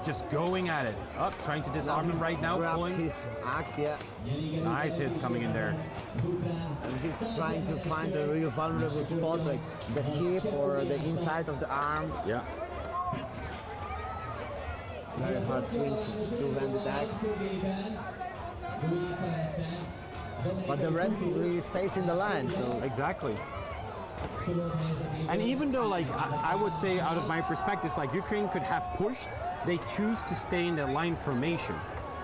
Just going at it. Up, trying to disarm him right now, Grabbed pulling. his axe, yeah. Nice hits coming in there. And he's trying to find a real vulnerable spot, like the hip or the inside of the arm. Yeah. Very hard swings, two-handed axe. But the rest really stays in the line, so Exactly. And even though, like, I would say, out of my perspective, like Ukraine could have pushed, they choose to stay in the line formation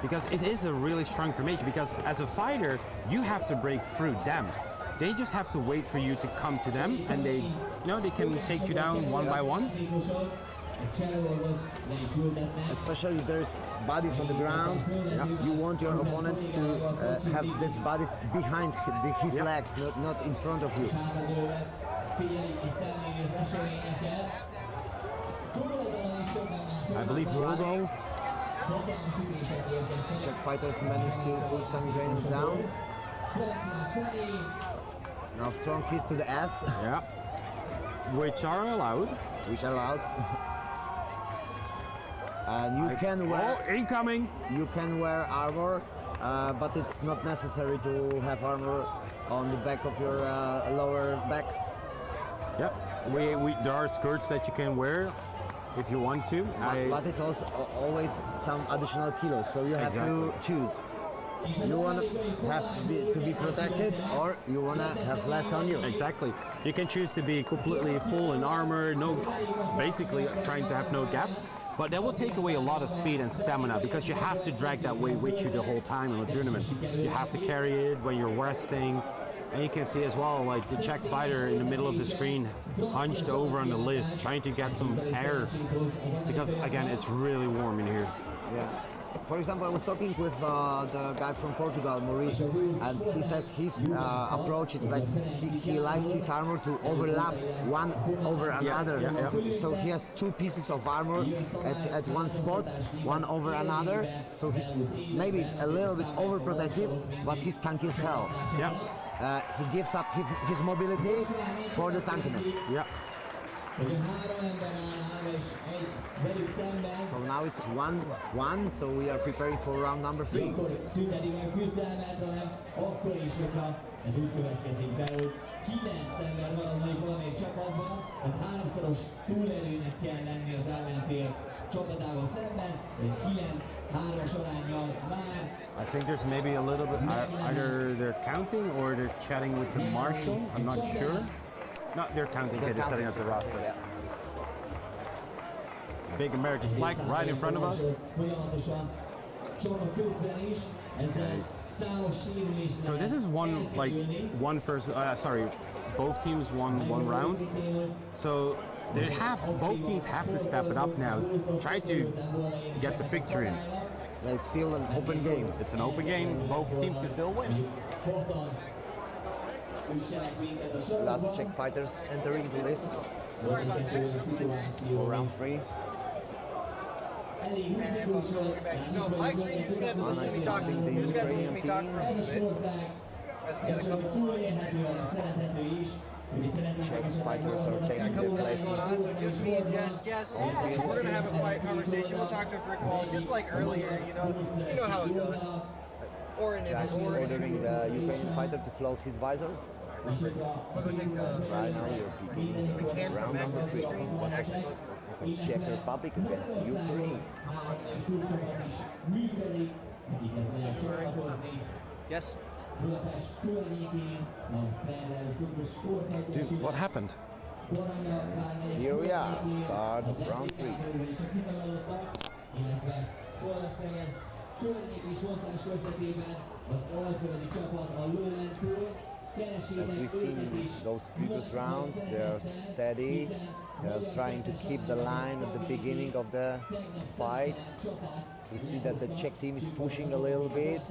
because it is a really strong formation. Because as a fighter, you have to break through them. They just have to wait for you to come to them, and they can take you down one by one. especially if there's bodies on the ground, you want your opponent to have these bodies behind his legs, not in front of you. I believe Rogo. Czech fighters managed to put some Ukrainians down. Now strong keys to the S, Yeah. Which are allowed. which are allowed. And you can wear Oh, incoming! you can wear armor, but it's not necessary to have armor on the back of your lower back. Yep. There are skirts that you can wear if you want to. But it's also always some additional kilos, so you have to choose. You want to have to be protected, or you want to have less on you. Exactly. You can choose to be completely full in armor, basically trying to have no gaps. But that will take away a lot of speed and stamina because you have to drag that weight with you the whole time in a tournament. You have to carry it when you're resting. And you can see as well, like the Czech fighter in the middle of the screen, hunched over on the list, trying to get some air. Because again, it's really warm in here. Yeah. For example, I was talking with the guy from Portugal, Maurice, and he says his approach is like he likes his armor to overlap one over another. Yeah. So he has two pieces of armor at one spot, one over another. So maybe it's a little bit overprotective, but his tank is hell. Yeah. He gives up his mobility for the tankiness. Yeah. So now it's 1-1, so we are preparing for round number 3. Ez úgy következik be, hogy 9 ember maradni valamelyik csapatban, tehát 3-szoros túlerőnek kell lenni az ellenfél csapatával szemben, egy 9-3-as aránnyal már. I think there's maybe a little bit, either they're counting or they're chatting with the marshal. I'm not sure. No, they're counting. They're setting up the roster. Yeah. Big American flag right in front of us. So this is both teams won one round. So both teams have to step it up now. Try to get the victory in. It's still an open game. It's an open game. Both teams can still win. Last Czech fighters entering the list for round 3. So Mike's just gonna have to listen to me talk. Just gonna have to listen to me talk for a bit. As we got a couple more. Czech fighters are taking their places. So just me and Jess. We're gonna have a quiet conversation. We'll talk to a brick wall, just like earlier. You know how it goes. Or in Judge is ordering the Ukrainian fighter to close his visor. We'll go take Right now you're beginning round number 3. So Czech Republic against Ukraine. Yes. Dude, what happened? Here we are, start of round 3. As we've seen in those previous rounds, they are steady, they are trying to keep the line at the beginning of the fight. We see that the Czech team is pushing a little bit,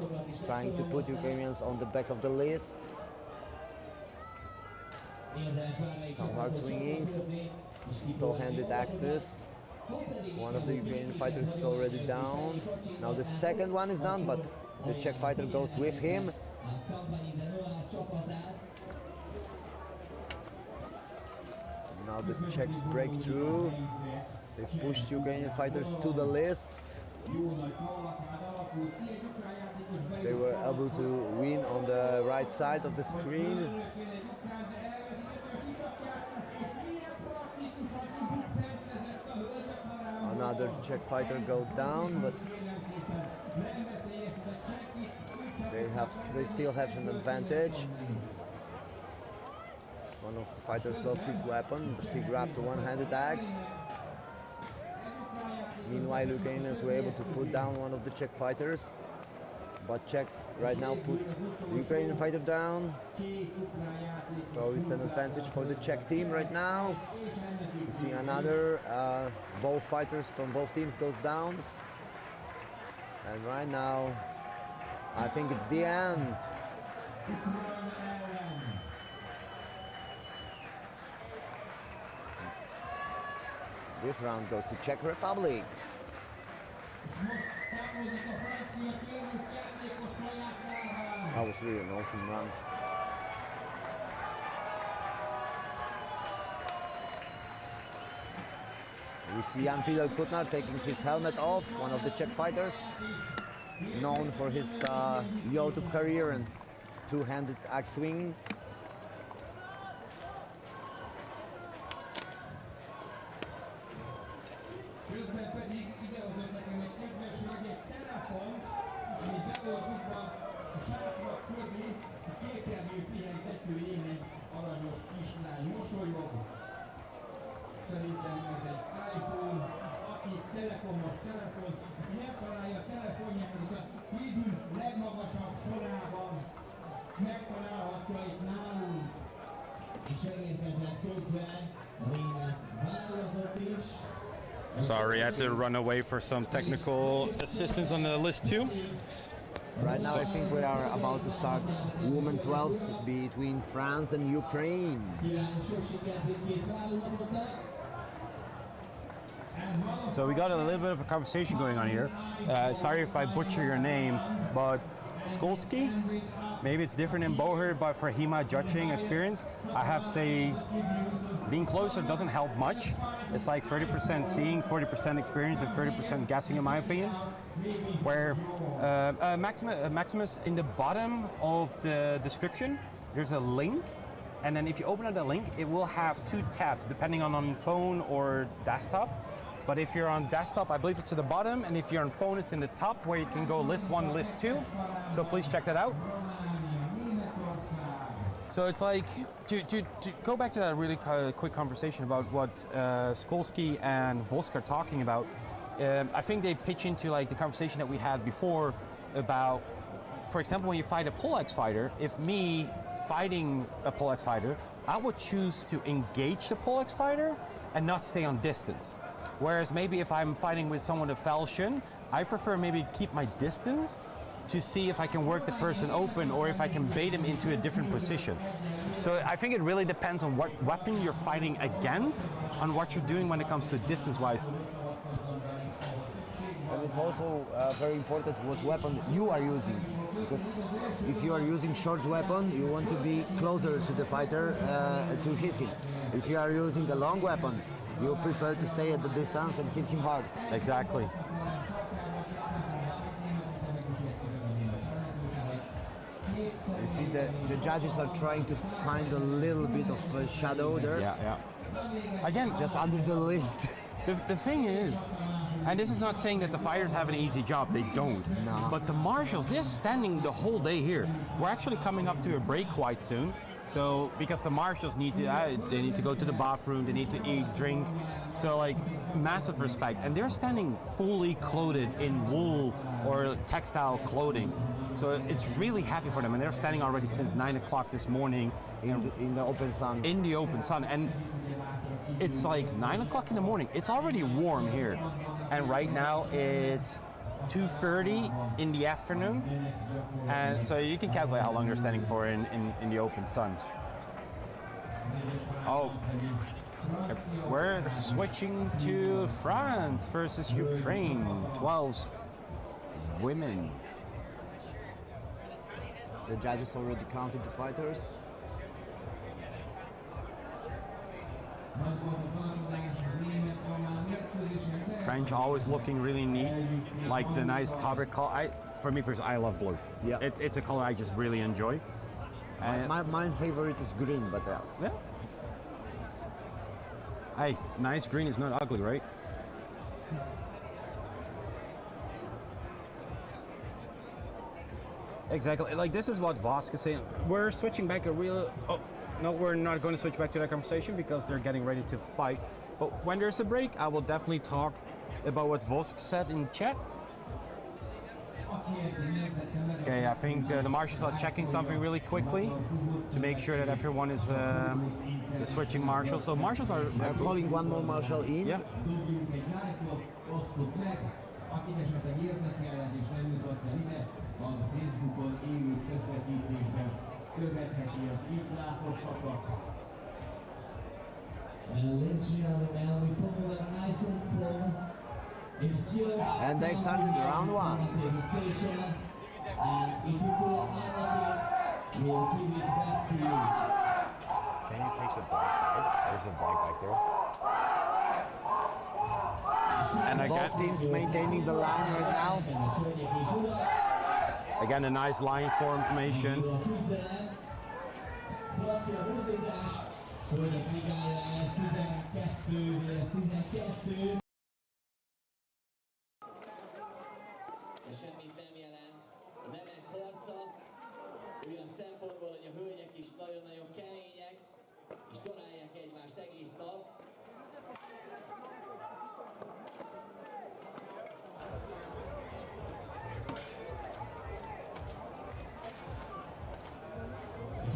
trying to put Ukrainians on the back of the list. Some hard swinging, toe-handed axes. One of the Ukrainian fighters is already down. Now the second one is down, but the Czech fighter goes with him. Now the Czechs break through. They pushed Ukrainian fighters to the lists. They were able to win on the right side of the screen. Another Czech fighter goes down, but they still have an advantage. One of the fighters lost his weapon, but he grabbed a one-handed axe. Meanwhile, Ukrainians were able to put down one of the Czech fighters, but Czechs right now put the Ukrainian fighter down. So it's an advantage for the Czech team right now. You see another, both fighters from both teams goes down. And right now, I think it's the end. This round goes to Czech Republic. That was really an awesome round. We see Jan Pidel Kutnar taking his helmet off, one of the Czech fighters, known for his YouTube career and two-handed axe swinging. Közben pedig idehozott nekem egy kedvesség, egy telefont, ami be volt dugva a sátrak közé, a képernyő pihentetőjén egy aranyos kislány mosolyog. Szerintem ez egy iPhone, aki telekomos telefon, aki nem találja a telefonját, az a tribün legmagasabb sorában megtalálhatja itt nálunk. És megérkezett közben a német válogatott is. Sorry, I had to run away for some technical assistance on the list too. Right now I think we are about to start women 12s between France and Ukraine. So we got a little bit of a conversation going on here. Sorry if I butcher your name, but Skolski? Maybe it's different in Bohurt, but for HEMA judging experience, I have to say being closer doesn't help much. It's like 30% seeing, 40% experience, and 30% guessing, in my opinion. Where Maximus, in the bottom of the description, there's a link, and then if you open up the link, it will have two tabs, depending on phone or desktop. But if you're on desktop, I believe it's at the bottom, and if you're on phone, it's in the top, where you can go list 1, list 2. So please check that out. So it's like, to go back to that really quick conversation about what Skolski and Vosk are talking about, I think they pitch into like the conversation that we had before about, for example, when you fight a pole-axe fighter, if me fighting a pole-axe fighter, I would choose to engage the pole-axe fighter and not stay on distance. Whereas maybe if I'm fighting with someone with Falchion, I prefer maybe keep my distance to see if I can work the person open or if I can bait him into a different position. So I think it really depends on what weapon you're fighting against, on what you're doing when it comes to distance-wise. And it's also very important what weapon you are using, because if you are using short weapon, you want to be closer to the fighter to hit him. If you are using a long weapon, you prefer to stay at the distance and hit him hard. Exactly. You see the judges are trying to find a little bit of a shadow there. Yeah. Again, Just under the list. the thing is, and this is not saying that the fighters have an easy job, they don't. No. But the marshals, they're standing the whole day here. We're actually coming up to a break quite soon. So, because the marshals need to, they need to go to the bathroom, they need to eat, drink. So like, massive respect. And they're standing fully clothed in wool or textile clothing. So it's really happy for them. And they're standing already since 9 o'clock this morning. In the open sun. In the open sun. And it's like 9 o'clock in the morning. It's already warm here. And right now it's 2:30 in the afternoon, and so you can calculate how long they're standing for in the open sun. Oh, we're switching to France versus Ukraine, 12 women. The judges already counted the fighters. French always looking really neat, like the nice fabric color. For me personally, I love blue. Yeah. It's a color I just really enjoy. My favorite is green, but yeah. Hey, nice green is not ugly, right? Exactly. Like this is what Vosk is saying. We're switching back a real. Oh, no, we're not going to switch back to that conversation because they're getting ready to fight. But when there's a break, I will definitely talk about what Vosk said in chat. Okay, I think the marshals are checking something really quickly to make sure that everyone is switching marshals. So marshals are calling one more marshal in. Yeah. Aki esetleg érdekelt és nem jutott el ide, az a Facebookon élő közvetítésben követheti az itt látottakat. Ladies and gentlemen, we follow an iPhone phone. And they started round one. Station, and if you could unlock it, we'll give it back to you. Can you take the bike? There's a bike back there. And Both teams maintaining the line right now. again, a nice line formation. Francia 20-as, hölgyek ligája, ez 12-12. De semmit nem jelent. A nemek harca, olyan szempontból, hogy a hölgyek is nagyon-nagyon kemények, és találják egymást egész nap.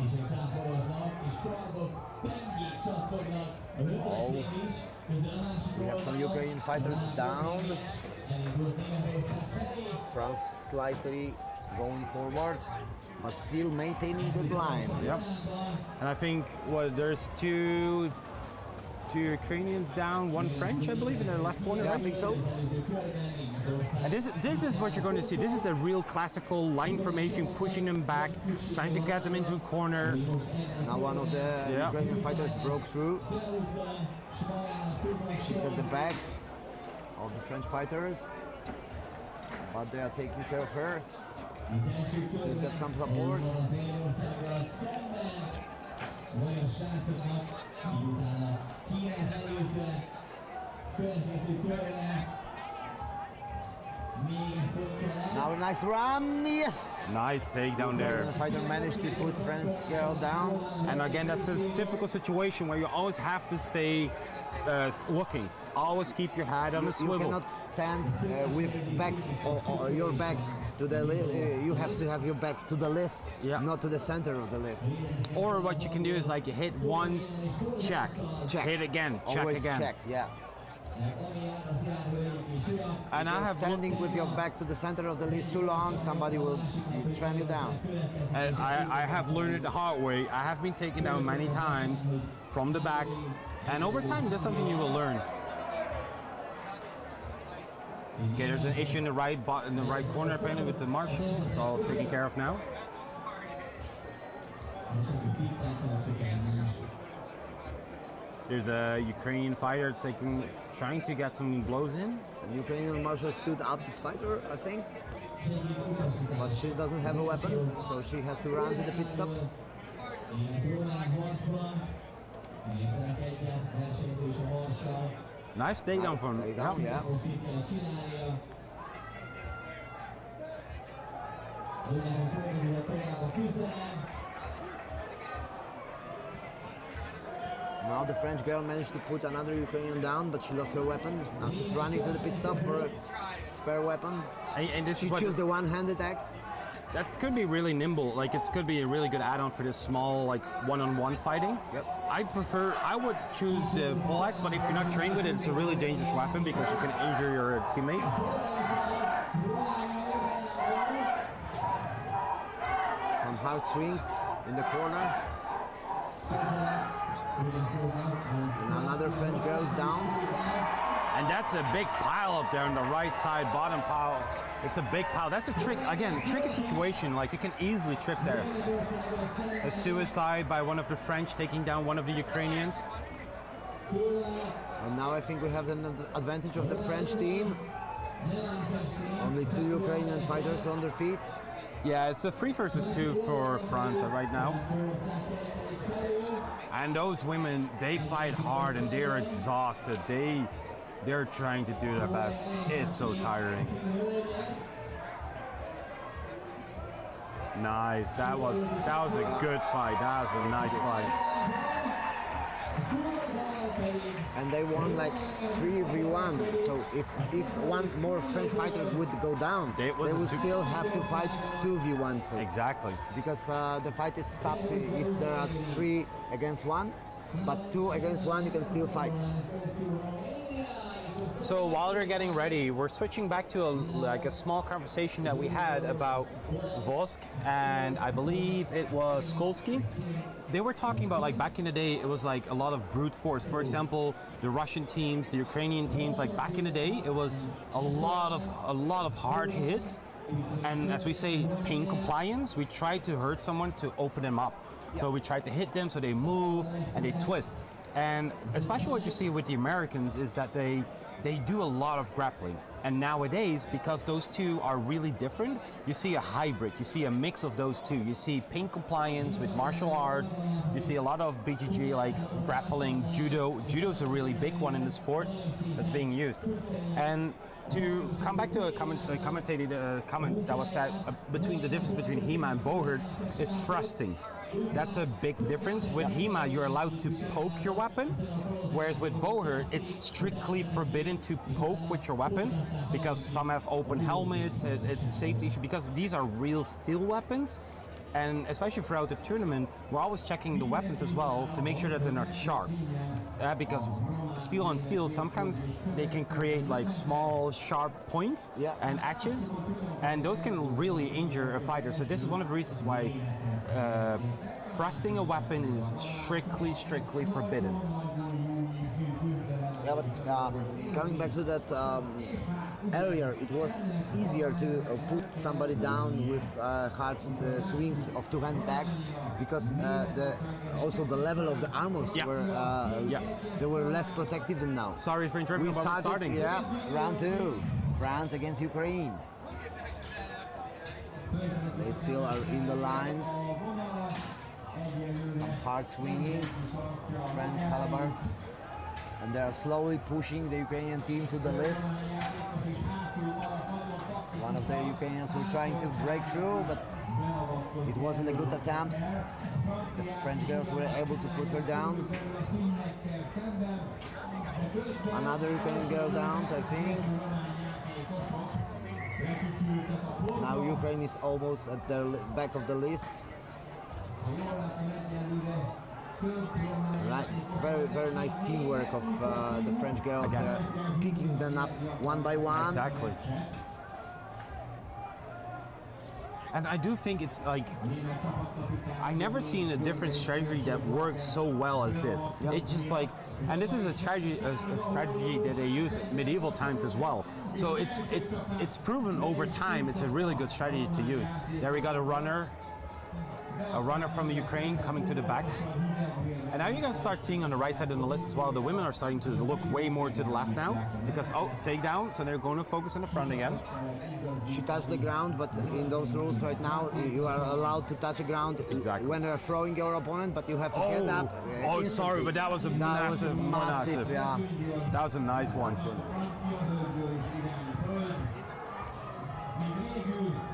Kicsit száporoznak, és kardok, pengék csattognak a hölgyeknél is. Közben a másik We have some Ukrainian fighters down. elindult Németország felé. France slightly going forward, but still maintaining the line. Yep. And I think there's two Ukrainians down, one French, I believe, in the left corner. Yeah, I right? think so. And this is what you're going to see. This is the real classical line formation, pushing them back, trying to get them into a corner. Now one of the Ukrainian fighters broke through. She's at the back of the French fighters, but they are taking care of her. She's got some support. Olyan srácoknak, miután a Kínát előzően következő körben még egy pontja Now a nice run, yes! Nice takedown there. The fighter managed to put French girl down. And again, that's a typical situation where you always have to stay looking. Always keep your head on the You swivel. cannot stand with back or your back to the list. You have to have your back to the list, Yeah. not to the center of the list. Or what you can do is like you hit once, check, hit again, check Always again. check, yeah. And I have Standing with your back to the center of the list too long, somebody will tram you down. And I have learned it the hard way. I have been taken down many times from the back, and over time, that's something you will learn. Okay, there's an issue in the right corner apparently with the Marshals. It's all taken care of now. There's a Ukrainian fighter trying to get some blows in. The Ukrainian marshal stood up this fighter, I think, but she doesn't have a weapon, so she has to run to the pit stop. Nice takedown from him. Takedown, yeah. Now the French girl managed to put another Ukrainian down, but she lost her weapon. Now she's running to the pit stop for a spare weapon. And this She is what chose the one-handed axe. that could be really nimble. Like it could be a really good add-on for this small, like one-on-one fighting. Yep. I would choose the pole axe, but if you're not trained with it, it's a really dangerous weapon because you can injure your teammate. Somehow it swings in the corner. And another French girl is down. And that's a big pile up there on the right side, bottom pile. It's a big pile. That's a trick, again, tricky situation. Like you can easily trip there. A suicide by one of the French taking down one of the Ukrainians. And now I think we have the advantage of the French team. Only 2 Ukrainian fighters on their feet. Yeah, it's a 3 versus 2 for France right now. And those women, they fight hard and they're exhausted. They're trying to do their best. It's so tiring. Nice. That was a good fight. That was a nice fight. And they won like 3v1. So if one more French fighter would go down, they would still have to fight 2v1. So Exactly. because the fight is stopped if there are 3 against 1, but 2 against 1 you can still fight. So while they're getting ready, we're switching back to a small conversation that we had about Vosk and I believe it was Skolsky. They were talking about like back in the day, it was like a lot of brute force. For example, the Russian teams, the Ukrainian teams, like back in the day, it was a lot of hard hits. And as we say, pain compliance, we tried to hurt someone to open them up. So we tried to hit them so they move and they twist. And especially what you see with the Americans is that they do a lot of grappling. And nowadays, because those two are really different, you see a hybrid, you see a mix of those two. You see pink compliance with martial arts, you see a lot of BJJ like grappling, judo. Judo is a really big one in the sport that's being used. And to come back to a comment that was said between the difference between HEMA and Bohurt is thrusting. That's a big difference. With HEMA, you're allowed to poke your weapon, whereas with Bohurt, it's strictly forbidden to poke with your weapon because some have open helmets. It's a safety issue because these are real steel weapons. And especially throughout the tournament, we're always checking the weapons as well to make sure that they're not sharp. Because steel on steel, sometimes they can create like small, sharp points and edges, and those can really injure a fighter. So this is one of the reasons why thrusting a weapon is strictly forbidden. Yeah, but coming back to that earlier, it was easier to put somebody down with hard swings of two-hand attacks because also the level of the armors they were less protective than now. Sorry for interrupting, but starting. Yeah, round 2, France against Ukraine. They still are in the lines. Some hard swinging, French halabards. And they are slowly pushing the Ukrainian team to the lists. One of the Ukrainians were trying to break through, but it wasn't a good attempt. The French girls were able to put her down. Another Ukrainian girl down, I think. Now Ukraine is almost at the back of the list. Right, very nice teamwork of the French girls. They're picking them up one by one. Exactly. And I do think it's like, I never seen a different strategy that works so well as this. It's just like, and this is a strategy that they use at medieval times as well. So it's proven over time. It's a really good strategy to use. There we got a runner from Ukraine coming to the back. And now you're going to start seeing on the right side of the list as well, the women are starting to look way more to the left now because, takedown, so they're going to focus on the front again. She touched the ground, but in those rules right now, you are allowed to touch the ground when you're throwing your opponent, but you have to get up. Sorry, but that was a massive. Yeah. That was a nice one.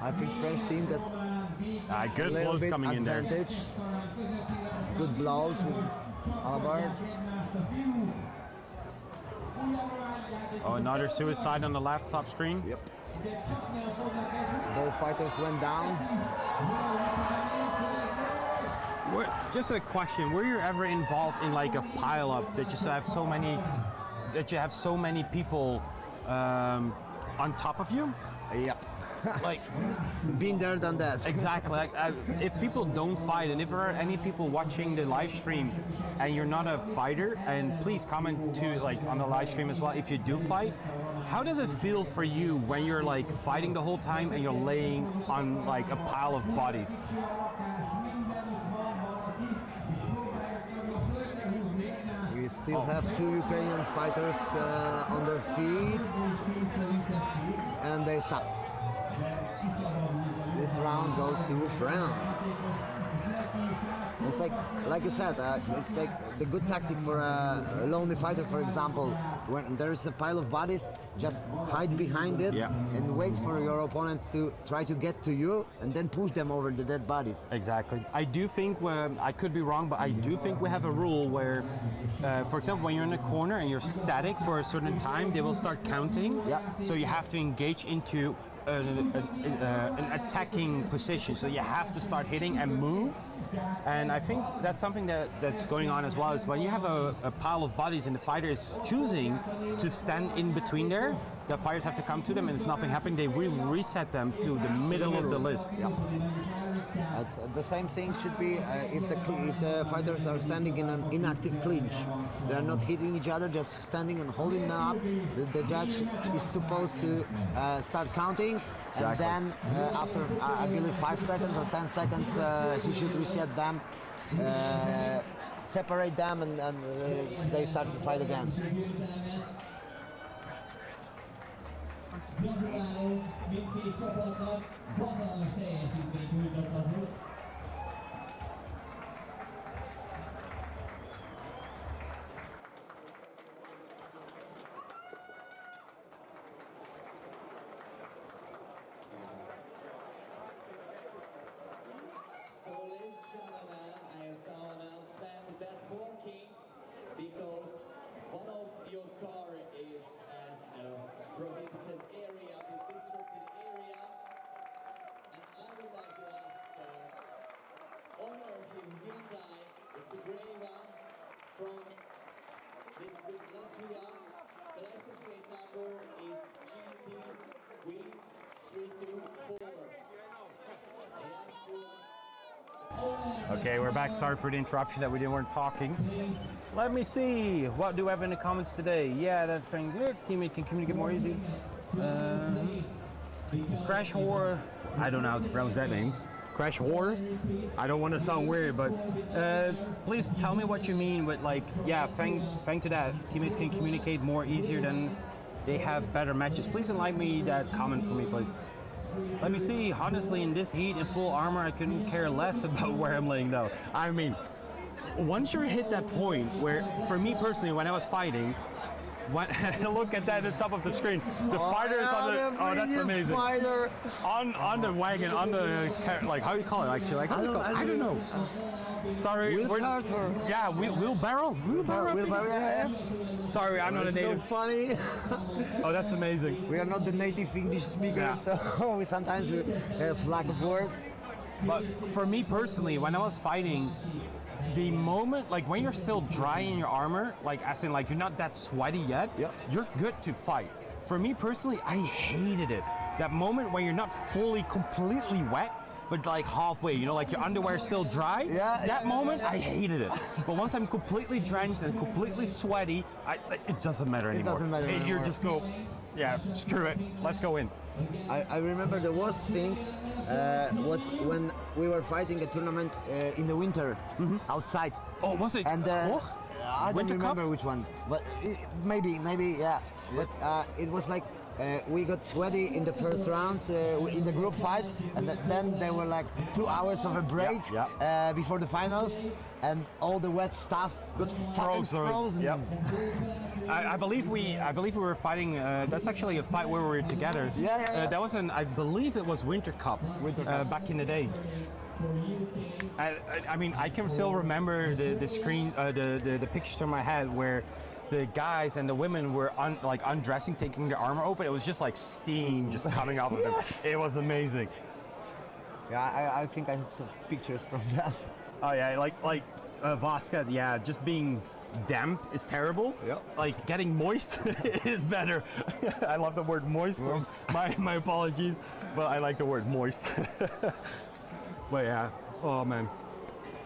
I think French team got good blows coming in there. Good blows with halabard. Oh, another suicide on the left top screen. Yep. Both fighters went down. Just a question: were you ever involved in like a pile-up that you have so many people on top of you? Yep. Like, been there, done that. Exactly. Like, if people don't fight, and if there are any people watching the live stream, and you're not a fighter, and please comment to like on the live stream as well. If you do fight, how does it feel for you when you're like fighting the whole time and you're laying on like a pile of bodies? We still have 2 Ukrainian fighters on their feet, and they stop. This round goes to France. It's like you said, it's like the good tactic for a lonely fighter, for example. When there is a pile of bodies, just hide behind it and wait for your opponents to try to get to you and then push them over the dead bodies. Exactly. I do think, I could be wrong, but I do think we have a rule where, for example, when you're in a corner and you're static for a certain time, they will start counting. So you have to engage into an attacking position. So you have to start hitting and move. And I think that's something that's going on as well, is when you have a pile of bodies and the fighter is choosing to stand in between there, the fighters have to come to them and it's nothing happening. They reset them to the middle of the list. That's, the same thing should be if the fighters are standing in an inactive clinch. They are not hitting each other, just standing and holding them up. The judge is supposed to start counting. Exactly. And then after, I believe, 5 seconds or 10 seconds, he should reset them. separate them, and they start to fight again. Gratulálunk mindkét csapatnak, hatalmas teljesítményt nyújtottak. So, ladies and gentlemen, I have some announcement that working because one of your car is at a prohibited area, the disrupted area, and I would like to ask owner of the Hyundai, it's a grey one from Latvia. The license plate number is GTV324. Okay, we're back. Sorry for the interruption that we weren't talking. Let me see. What do we have in the comments today? Yeah, that thing. Look, teammate can communicate more easy. Crash Whore. I don't know how to pronounce that name. Crash Whore. I don't want to sound weird, but please tell me what you mean with like, yeah, thank to that. Teammates can communicate more easier than they have better matches. Please enlighten me that comment for me, please. Let me see. Honestly, in this heat in full armor, I couldn't care less about where I'm laying down. I mean, once you hit that point where, for me personally, when I was fighting, look at that at the top of the screen. The fighter is on the. Oh, that's amazing. On the wagon, on the like, how do you call it actually? Like, I don't know. Sorry, wheelbarrow. Yeah, wheelbarrow. Yeah. Sorry, I'm not a native. So funny. Oh, that's amazing. We are not the native English speakers, so we sometimes we have lack of words. But for me personally, when I was fighting, the moment, like when you're still dry in your armor, like as in like you're not that sweaty yet, you're good to fight. For me personally, I hated it. That moment when you're not fully, completely wet, but like halfway, you know, like your underwear is still dry. That moment, I hated it. But once I'm completely drenched and completely sweaty, it doesn't matter anymore. It doesn't matter anymore. You just go, yeah, screw it, let's go in. I remember the worst thing was when we were fighting a tournament in the winter outside. Oh, was it? And I don't remember which one, but maybe, yeah. But it was like we got sweaty in the first rounds in the group fight, and then there were like 2 hours of a break before the finals, and all the wet stuff got frozen. Yep. I believe we were fighting. That's actually a fight where we were together. That was I believe it was Winter Cup. Back in the day. I mean, I can still remember the screen, the pictures in my head where the guys and the women were undressing, taking their armor open. It was just like steam just coming off of them. It was amazing. Yeah, I think I have some pictures from that. Oh yeah, like Vaska, yeah, just being damp is terrible. Like getting moist is better. I love the word moist. So my apologies, but I like the word moist. But yeah, oh man.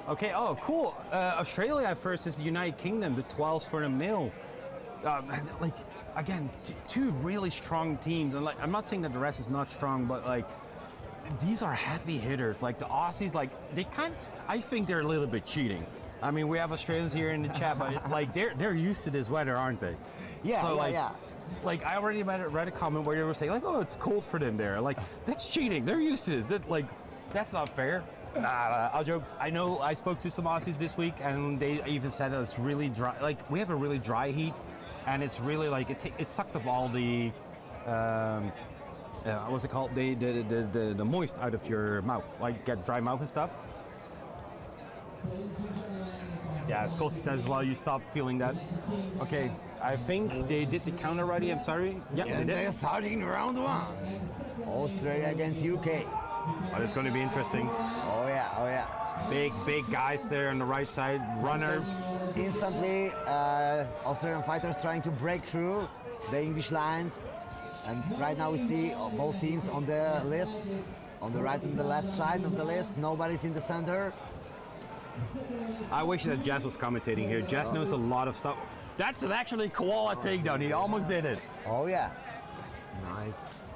Okay, oh cool. Australia versus the United Kingdom, the 12s for the male. Like again, two really strong teams, and like I'm not saying that the rest is not strong, but like these are heavy hitters. Like the Aussies, like I think they're a little bit cheating. I mean, we have Australians here in the chat, but like they're used to this weather, aren't they? Yeah, so, yeah. Like I already read a comment where they were saying like, oh, it's cold for them there. Like that's cheating. They're used to this. That's not fair. Nah, I'll joke. I know I spoke to some Aussies this week, and they even said that it's really dry. Like we have a really dry heat, and it's really like it sucks up all the what's it called? The moist out of your mouth, like get dry mouth and stuff. Yeah, Skolsky says, well, you stop feeling that. Okay, I think they did the count already. I'm sorry. Yeah, they did. They're starting round 1. Australia against UK. Oh, it's going to be interesting. Oh yeah. Big guys there on the right side, runners. Instantly, Australian fighters trying to break through the English lines. And right now we see both teams on the list, on the right and the left side of the list. Nobody's in the center. I wish that Jess was commentating here. Jess knows a lot of stuff. That's an actually koala takedown. He almost did it. Oh yeah. Nice.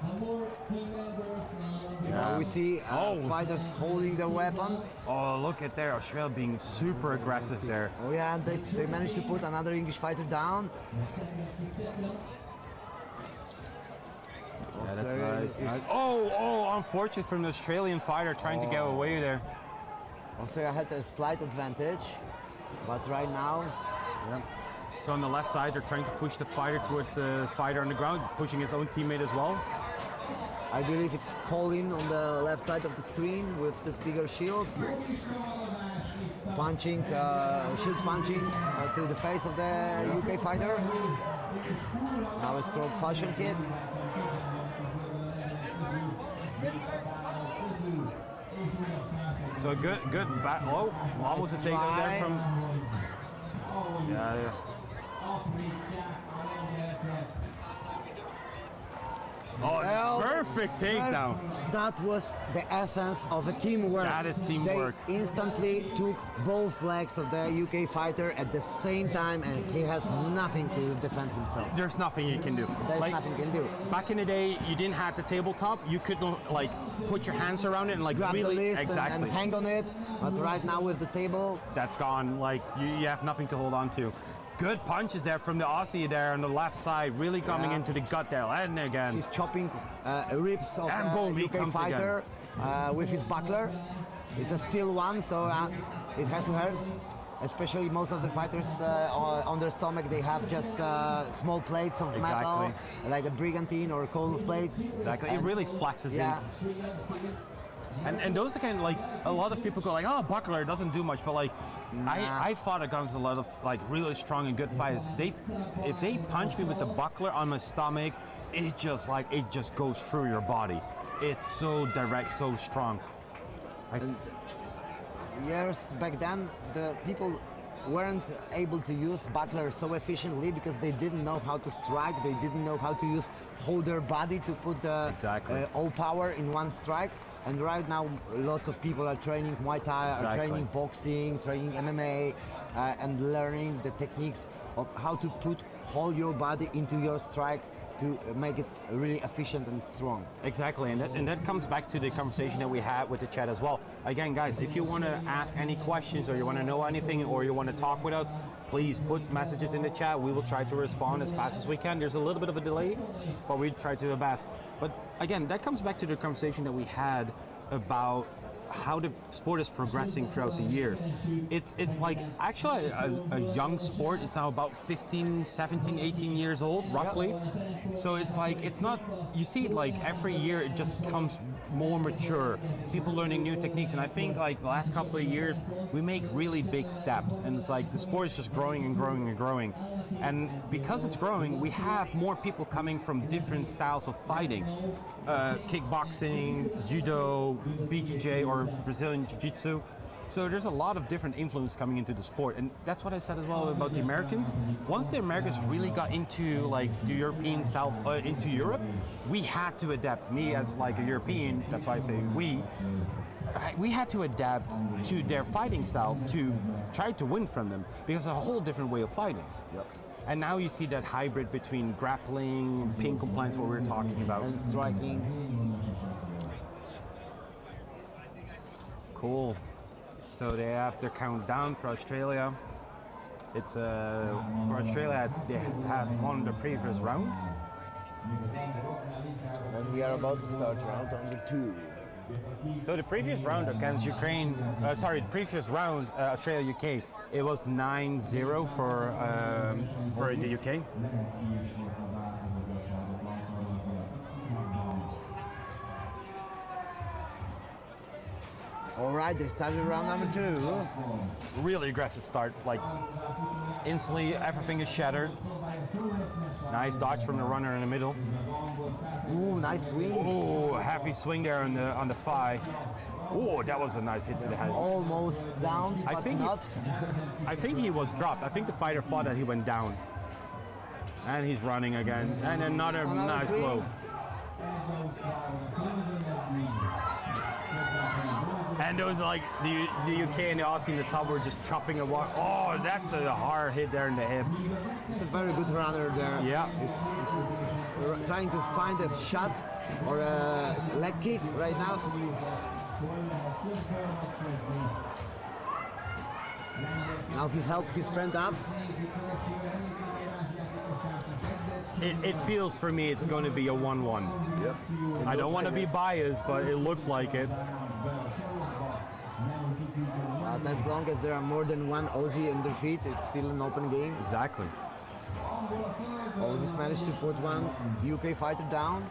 We see fighters holding their weapon. Oh, look at there, Australia being super aggressive there. Oh yeah, and they managed to put another English fighter down. Yeah, that's nice. Oh, unfortunate from the Australian fighter trying to get away there. Australia had a slight advantage, but right now, So on the left side, they're trying to push the fighter towards the fighter on the ground, pushing his own teammate as well. I believe it's Colin on the left side of the screen with this bigger shield. Punching, shield punching to the face of the UK fighter. Now a stroke fashion hit. So good battle. Oh, almost a takedown there from. Yeah. Oh, perfect takedown. That was the essence of a teamwork. That is teamwork. They instantly took both legs of the UK fighter at the same time, and he has nothing to defend himself. There's nothing you can do. There's nothing you can do. Back in the day, you didn't have the tabletop. You could like put your hands around it and like Grab really the list exactly and hang on it. But right now with the table, that's gone. Like you have nothing to hold on to. Good punches there from the Aussie there on the left side, really coming into the gut there, and again. He's chopping ribs of And boom, he UK comes fighter with his buckler. It's a steel one, so it has to hurt. Especially most of the fighters on their stomach, they have just small plates of metal, like a brigantine or cold plates. Exactly, it really flexes in. And those are kind of like, a lot of people go like, oh, buckler doesn't do much, but like, I fought against a lot of like really strong and good fighters. If they punch me with the buckler on my stomach, it just goes through your body. It's so direct, so strong. Years back then, the people weren't able to use buckler so efficiently because they didn't know how to strike. They didn't know how to hold their body to put all power in one strike. And right now, lots of people are training Muay Thai, are training boxing, training MMA, and learning the techniques of how to hold your body into your strike to make it really efficient and strong. Exactly, and that comes back to the conversation that we had with the chat as well. Again, guys, if you want to ask any questions or you want to know anything or you want to talk with us, please put messages in the chat. We will try to respond as fast as we can. There's a little bit of a delay, but we try to do our best. But again, that comes back to the conversation that we had about how the sport is progressing throughout the years. It's like actually a young sport. It's now about 15, 17, 18 years old, roughly. So it's like, it's not, you see it like every year it just becomes more mature. People learning new techniques. And I think like the last couple of years, we make really big steps. And it's like the sport is just growing and growing and growing. And because it's growing, we have more people coming from different styles of fighting. Kickboxing, judo, BJJ, or Brazilian Jiu-Jitsu. So there's a lot of different influence coming into the sport, and that's what I said as well about the Americans. Once the Americans really got into like the European style, into Europe, we had to adapt. Me as like a European, that's why I say we had to adapt to their fighting style to try to win from them, because it's a whole different way of fighting. And now you see that hybrid between grappling, pin compliance, what we were talking about. And striking. Cool. So they have their countdown for Australia. It's for Australia, they had won the previous round. And we are about to start round number 2. So the previous round against Ukraine, previous round Australia-UK, it was 9-0 for the UK. All right, they started round number 2. Really aggressive start, like instantly everything is shattered. Nice dodge from the runner in the middle. Ooh, nice swing. Ooh, heavy swing there on the thigh. Ooh, that was a nice hit to the head. Almost down, but I think he was dropped. I think the fighter thought that he went down. And he's running again. And another nice blow. And those like the UK and the Aussie in the top were just chopping a walk. Oh, that's a hard hit there in the hip. It's a very good runner there. Yeah. He's trying to find a shot or a leg kick right now. Now he helped his friend up. It feels for me it's going to be a 1-1. Yep. I don't want to be biased, but it looks like it. But as long as there are more than one Aussie in their feet, it's still an open game. Exactly. Aussies managed to put one UK fighter down.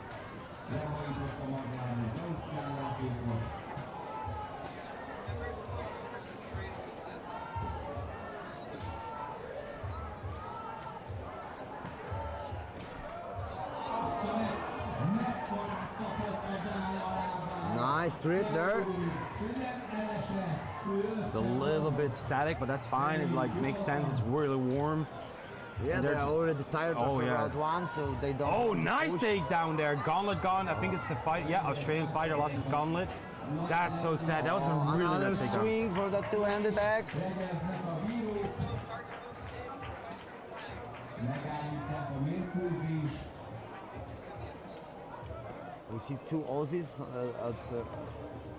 Nice trip there. It's a little bit static, but that's fine. It like makes sense. It's really warm. Yeah, they're already tired of round one, so they don't. Oh, nice takedown there. Gauntlet gone. I think it's the fight. Yeah, Australian fighter lost his gauntlet. That's so sad. That was a really Another nice takedown. swing for that two-handed axe. We see two Aussies at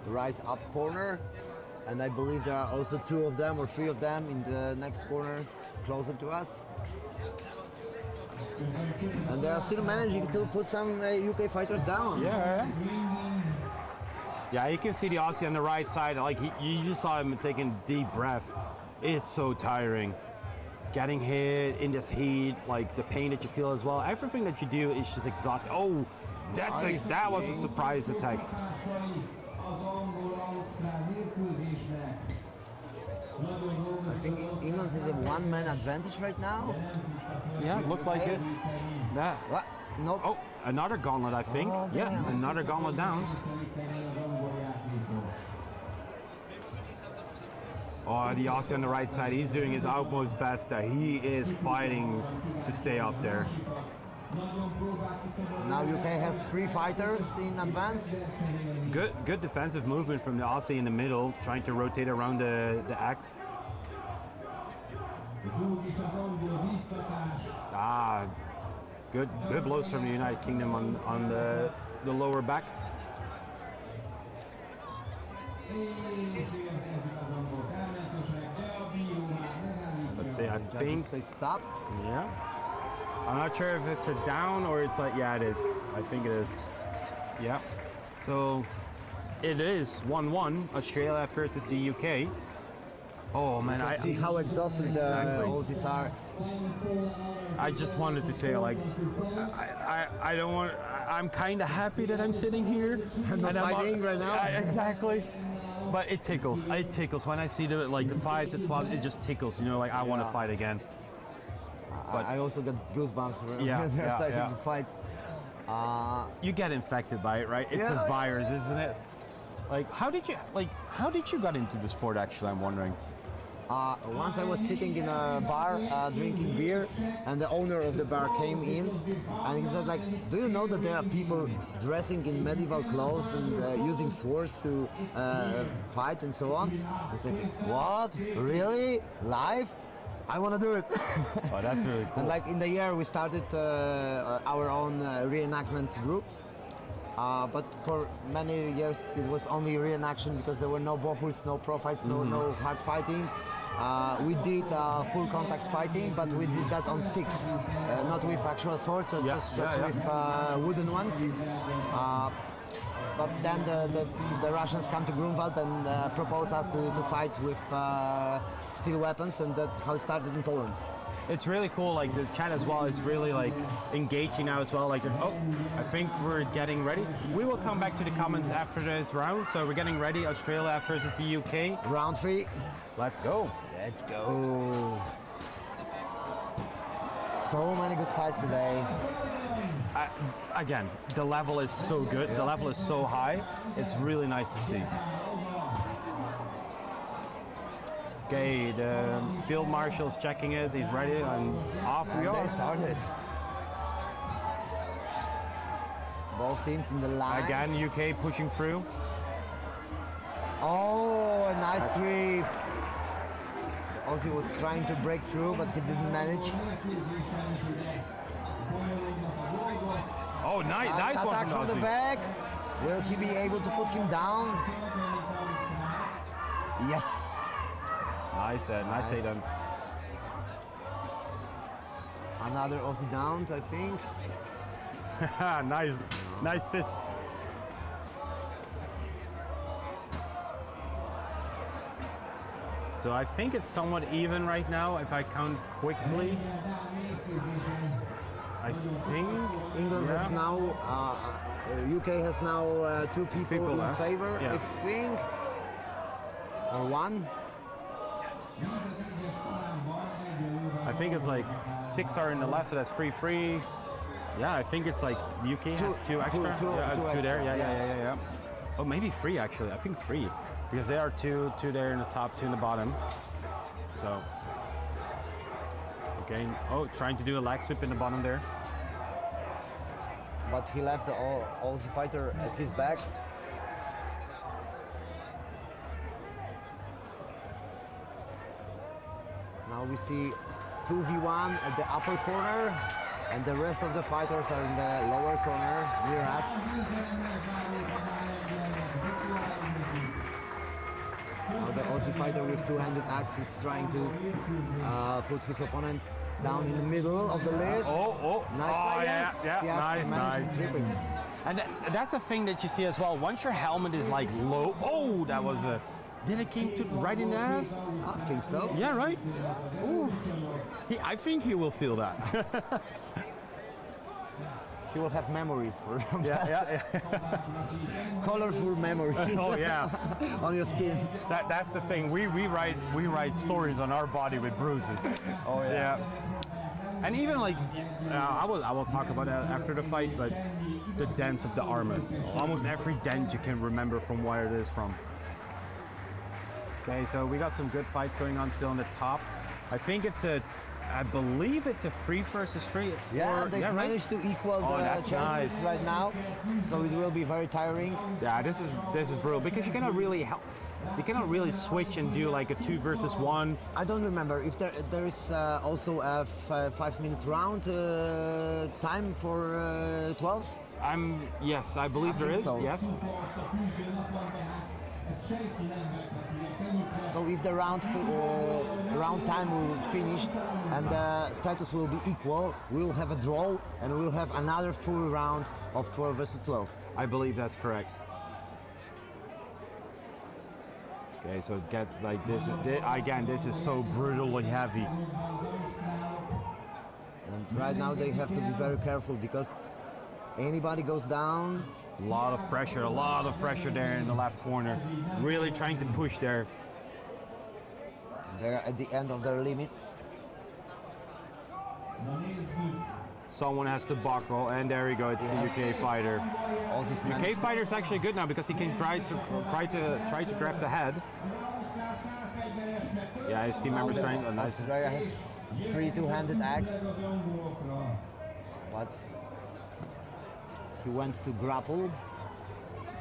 the right up corner, and I believe there are also two of them or three of them in the next corner closer to us. And they are still managing to put some UK fighters down. Yeah. Yeah, you can see the Aussie on the right side. Like you just saw him taking a deep breath. It's so tiring. Getting hit in this heat, like the pain that you feel as well. Everything that you do is just exhausting. Oh, that was a surprise attack. I think England has a one-man advantage right now. Yeah, looks like it. Yeah. What? Nope. Oh, another gauntlet, I think. Oh, yeah, damn. another gauntlet down. Oh, the Aussie on the right side, he's doing his utmost best there. He is fighting to stay up there. Now UK has three fighters in advance. Good defensive movement from the Aussie in the middle, trying to rotate around the axe. Ah, good blows from the United Kingdom on the lower back. Let's see, I think. Say stop. Yeah. I'm not sure if it's a down or it's like, yeah, it is. I think it is. Yeah. So it is 1-1, Australia versus the UK. Oh man, I see how exhausted the Aussies are. I just wanted to say, like, I don't want. I'm kind of happy that I'm sitting here and not fighting right now. Exactly. But it tickles. It tickles when I see the fives, the 12. It just tickles. You know, like I want to fight again. But I also got goosebumps when they're starting the fights. You get infected by it, right? It's a virus, isn't it? Like, how did you get into the sport? Actually, I'm wondering. Once I was sitting in a bar drinking beer, and the owner of the bar came in, and he said, like, do you know that there are people dressing in medieval clothes and using swords to fight and so on? I said, what? Really? Live? I want to do it. Oh, that's really cool. And like in the year we started our own reenactment group. But for many years it was only reenaction because there were no Bohurts, no pro fights, no hard fighting. We did full contact fighting, but we did that on sticks, not with actual swords, just with wooden ones. But then the Russians come to Grunwald and propose us to fight with steel weapons, and that's how it started in Poland. It's really cool, like the chat as well is really like engaging now as well. Like, oh, I think we're getting ready. We will come back to the comments after this round. So we're getting ready, Australia versus the UK. Round 3. Let's go. Let's go. So many good fights today. Again, the level is so good. The level is so high. It's really nice to see. Okay, the field marshal's checking it. He's ready, and off we go. They started. Both teams in the line. Again, UK pushing through. Oh, a nice trip. Aussie was trying to break through, but he didn't manage. Oh, nice one attack from from the Aussie. back. Will he be able to put him down? Yes. Nice there, nice takedown. Another Aussie down, I think. nice fist. So I think it's somewhat even right now if I count quickly. I think England has now, UK has now 2 people in favor, Yeah. I think. Or 1. I think it's like 6 are in the left, so that's 3-3. Yeah, I think it's like UK has 2 extra. two Two there. extra, Yeah. Oh, maybe 3 actually. I think 3 because they are two there in the top, 2 in the bottom. So okay. Oh, trying to do a leg sweep in the bottom there. But he left the Aussie fighter at his back. Now we see 2v1 at the upper corner, and the rest of the fighters are in the lower corner near us. Now the Aussie fighter with 2-handed axe is trying to put his opponent down in the middle of the list. Oh, Nice. oh, Yes, yeah, yes, nice, he managed nice. to strip him. And that's a thing that you see as well. Once your helmet is like low, oh, that was a. Did it came to right in the ass? I think so. Yeah, right. Oof. I think he will feel that. He will have memories for him. yeah. Colorful memories. Oh yeah. On your skin. That's the thing. We write stories on our body with bruises. Oh yeah. And even like, I will talk about that after the fight, but the dents of the armor. Almost every dent you can remember from where it is from. Okay, so we got some good fights going on still in the top. I think I believe it's a 3 versus 3. Yeah, they've right? managed to equal the that's chances nice. right now, so it will be very tiring. Yeah, this is brutal because you cannot really switch and do like a 2 versus 1. I don't remember if there is also a 5-minute round time for 12s. Yes, I believe there think is. so. Yes. So if the round time will finish and the status will be equal, we'll have a draw and we'll have another full round of 12 versus 12. I believe that's correct. Okay, so it gets like this. Again, this is so brutally heavy. And right now they have to be very careful because anybody goes down. A lot of pressure there in the left corner. Really trying to push there. They're at the end of their limits. Someone has to buckle, and there we go. It's the UK fighter. Aussies UK managed- fighter is actually good now because he can try to grab the head. Yeah, his team members trying. Oh, nice. Australia has 3 2-handed axe, but he went to grapple,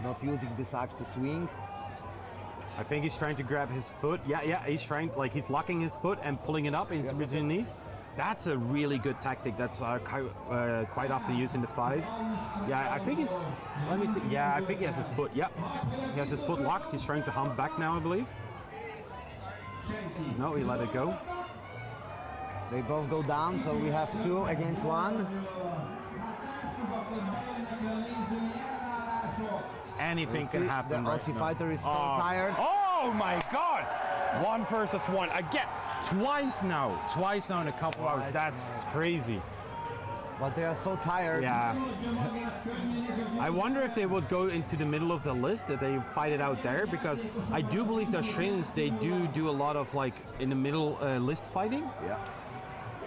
not using this axe to swing. I think he's trying to grab his foot. Yeah, he's trying, like he's locking his foot and pulling it up in between knees. That's a really good tactic. That's quite often used in the 5s. Yeah, I think he's, let me see. Yeah, I think he has his foot. Yep, he has his foot locked. He's trying to hump back now, I believe. No, he let it go. They both go down, so we have 2 against 1. Anything See, can happen. the right Aussie now. fighter is so tired. Oh my God! 1 versus 1 again. Twice now in a couple hours. That's crazy. But they are so tired. Yeah. I wonder if they would go into the middle of the list, that they fight it out there, because I do believe the Australians, they do a lot of like in the middle list fighting. Yeah.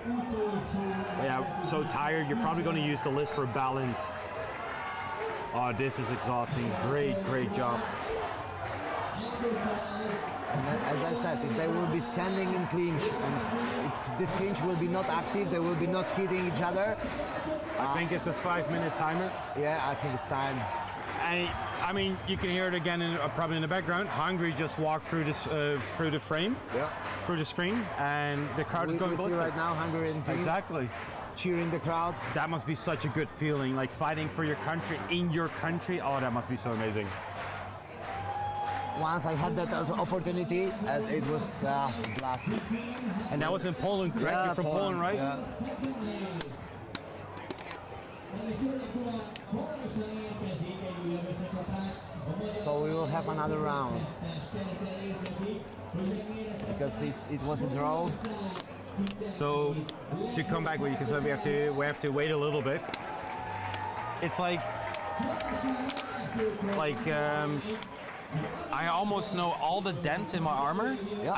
But yeah, so tired. You're probably going to use the list for balance. Oh, this is exhausting. Great job. As I said, if they will be standing in clinch and this clinch will be not active, they will be not hitting each other. I think it's a 5-minute timer. Yeah, I think it's time. And I mean, you can hear it again, probably in the background. Hungary just walked through this through the frame, through the screen, and the crowd is going we see ballistic. right now Hungarian team Exactly. cheering the crowd. That must be such a good feeling, like fighting for your country in your country. Oh, that must be so amazing. Once I had that opportunity, and it was a blast. And that was in Poland, correct? Yeah, You're from Poland, right? Yeah. So we will have another round because it was a draw. So to come back, because we have to wait a little bit. It's like I almost know all the dents in my armor. Yeah.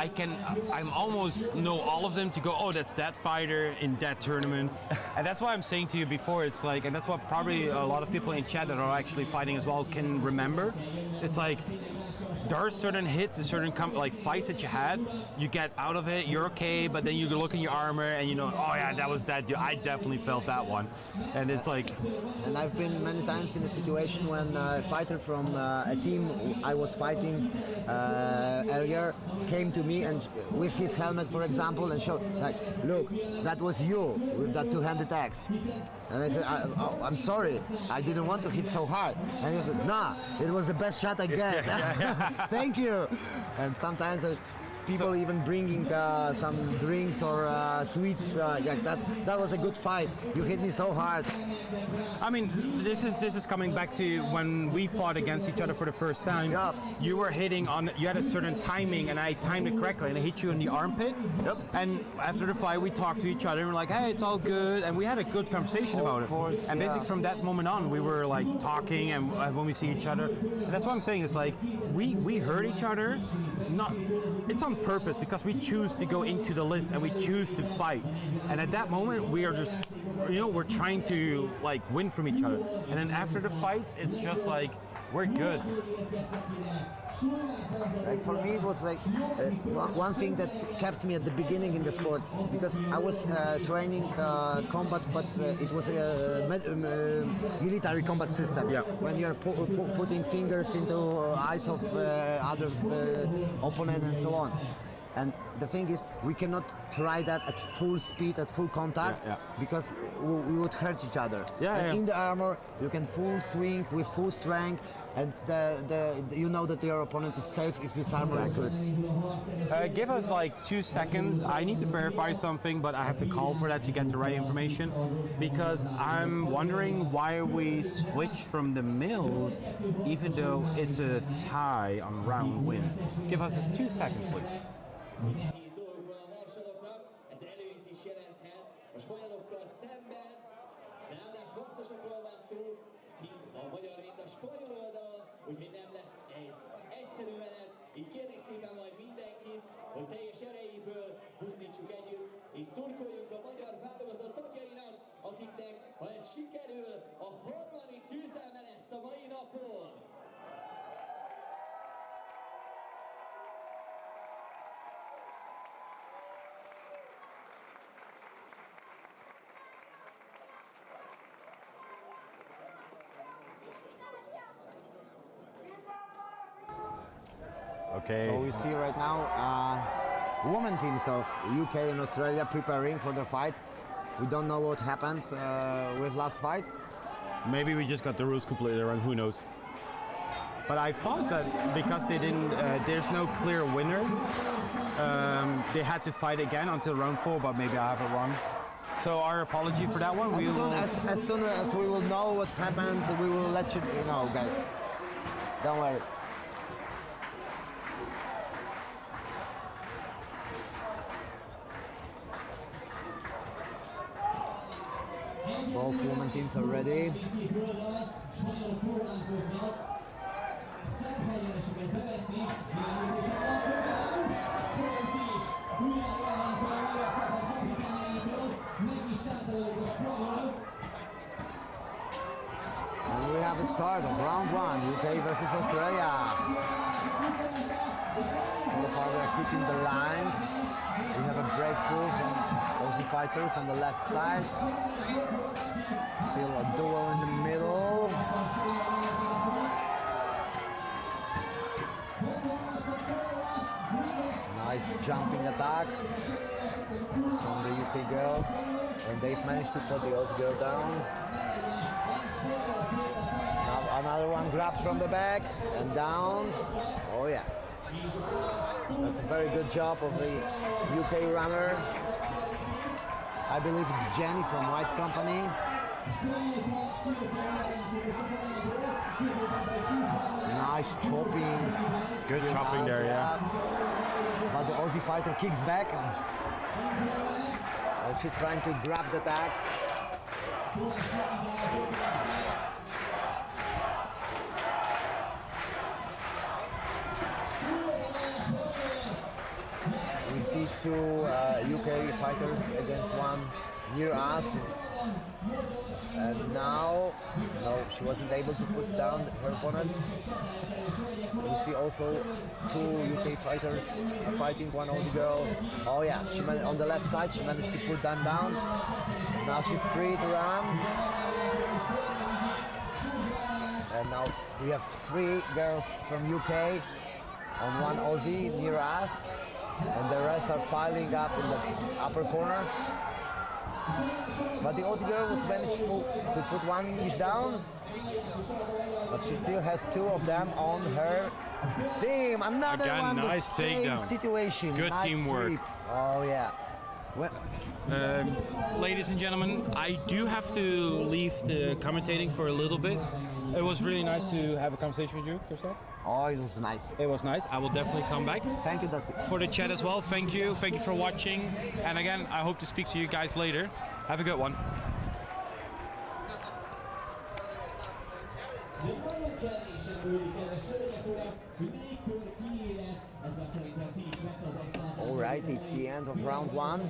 I almost know all of them to go, oh, that's that fighter in that tournament. And that's why I'm saying to you before, it's like, and that's what probably a lot of people in chat that are actually fighting as well can remember. It's like, there are certain hits and certain fights that you had, you get out of it, you're okay, but then you look in your armor and you know, oh yeah, that was that dude. I definitely felt that one. And it's like... And I've been many times in a situation when a fighter from a team I was fighting earlier came to me and with his helmet, for example, and showed, like, look, that was you with that two-handed axe. And I said, I'm sorry, I didn't want to hit so hard. And he said, nah, it was the best shot I get. Thank you. And sometimes people even bringing some drinks or sweets. That was a good fight. You hit me so hard. I mean, this is coming back to when we fought against each other for the first time. Yep. You were hitting on, you had a certain timing, and I timed it correctly, and I hit you in the armpit. Yep. And after the fight, we talked to each other, and we're like, hey, it's all good, and we had a good conversation about it. Course, and basically from that moment on, we were like talking, and when we see each other, and that's what I'm saying. It's like we hurt each other. It's on purpose because we choose to go into the list and we choose to fight. And at that moment, we are just, we're trying to like win from each other. And then after the fights, it's just like, we're good. Like for me, it was like one thing that kept me at the beginning in the sport, because I was training combat, but it was a military combat system. Yeah. When you're putting fingers into eyes of other opponent and so on. And the thing is, we cannot try that at full speed, at full contact, because we would hurt each other. In the armor, you can full swing with full strength, and you know that your opponent is safe if this armor is good. Give us like 2 seconds. I need to verify something, but I have to call for that to get the right information, because I'm wondering why we switched from the mills, even though it's a tie on round win. Give us 2 seconds, please. Nehéz dolguk van a marsaloknak, ez előnyt is jelenthet a spanyolokkal szemben, de ráadásul harcosokról van szó, mind a magyar, mind a spanyol oldalon, úgyhogy nem lesz egy egyszerű menet. Így kérnék szépen majd mindenkit, hogy teljes erejéből buzdítsuk együtt, és szurkoljunk a magyar válogatott tagjainak, akiknek, ha ez sikerül, a harmadik győzelme lesz a mai napon. Okay. So we see right now women teams of UK and Australia preparing for the fight. We don't know what happened with last fight. Maybe we just got the rules completely wrong, who knows. But I thought that because they didn't, there's no clear winner, they had to fight again until round 4, but maybe I have it wrong. So our apology for that one. As soon as we will know what happened, we will let you know, guys. Don't worry. Both women teams are ready. And we have a start of round 1, UK versus Australia. So far we are keeping the lines. We have a breakthrough from Aussie fighters on the left side. Still a duel in the middle. Nice jumping attack from the UK girls. And they've managed to put the Aussie girl down. Now another one grabs from the back and down. Oh yeah. That's a very good job of the UK runner. I believe it's Jenny from White Company. Nice chopping. Good chopping there, yeah. But the Aussie fighter kicks back. She's trying to grab the tags. We see two UK fighters against one near us. And now, no, she wasn't able to put down her opponent. We see also two UK fighters fighting one Aussie girl. Oh yeah, on the left side, she managed to put them down. Now she's free to run. And now we have 3 girls from UK on one Aussie near us. And the rest are piling up in the upper corner. But the Aussie girl was managed to put one English down. But she still has 2 of them on her team. Another Again, one, nice the same takedown. situation. Good nice teamwork. trip. Oh yeah. Well, Ladies and gentlemen, I do have to leave the commentating for a little bit. It was really nice to have a conversation with you, Christoph. oh, it was nice. It was nice. I will definitely come back. Thank you, Dusty. For the chat as well, thank you. Thank you for watching. And again, I hope to speak to you guys later. Have a good one. All right, it's the end of round 1.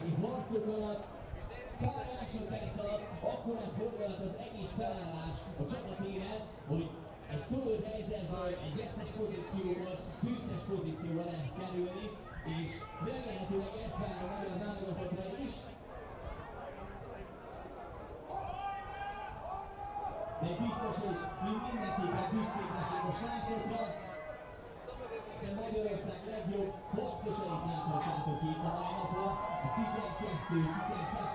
Egy szorult helyzetből egy gyesztes pozícióból, tűztes pozícióba lehet kerülni, és remélhetőleg ezt várom a magyar válogatottra is. De biztos, hogy mi mindenképpen büszkék leszünk a srácokra, hiszen Magyarország legjobb harcosait láthatjátok itt a mai napon, a 12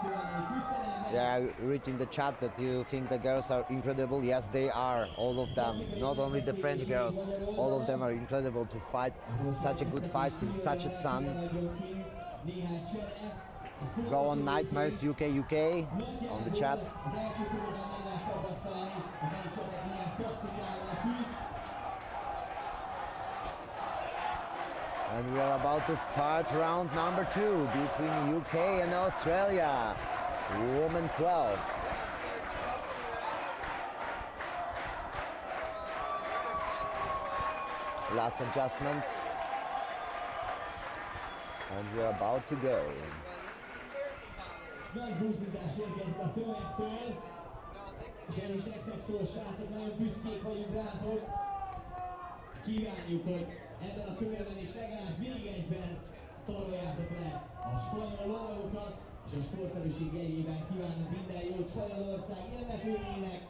elleni küzdelemben. Yeah, read in the chat that you think the girls are incredible. Yes, they are, all of them. Not only the French girls, all of them are incredible to fight such a good fight in such a sun. Go on Nightmares UK on the chat. And we are about to start round number 2 between UK and Australia. Women 12s. Last adjustments. And we're about to go. Nagy búzítás érkezik a tömegtől, és el is nektek szól, srácok, nagyon büszkék vagyunk rátok. Kívánjuk, hogy ebben a körben is legalább végegyben taroljátok le a spanyol lovagokat, és a sportszerűség jegyében kívánunk minden jót Spanyolország élvezőjének.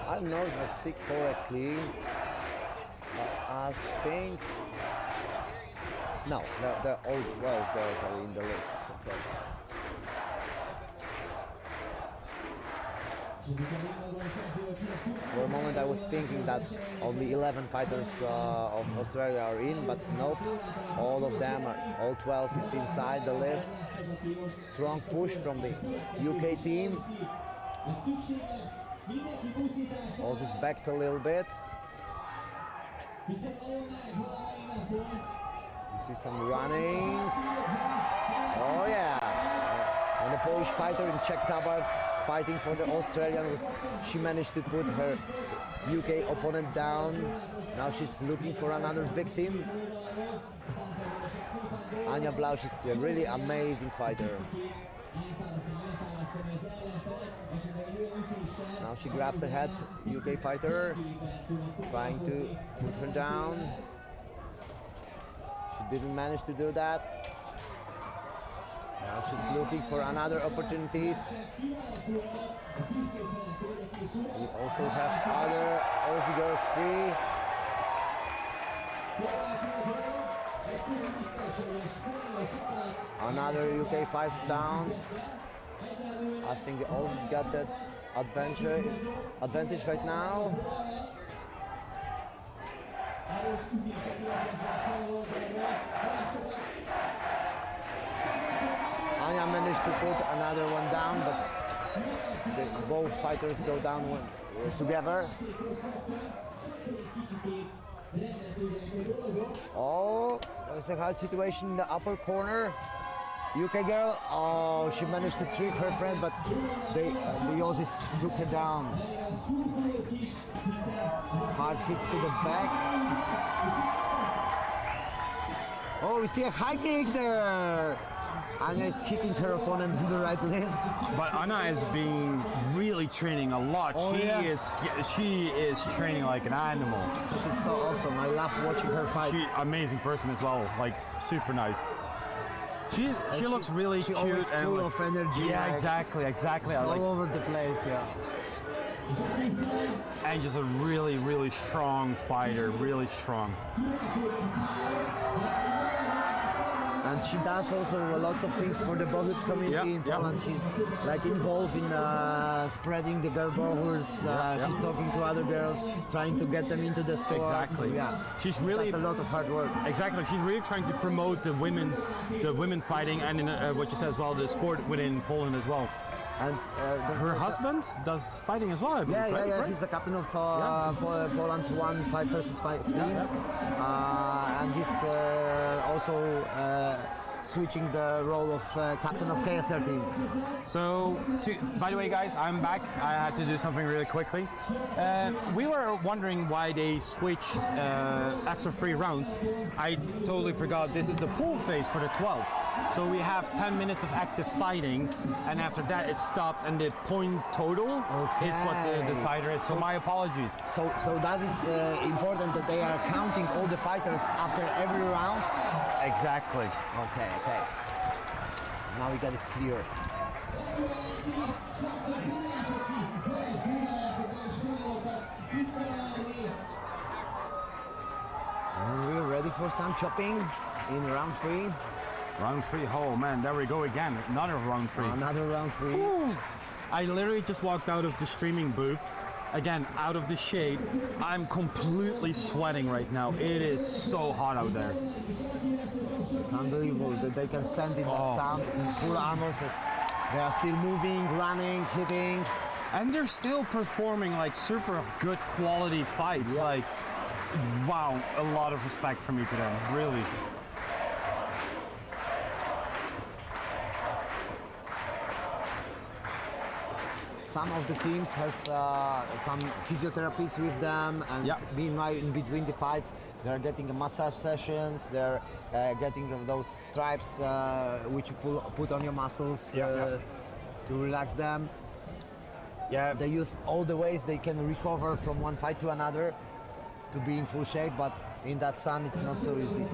I don't know if I see correctly, but I think... No, the all 12 girls are in the list. Okay. For a moment I was thinking that only 11 fighters of Australia are in, but nope, all of them, all 12 is inside the list. Strong push from the UK team. Aussies backed a little bit. You see some running. Oh yeah! And the Polish fighter in Czech Republic fighting for the Australian, she managed to put her UK opponent down. Now she's looking for another victim. Anya Blausch is a really amazing fighter. Now she grabs ahead, UK fighter, trying to put her down. She didn't manage to do that. Now she's looking for another opportunities. We also have other Aussie girls free. Another UK 5 down. I think the Aussies got that advantage right now. Anya managed to put another one down, but both fighters go down together. Oh, there's a hard situation in the upper corner. UK girl, oh, she managed to trick her friend, but the Aussies took her down. Hard hits to the back. Oh, we see a high kick there. Anya is kicking her opponent in the right list. But Anna is being really training a lot. Oh, she is training like an animal. She's so awesome. I love watching her fight. She amazing person as well. Like super nice. She looks really she cute always and full like, of energy. yeah, like, exactly. all over the place, yeah. And just a really strong fighter. Really strong. And she does also lots of things for the Bohurt community in Poland. She's like involved in spreading the girl Bohurts. She's talking to other girls, trying to get them into the sport. Exactly. So, yeah, She's really that's a lot of hard work. Exactly. She's really trying to promote the women fighting and in, what you said as well, the sport within Poland as well. And her husband does fighting as well, I believe, right? Yeah. He's the captain of Poland's 5 versus 5 team. And he's also switching the role of captain of KSR-13. So, by the way, guys, I'm back. I had to do something really quickly. We were wondering why they switched after 3 rounds. I totally forgot this is the pool phase for the 12s. So we have 10 minutes of active fighting, and after that it stops, and the point total is what the decider is. So my apologies. So that is important that they are counting all the fighters after every round. Exactly. Okay. Now we got it clear. And we're ready for some chopping in round 3. Round 3, oh man, there we go again. Another round 3. Another round 3. Ooh. I literally just walked out of the streaming booth. Again, out of the shade. I'm completely sweating right now. It is so hot out there. It's unbelievable that they can stand in that sun in full armor. So they are still moving, running, hitting. And they're still performing like super good quality fights. Yeah. Like, wow, a lot of respect for me today, really. Some of the teams has some physiotherapists with them, and meanwhile in between the fights they're getting massage sessions, they're getting those stripes which you put on your muscles to relax them. Yeah. They use all the ways they can recover from one fight to another to be in full shape, but in that sun it's not so easy.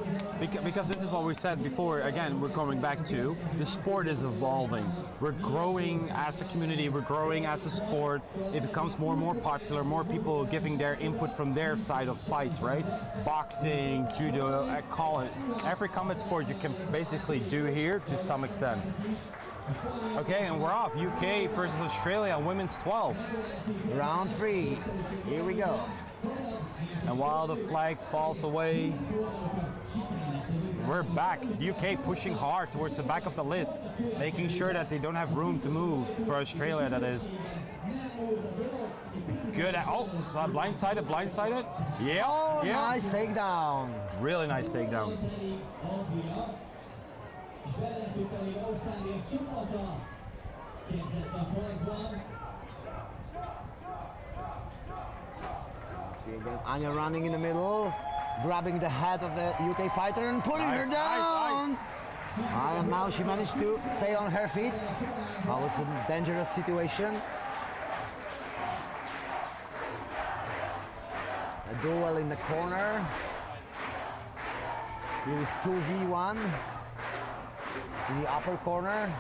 Because this is what we said before, again, we're coming back to, the sport is evolving. We're growing as a community, we're growing as a sport. It becomes more and more popular, more people giving their input from their side of fights, right? Boxing, judo, I call it. Every combat sport you can basically do here to some extent. Okay, and we're off. UK versus Australia, women's 12. Round 3, here we go. And while the flag falls away, we're back. UK pushing hard towards the back of the list, making sure that they don't have room to move for Australia, that is. Good. Oh, blindsided. Yeah. Oh, nice takedown. Really nice takedown. See again, Anya running in the middle, grabbing the head of the UK fighter and putting her down. Nice. And now she managed to stay on her feet. That was a dangerous situation. A duel in the corner. Here is 2v1. in the upper corner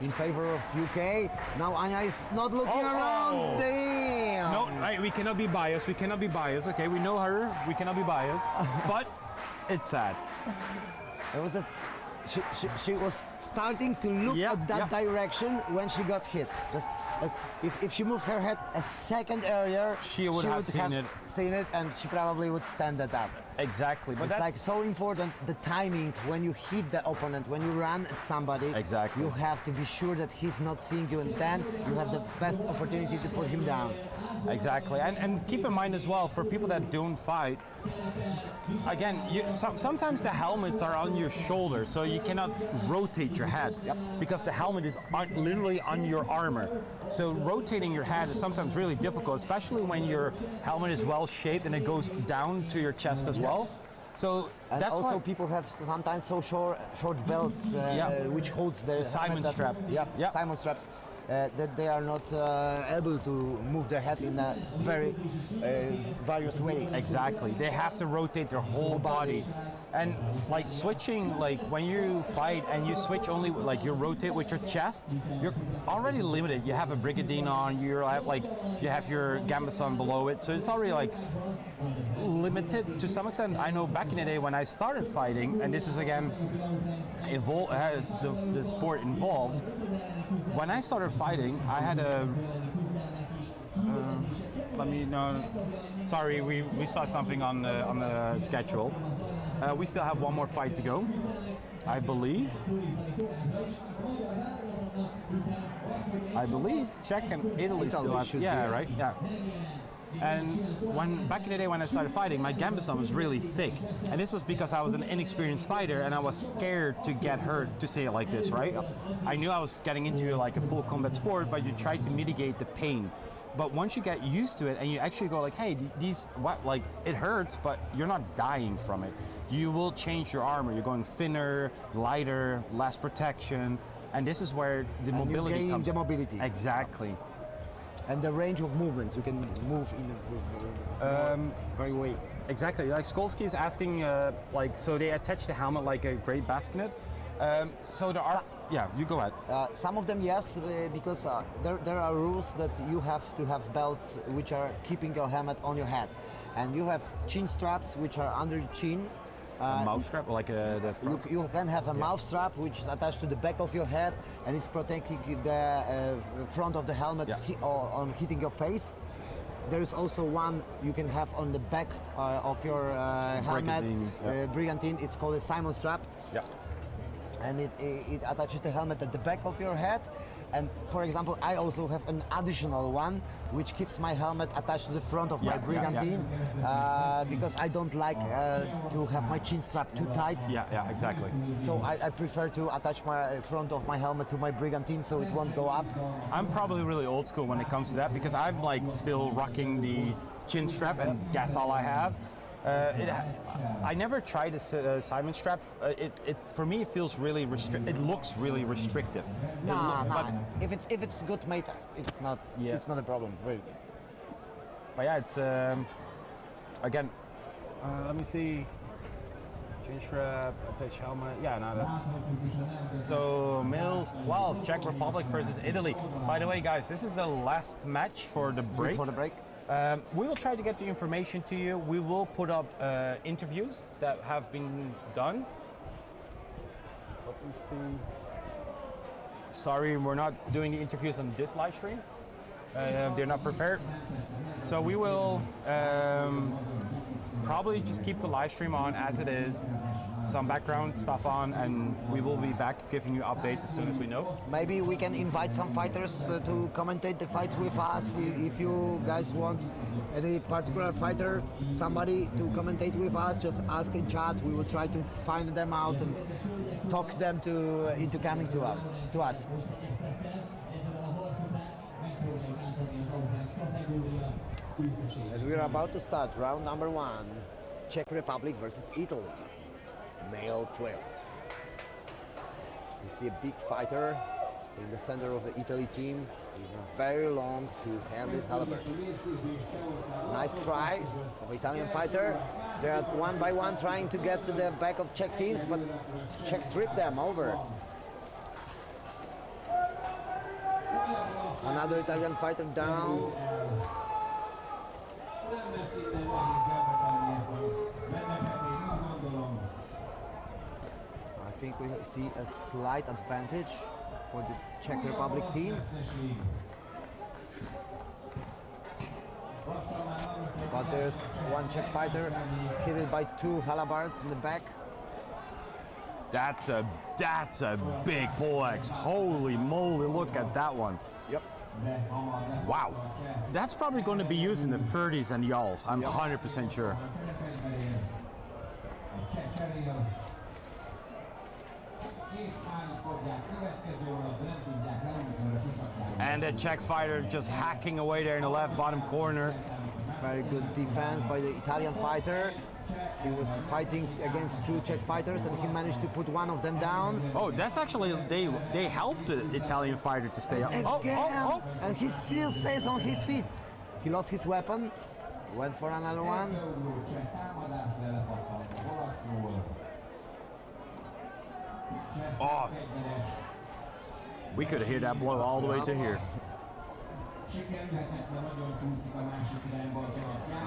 in favor of UK. Now Anya is not looking around. Damn. No, we cannot be biased. We cannot be biased. Okay, we know her. We cannot be biased. But it's sad. It was just, she was starting to look at that direction when she got hit. Just as if she moved her head a second earlier, she would have seen it, and she probably would stand it up. Exactly. But it's that's like so important, the timing when you hit the opponent, when you run at somebody. Exactly. You have to be sure that he's not seeing you, and then you have the best opportunity to put him down. Exactly, and keep in mind as well, for people that don't fight, again, sometimes the helmets are on your shoulder, so you cannot rotate your head because the helmet is literally on your armor. So rotating your head is sometimes really difficult, especially when your helmet is well shaped and it goes down to your chest as well. So and that's also why people have sometimes so short belts which holds their Simon strap. Simon straps. That they are not able to move their head in a very various way. Exactly. They have to rotate their whole body. And like switching, like when you fight and you switch only, like you rotate with your chest, you're already limited. You have a Brigadine on, you have your Gambus on below it, so it's already like limited to some extent. I know back in the day when I started fighting, and this is again as the sport evolves. When I started fighting, I had a. Sorry, we saw something on the schedule. We still have one more fight to go, I believe. Czech and Italy still have. Yeah, right. Yeah. And back in the day when I started fighting, my Gambison was really thick, and this was because I was an inexperienced fighter and I was scared to get hurt, to say it like this, right? I knew I was getting into like a full combat sport, but you try to mitigate the pain. But once you get used to it and you actually go like, hey, it hurts, but you're not dying from it. You will change your armor. You're going thinner, lighter, less protection, and this is where the mobility comes. The mobility. Exactly. And the range of movements, you can move in a very way. Exactly, like Skolsky is asking, so they attach the helmet like a great basket. You go ahead. Some of them, yes, because there are rules that you have to have belts which are keeping your helmet on your head. And you have chin straps which are under your chin. A mouth strap, like the front? You can have a mouth strap which is attached to the back of your head and is protecting the front of the helmet on hitting your face. There is also one you can have on the back of your helmet, Brigantine. It's called a Simon strap. Yeah. And it attaches the helmet at the back of your head. And for example, I also have an additional one which keeps my helmet attached to the front of my Brigantine because I don't like to have my chin strap too tight. Yeah, exactly. So I prefer to attach my front of my helmet to my Brigantine so it won't go up. I'm probably really old school when it comes to that because I'm like still rocking the chin strap and that's all I have. I never tried a Simon strap. For me, it feels really it looks really restrictive. But if it's good made, it's not a problem, really. But yeah, it's again. Let me see. Chin strap, attach helmet. Yeah, no. So Mills 12, Czech Republic versus Italy. By the way, guys, this is the last match for the break. Before the break. We will try to get the information to you. We will put up interviews that have been done. Let me see. Sorry, we're not doing the interviews on this live stream. They're not prepared. So we will probably just keep the live stream on as it is, some background stuff on, and we will be back giving you updates as soon as we know. Maybe we can invite some fighters to commentate the fights with us. If you guys want any particular fighter, somebody to commentate with us, just ask in chat. We will try to find them out and talk them into coming to us. And we're about to start round number 1, Czech Republic versus Italy, male 12s. You see a big fighter in the center of the Italy team, very long to hand his halberd. Nice try of Italian fighter. They're one by one trying to get to the back of Czech teams, but Czech tripped them over. Another Italian fighter down. Nem lesz innen nehéz gyakorlani ezt a bennepetét, úgy gondolom. I think we see a slight advantage for the Czech Republic team. But there's one Czech fighter hit by two halabards in the back. That's a big poleaxe. Holy moly, look at that one. Yep. Wow. That's probably going to be used in the 30s and yalls. I'm 100% sure. And a Czech fighter just hacking away there in the left bottom corner. Very good defense by the Italian fighter. He was fighting against two Czech fighters and he managed to put one of them down. Oh, that's actually, they helped the Italian fighter to stay up. Oh. And he still stays on his feet. He lost his weapon, went for another one. Oh. We could have hit that blow all the way to here.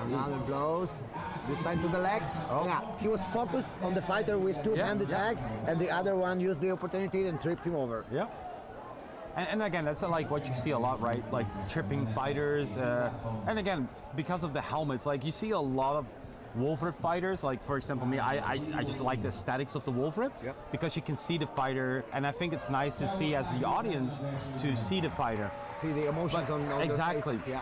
Another blows, this time to the leg. Oh. Yeah, he was focused on the fighter with two-handed axe, and the other one used the opportunity and tripped him over. Yeah. And again, that's like what you see a lot, right? Like tripping fighters. And again, because of the helmets, like you see a lot of wolf rip fighters. Like for example, me, I just like the aesthetics of the wolf rip because you can see the fighter, and I think it's nice to see as the audience to see the fighter. See the emotions on exactly. their faces, yeah.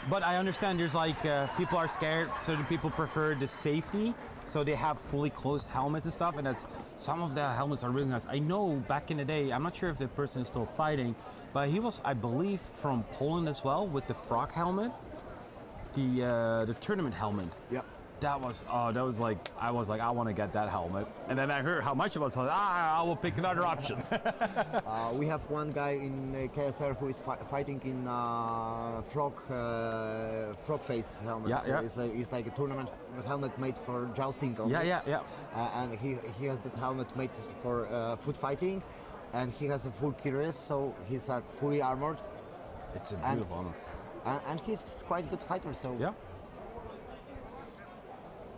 But I understand there's like people are scared, certain people prefer the safety, so they have fully closed helmets and stuff, and that's some of the helmets are really nice. I know back in the day, I'm not sure if the person is still fighting, but he was, I believe, from Poland as well with the frog helmet, the tournament helmet. Yep. That was like, I was like, I want to get that helmet. And then I heard how much it was, like, I will pick another option. We have one guy in KSR who is fighting in frog face helmet. Yeah. It's like a tournament helmet made for jousting only. Yeah. And he has that helmet made for foot fighting, and he has a full cuirass, so he's fully armored. It's a beautiful armor. And he's quite a good fighter, so. Yeah.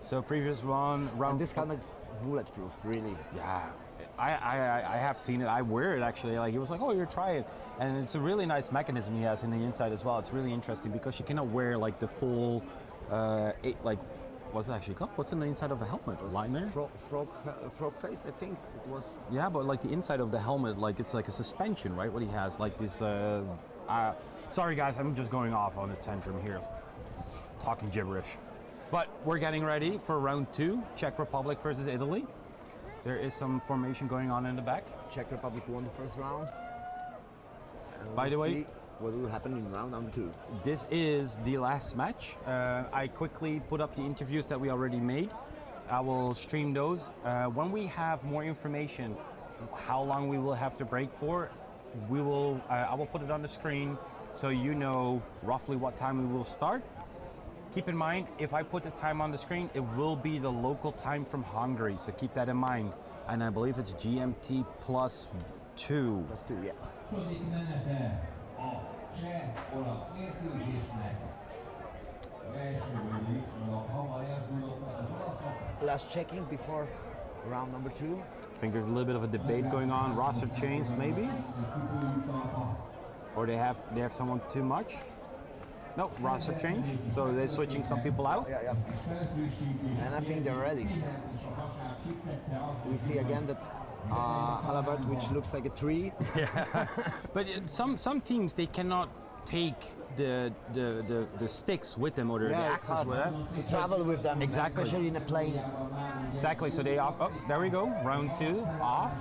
So previous round. And this helmet is bulletproof, really. Yeah, I have seen it. I wear it actually. Like he was like, oh, you're try it, and it's a really nice mechanism he has in the inside as well. It's really interesting because you cannot wear like the full, what's it actually called? What's in the inside of a helmet? Liner? Frog face, I think it was. Yeah, but like the inside of the helmet, like it's like a suspension, right? What he has, like this. Sorry guys, I'm just going off on a tantrum here, talking gibberish. But we're getting ready for round 2, Czech Republic versus Italy. There is some formation going on in the back. Czech Republic won the first round. By the way, what will happen in round number 2? This is the last match. I quickly put up the interviews that we already made. I will stream those. When we have more information, how long we will have to break for, I will put it on the screen so you know roughly what time we will start. Keep in mind, if I put the time on the screen, it will be the local time from Hungary, so keep that in mind. And I believe it's GMT +2. +2, yeah. Last checking before round number 2. I think there's a little bit of a debate going on. Roster change, maybe? Or they have someone too much? No, roster change, so they're switching some people out. Yeah. And I think they're ready. We see again that halaberd, which looks like a tree. Yeah, but some teams, they cannot take the sticks with them or the axes with them. To travel with them, exactly. Especially in a plane. Exactly, so they off. Oh, there we go, round 2, off.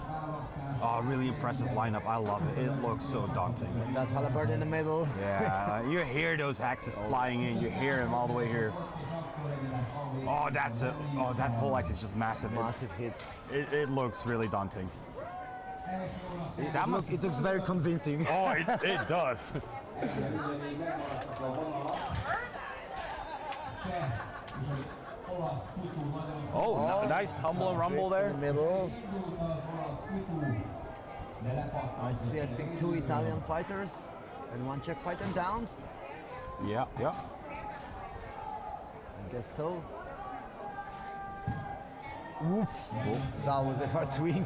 Oh, really impressive lineup. I love it. It looks so daunting. That halaberd in the middle. Yeah, you hear those axes flying in. You hear them all the way here. Oh, that's it. Oh, that pole axe is just massive. Massive hits. It looks really daunting. It looks very convincing. Oh, it does. Oh, nice tumble and rumble there. In the middle. I see, I think, 2 Italian fighters. And one Czech fighter down. Yeah, yeah. I guess so. Whoop. That was a hard swing.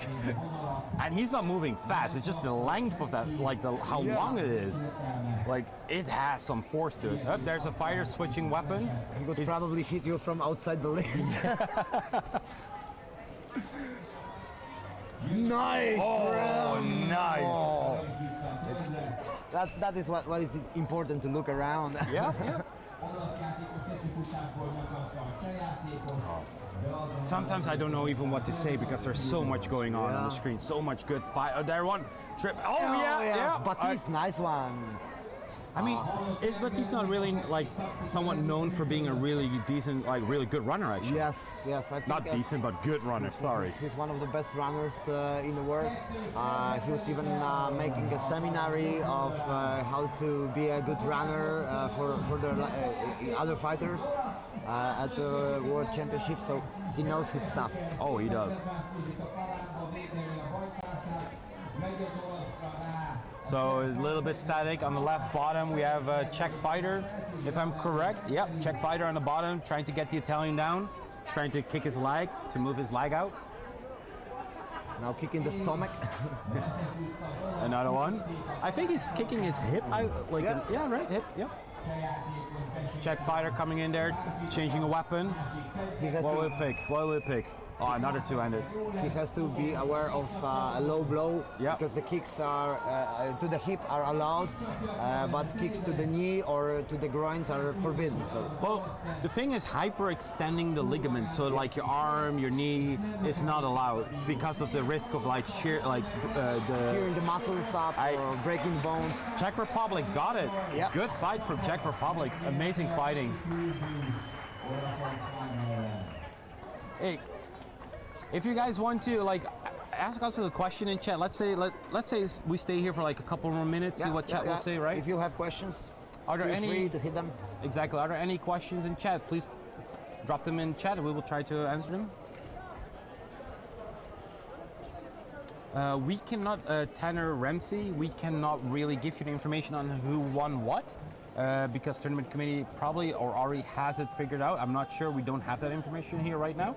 And he's not moving fast. It's just the length of that, like how long it is. Like it has some force to it. Oh, there's a fighter switching weapon. He would probably hit you from outside the list. Nice. Oh, nice. Oh. That is what is important to look around. Yeah, yeah. Sometimes I don't know even what to say because there's so much going on the screen, so much good fight. Oh, there one trip. Oh, yeah. Baptiste, nice one. I mean, is Baptiste not really like somewhat known for being a really decent, like really good runner actually? Yes, I think not decent, but good runner. Sorry. He's one of the best runners in the world. He was even making a seminary of how to be a good runner for the other fighters at the World Championship. So he knows his stuff. Oh, he does. So it's a little bit static. On the left bottom, we have a Czech fighter, if I'm correct. Yep, Czech fighter on the bottom, trying to get the Italian down. He's trying to kick his leg, to move his leg out. Now kicking the stomach. Another one. I think he's kicking his hip out. Like yeah, right, hip, yep. Czech fighter coming in there, changing a weapon. What will he pick? What will he pick? Oh, another two-handed. He has to be aware of a low blow because the kicks are to the hip are allowed, but kicks to the knee or to the groins are forbidden. So. Well, the thing is hyperextending the ligaments, so like your arm, your knee is not allowed because of the risk of like tearing the muscles up or breaking bones. Czech Republic got it. Yep. Good fight from Czech Republic. Amazing fighting. Hey. If you guys want to like ask us a question in chat, let's say we stay here for like a couple more minutes, see what chat will say, right? If you have questions, are there feel free to hit them. Exactly. Are there any questions in chat? Please drop them in chat and we will try to answer them. We cannot, Tanner Ramsey, we cannot really give you the information on who won what. Because tournament committee probably or already has it figured out. I'm not sure. We don't have that information here right now.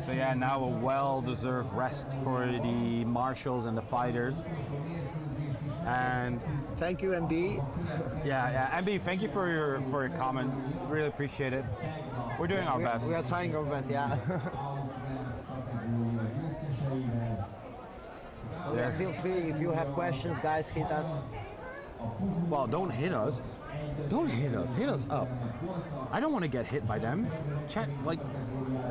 So yeah, now a well-deserved rest for the marshals and the fighters. And thank you, MB. yeah, MB. Thank you for your comment. Really appreciate it. We're doing our best. We are trying our best. Yeah. So yeah, feel free if you have questions, guys. Hit us. Well, don't hit us. Don't hit us. Hit us up. I don't want to get hit by them. Chat, like...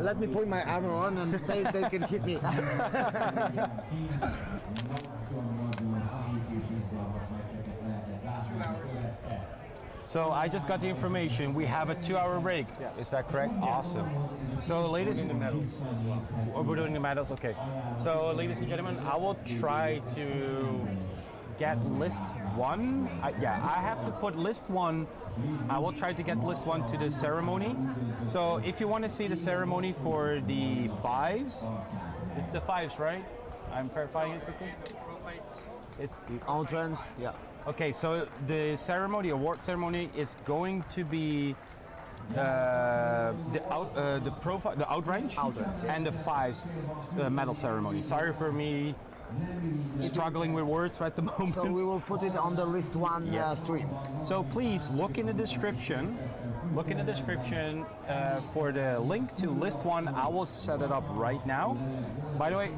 Let me put my armor on and they can hit me. So I just got the information. We have a 2-hour break. Yeah. Is that correct? Yeah. Awesome. So ladies and medals as well. We're doing the medals? Okay. So ladies and gentlemen, I will try to get list 1. I have to put list 1. I will try to get list 1 to the ceremony. So if you want to see the ceremony for the 5s, it's the 5s, right? I'm verifying it quickly. It's the entrance, yeah. Okay, so the ceremony, award ceremony, is going to be the outrange and the 5s medal ceremony. Sorry for me struggling with words at the moment. So we will put it on the list 1 stream. So please look in the description. Look in the description for the link to list 1. I will set it up right now. By the way,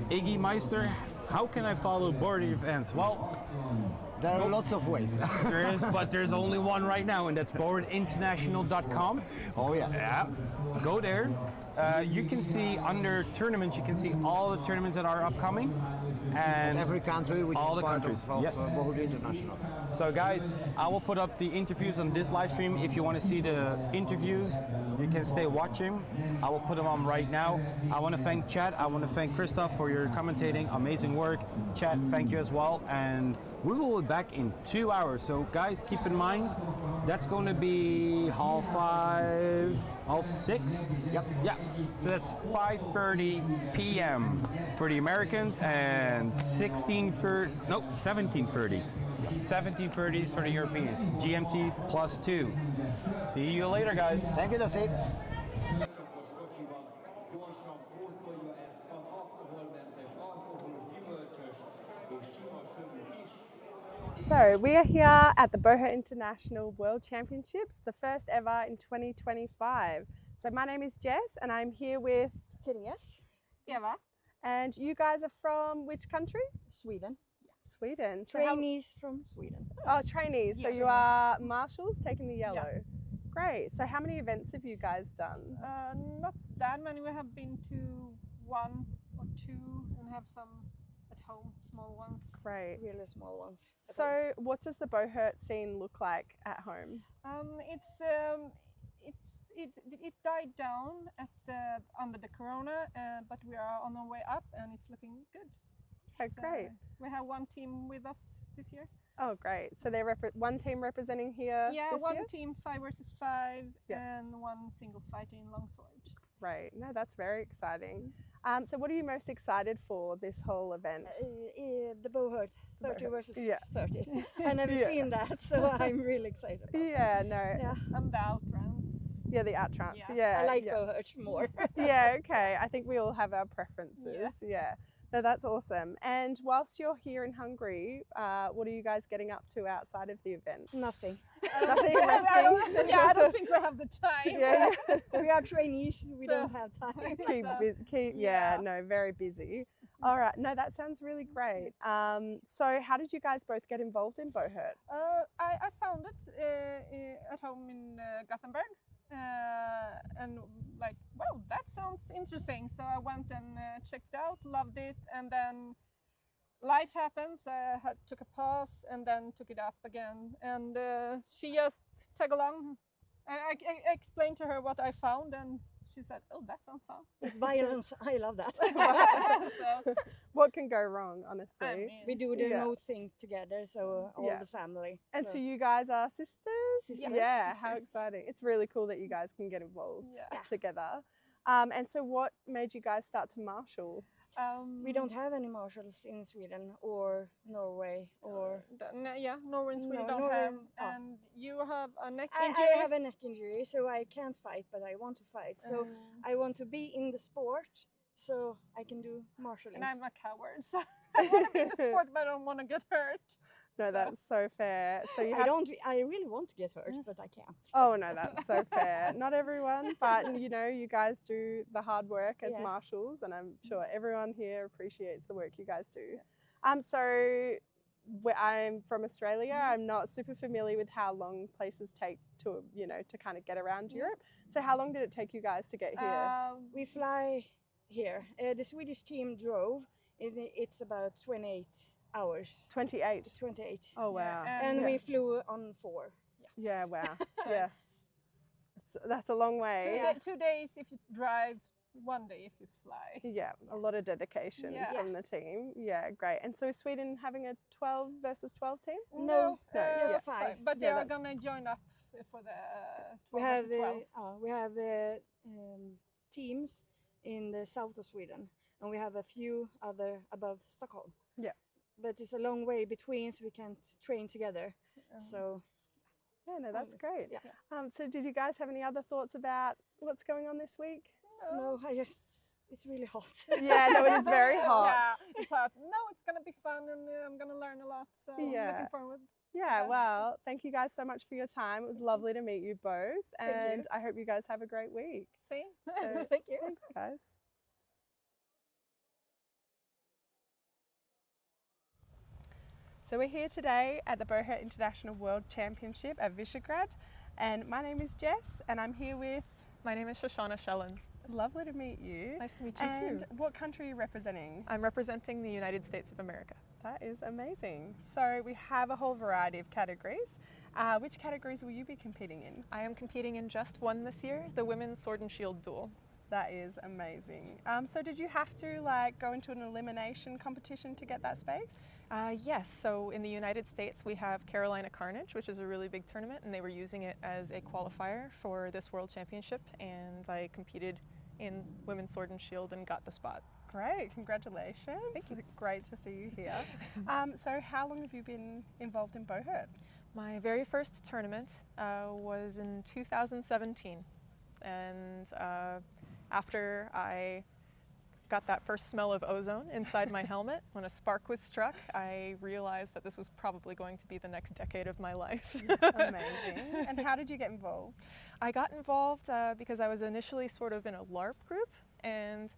Iggy Meister, how can I follow Bohurt events? Well, there are lots of ways. There is, but there's only one right now, and that's bohurtinternational.com. Oh yeah. Yeah. Go there. You can see under tournaments, you can see all the tournaments that are upcoming, and every country, which all is the part countries. Of yes. Bohurt International. So guys, I will put up the interviews on this live stream. If you want to see the interviews, you can stay watching. I will put them on right now. I want to thank Chad. I want to thank Christoph for your commentating. Amazing work. Chad, thank you as well. And We will be back in 2 hours. So guys, keep in mind, that's going to be 5:30, 6:30? Yep. Yeah, so that's 5:30 p.m. for the Americans and 17:30 is for the Europeans. GMT +2. See you later, guys. Thank you, Dusty. Csoportos kocsiban gyorsan pótolja ezt az alkoholmentes, alkoholos, gyümölcsös és sima sörük is. So we are here at the Bohurt International World Championships, the first ever in 2025. So my name is Jess and I'm here with Therese, Eva. And you guys are from which country? Sweden. Sweden. So Trainees from Sweden. trainees. So you are Marshals taking the yellow. Great. So how many events have you guys done? Not that many. We have been to 1 or 2 and have some at home, small ones. Great. Really small ones. So what does the Bohurt scene look like at home? It died down under the corona, but we are on our way up and it's looking good. Oh, great. We have one team with us this year. Oh, great. So they're one team representing here Yeah, this one year? team 5 versus 5 Yeah. and one single fighter in longsword. Great. No, that's very exciting. So what are you most excited for this whole event? The Bohurt, 30 Bohurt. versus Yeah. 30. I never Yeah. seen that, so I'm really excited. About Yeah, no. Yeah. And the outruns. Yeah, the outtrance. Yeah. Yeah. I like yeah. Bohurt more. Yeah, okay. I think we all have our preferences. Yeah. No, that's awesome. And whilst you're here in Hungary, what are you guys getting up to outside of the event? Nothing. Nothing I resting? I don't think we have the time. Yeah. We are trainees, we So- don't have time. Keep Yeah. no, very busy. All right, no, that sounds really great. So how did you guys both get involved in Bohurt? I found it at home in Gothenburg, and like, wow, that sounds interesting. So I went and checked out, loved it, and then life happens. I took a pause and then took it up again, and she just tagged along. I explained to her what I found, and she said, "Oh, that sounds fun." It's violence, I love that. So, What can go wrong, honestly? I mean, We do the Yeah. most things together, so all Yeah. the family. And so you guys are sisters? Sisters. Yeah, how Sisters. exciting. It's really cool that you guys can get involved Yeah. together. And so what made you guys start to marshal? We don't have any marshals in Sweden or Norway or... Norway and Sweden No, don't Norway have, and- oh. and you have a neck I injury. have a neck injury, so I can't fight, but I want to fight. So I want to be in the sport, so I can do marshalling. and I'm a coward, so I want to be in the sport, but I don't want to get hurt. No, that's so fair. So you I have don't. I really want to get hurt, but I can't. Oh no, that's so fair. Not everyone, but you know, you guys do the hard work as Yeah. marshals, and I'm sure everyone here appreciates the work you guys do. So I'm from Australia. I'm not super familiar with how long places take to, you know, to kind of get around Europe. So how long did it take you guys to get here? We fly here. The Swedish team drove. It's about 28 hours. 28. 28. Oh wow. And yeah. we flew on 4. Yeah, wow. Yes. That's a long way. 2 days if you drive, 1 day if you fly. Yeah, a lot of dedication Yeah. from the team. Yeah, great. And so is Sweden having a 12 versus 12 team? No, just yeah. 5. But they Yeah, are that's- gonna join up for the 12 We have versus 12. we have teams in the south of Sweden, and we have a few other above Stockholm. Yeah. But it's a long way between, so we can't train together. So Yeah, no, that's great. yeah. So did you guys have any other thoughts about what's going on this week? no, it's really hot. Yeah, no, it is very hot. Yeah, it's hot. No, it's gonna be fun, and I'm gonna learn a lot. So I'm Yeah. looking forward. Yeah, well, thank you guys so much for your time. It was lovely to meet you both, Thank you. and I hope you guys have a great week. See? So, Thank you. thanks, guys. So we're here today at the Bohurt International World Championship at Visegrad, and my name is Jess, and I'm here with. My name is Shoshana Shellens. Lovely to meet you. Nice to meet you And too. what country are you representing? I'm representing the United States of America. That is amazing. So we have a whole variety of categories. Which categories will you be competing in? I am competing in just one this year, the Women's Sword and Shield Duel. That is amazing. So did you have to like go into an elimination competition to get that space? Yes, so in the United States we have Carolina Carnage, which is a really big tournament, and they were using it as a qualifier for this World Championship, and I competed in Women's Sword and Shield and got the spot. Great, congratulations. Thank you. Great to see you here. So how long have you been involved in Bohurt? My very first tournament was in 2017, and after I got that first smell of ozone inside my helmet, when a spark was struck, I realized that this was probably going to be the next decade of my life. Amazing. And how did you get involved? I got involved because I was initially sort of in a LARP group, and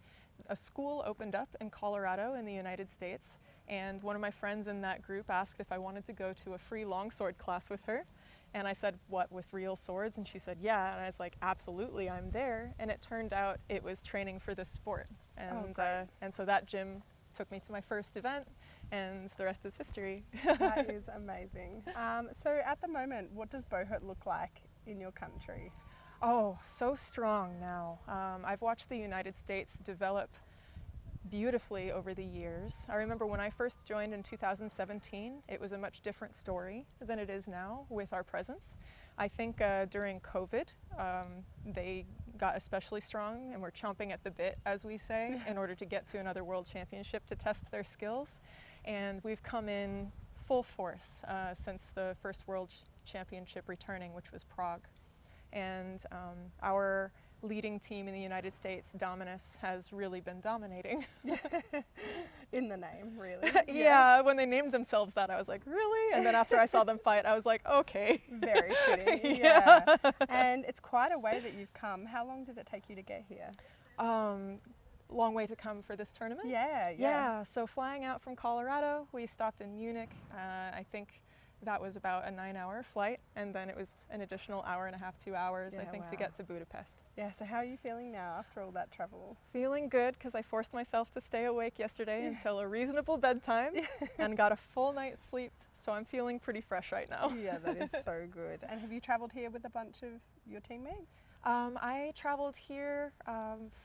a school opened up in Colorado in the United States, and one of my friends in that group asked if I wanted to go to a free longsword class with her. And I said, what, with real swords? And she said, yeah. And I was like, absolutely, I'm there. And it turned out it was training for this sport. And so that gym took me to my first event, and the rest is history. That is amazing. So at the moment, what does Bohurt look like in your country? Oh, so strong now. I've watched the United States develop beautifully over the years. I remember when I first joined in 2017, it was a much different story than it is now with our presence. I think during COVID, they got especially strong and were chomping at the bit, as we say, in order to get to another World Championship to test their skills. And we've come in full force since the first World Championship returning, which was Prague. And our leading team in the United States, Dominus, has really been dominating. In the name, really. Yeah, when they named themselves that, I was like, really? And then after I saw them fight, I was like, okay. Very fitting, yeah. And it's quite a way that you've come. How long did it take you to get here? Long way to come for this tournament? Yeah. So flying out from Colorado, we stopped in Munich. I think that was about a 9-hour flight, and then it was an additional hour and a half, 2 hours, I think, to get to Budapest. Yeah, so how are you feeling now after all that travel? Feeling good, because I forced myself to stay awake yesterday until a reasonable bedtime and got a full night's sleep, so I'm feeling pretty fresh right now. Yeah, that is so good. And have you traveled here with a bunch of your teammates? I traveled here.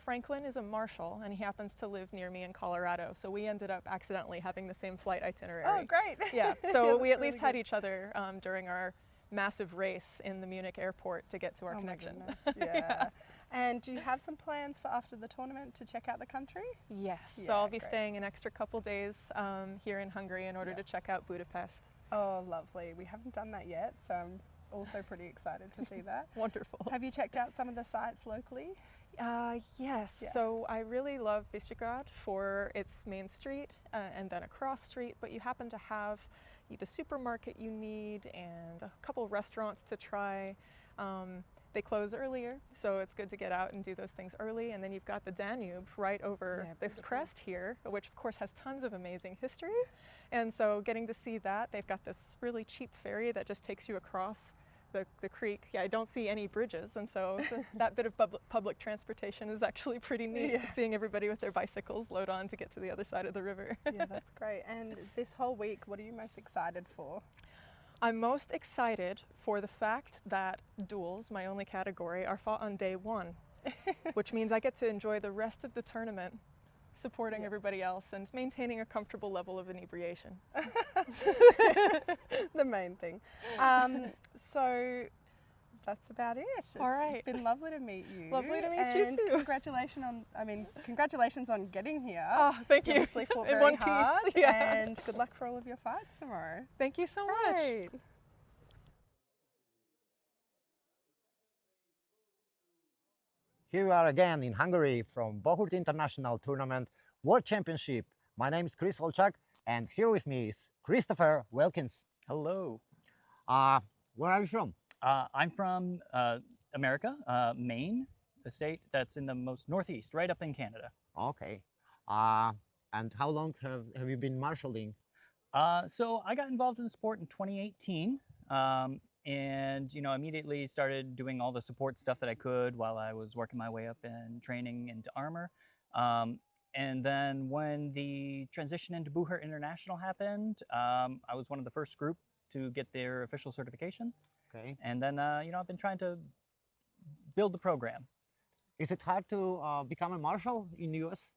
Franklin is a Marshal, and he happens to live near me in Colorado, so we ended up accidentally having the same flight itinerary. Oh, great. Yeah, so we at least had each other during our massive race in the Munich airport to get to our connection. My goodness, yeah. And do you have some plans for after the tournament to check out the country? Yes, Yeah, so I'll be great. staying an extra couple days here in Hungary in order to check out Budapest. Oh, lovely. We haven't done that yet, so I'm also pretty excited to see that. Wonderful. Have you checked out some of the sites locally? Yes, Yeah. so I really love Visegrad for its main street and then a cross street, but you happen to have the supermarket you need and a couple restaurants to try. They close earlier, so it's good to get out and do those things early. And then you've got the Danube right over this crest here, which of course has tons of amazing history. And so getting to see that, they've got this really cheap ferry that just takes you across the creek. Yeah, I don't see any bridges, and so that bit of public transportation is actually pretty neat, seeing everybody with their bicycles load on to get to the other side of the river. Yeah, that's great. And this whole week, what are you most excited for? I'm most excited for the fact that duels, my only category, are fought on day one, which means I get to enjoy the rest of the tournament supporting everybody else and maintaining a comfortable level of inebriation. The main thing. So that's about it. All right. It's been lovely to meet you. Lovely to meet and you too. Congratulations on getting here. Oh, thank you. You obviously fought In very one piece, hard. yeah. And good luck for all of your fights tomorrow. Thank you so much. Great. Here we are again in Hungary from Bohurt International Tournament World Championship. My name is Chris Olchak, and here with me is Christopher Wilkins. Hello. Where are you from? I'm from America, Maine, the state that's in the most northeast, right up in Canada. Okay. And how long have you been marshalling? So I got involved in the sport in 2018, and immediately started doing all the support stuff that I could while I was working my way up and training into armor. And then when the transition into Bohurt International happened, I was one of the first group to get their official certification. Okay. And then, I've been trying to build the program. Is it hard to become a marshal in the US?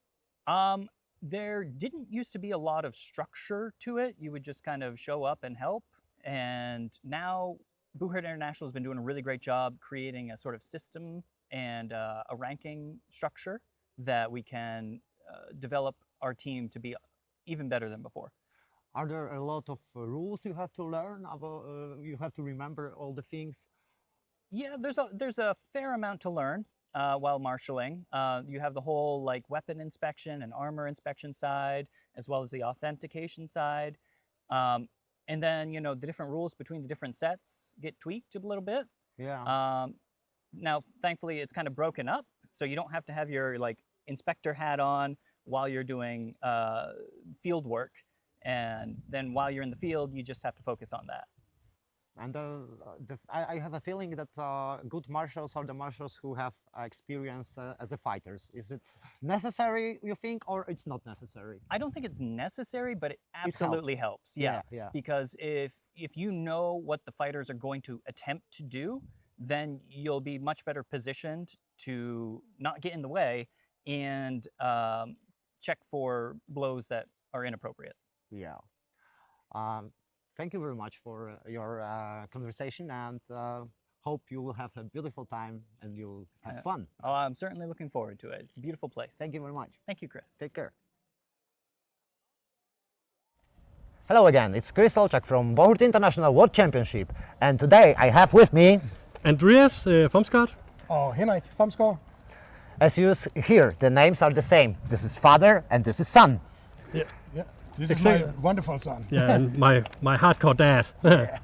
There didn't used to be a lot of structure to it. You would just kind of show up and help. And now Bohurt International has been doing a really great job creating a sort of system and a ranking structure that we can develop our team to be even better than before. Are there a lot of rules you have to learn about? You have to remember all the things. Yeah, there's a fair amount to learn while marshalling. You have the whole like weapon inspection and armor inspection side, as well as the authentication side. And then, you know, the different rules between the different sets get tweaked a little bit. Yeah. Now, thankfully, it's kind of broken up, so you don't have to have your like inspector hat on while you're doing field work. And then while you're in the field, you just have to focus on that. And I have a feeling that good marshals are the marshals who have experience as a fighters. Is it necessary, you think, or it's not necessary? I don't think it's necessary, but it absolutely helps. Yeah. Because if you know what the fighters are going to attempt to do, then you'll be much better positioned to not get in the way and check for blows that are inappropriate. Yeah. Thank you very much for your conversation, and hope you will have a beautiful time and you'll have fun. Oh, I'm certainly looking forward to it. It's a beautiful place. Thank you very much. Thank you, Chris. Take care. Hello again, it's Chris Olczak from Bohurt International World Championship, and today I have with me Andreas Fomsgaard. Og Henrik Fomsgaard. As you hear, the names are the same. This is father and this is son. Yeah. This is my wonderful son. Yeah, and my hardcore dad.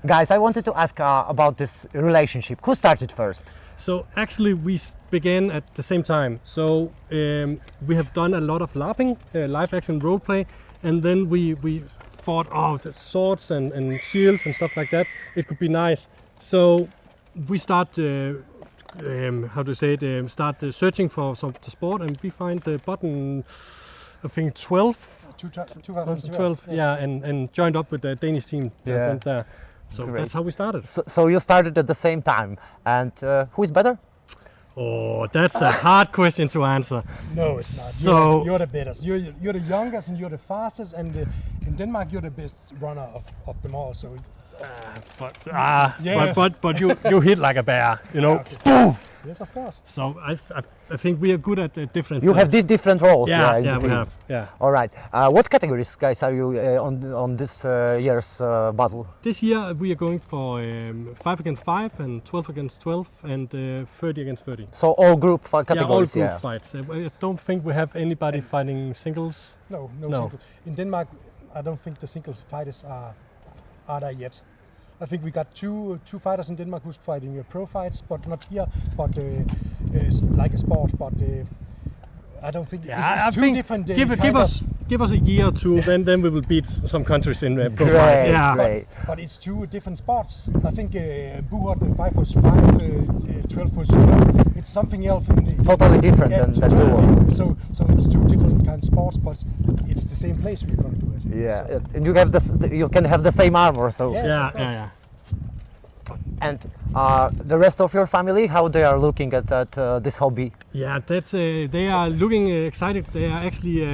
Guys, I wanted to ask about this relationship. Who started first? So actually we began at the same time. So we have done a lot of LARPing, live action role play, and then we thought, oh, the swords and shields and stuff like that, it could be nice. So we start searching for the sport, and we find the button, I think 12. 2012, yes. Yeah, and joined up with the Danish team. Yeah. So that's how we started. So you started at the same time, and who is better? Oh, that's a hard question to answer. No, it's not. So you're the better. You're the youngest and you're the fastest, and in Denmark you're the best runner of them all. So. But you hit like a bear, you know. Yeah, okay. Yes, of course. So I think we are good at different. You have these different roles. Yeah, in the we team. have. Yeah. All right. What categories, guys, are you on this year's battle? This year we are going for 5 against 5 and 12 against 12 and 30 against 30. So all group categories. Yeah, all group fights. I don't think we have anybody fighting singles. No. Single. In Denmark, I don't think the single fighters are there yet. I think we got two fighters in Denmark who's fighting pro fights, but not here, but like a sport. But I don't think it's two different. Give us a year or two, then we will beat some countries in pro fights. Yeah, great. But it's two different sports. I think Bohurt 5 was 5, 12 was 12. It's something else. Totally different than duels. So it's two different kind of sports, but it's the same place we're going to do it. Yeah, so. and you can have the same armor. So yes, yeah. And the rest of your family, how they are looking at this hobby? Yeah, that's they are looking excited. They are actually.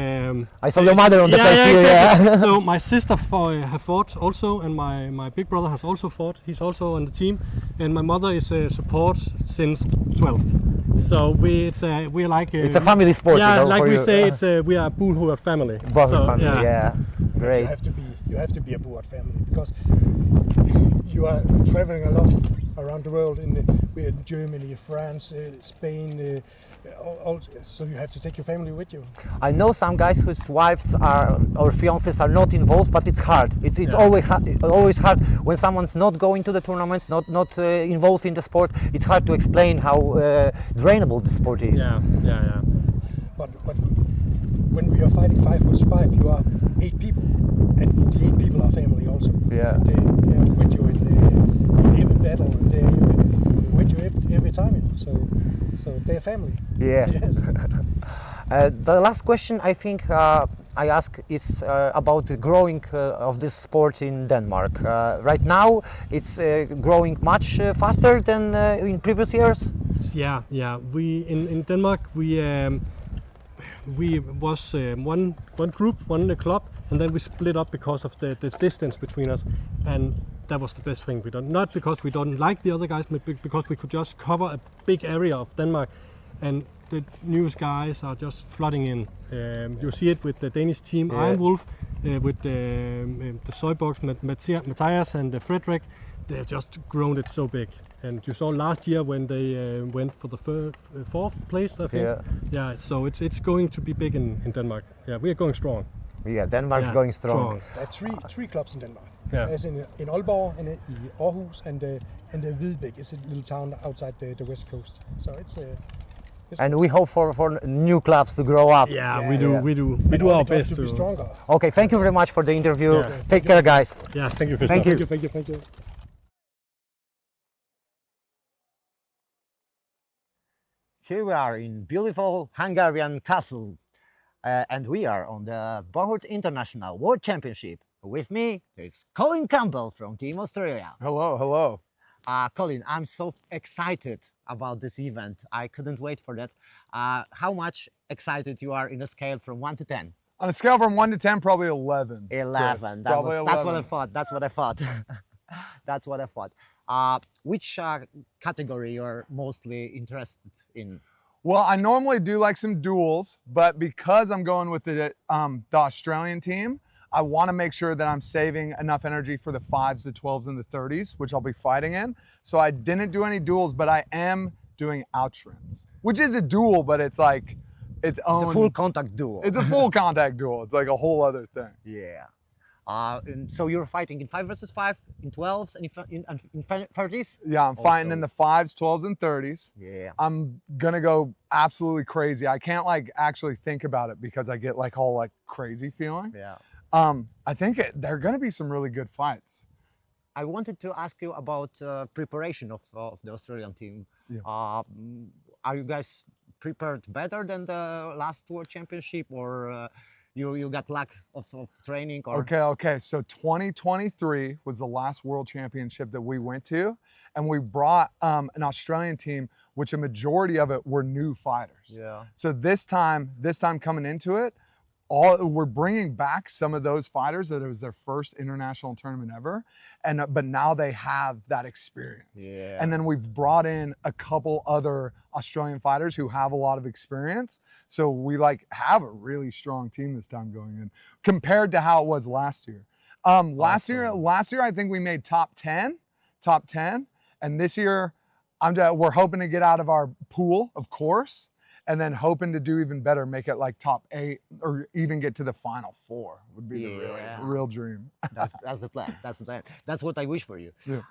I saw your mother on the face here. Exactly. Yeah. So my sister have fought also, and my big brother has also fought. He's also on the team, and my mother is support since 12. So we're like it's a family sport. Yeah, you know, like we you. say, we are a Bohurt family. Bohurt family, yeah. Great. You have to be a Bohurt family because you are traveling a lot around the world. We're in Germany, France, Spain. So you have to take your family with you. I know some guys whose wives or fiancés are not involved, but it's hard. It's always hard when someone's not going to the tournaments, not involved in the sport. It's hard to explain how drainable the sport is. Yeah. But when we are fighting 5 vs 5, you are 8 people, and the 8 people are family also. Yeah. They are with you in every battle, and they are with you every time. So they're family. Yeah. Yes. The last question, I think, I ask is about the growing of this sport in Denmark. Right now, it's growing much faster than in previous years. Yeah. We in Denmark we was one group, one club, and then we split up because of this distance between us, and that was the best thing we done. Not because we don't like the other guys, but because we could just cover a big area of Denmark, and the newest guys are just flooding in. You see it with the Danish team, Iron Wolf, with the Soybox, Matthias and Frederick. They have just grown it so big. And you saw last year when they went for the fourth place, I think. Yeah. So it's going to be big in Denmark. Yeah, we are going strong. Yeah, Denmark's going strong. There are three clubs in Denmark. Yeah. There's in Aalborg and in Aarhus and Hvidbæk is a little town outside the west coast. So it's and we hope for new clubs to grow up. Yeah, we do our best to be stronger. Okay, thank you very much for the interview. Take care, guys. Yeah, thank you, Christoph. Thank you. Here we are in beautiful Hungarian castle, and we are on the Bohurt International World Championship. With me is Colin Campbell from Team Australia. Hello. Colin, I'm so excited about this event. I couldn't wait for that. How much excited you are in a scale from 1 to 10? On a scale from 1 to 10, probably 11. 11. That's what I thought. That's what I thought. Which category you're mostly interested in? Well, I normally do like some duels, but because I'm going with the Australian team, I want to make sure that I'm saving enough energy for the 5s, the 12s, and the 30s, which I'll be fighting in. So I didn't do any duels, but I am doing outruns, which is a duel, but it's like its own. It's a full contact duel. It's a full contact duel. It's like a whole other thing. Yeah. And so you're fighting in 5 versus 5, in 12s, and in 30s? Yeah, I'm fighting in the 5s, 12s, and 30s. Yeah. I'm gonna go absolutely crazy. I can't like actually think about it because I get like all like crazy feeling. Yeah. I think there are gonna be some really good fights. I wanted to ask you about preparation of the Australian team. Yeah. Are you guys prepared better than the last World Championship, or you got lack of training? Or? Okay. So 2023 was the last World Championship that we went to, and we brought an Australian team, which a majority of it were new fighters. Yeah. So this time coming into it, we're bringing back some of those fighters that it was their first international tournament ever, but now they have that experience. Yeah. And then we've brought in a couple other Australian fighters who have a lot of experience. So we like have a really strong team this time going in compared to how it was last year. Last year I think we made top 10, and this year we're hoping to get out of our pool, of course. And then hoping to do even better, make it like top 8 or even get to the final 4 would be the real dream. That's the plan. That's what I wish for you. Yeah.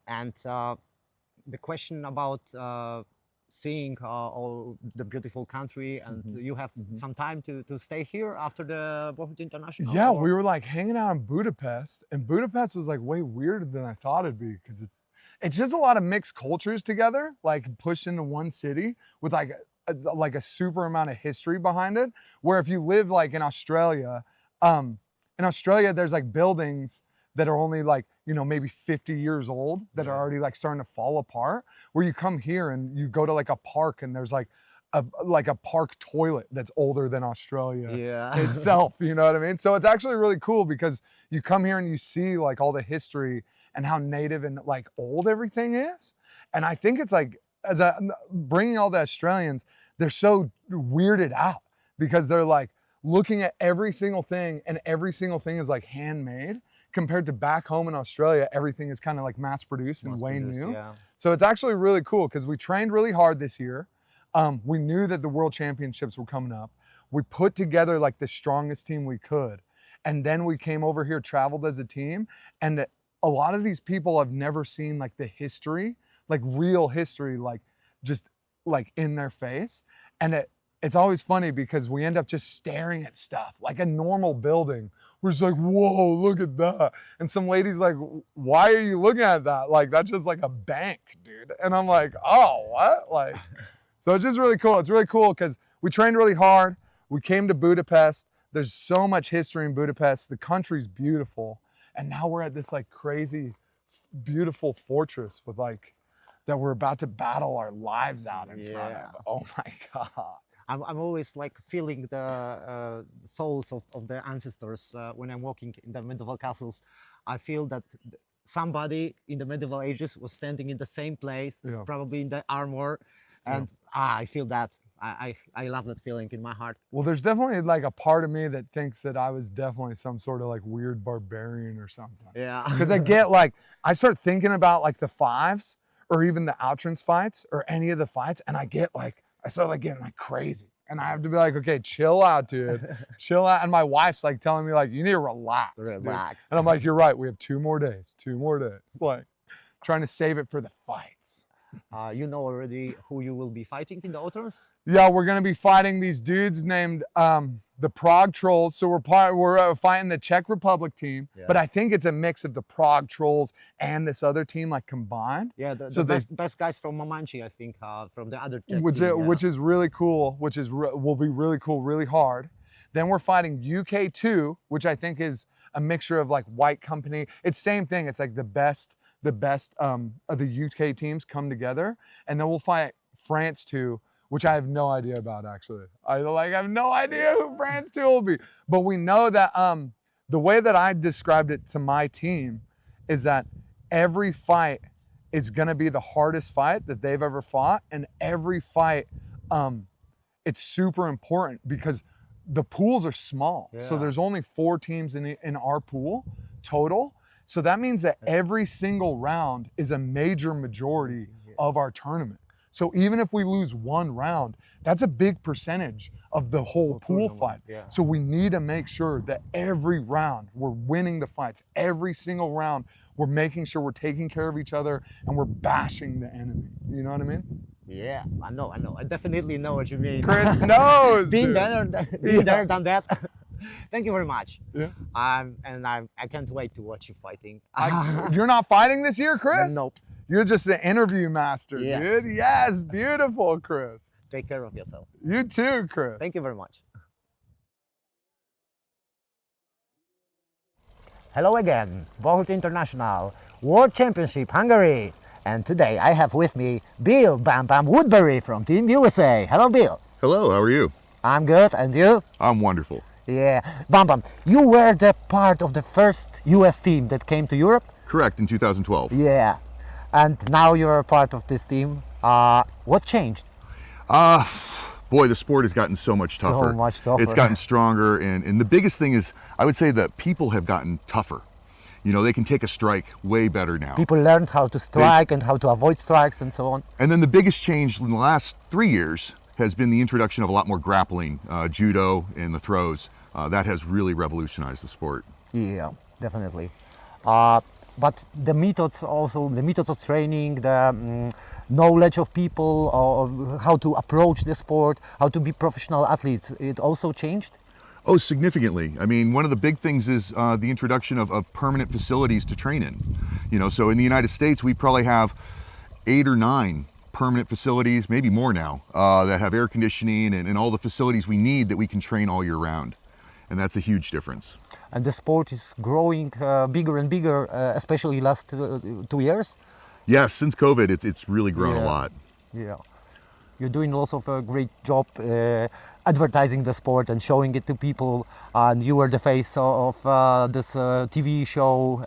And the question about seeing all the beautiful country, and you have some time to stay here after the Bohurt International? Yeah, we were like hanging out in Budapest, and Budapest was like way weirder than I thought it'd be because it's just a lot of mixed cultures together, like pushed into one city with like a super amount of history behind it, where if you live like in Australia there's like buildings that are only like, maybe 50 years old that are already like starting to fall apart, where you come here and you go to like a park and there's like a park toilet that's older than Australia itself, you know what I mean? So it's actually really cool because you come here and you see like all the history and how native and like old everything is. And I think it's like, bringing all the Australians, they're so weirded out because they're like looking at every single thing, and every single thing is like handmade compared to back home in Australia. Everything is kind of like mass produced and way new. Yeah. So it's actually really cool because we trained really hard this year. We knew that the World Championships were coming up. We put together like the strongest team we could. And then we came over here, traveled as a team. And a lot of these people have never seen like the history, like real history, like just like in their face. And it's always funny because we end up just staring at stuff like a normal building. We're just like, whoa, look at that. And some lady's like, why are you looking at that? Like, that's just like a bank, dude. And I'm like, oh, what? Like, so it's just really cool. It's really cool because we trained really hard. We came to Budapest. There's so much history in Budapest. The country's beautiful. And now we're at this like crazy, beautiful fortress with like, that we're about to battle our lives out in front of. Oh my God. I'm always like feeling the souls of the ancestors when I'm walking in the medieval castles. I feel that somebody in the medieval ages was standing in the same place, probably in the armor, and I feel that. I love that feeling in my heart. Well, there's definitely like a part of me that thinks that I was definitely some sort of like weird barbarian or something. Yeah. Because I get like, I start thinking about like the fives or even the outrance fights or any of the fights, and I start like getting like crazy. And I have to be like, okay, chill out, dude. Chill out. And my wife's like telling me like, you need to relax. Relax. And I'm like, you're right. We have 2 more days. 2 more days. Like trying to save it for the fights. You know already who you will be fighting in the autumns? Yeah, we're gonna be fighting these dudes named the Prague Trolls. So we're fighting the Czech Republic team, but I think it's a mix of the Prague Trolls and this other team like combined. Yeah, the best guys from Mamanchi, I think, from the other Czech team, which is really cool. Will be really cool, really hard. Then we're fighting UK2, which I think is a mixture of like White Company. It's same thing. It's like the best of the UK teams come together, and then we'll fight France 2, which I have no idea about actually. I have no idea who France 2 will be, but we know that the way that I described it to my team is that every fight is going to be the hardest fight that they've ever fought, and every fight it's super important because the pools are small. So there's only 4 teams in our pool total. So that means that every single round is a major majority of our tournament. So even if we lose 1 round, that's a big percentage of the whole pool fight. So we need to make sure that every round we're winning the fights. Every single round we're making sure we're taking care of each other and we're bashing the enemy. You know what I mean? Yeah, I know. I definitely know what you mean. Chris knows. Been there, done that. Thank you very much. Yeah. And I can't wait to watch you fighting. You're not fighting this year, Chris? Nope. You're just the interview master, dude. Yes, beautiful, Chris. Take care of yourself. You too, Chris. Thank you very much. Hello again, Bohurt International, World Championship Hungary. And today I have with me Bill Bam Bam Woodbury from Team USA. Hello, Bill. Hello, how are you? I'm good, and you? I'm wonderful. Yeah. Bam Bam, you were the part of the first US team that came to Europe? Correct, in 2012. Yeah. And now you're a part of this team. What changed? Boy, the sport has gotten so much tougher. So much tougher. It's gotten stronger, and the biggest thing is, I would say that people have gotten tougher. You know, they can take a strike way better now. People learned how to strike and how to avoid strikes and so on. And then the biggest change in the last 3 years has been the introduction of a lot more grappling, judo and the throws. That has really revolutionized the sport. Yeah, definitely. But the methods of training, the knowledge of people, or how to approach the sport, how to be professional athletes, it also changed? Oh, significantly. I mean, one of the big things is the introduction of permanent facilities to train in. You know, so in the United States, we probably have 8 or 9 permanent facilities, maybe more now, that have air conditioning and all the facilities we need that we can train all year round. And that's a huge difference. And the sport is growing bigger and bigger, especially last 2 years? Yes, since COVID, it's really grown a lot. Yeah. You're doing also a great job advertising the sport and showing it to people. And you were the face of this TV show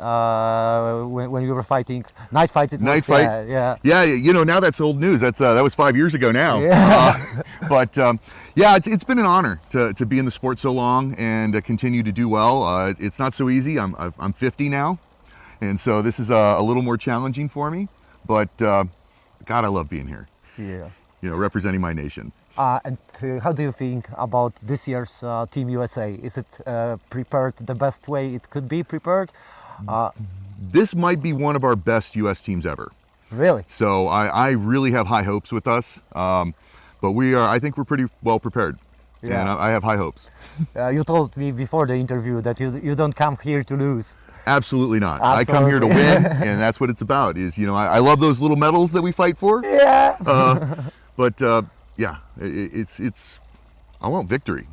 when you were fighting. Night Fights, it was. Night Fight? Yeah, you know, now that's old news. That was 5 years ago now. Yeah. But yeah, it's been an honor to be in the sport so long and to continue to do well. It's not so easy. I'm 50 now. And so this is a little more challenging for me. But God, I love being here. Yeah. You know, representing my nation. And how do you think about this year's Team USA? Is it prepared the best way it could be prepared? This might be one of our best US teams ever. Really? So I really have high hopes with us. But I think we're pretty well prepared. Yeah. And I have high hopes. You told me before the interview that you don't come here to lose. Absolutely not. Absolutely. I come here to win, and that's what it's about. Is, you know, I love those little medals that we fight for. Yeah. But yeah, it's I want victory.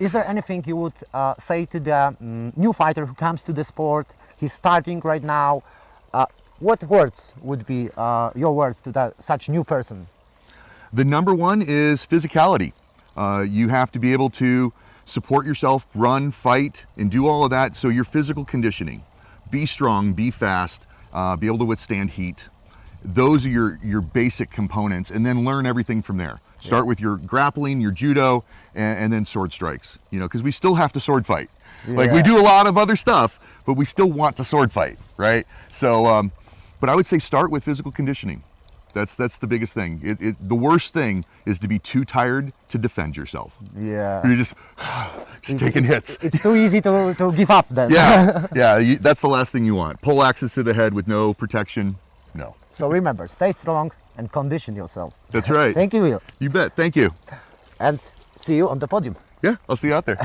Is there anything you would say to the new fighter who comes to the sport? He's starting right now. What words would be your words to such new person? The number one is physicality. You have to be able to support yourself, run, fight, and do all of that. So your physical conditioning, be strong, be fast, be able to withstand heat. Those are your basic components, and then learn everything from there. Start with your grappling, your judo, and then sword strikes, because we still have to sword fight. Like we do a lot of other stuff, but we still want to sword fight, right? So, but I would say start with physical conditioning. That's the biggest thing. The worst thing is to be too tired to defend yourself. Yeah. You're just taking hits. It's too easy to give up then. Yeah, that's the last thing you want. Pole axes to the head with no protection, no. So remember, stay strong and condition yourself. That's right. Thank you, Will. You bet, thank you. And see you on the podium. Yeah, I'll see you out there.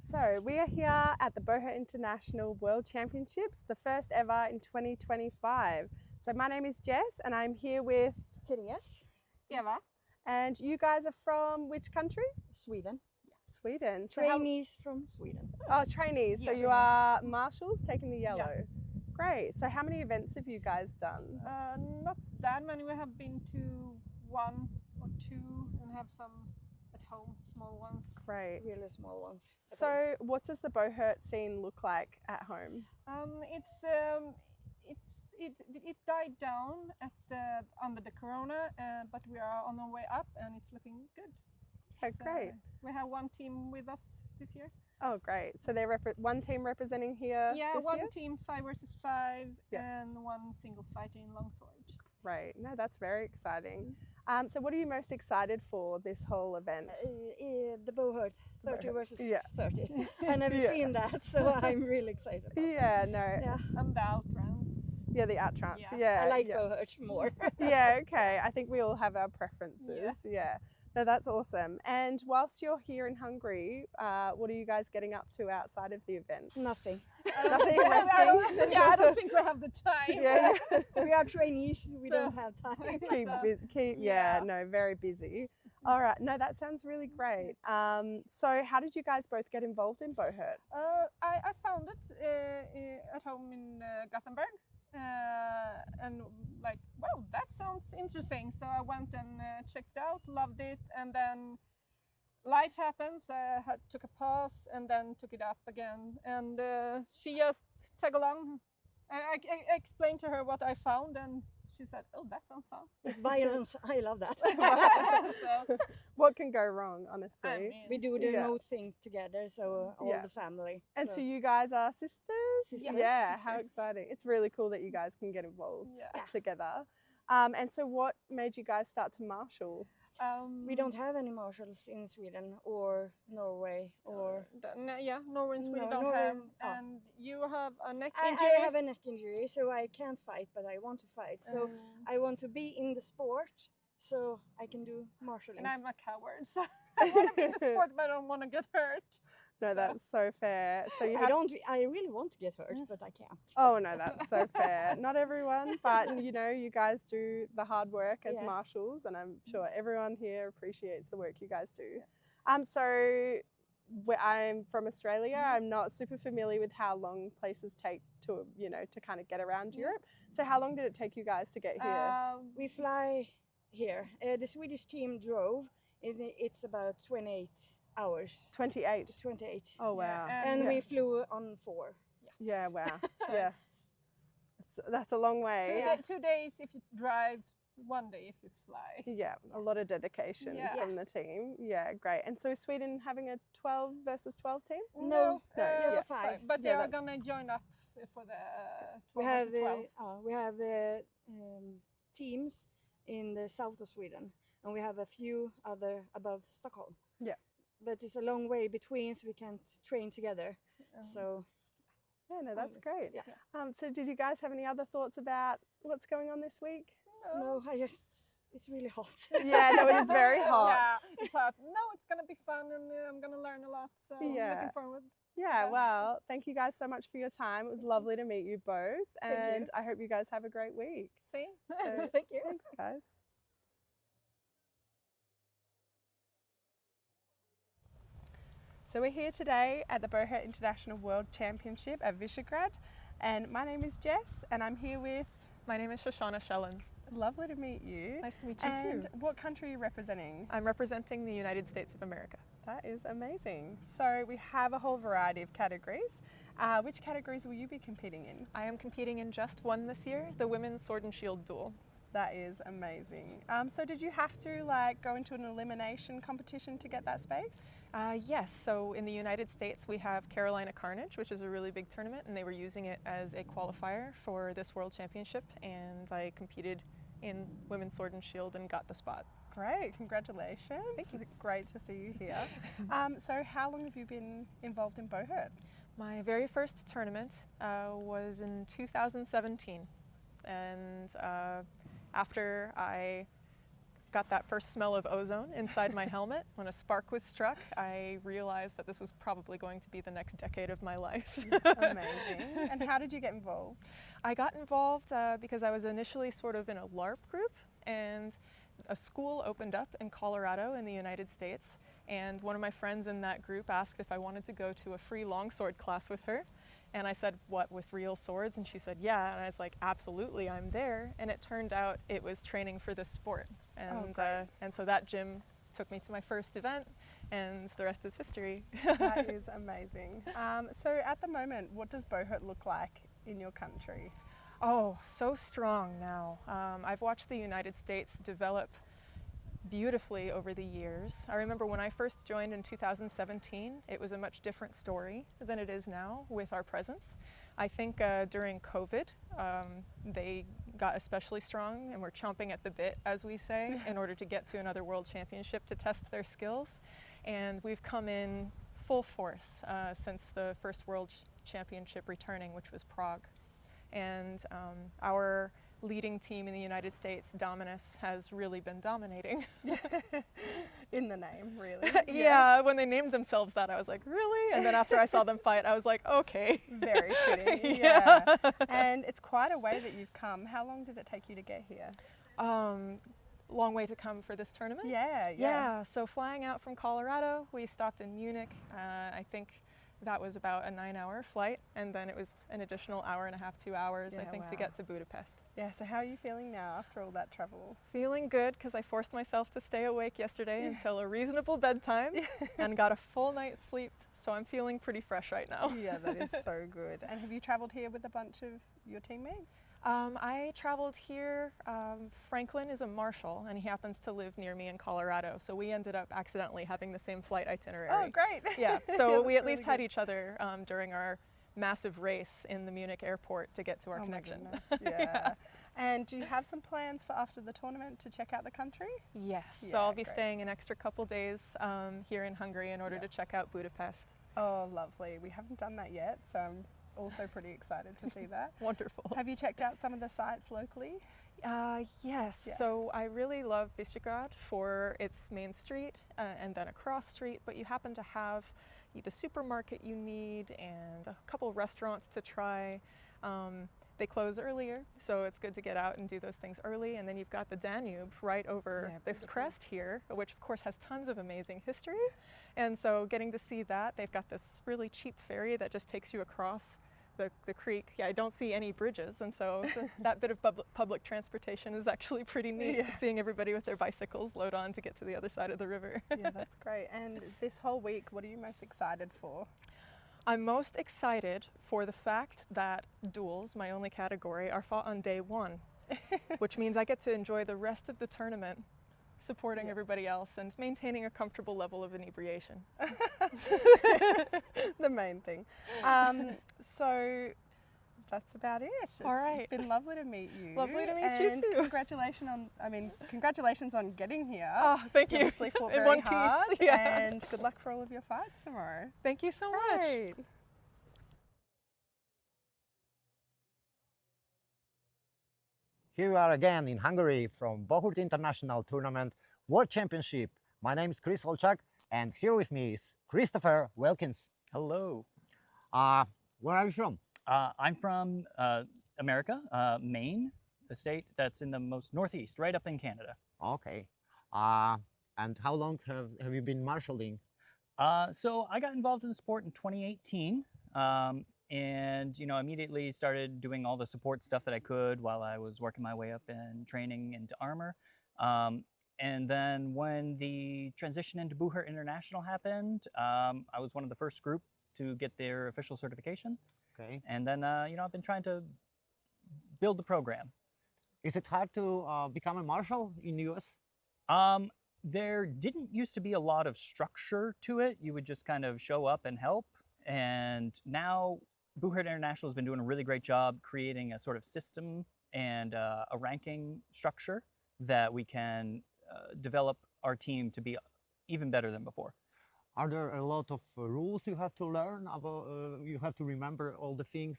So we are here at the Bohurt International World Championships, the first ever in 2025. So my name is Jess and I'm here with Therese. Eva. And you guys are from which country? Sweden. Sweden. So Trainees from Sweden. Oh, trainees. So you are marshals taking the yellow. Yeah. Great. So how many events have you guys done? Not that many. We have been to 1 or 2 and have some at home, small ones. Great. Really small ones. So what does the Bohurt scene look like at home? It died down at under the corona, but we are on our way up and it's looking good. Oh, great. We have one team with us this year. Oh, great. So they're one team representing here Yeah, this one year? team 5 versus 5 and one single fighter in longsword. Right. No, that's very exciting. So what are you most excited for this whole event? The Bohurt 30 versus Yeah. 30. I never seen that, so I'm really excited. Yeah, no. Yeah. And the outruns. Yeah, the outruns. Yeah. I like Bohurt more. Yeah, okay. I think we all have our preferences. Yeah. No, that's awesome. And whilst you're here in Hungary, what are you guys getting up to outside of the event? Nothing. Nothing. I don't think we have the time. Yeah. We are trainees. We don't have time. No, very busy. All right. No, that sounds really great. So how did you guys both get involved in Bohurt? I found it at home in Gothenburg. And like, wow, that sounds interesting. So I went and checked out, loved it, and then life happens. I took a pause and then took it up again. And she just tagged along. I explained to her what I found, and she said, "Oh, that sounds fun." It's violence. I love that. So, what can go wrong, honestly? We do the most things together, so all the family. And so you guys are sisters? Sisters. Yeah, how exciting. It's really cool that you guys can get involved together. And so what made you guys start to marshal? We don't have any marshals in Sweden or Norway or... Norway and Sweden don't have. And you have a neck I injury? have a neck injury, so I can't fight, but I want to fight. So I want to be in the sport, so I can do marshalling. And I'm a coward, so I want to be in the sport, but I don't want to get hurt. No, that's so fair. So you I really want to get hurt, but I can't. Oh no, that's so fair. Not everyone, but you know, you guys do the hard work as marshals, and I'm sure everyone here appreciates the work you guys do. So I'm from Australia. I'm not super familiar with how long places take to, to kind of get around Europe. So how long did it take you guys to get here? We fly here. The Swedish team drove. It's about 28 hours. 28? 28. Oh, wow. And we flew on 4. Yeah, wow. Yes. That's a long way. 2 days if you drive, 1 day if you fly. Yeah, a lot of dedication from the team. Yeah, great. And so is Sweden having a 12 versus 12 team? No, just 5. But they are going to join up for the 12 versus 12. We have teams in the south of Sweden, and we have a few other above Stockholm. Yeah. But it's a long way between, so we can't train together. So. Yeah, no, that's great. Yeah. So did you guys have any other thoughts about what's going on this week? No, it's really hot. Yeah, no, it is very hot. Yeah, it's hot. No, it's going to be fun, and I'm going to learn a lot, so I'm looking forward. Yeah, well, thank you guys so much for your time. It was lovely to meet you both, and I hope you guys have a great week. Same. So, thank you. Thanks, guys. So we're here today at the Bohurt International World Championship at Visegrad, and my name is Jess, and I'm here with... My name is Shoshana Shellens. Lovely to meet you. Nice to meet you too. And what country are you representing? I'm representing the United States of America. That is amazing. So we have a whole variety of categories. Which categories will you be competing in? I am competing in just one this year, the Women's Sword and Shield Duel. That is amazing. So did you have to go into an elimination competition to get that space? Yes, so in the United States we have Carolina Carnage, which is a really big tournament, and they were using it as a qualifier for this World Championship, and I competed in Women's Sword and Shield and got the spot. Great, congratulations. Thank you. Great to see you here. So how long have you been involved in Bohurt? My very first tournament was in 2017, and after I got that first smell of ozone inside my helmet. When a spark was struck, I realized that this was probably going to be the next decade of my life. Amazing. And how did you get involved? I got involved because I was initially sort of in a LARP group, and a school opened up in Colorado in the United States, and one of my friends in that group asked if I wanted to go to a free longsword class with her. And I said, what, with real swords? And she said, yeah. And I was like, absolutely, I'm there. And it turned out it was training for this sport. And so that gym took me to my first event, and the rest is history. That is amazing. So at the moment, what does Bohurt look like in your country? Oh, so strong now. I've watched the United States develop beautifully over the years. I remember when I first joined in 2017, it was a much different story than it is now with our presence. I think during COVID, they got especially strong and were chomping at the bit, as we say, in order to get to another world championship to test their skills. And we've come in full force since the first world championship returning, which was Prague. And our leading team in the United States, Dominus, has really been dominating. In the name, really. Yeah, when they named themselves that, I was like, really? And then after I saw them fight, I was like, okay. Very fitting, yeah. And it's quite a way that you've come. How long did it take you to get here? Long way to come for this tournament? Yeah. So flying out from Colorado, we stopped in Munich. I think that was about a 9-hour flight, and then it was an additional hour and a half, 2 hours, I think, to get to Budapest. Yeah, so how are you feeling now after all that travel? Feeling good, because I forced myself to stay awake yesterday until a reasonable bedtime and got a full night's sleep, so I'm feeling pretty fresh right now. Yeah, that is so good. And have you traveled here with a bunch of your teammates? I traveled here. Franklin is a Marshal, and he happens to live near me in Colorado, so we ended up accidentally having the same flight itinerary. Oh, great. Yeah, so we at least had each other during our massive race in the Munich airport to get to our connection. My goodness, yeah. And do you have some plans for after the tournament to check out the country? Yes, so I'll be staying an extra couple days here in Hungary in order to check out Budapest. Oh, lovely. We haven't done that yet, so I'm also pretty excited to see that. Wonderful. Have you checked out some of the sites locally? Yes, so I really love Visegrad for its main street and then a cross street, but you happen to have the supermarket you need and a couple restaurants to try. They close earlier, so it's good to get out and do those things early. And then you've got the Danube right over this crest here, which of course has tons of amazing history. And so getting to see that, they've got this really cheap ferry that just takes you across the creek. Yeah, I don't see any bridges, and so that bit of public transportation is actually pretty neat, seeing everybody with their bicycles load on to get to the other side of the river. Yeah, that's great. And this whole week, what are you most excited for? I'm most excited for the fact that duels, my only category, are fought on day one, which means I get to enjoy the rest of the tournament supporting everybody else and maintaining a comfortable level of inebriation. The main thing. So that's about it. All right. It's been lovely to meet you. Lovely to meet you too. Congratulations on getting here. Oh, thank you. You obviously fought In very one piece, hard, yeah. and good luck for all of your fights tomorrow. Thank you so much. Here we are again in Hungary from Bohurt International Tournament World Championship. My name is Chris Olchak, and here with me is Christopher Wilkins. Hello. Where are you from? I'm from America, Maine, the state that's in the most northeast, right up in Canada. Okay. And how long have you been marshalling? So I got involved in the sport in 2018. And, immediately started doing all the support stuff that I could while I was working my way up in training into armor. And then when the transition into Bohurt International happened, I was one of the first group to get their official certification. Okay. And then, I've been trying to build the program. Is it hard to become a marshal in the US? There didn't used to be a lot of structure to it. You would just kind of show up and help. And now Bohurt International has been doing a really great job creating a sort of system and a ranking structure that we can develop our team to be even better than before. Are there a lot of rules you have to learn about? You have to remember all the things?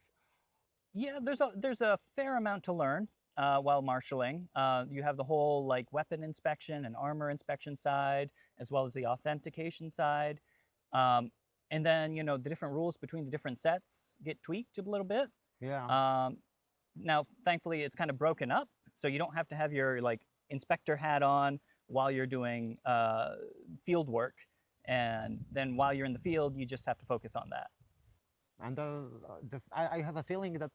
Yeah, there's a fair amount to learn. while marshalling. You have the whole like weapon inspection and armor inspection side, as well as the authentication side. And then, you know, the different rules between the different sets get tweaked a little bit. Yeah. Now, thankfully, it's kind of broken up, so you don't have to have your like inspector hat on while you're doing field work. And then while you're in the field, you just have to focus on that. And I have a feeling that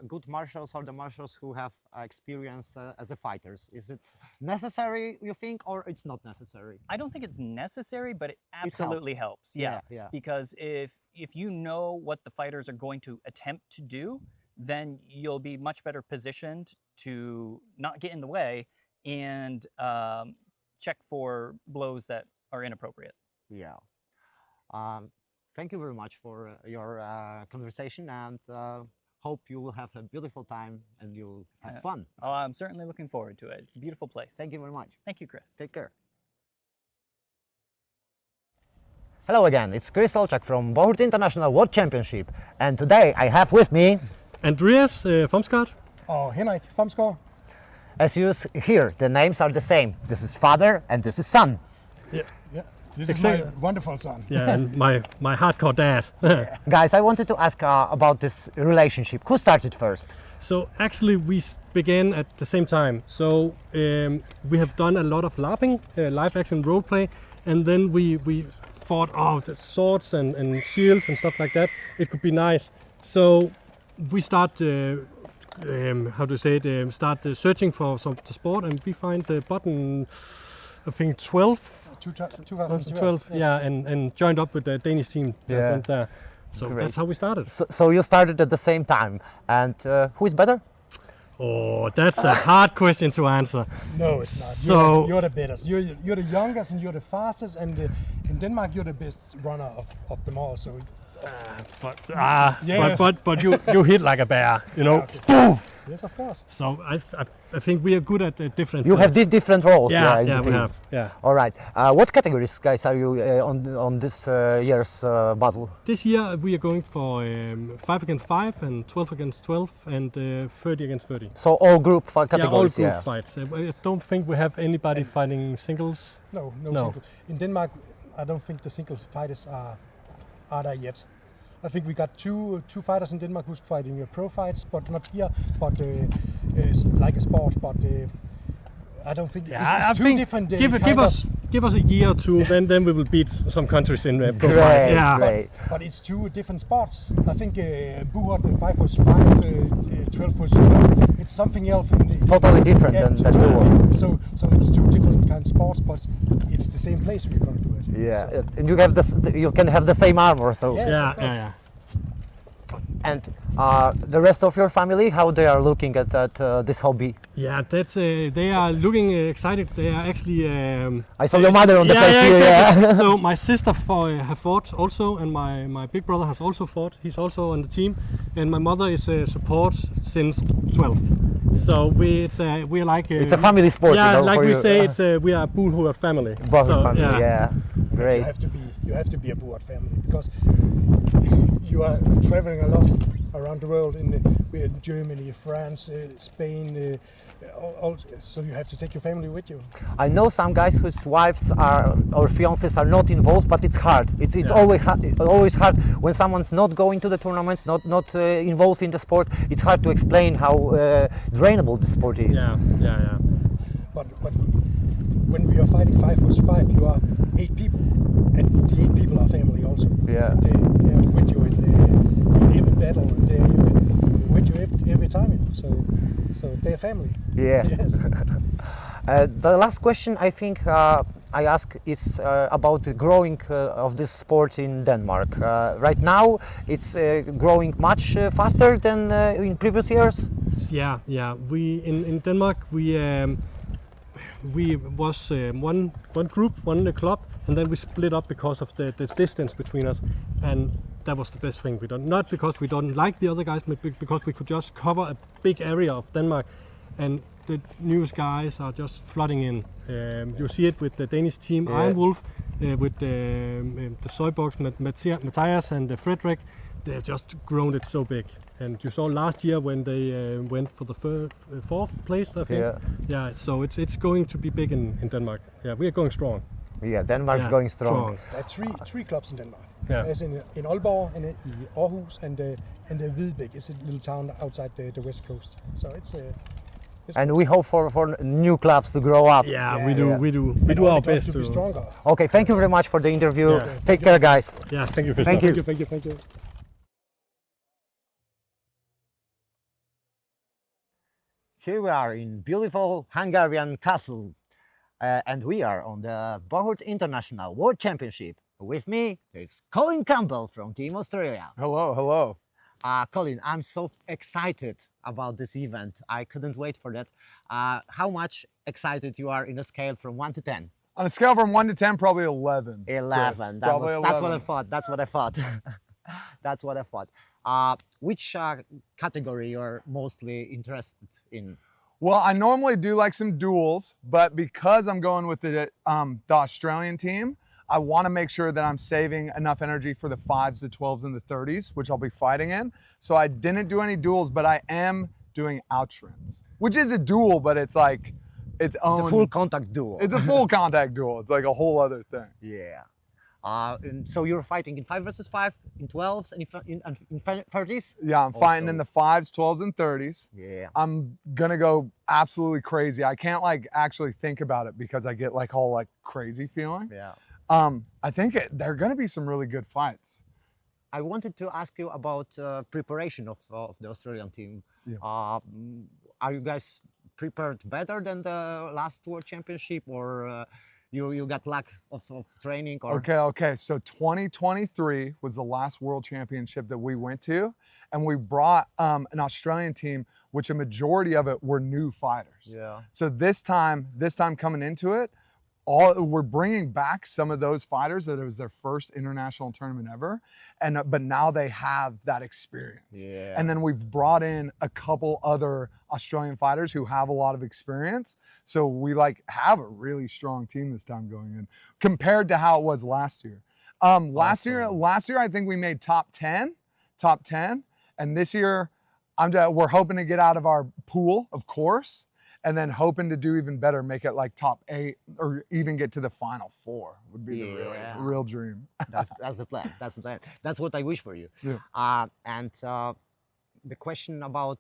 good marshals are the marshals who have experience as a fighters. Is it necessary, you think, or it's not necessary? I don't think it's necessary, but it absolutely helps. Yeah. Because if you know what the fighters are going to attempt to do, then you'll be much better positioned to not get in the way and check for blows that are inappropriate. Yeah. Thank you very much for your conversation, and hope you will have a beautiful time and you'll have fun. Oh, I'm certainly looking forward to it. It's a beautiful place. Thank you very much. Thank you, Chris. Take care. Hello again, it's Chris Olczak from Bohurt International World Championship, and today I have with me Andreas Fomsgaard. Oh, Henrik Fomsgaard. As you hear, the names are the same. This is father and this is son. Yeah. This is my wonderful son. Yeah, and my hardcore dad. Guys, I wanted to ask about this relationship. Who started first? So actually we began at the same time. So we have done a lot of LARPing, live action role play, and then we thought, oh, the swords and shields and stuff like that, it could be nice. So we start searching for the sport, and we find the button, I think 2012, yes. yeah, and joined up with the Danish team. Yeah. And, so Great. that's how we started. So you started at the same time, and who is better? Oh, that's a hard question to answer. No, it's not. So you're the best. You're the youngest and you're the fastest, and in Denmark you're the best runner of them all. So. Yes. but you hit like a bear, you know. Okay. Boom! Yes, of course. So I think we are good at different. You have these different roles. Yeah, in the we team. have. Yeah. All right. What categories, guys, are you on this year's battle? This year we are going for 5 against 5 and 12 against 12 and 30 against 30. So all group categories. Yeah, all group fights. I don't think we have anybody fighting singles. No. Single. In Denmark, I don't think the single fighters are there yet. I think we got two fighters in Denmark who's fighting pro fights, but not here, but like a sport. But I don't think it's two different. Give us a year or two, then we will beat some countries in pro Great, fights. Yeah. Great. But it's two different sports. I think Bohurt 5 was 5, 12 was 12. It's something else. Totally different than duels. So it's two different kind of sports, but it's the same place we're going to do it. Yeah, So. and you can have the same armor. So. Yes, Yeah. And the rest of your family, how they are looking at this hobby? Yeah, that's they are looking excited. They are actually. I saw your mother on the face here. Exactly. Yeah. So my sister have fought also, and my big brother has also fought. He's also on the team, and my mother is support since 12. So we are like. It's a family sport. Yeah, you know, like we you. say, we are a Bohurt family. Bohurt family. Yeah. Great. You have to be a Bohurt family because you are traveling a lot around the world in Germany, France, Spain. So you have to take your family with you. I know some guys whose wives or fiancés are not involved, but it's hard. It's always hard when someone's not going to the tournaments, not involved in the sport. It's hard to explain how drainable the sport is. Yeah. But when we are fighting 5 vs 5, you are 8 people, and the 8 people are family also. Yeah. They are with you in every battle, and they are with you every time. So they are family. Yeah. Yes. The last question I think I ask is about the growing of this sport in Denmark. Right now, it's growing much faster than in previous years. Yeah. We in Denmark we was one group, one club, and then we split up because of this distance between us, and that was the best thing we done. Not because we don't like the other guys, but because we could just cover a big area of Denmark, and the newest guys are just flooding in. You see it with the Danish team, Iron Wolf, with the Soybox, Matthias and Frederick. they just grown it so big. And you saw last year when they went for the fourth place, I think. Yeah. Yeah. So it's going to be big in Denmark. Yeah, we are going strong. Yeah, Denmark's going strong. There are three clubs in Denmark. Yeah. There's in Aalborg and in Aarhus and Hvidbæk. It's a little town outside the west coast. So it's and we hope for new clubs to grow up. Yeah, we do our best to be stronger. Okay, thank you very much for the interview. Yeah. Take care, guys. Yeah, thank you, Christoph. Thank you. Here we are in beautiful Hungarian castle, and we are on the Bohurt International World Championship. With me is Colin Campbell from Team Australia. Hello, hello. Colin, I'm so excited about this event. I couldn't wait for that. How much excited you are in a scale from 1 to 10? On a scale from 1 to 10, probably 11. 11. That's what I thought. That's what I thought. That's what I thought. Which category you're mostly interested in? Well, I normally do like some duels, but because I'm going with the Australian team, I want to make sure that I'm saving enough energy for the 5s, the 12s, and the 30s, which I'll be fighting in. So I didn't do any duels, but I am doing outrins, which is a duel, but it's like its own. It's a full contact duel. It's a full contact duel. It's like a whole other thing. Yeah. And so you're fighting in 5 versus 5, in 12s, and in 30s? Yeah, I'm fighting in the 5s, 12s, and 30s. Yeah. I'm gonna go absolutely crazy. I can't like actually think about it because I get like all like crazy feeling. Yeah. I think there are gonna be some really good fights. I wanted to ask you about preparation of the Australian team. Yeah. Are you guys prepared better than the last World Championship, or you got lack of training? Or? Okay. So 2023 was the last World Championship that we went to, and we brought an Australian team, which a majority of it were new fighters. Yeah. So this time coming into it, we're bringing back some of those fighters that it was their first international tournament ever, but now they have that experience. Yeah. And then we've brought in a couple other Australian fighters who have a lot of experience. So we like have a really strong team this time going in compared to how it was last year. Last year I think we made top 10, and this year we're hoping to get out of our pool, of course. And then hoping to do even better, make it like top 8 or even get to the final 4 would be the real dream. That's the plan. That's the plan. That's what I wish for you. Yeah. And the question about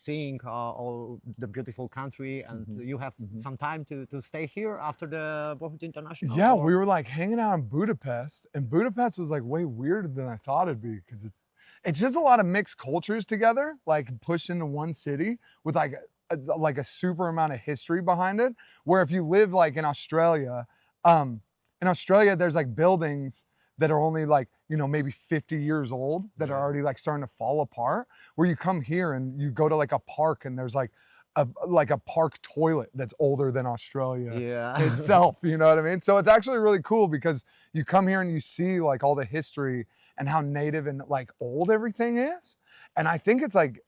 seeing all the beautiful country, and you have some time to stay here after the Bohurt International? Yeah, we were like hanging out in Budapest, and Budapest was like way weirder than I thought it'd be because it's just a lot of mixed cultures together, like pushed into one city with like a super amount of history behind it, where if you live like in Australia there's like buildings that are only like, you know, maybe 50 years old that are already like starting to fall apart, where you come here and you go to like a park and there's like a park toilet that's older than Australia itself, you know what I mean? So it's actually really cool because you come here and you see like all the history and how native and like old everything is. And I think it's like,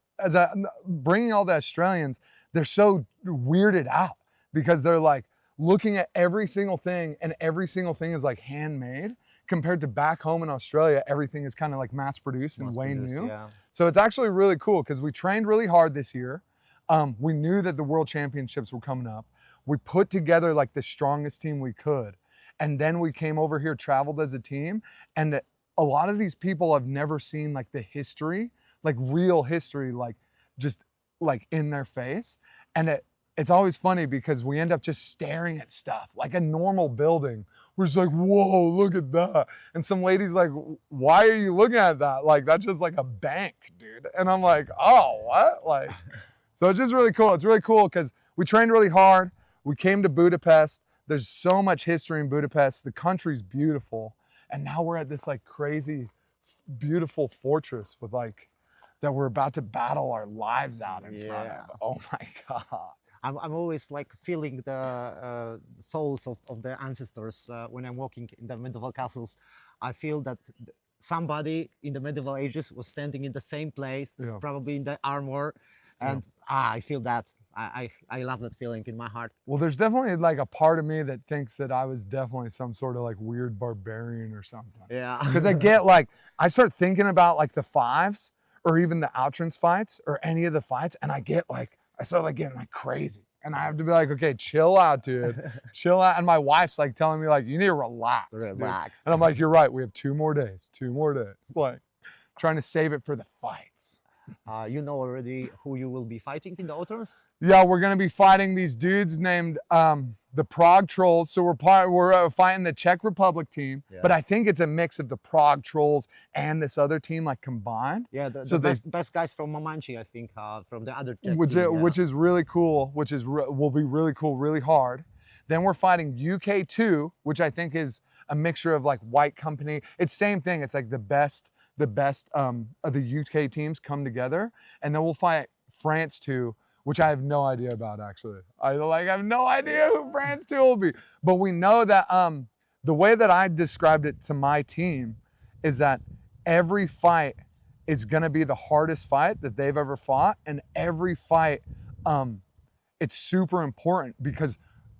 bringing all the Australians, they're so weirded out because they're like looking at every single thing, and every single thing is like handmade compared to back home in Australia. Everything is kind of like mass produced and way new. Yeah. So it's actually really cool because we trained really hard this year. We knew that the World Championships were coming up. We put together like the strongest team we could. And then we came over here, traveled as a team. And a lot of these people have never seen like the history, like real history, like just like in their face. And it's always funny because we end up just staring at stuff like a normal building. We're just like, whoa, look at that. And some lady's like, why are you looking at that? Like, that's just like a bank, dude. And I'm like, oh, what? Like, so it's just really cool. It's really cool because we trained really hard. We came to Budapest. There's so much history in Budapest. The country's beautiful. And now we're at this like crazy, beautiful fortress with like, that we're about to battle our lives out in front of. Oh my God. I'm always like feeling the souls of the ancestors when I'm walking in the medieval castles. I feel that somebody in the medieval ages was standing in the same place, probably in the armor, and I feel that I love that feeling in my heart. Well, there's definitely like a part of me that thinks that I was definitely some sort of like weird barbarian or something. Yeah. Because I start thinking about like the fives or even the outrance fights or any of the fights, and I start like getting like crazy. And I have to be like, okay, chill out, dude. Chill out. And my wife's like telling me like, you need to relax. Relax. Dude. And I'm like, you're right. We have 2 more days. 2 more days. Like trying to save it for the fights. You know already who you will be fighting in the Outrance? Yeah, we're gonna be fighting these dudes named the Prague Trolls. So we're fighting the Czech Republic team, but I think it's a mix of the Prague Trolls and this other team like combined. Yeah, the best guys from Mamanchi, I think, from the other Czech team, which is really cool. Will be really cool, really hard. Then we're fighting UK2, which I think is a mixture of like White Company. It's same thing. It's like the best of the UK teams come together, and then we'll fight France 2, which I have no idea about actually. I have no idea who France 2 will be, but we know that the way that I described it to my team is that every fight is going to be the hardest fight that they've ever fought, and every fight it's super important because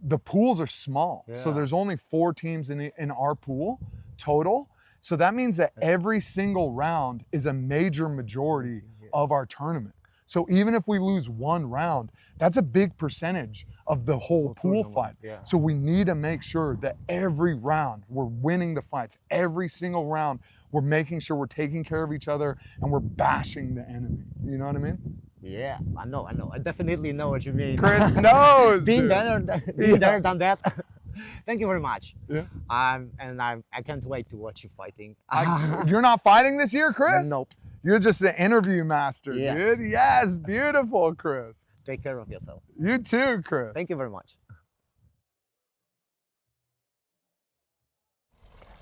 the pools are small. So there's only 4 teams in our pool total. So that means that every single round is a major majority of our tournament. So even if we lose 1 round, that's a big percentage of the whole pool fight. So we need to make sure that every round we're winning the fights. Every single round we're making sure we're taking care of each other and we're bashing the enemy. You know what I mean? Yeah, I know. I definitely know what you mean. Chris knows. Been there, done that. Thank you very much. Yeah. And I can't wait to watch you fighting. You're not fighting this year, Chris? Nope. You're just the interview master, Yes. dude. Yes, beautiful, Chris. Take care of yourself. You too, Chris. Thank you very much.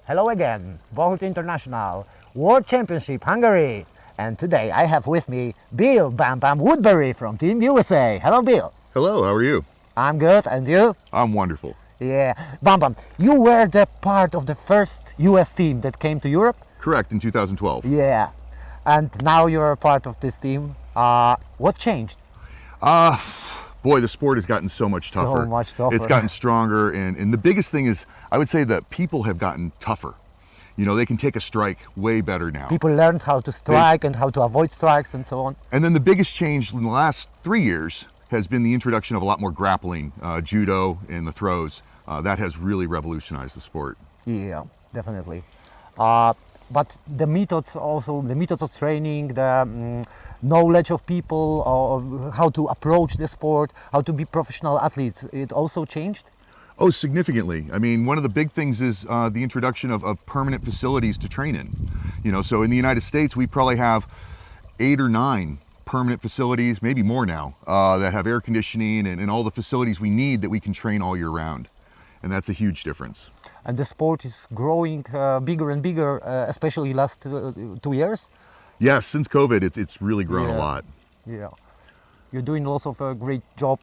Hello again, Bohurt International, World Championship Hungary. And today I have with me Bill Bam Bam Woodbury from Team USA. Hello, Bill. Hello, how are you? I'm good, and you? I'm wonderful. Yeah. Bam Bam, you were the part of the first US team that came to Europe? Correct, in 2012. Yeah. And now you're a part of this team. What changed? Boy, the sport has gotten so much tougher. So much tougher. It's gotten stronger, and the biggest thing is, I would say that people have gotten tougher. You know, they can take a strike way better now. People learned how to strike and how to avoid strikes and so on. And then the biggest change in the last 3 years has been the introduction of a lot more grappling, judo and the throws. That has really revolutionized the sport. Yeah, definitely. But the methods of training, the knowledge of people, of how to approach the sport, how to be professional athletes, it also changed? Oh, significantly. I mean, one of the big things is the introduction of permanent facilities to train in. You know, so in the United States, we probably have 8 or 9 permanent facilities, maybe more now, that have air conditioning and all the facilities we need that we can train all year round. And that's a huge difference. And the sport is growing bigger and bigger, especially last 2 years? Yes, since COVID, it's really grown a lot. Yeah. You're doing also a great job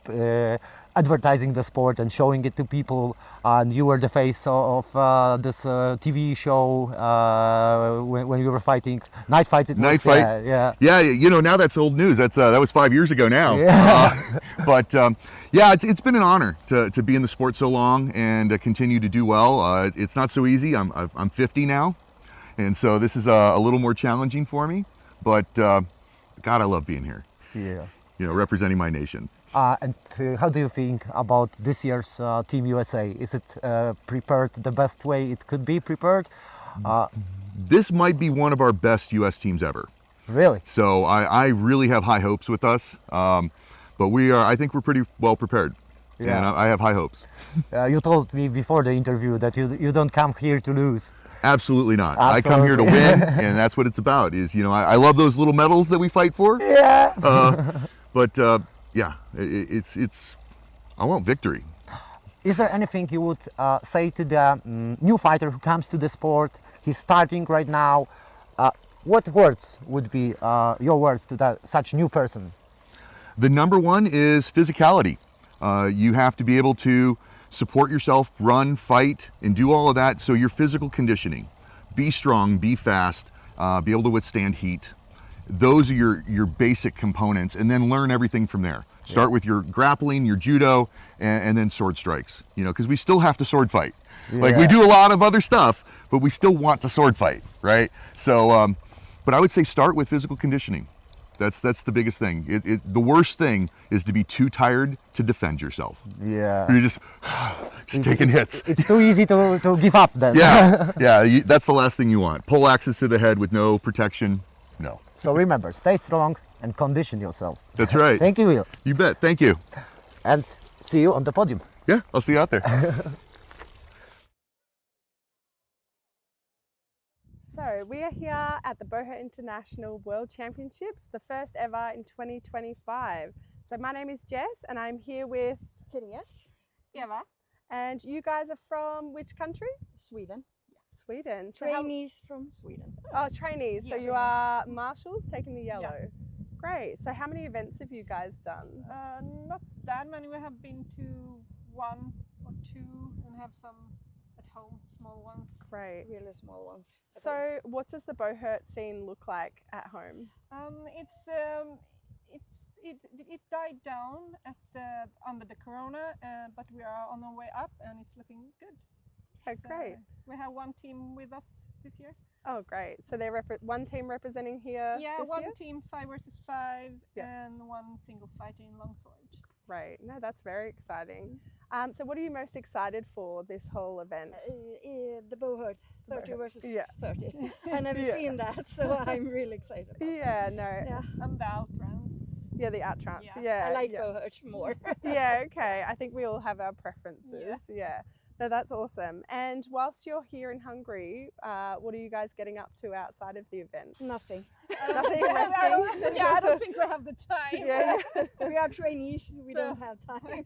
advertising the sport and showing it to people. And you were the face of this TV show when you were fighting Night Fights. Night Fight. Yeah. You know, now that's old news. That was 5 years ago now. Yeah. But yeah, it's been an honor to be in the sport so long and to continue to do well. It's not so easy. I'm 50 now, and so this is a little more challenging for me. But God, I love being here. Yeah. You know, representing my nation. And how do you think about this year's Team USA? Is it prepared the best way it could be prepared? This might be one of our best US teams ever. Really? So I really have high hopes with us. But I think we're pretty well prepared. Yeah. And I have high hopes. You told me before the interview that you don't come here to lose. Absolutely not. Absolutely. I come here to win, and that's what it's about. You know, I love those little medals that we fight for. Yeah. But yeah, it's I want victory. Is there anything you would say to the new fighter who comes to the sport? He's starting right now. What words would be your words to such new person? The number one is physicality. You have to be able to support yourself, run, fight, and do all of that. So your physical conditioning, be strong, be fast, be able to withstand heat. Those are your basic components, and then learn everything from there. Start with your grappling, your judo, and then sword strikes. You know, because we still have to sword fight. Like we do a lot of other stuff, but we still want to sword fight, right? So, but I would say start with physical conditioning. That's the biggest thing. The worst thing is to be too tired to defend yourself. Yeah. You're just taking hits. It's too easy to give up then. Yeah, yeah. That's the last thing you want. Pole axes to the head with no protection. No. So remember, stay strong and condition yourself. That's right. Thank you, Will. You bet. Thank you. And see you on the podium. Yeah, I'll see you out there. So we are here at the Bohurt International World Championships, the first ever in 2025. So my name is Jess and I'm here with Therese. Eva. And you guys are from which country? Sweden. Sweden. So Trainees from Sweden. Oh, trainees. So you are marshals taking the yellow. Yeah. Great. So how many events have you guys done? Not that many. We have been to 1 or 2 and have some at home, small ones. Great. Really small ones. So what does the Bohurt scene look like at home? It died down at under the corona, but we are on our way up and it's looking good. Oh, great. We have 1 team with us this year. Oh, great. So they're one team representing here Yeah, this 1 year? team 5 versus 5 and 1 single fighter in longsword. Great. No, that's very exciting. So what are you most excited for this whole event? The Bohurt 30 versus 30. Yeah. I never seen that, so I'm really excited about Yeah, no. Yeah. And the outruns. Yeah, the outruns. Yeah. I like Bohurt more. Yeah, okay. I think we all have our preferences. Yeah. No, that's awesome. And whilst you're here in Hungary, what are you guys getting up to outside of the event? Nothing. Nothing resting? I don't think we have the time. Yeah. We are trainees, we don't have time.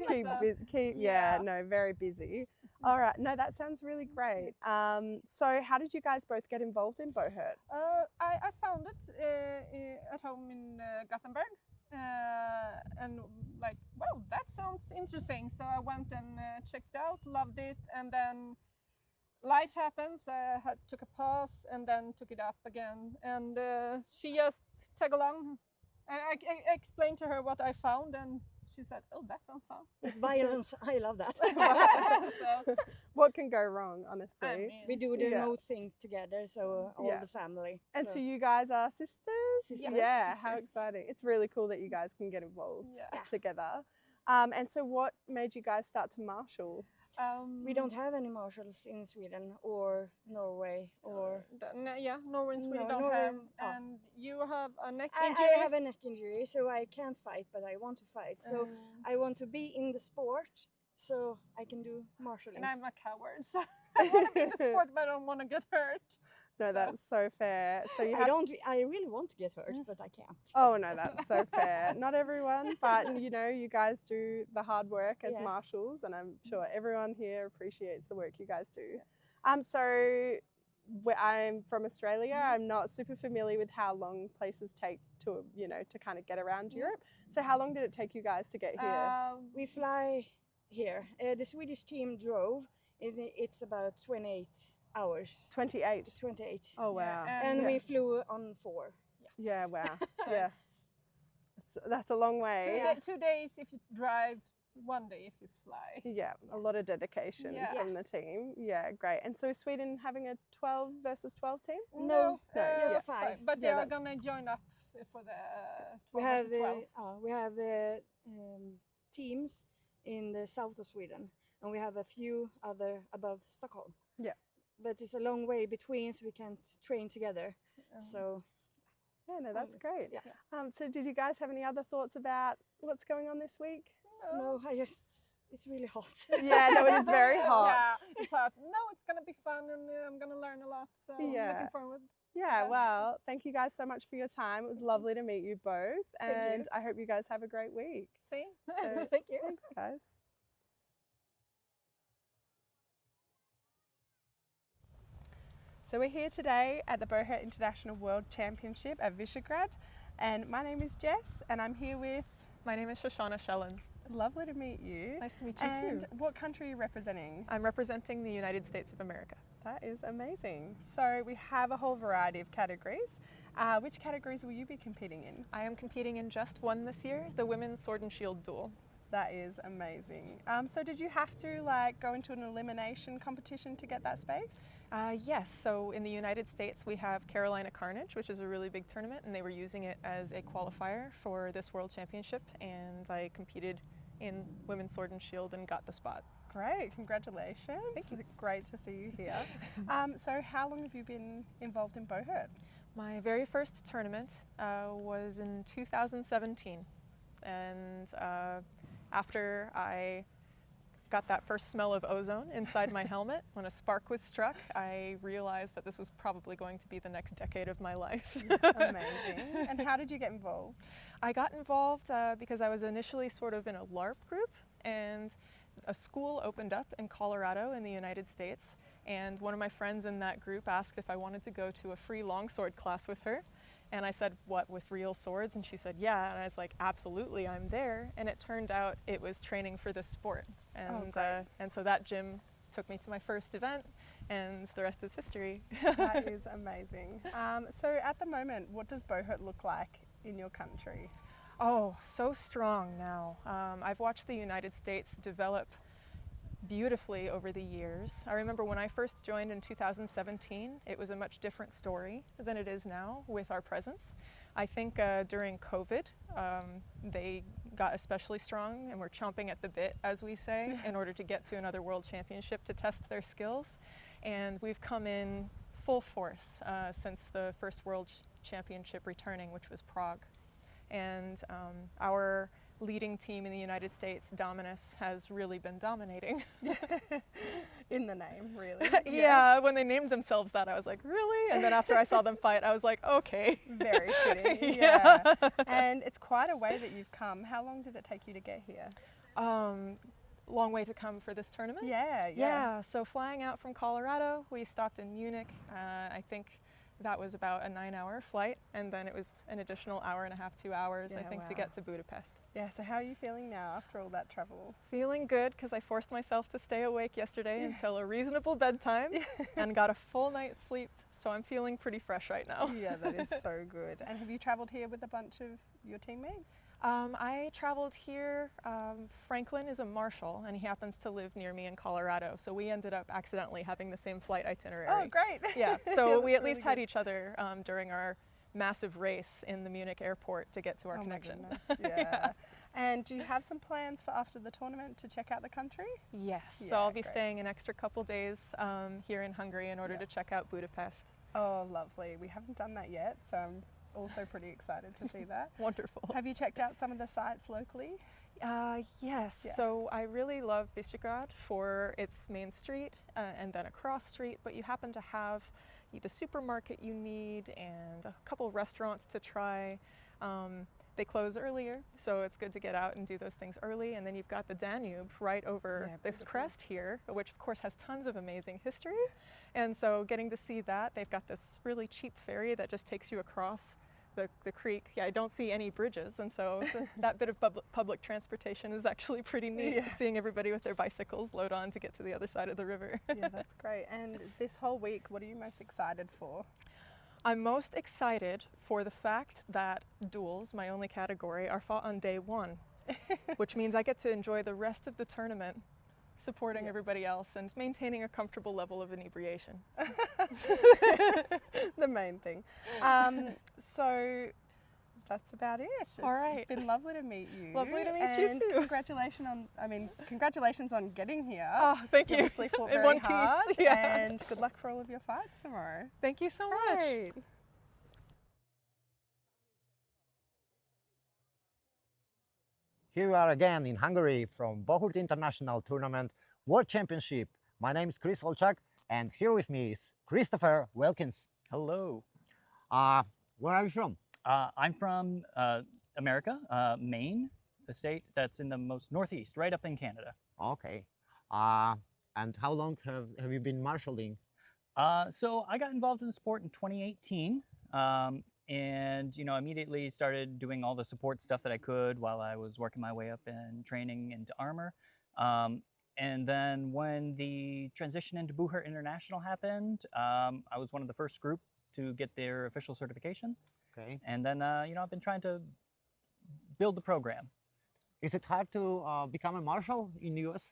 No, very busy. All right, no, that sounds really great. So how did you guys both get involved in Bohurt? I found it at home in Gothenburg. And like, wow, that sounds interesting. So I went and checked out, loved it, and then life happens. I took a pause and then took it up again. And she just tagged along. I explained to her what I found, and she said, "Oh, that sounds fun." It's violence. I love that. So, what can go wrong, honestly? We do the most things together, so all the family. And so you guys are sisters? Sisters. Yeah, how exciting. It's really cool that you guys can get involved together. And so what made you guys start to marshal? We don't have any marshals in Sweden or Norway or... Norway and Sweden don't have. And you have a neck I injury? have a neck injury, so I can't fight, but I want to fight. So I want to be in the sport, so I can do marshalling. And I'm a coward, so I want to be in the sport, but I don't want to get hurt. No, that's so fair. So you I really want to get hurt, but I can't. Oh no, that's so fair. Not everyone, but you know, you guys do the hard work as marshals, and I'm sure everyone here appreciates the work you guys do. So I'm from Australia. I'm not super familiar with how long places take to, you know, to kind of get around Europe. So how long did it take you guys to get here? We fly here. The Swedish team drove. It's about 28 hours. 28? 28. Oh, wow. And we flew on 4. Yeah, wow. Yes. That's a long way. 2 days if you drive, 1 day if you fly. Yeah, a lot of dedication from the team. Yeah, great. And so is Sweden having a 12 versus 12 team? No, just 5. But they are going to join up for the 12 versus 12. We have teams in the south of Sweden, and we have a few other above Stockholm. Yeah. But it's a long way between, so we can't train together. So. Yeah, no, that's great. Yeah. So did you guys have any other thoughts about what's going on this week? No, it's really hot. Yeah, no, it is very hot. Yeah, it's hot. No, it's going to be fun, and I'm going to learn a lot, so I'm looking forward. Yeah, well, thank you guys so much for your time. It was lovely to meet you both, and I hope you guys have a great week. See? So, thank you. Thanks, guys. So we're here today at the Bohurt International World Championship at Visegrad, and my name is Jess, and I'm here with... My name is Shoshana Shellens. Lovely to meet you. Nice to meet you and too. What country are you representing? I'm representing the United States of America. That is amazing. So we have a whole variety of categories. Which categories will you be competing in? I am competing in just one this year, the women's sword and shield duel. That is amazing. So did you have to go into an elimination competition to get that space? Yes, so in the United States we have Carolina Carnage, which is a really big tournament, and they were using it as a qualifier for this World Championship, and I competed in women's sword and shield and got the spot. Great, congratulations. Thank you. Great to see you here. So how long have you been involved in Bohurt? My very first tournament was in 2017, and after I got that first smell of ozone inside my helmet, when a spark was struck, I realized that this was probably going to be the next decade of my life. Amazing. And how did you get involved? I got involved because I was initially sort of in a LARP group, and a school opened up in Colorado in the United States, and one of my friends in that group asked if I wanted to go to a free longsword class with her. And I said, what, with real swords? And she said, yeah. And I was like, absolutely, I'm there. And it turned out it was training for the sport. And, and so that gym took me to my first event, and the rest is history. That is amazing. So at the moment, what does Bohurt look like in your country? Oh, so strong now. I've watched the United States develop beautifully over the years. I remember when I first joined in 2017, it was a much different story than it is now with our presence. I think during COVID, they got especially strong and were chomping at the bit, as we say, in order to get to another world championship to test their skills. And we've come in full force since the first world championship returning, which was Prague. And our leading team in the United States, Dominus, has really been dominating. In the name, really. Yeah, when they named themselves that, I was like, really? And then after I saw them fight, I was like, okay. Very fitting, yeah. And it's quite a way that you've come. How long did it take you to get here? Long way to come for this tournament? Yeah. So flying out from Colorado, we stopped in Munich. I think that was about a 9-hour flight, and then it was an additional hour and a half, 2 hours, I think, to get to Budapest. Yeah, so how are you feeling now after all that travel? Feeling good, because I forced myself to stay awake yesterday until a reasonable bedtime and got a full night's sleep, so I'm feeling pretty fresh right now. Yeah, that is so good. And have you traveled here with a bunch of your teammates? I traveled here. Franklin is a Marshal, and he happens to live near me in Colorado, so we ended up accidentally having the same flight itinerary. Oh, great. Yeah, so we at least had each other during our massive race in the Munich airport to get to our connection. My goodness, yeah. And do you have some plans for after the tournament to check out the country? Yes, so I'll be staying an extra couple days here in Hungary in order to check out Budapest. Oh, lovely. We haven't done that yet, so I'm also pretty excited to see that. Wonderful. Have you checked out some of the sites locally? Yes, so I really love Visegrad for its main street and then a cross street, but you happen to have the supermarket you need and a couple restaurants to try. They close earlier, so it's good to get out and do those things early. And then you've got the Danube right over this crest here, which of course has tons of amazing history. And so getting to see that, they've got this really cheap ferry that just takes you across the creek. Yeah, I don't see any bridges, and so that bit of public transportation is actually pretty neat, seeing everybody with their bicycles load on to get to the other side of the river. Yeah, that's great. And this whole week, what are you most excited for? I'm most excited for the fact that duels, my only category, are fought on day one, which means I get to enjoy the rest of the tournament supporting everybody else and maintaining a comfortable level of inebriation. The main thing. So that's about it. All right. It's been lovely to meet you. Lovely to meet you too. Congratulations on getting here. Oh, thank you. Obviously fought In very one piece, hard, yeah. and good luck for all of your fights tomorrow. Thank you so Great. much. Here we are again in Hungary from Bohurt International Tournament World Championship. My name is Chris Olchak, and here with me is Christopher Wilkins. Hello. Where are you from? I'm from America, Maine, the state that's in the most northeast, right up in Canada. Okay. And how long have you been marshalling? So I got involved in the sport in 2018, and immediately started doing all the support stuff that I could while I was working my way up in training into armor. And then when the transition into Bohurt International happened, I was one of the first group to get their official certification. Okay. And then I've been trying to build the program. Is it hard to become a marshal in the US?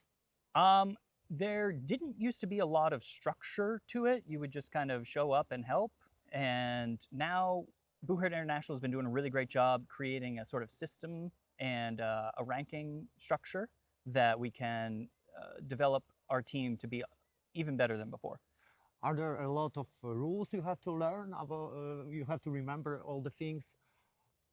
There didn't used to be a lot of structure to it. You would just kind of show up and help. And now Bohurt International has been doing a really great job creating a sort of system and a ranking structure that we can develop our team to be even better than before. Are there a lot of rules you have to learn about? You have to remember all the things.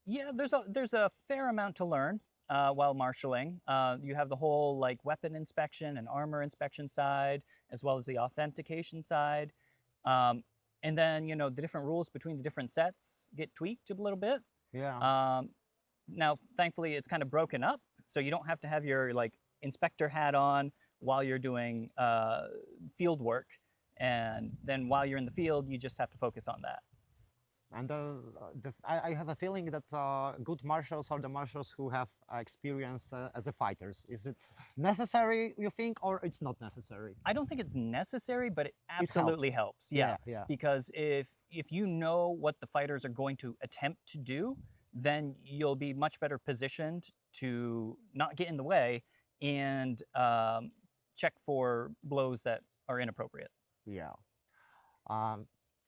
Yeah, there's a fair amount to learn while marshalling. You have the whole weapon inspection and armor inspection side, as well as the authentication side. And then, the different rules between the different sets get tweaked a little bit. Yeah. Now, thankfully, it's kind of broken up, so you don't have to have your inspector hat on while you're doing field work. And then while you're in the field, you just have to focus on that. And I have a feeling that good marshals are the marshals who have experience as a fighters. Is it necessary, you think, or it's not necessary? I don't think it's necessary, but it absolutely helps. Yeah. Because if you know what the fighters are going to attempt to do, then you'll be much better positioned to not get in the way and check for blows that are inappropriate. Yeah.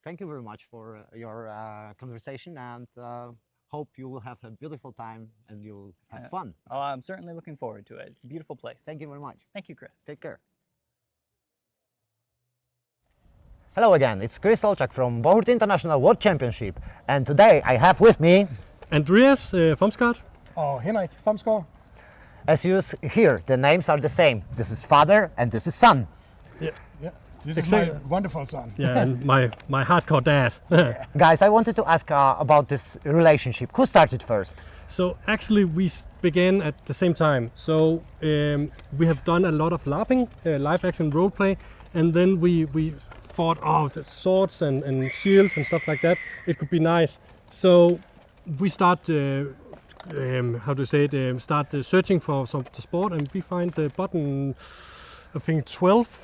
Thank you very much for your conversation, and hope you will have a beautiful time and you'll have fun. Oh, I'm certainly looking forward to it. It's a beautiful place. Thank you very much. Thank you, Chris. Take care. Hello again, it's Chris Olczak from Bohurt International World Championship, and today I have with me Andreas Fomsgaard. Oh, Henrik Fomsgaard. As you hear, the names are the same. This is father and this is son. Yeah. This is my wonderful son. Yeah, and my hardcore dad. Guys, I wanted to ask about this relationship. Who started first? So actually we began at the same time. So we have done a lot of LARPing, live action role play, and then we thought, the swords and shields and stuff like that, it could be nice. So we start searching for the sport, and we find the button, I think 2012,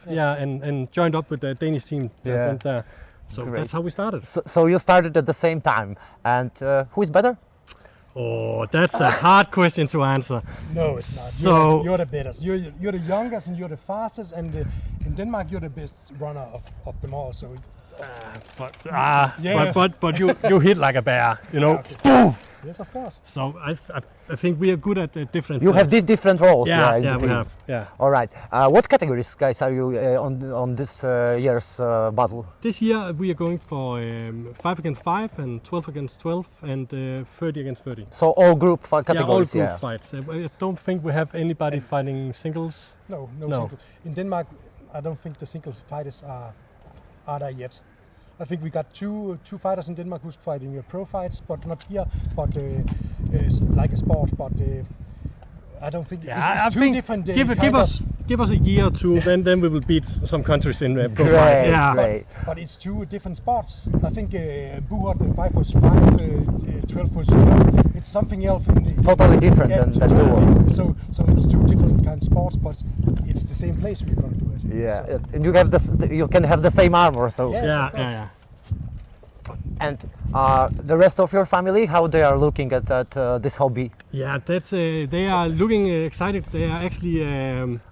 yes. yeah, and joined up with the Danish team. Yeah. So Great. that's how we started. So you started at the same time, and who is better? Oh, that's a hard question to answer. No, it's not. So you're the better. You're the youngest and you're the fastest, and in Denmark you're the best runner of them all. So. Yes. But you hit like a bear, Okay. Boom! Yes, of course. So I think we are good at different. You have these different roles. Yeah, in the we team. have. Yeah. All right. What categories, guys, are you on this year's battle? This year we are going for 5 against 5 and 12 against 12 and 30 against 30. So all group categories. Yeah, all group fights. I don't think we have anybody fighting singles. No. Single. In Denmark, I don't think the single fighters are there yet. I think we got two fighters in Denmark who's fighting pro fights, but not here, but like a sport. But I don't think it's two different. Give us a year or two, then we will beat some countries in pro Great, fights. Yeah. great. But it's two different sports. I think Bohurt 5 was 5, 12 was 12. It's something else. Totally different than duels. So it's two different kind of sports, but it's the same place we're going to do it. Yeah, So. and you can have the same armor. So Yes, Yeah. And the rest of your family, how they are looking at this hobby? Yeah, that's they are looking excited. They are actually.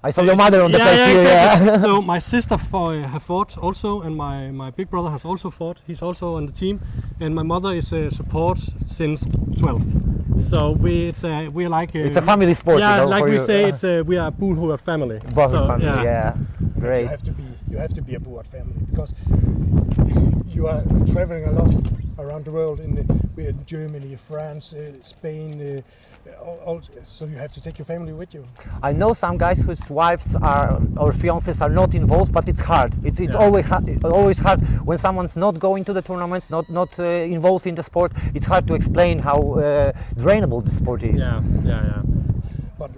I saw your mother on the place here. Exactly. Yeah. So my sister have fought also, and my big brother has also fought. He's also on the team, and my mother is support since 12. So we like. It's a family sport. Yeah, like we you. say, it's we are a Bohurt family. Bohurt family. Yeah, great. You have to be a Bohurt family because you are traveling a lot around the world. We're in Germany, France, Spain. So you have to take your family with you. I know some guys whose wives or fiancés are not involved, but it's hard. It's always hard when someone's not going to the tournaments, not involved in the sport. It's hard to explain how drainable the sport is. Yeah. But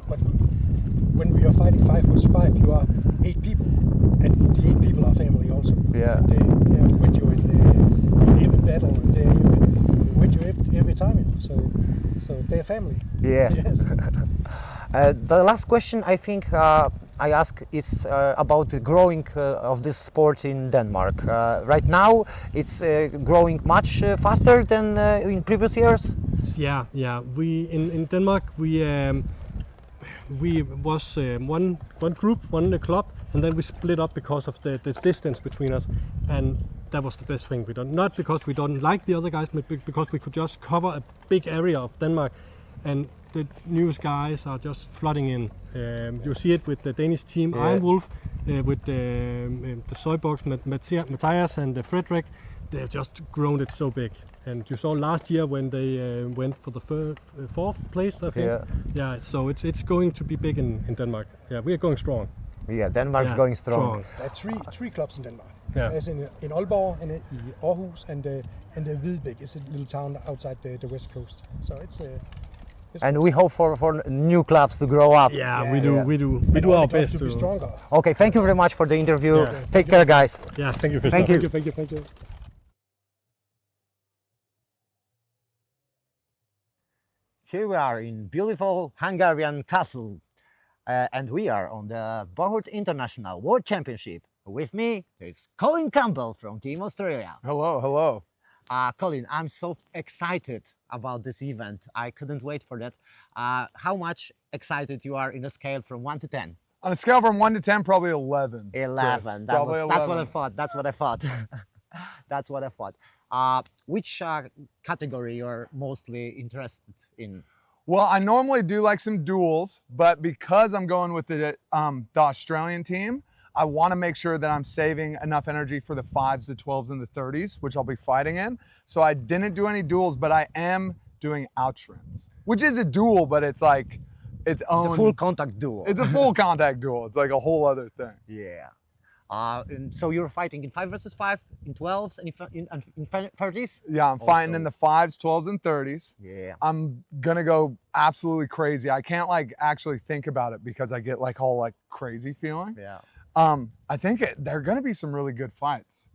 when we are fighting 5 versus 5, you are 8 people, and the 8 people are family also. Yeah. They are with you in every battle, and they are with you every time. So they're family. Yeah. Yes. The last question I think I ask is about the growing of this sport in Denmark. Right now, it's growing much faster than in previous years. Yeah. We in Denmark we was one group, one club, and then we split up because of this distance between us, and that was the best thing we done. Not because we don't like the other guys, but because we could just cover a big area of Denmark, and the newest guys are just flooding in. You see it with the Danish team, Yeah. Iron Wolf, with the Soybox, Matthias and Frederick. They have just grown it so big. And you saw last year when they went for the fourth place, I think. Yeah. So it's going to be big in Denmark. Yeah, we are going strong. Yeah, Denmark's going strong. There are three clubs in Denmark. Yeah. As in Aalborg and in Aarhus and Hvidbæk is a little town outside the west coast. So it's and we hope for new clubs to grow up. Yeah, we do our best to be stronger. Okay, thank you very much for the interview. Yeah. Take care, guys. Yeah, thank you, Christoph. Thank you. Thank you. Here we are in beautiful Hungarian castle, and we are on the Bohurt International World Championship. With me is Colin Campbell from Team Australia. Hello. Colin, I'm so excited about this event. I couldn't wait for that. How much excited you are in a scale from 1 to 10? On a scale from 1 to 10, probably 11. 11. That's what I thought. That's what I thought. Which category you're mostly interested in? Well, I normally do like some duels, but because I'm going with the Australian team, I want to make sure that I'm saving enough energy for the 5s, the 12s, and the 30s, which I'll be fighting in. So I didn't do any duels, but I am doing outruns, which is a duel, but it's like its own. It's a full contact duel. It's a full contact duel. It's like a whole other thing. Yeah. And so you're fighting in 5 versus 5, in 12s, and in 30s? Yeah, I'm fighting in the 5s, 12s, and 30s. Yeah. I'm gonna go absolutely crazy. I can't like actually think about it because I get like all like crazy feeling. Yeah. I think they're gonna be some really good fights.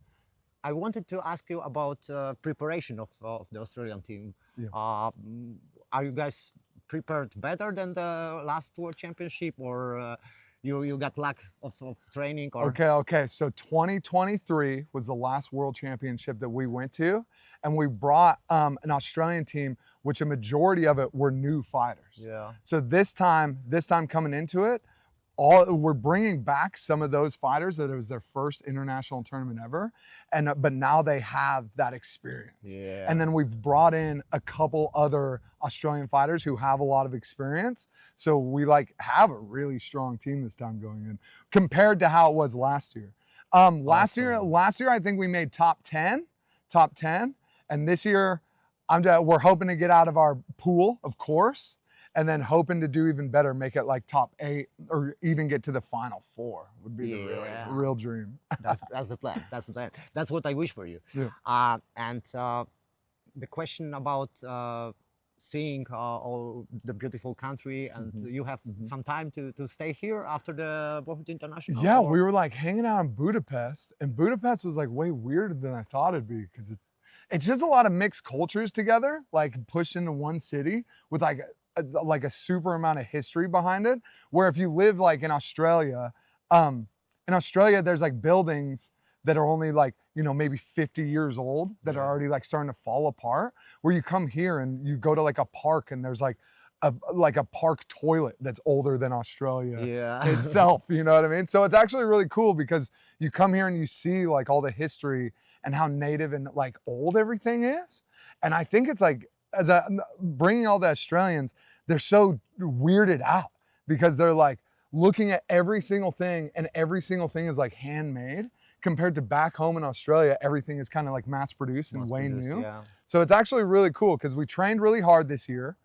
I wanted to ask you about preparation of the Australian team. Yeah. Are you guys prepared better than the last World Championship, or you got lack of training? Or? Okay. So 2023 was the last World Championship that we went to, and we brought an Australian team, which a majority of it were new fighters. Yeah. So this time coming into it, we're bringing back some of those fighters that it was their first international tournament ever, but now they have that experience. Yeah. And then we've brought in a couple other Australian fighters who have a lot of experience. So we like have a really strong team this time going in compared to how it was last year. Last year I think we made top 10, and this year we're hoping to get out of our pool, of course. And then hoping to do even better, make it like top 8 or even get to the final 4 would be the real dream. That's the plan. That's what I wish for you. Yeah. And the question about seeing all the beautiful country, and you have some time to stay here after the Bohurt International? Yeah, we were like hanging out in Budapest, and Budapest was like way weirder than I thought it'd be because it's just a lot of mixed cultures together, like pushed into one city with like a super amount of history behind it, where if you live like in Australia there's like buildings that are only like, you know, maybe 50 years old that are already like starting to fall apart, where you come here and you go to like a park and there's like a park toilet that's older than Australia itself, you know what I mean? So it's actually really cool because you come here and you see like all the history and how native and like old everything is. And I think it's like, bringing all the Australians, they're so weirded out because they're like looking at every single thing, and every single thing is like handmade compared to back home in Australia. Everything is kind of like mass produced and way new. Yeah. So it's actually really cool because we trained really hard this year.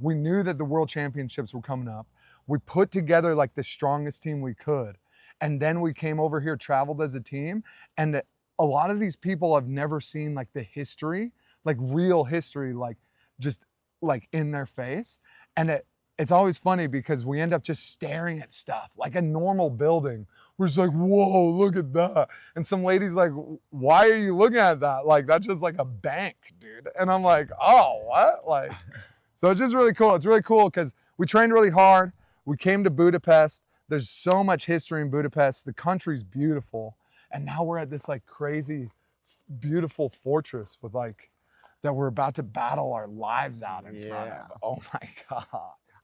We knew that the World Championships were coming up. We put together like the strongest team we could. And then we came over here, traveled as a team. And a lot of these people have never seen like the history, like real history, like just like in their face. And it's always funny because we end up just staring at stuff like a normal building. We're just like, whoa, look at that. And some lady's like, why are you looking at that? Like, that's just like a bank, dude. And I'm like, oh, what? Like, so it's just really cool. It's really cool because we trained really hard. We came to Budapest. There's so much history in Budapest. The country's beautiful. And now we're at this like crazy, beautiful fortress with like, that we're about to battle our lives out in front of. Oh my God.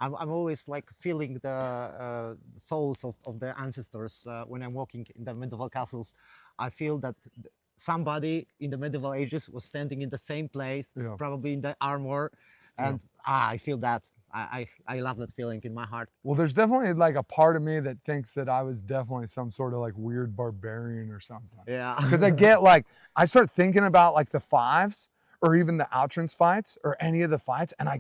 I'm always like feeling the souls of the ancestors when I'm walking in the medieval castles. I feel that somebody in the medieval ages was standing in the same place, probably in the armor, and I feel that. I love that feeling in my heart. Well, there's definitely like a part of me that thinks that I was definitely some sort of like weird barbarian or something. Yeah. Because I get like, I start thinking about like the fives or even the outrance fights or any of the fights, and I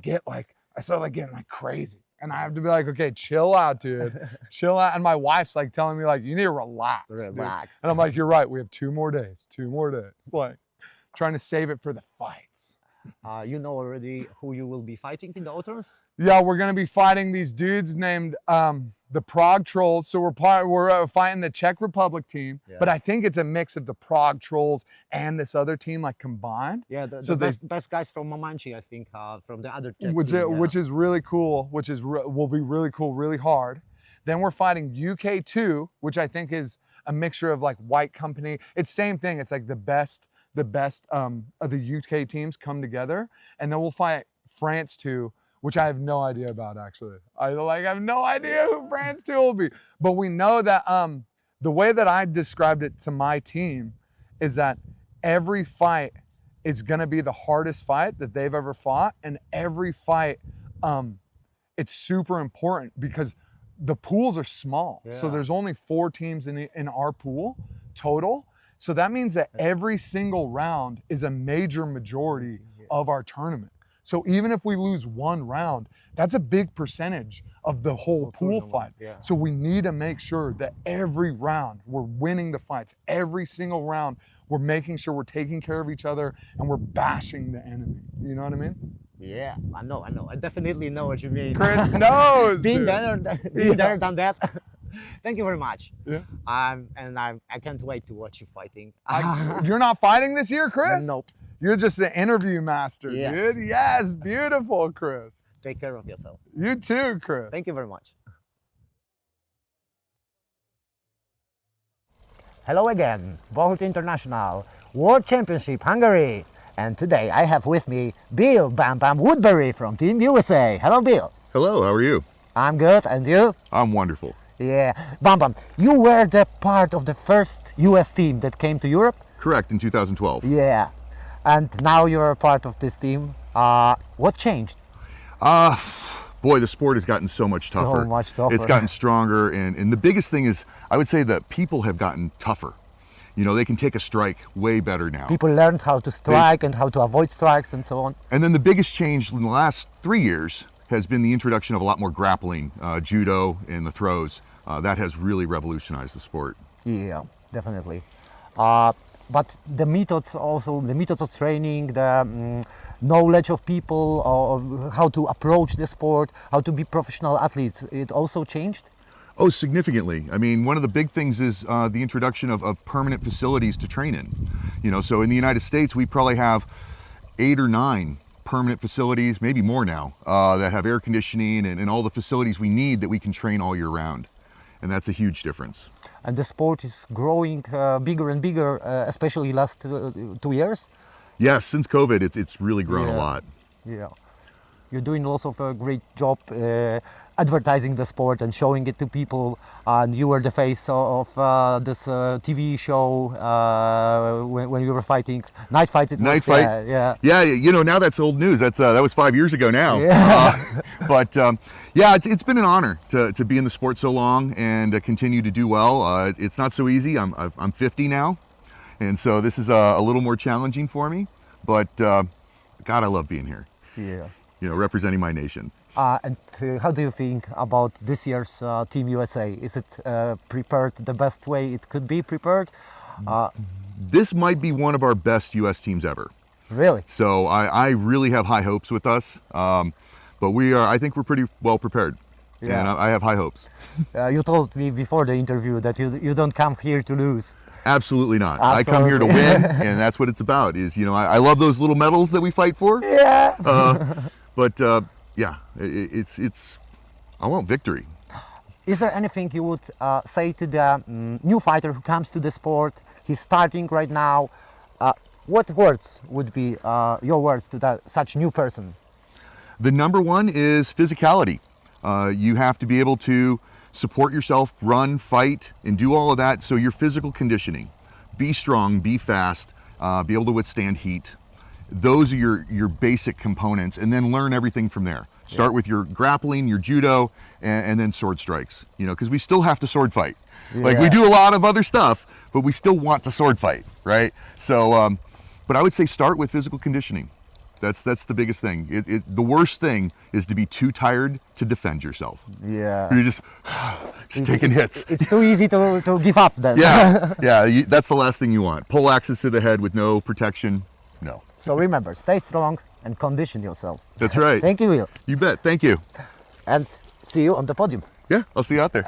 start like getting like crazy. And I have to be like, okay, chill out, dude. Chill out. And my wife's like telling me like, you need to relax. Relax. Dude. And I'm like, you're right. We have 2 more days. 2 more days. Like trying to save it for the fights. You know already who you will be fighting in the autumns? Yeah, we're gonna be fighting these dudes named the Prague Trolls. So we're fighting the Czech Republic team, but I think it's a mix of the Prague Trolls and this other team like combined. Yeah, the best guys from Mamanchi, I think, from the other Czech which team, which is really cool. Will be really cool, really hard. Then we're fighting UK2, which I think is a mixture of like White Company. It's same thing. It's like the best of the UK teams come together, and then we'll fight France 2, which I have no idea about actually. I have no idea who France 2 will be, but we know that the way that I described it to my team is that every fight is going to be the hardest fight that they've ever fought, and every fight it's super important because the pools are small. So there's only 4 teams in our pool total. So that means that every single round is a major majority of our tournament. So even if we lose 1 round, that's a big percentage of the whole pool fight. So we need to make sure that every round we're winning the fights. Every single round we're making sure we're taking care of each other and we're bashing the enemy. You know what I mean? Yeah, I know. I definitely know what you mean. Chris knows. Been there, done that. Thank you very much. Yeah. And I can't wait to watch you fighting. You're not fighting this year, Chris? Nope. You're just the interview master, Yes. dude. Yes, beautiful, Chris. Take care of yourself. You too, Chris. Thank you very much. Hello again, Bohurt International, World Championship Hungary. And today I have with me Bill Bam Bam Woodbury from Team USA. Hello, Bill. Hello, how are you? I'm good, and you? I'm wonderful. Yeah. Bam Bam, you were the part of the first US team that came to Europe? Correct, in 2012. Yeah. And now you're a part of this team. What changed? Boy, the sport has gotten so much tougher. So much tougher. It's gotten stronger, and the biggest thing is, I would say that people have gotten tougher. You know, they can take a strike way better now. People learned how to strike and how to avoid strikes and so on. And then the biggest change in the last 3 years has been the introduction of a lot more grappling, judo and the throws. That has really revolutionized the sport. Yeah, definitely. But the methods of training, the knowledge of people, of how to approach the sport, how to be professional athletes, it also changed? Oh, significantly. I mean, one of the big things is the introduction of permanent facilities to train in. You know, so in the United States, we probably have 8 or 9 permanent facilities, maybe more now, that have air conditioning and all the facilities we need that we can train all year round. And that's a huge difference. And the sport is growing bigger and bigger, especially last 2 years? Yes, since COVID, it's really grown a lot. Yeah. You're doing also a great job advertising the sport and showing it to people. And you were the face of this TV show when you were fighting. Night Fights, it was. Night Fight? Yeah. Yeah, you know, now that's old news. That was 5 years ago now. Yeah. But yeah, it's been an honor to be in the sport so long and continue to do well. It's not so easy. I'm 50 now. And so this is a little more challenging for me. But God, I love being here. Yeah. You know, representing my nation. And how do you think about this year's Team USA? Is it prepared the best way it could be prepared? This might be one of our but US teams ever. Really? So I really have high hopes with us. but I think we're pretty well prepared. Yeah. And I have high hopes. You told me before the interview that you don't come here to lose. Absolutely not. Absolutely. I come here to win, and that's what it's about. I love those little medals that we fight for. Yeah. Yeah, I want victory. Is there anything you would say to the new fighter who comes to the sport? He's starting right now. What words would be your words to such new person? The number one is physicality. You have to be able to support yourself, run, fight, and do all of that. So your physical conditioning, be strong, be fast, be able to withstand heat. Those are your basic components, and then learn everything from there. Start with your grappling, your judo, and then sword strikes. Because we still have to sword fight. Like we do a lot of other stuff, but we still want to sword fight, right? So, but I would say start with physical conditioning. That's the biggest thing. The worst thing is to be too tired to defend yourself. Yeah. You're just taking hits. It's too easy to give up then. Yeah, yeah. That's the last thing you want. Pole axes to the head with no protection. No. So remember, stay strong and condition yourself. That's right. Thank you, Will. You bet. Thank you. And see you on the podium. Yeah, I'll see you out there.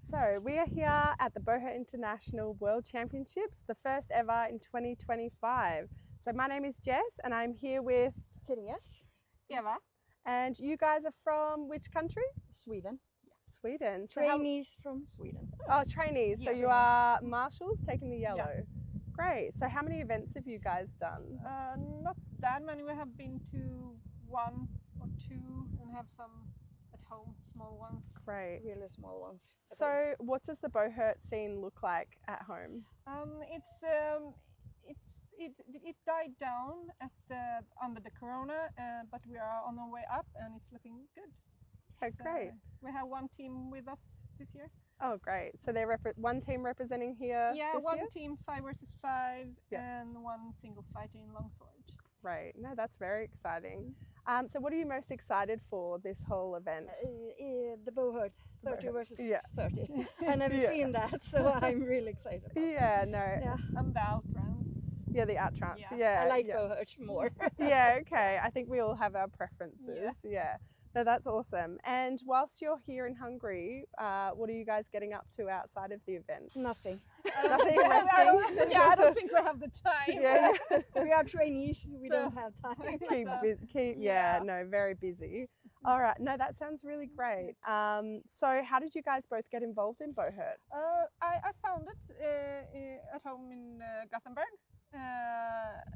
So we are here at the Bohurt International World Championships, the first ever in 2025. So my name is Jess and I'm here with Therese. Eva. And you guys are from which country? Sweden. Sweden. So Trainees from Sweden. Oh, trainees. So you are marshals taking the yellow. Yeah. Great. So how many events have you guys done? Not that many. We have been to 1 or 2 and have some at home, small ones. Great. Really small ones. So what does the Bohurt scene look like at home? It died down under the corona, but we are on our way up and it's looking good. Oh, great. We have one team with us this year. Oh, great. So they're one team representing here Yeah, this one year? team 5 versus 5 and one single fighter in longsword. Right. No, that's very exciting. So what are you most excited for this whole event? The Bohurt 30 versus Yeah. 30. I never seen that, so I'm really excited about Yeah, no. Yeah. And the outruns. Yeah, the outruns. Yeah. I like Bohurt more. Yeah, okay. I think we all have our preferences. Yeah. No, that's awesome. And whilst you're here in Hungary, what are you guys getting up to outside of the event? Nothing. Nothing resting? I don't think we have the time. Yeah. We are trainees, we don't have time. No, very busy. All right, no, that sounds really great. So how did you guys both get involved in Bohurt? I found it at home in Gothenburg.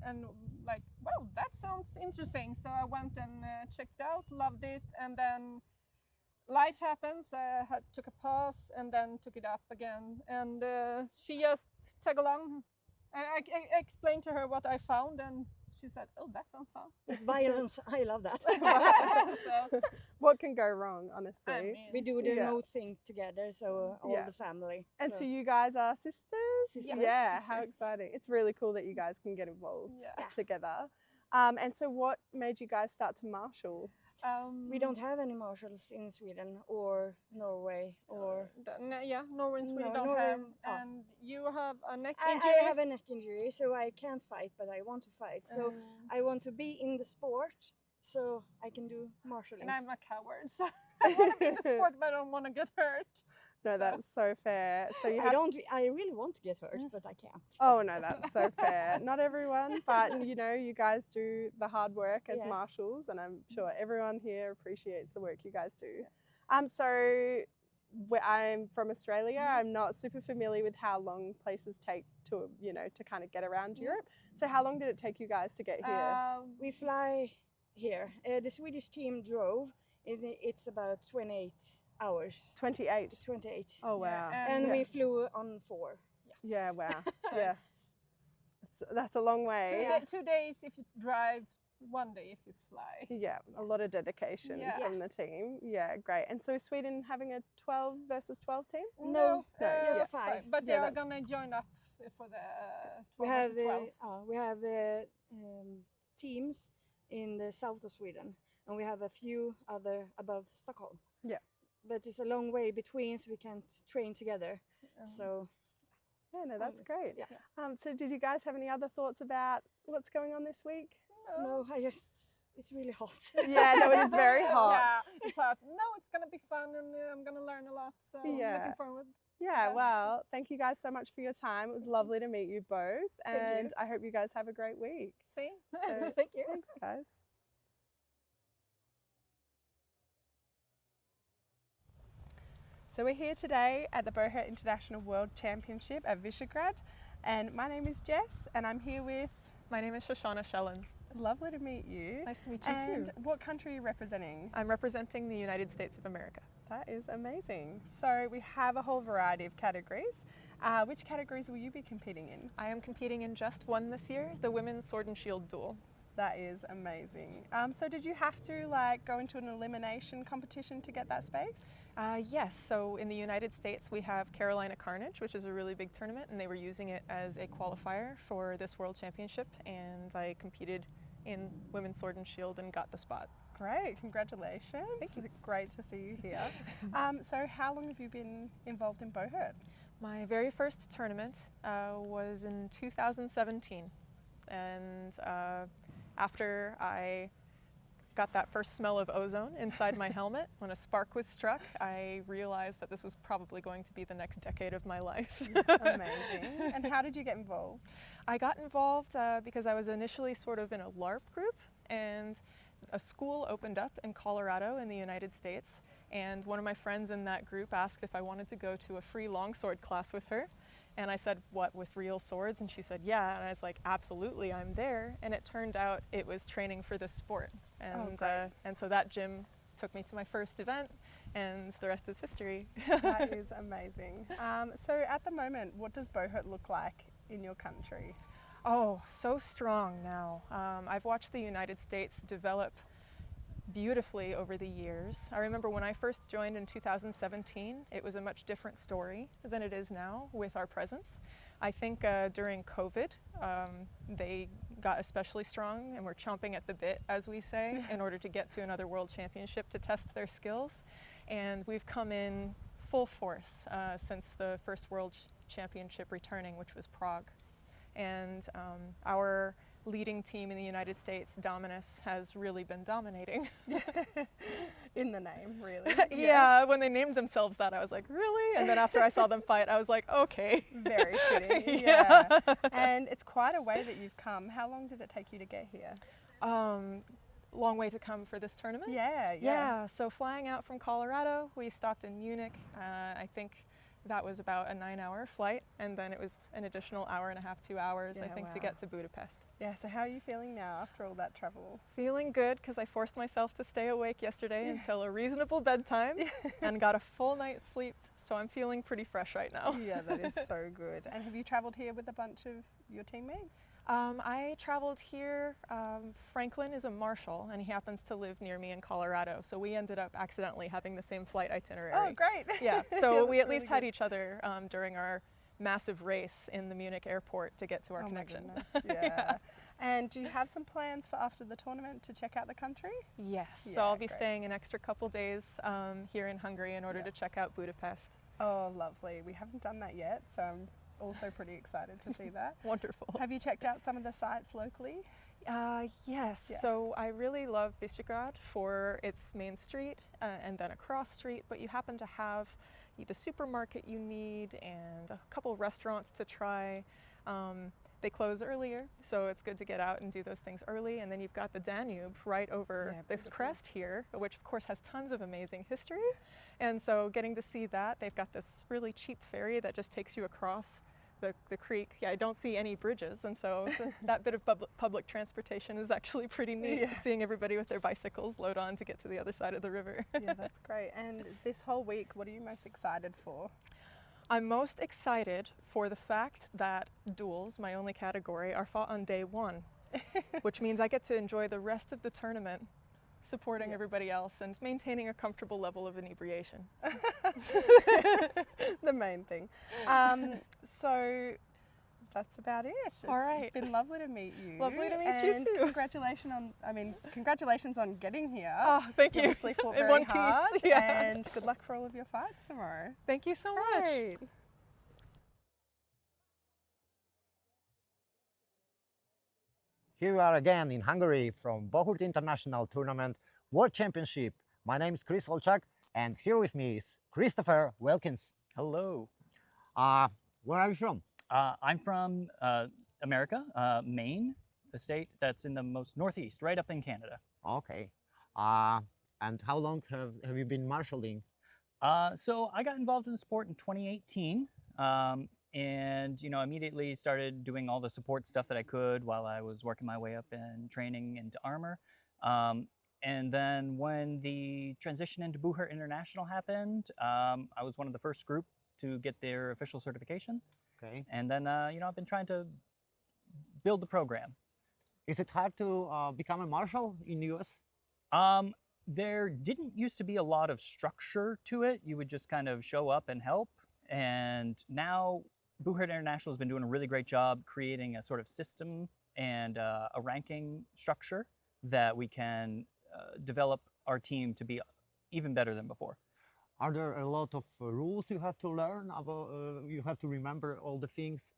And like, wow, that sounds interesting. So I went and checked out, loved it, and then life happens. I took a pause and then took it up again. And she just tagged along. I explained to her what I found, and she said, "Oh, that sounds fun." It's violence. I love that. So, what can go wrong, honestly? We do the most things together, so all the family. And so you guys are sisters? Sisters. Yeah, how exciting. It's really cool that you guys can get involved together. And so what made you guys start to marshal? We don't have any marshals in Sweden or Norway or... Norway and Sweden don't have. And you have a neck I injury? have a neck injury, so I can't fight, but I want to fight. So I want to be in the sport, so I can do marshalling. And I'm a coward, so I want to be in the sport, but I don't want to get hurt. No, that's so fair. So you I really want to get hurt, but I can't. Oh no, that's so fair. Not everyone, but you know, you guys do the hard work as marshals, and I'm sure everyone here appreciates the work you guys do. So I'm from Australia. I'm not super familiar with how long places take to, to kind of get around Europe. So how long did it take you guys to get here? We fly here. The Swedish team drove. It's about 28 hours. 28? 28. Oh, wow. And we flew on 4. Yeah, wow. Yes. That's a long way. 2 days if you drive, 1 day if you fly. Yeah, a lot of dedication from the team. Yeah, great. And so is Sweden having a 12 versus 12 team? No, just 5. But they are going to join up for the 12 versus 12. We have teams in the south of Sweden, and we have a few other above Stockholm. Yeah. But it's a long way between, so we can't train together. So yeah, no, that's great. Yeah. So did you guys have any other thoughts about what's going on this week? No, it's really hot. Yeah, no, it is very hot. Yeah, it's hot. No, it's gonna be fun, and I'm gonna learn a lot. So I'm looking forward. Yeah, well, thank you guys so much for your time. It was lovely to meet you both, and I hope you guys have a great week. See? So, thank you. Thanks, guys. So we're here today at the Bohurt International World Championship at Visegrad, and my name is Jess, and I'm here with... My name is Shoshana Shellens. Lovely to meet you. Nice to meet you too. And what country are you representing? I'm representing the United States of America. That is amazing. So we have a whole variety of categories. Which categories will you be competing in? I am competing in just one this year, the Women's Sword and Shield Duel. That is amazing. So did you have to go into an elimination competition to get that space? Yes, so in the United States we have Carolina Carnage, which is a really big tournament, and they were using it as a qualifier for this World Championship, and I competed in Women's Sword and Shield and got the spot. Great, congratulations. Thank you. Great to see you here. So how long have you been involved in Bohurt? My very first tournament was in 2017, and after I got that first smell of ozone inside my helmet, when a spark was struck, I realized that this was probably going to be the next decade of my life. Amazing. And how did you get involved? I got involved because I was initially sort of in a LARP group, and a school opened up in Colorado in the United States, and one of my friends in that group asked if I wanted to go to a free longsword class with her. And I said, what, with real swords? And she said, yeah. And I was like, absolutely, I'm there. And it turned out it was training for the sport. And so that gym took me to my first event, and the rest is history. That is amazing. So at the moment, what does Bohurt look like in your country? Oh, so strong now. I've watched the United States develop beautifully over the years. I remember when I first joined in 2017, it was a much different story than it is now with our presence. I think during COVID, they got especially strong and were chomping at the bit, as we say, in order to get to another World Championship to test their skills. And we've come in full force since the first World Championship returning, which was Prague. And our leading team in the United States, Dominus, has really been dominating. In the name, really. Yeah, when they named themselves that, I was like, really? And then after I saw them fight, I was like, okay. Very fitting, yeah. And it's quite a way that you've come. How long did it take you to get here? Long way to come for this tournament? Yeah. So flying out from Colorado, we stopped in Munich. I think that was about a 9-hour flight, and then it was an additional hour and a half, 2 hours, I think, to get to Budapest. Yeah, so how are you feeling now after all that travel? Feeling good, because I forced myself to stay awake yesterday until a reasonable bedtime and got a full night's sleep, so I'm feeling pretty fresh right now. Yeah, that is so good. And have you traveled here with a bunch of your teammates? I traveled here. Franklin is a Marshal, and he happens to live near me in Colorado, so we ended up accidentally having the same flight itinerary. Oh, great. Yeah, so we at least had each other during our massive race in the Munich airport to get to our connection. My goodness, yeah. And do you have some plans for after the tournament to check out the country? Yes, so I'll be staying an extra couple days here in Hungary in order to check out Budapest. Oh, lovely. We haven't done that yet, so I'm also pretty excited to see that. Wonderful. Have you checked out some of the sites locally? Yes, so I really love Visegrad for its main street and then a cross street, but you happen to have the supermarket you need and a couple restaurants to try. They close earlier, so it's good to get out and do those things early. And then you've got the Danube right over this crest here, which of course has tons of amazing history. And so getting to see that, they've got this really cheap ferry that just takes you across the creek. Yeah, I don't see any bridges, and so that bit of public transportation is actually pretty neat, seeing everybody with their bicycles load on to get to the other side of the river. Yeah, that's great. And this whole week, what are you most excited for? I'm most excited for the fact that duels, my only category, are fought on day one, which means I get to enjoy the rest of the tournament supporting everybody else and maintaining a comfortable level of inebriation. The main thing. So that's about it. All right. It's been lovely to meet you. Lovely to meet you too. Congratulations on getting here. Oh, thank you. Obviously fought In very one piece, hard. yeah. And good luck for all of your fights tomorrow. Thank you so much. Here we are again in Hungary from Bohurt International Tournament World Championship. My name is Chris Olczak, and here with me is Christopher Wilkins. Hello. Where are you from? I'm from America, Maine, the state that's in the most northeast, right up in Canada. Okay. And how long have you been marshalling? So I got involved in the sport in 2018. And immediately started doing all the support stuff that I could while I was working my way up in training into armor. And then when the transition into Bohurt International happened, I was one of the first group to get their official certification. Okay. And then I've been trying to build the program. Is it hard to become a marshal in the US? There didn't used to be a lot of structure to it. You would just kind of show up and help. And now Bohurt International has been doing a really great job creating a sort of system and a ranking structure that we can develop our team to be even better than before. Are there a lot of rules you have to learn about? You have to remember all the things?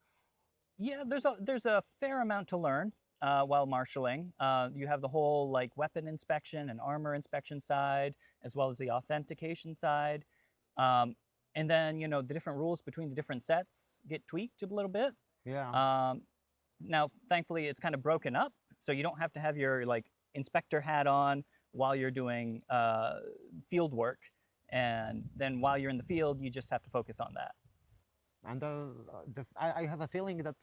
Yeah, there's a fair amount to learn while marshalling. You have the whole weapon inspection and armor inspection side, as well as the authentication side. And then, the different rules between the different sets get tweaked a little bit. Yeah. Now, thankfully, it's kind of broken up, so you don't have to have your inspector hat on while you're doing field work. And then while you're in the field, you just have to focus on that. And I have a feeling that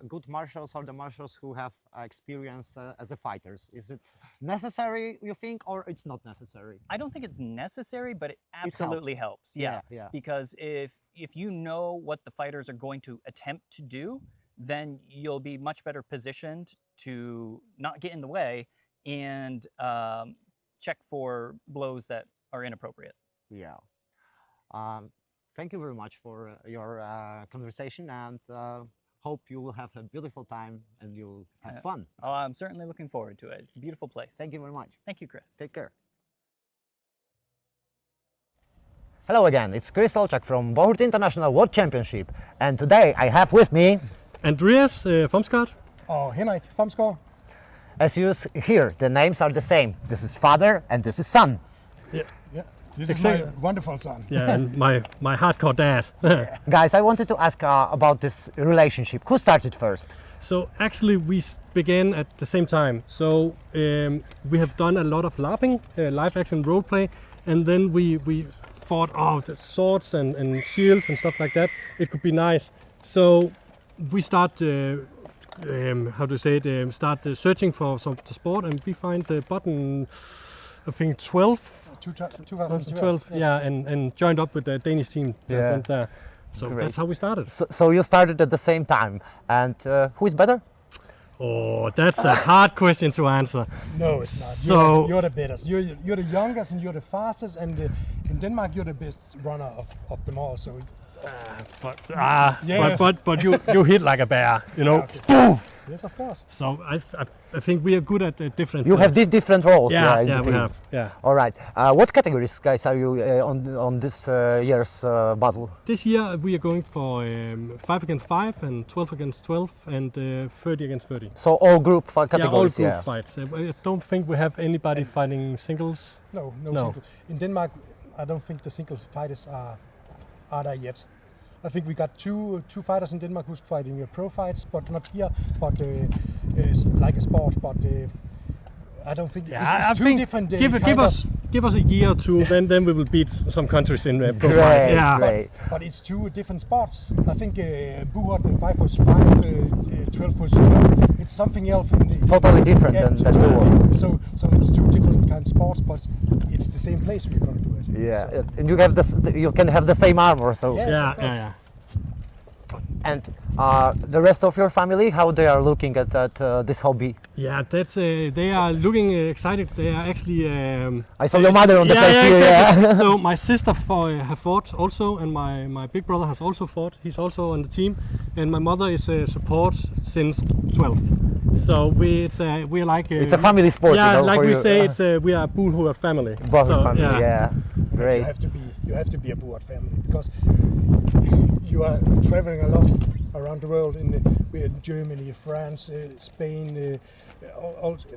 good marshals are the marshals who have experience as a fighters. Is it necessary, you think, or it's not necessary? I don't think it's necessary, but it absolutely helps. Yeah. Because if you know what the fighters are going to attempt to do, then you'll be much better positioned to not get in the way and check for blows that are inappropriate. Yeah. Thank you very much for your conversation, and hope you will have a beautiful time and you'll have fun. Oh, I'm certainly looking forward to it. It's a beautiful place. Thank you very much. Thank you, Chris. Take care. Hello again, it's Chris Olczak from Bohurt International World Championship, and today I have with me Andreas Fomsgaard. Oh, Henrik Fomsgaard. As you hear, the names are the same. This is father and this is son. Yeah. This is my wonderful son. Yeah, and my hardcore dad. Guys, I wanted to ask about this relationship. Who started first? So actually we began at the same time. So we have done a lot of LARPing, live action role play, and then we thought, the swords and shields and stuff like that, it could be nice. So we start searching for the sport, and we find the button, I think 12. 2012, yes. Yeah, and joined up with the Danish team. Yeah. So that's how we started. So you started at the same time, and who is better? Oh, that's a hard question to answer. No, it's not. So you're the best. You're the youngest and you're the fastest, and in Denmark you're the best runner of them all. So. But you hit like a bear, Okay. Boom! Yes, of course. So I think we are good at different. You have these different roles. In the team. We have. Yeah. All right. What categories, guys, are you on this year's battle? This year we are going for 5 against 5 and 12 against 12 and 30 against 30. So all group categories. Yeah, all group fights. I don't think we have anybody fighting singles. No. Single. In Denmark, I don't think the single fighters are there yet. I think we got two fighters in Denmark who's fighting pro fights, but not here, but like a sport. But I don't think it's two different. Give us a year or two, then we will beat some countries in pro fights. Yeah, great. But it's two different sports. I think Bohurt 5 was 5, 12 was 12. It's something else. Totally different than duels. So it's two different kind of sports, but it's the same place we're going to do it. Yeah, so. And you can have the same armor. So yes, yeah. And the rest of your family, how they are looking at this hobby? Yeah, that's they are looking excited. They are actually. I saw your mother on the place here. Exactly. Yeah. So my sister have fought also, and my big brother has also fought. He's also on the team, and my mother is support since 12. So we're like it's a family sport. Yeah, you know, like we say, it's we are a Bohurt family. Bohurt family, yeah. Great. You have to be you have to be a Bohurt family because you are traveling a lot around the world in Germany, France, Spain,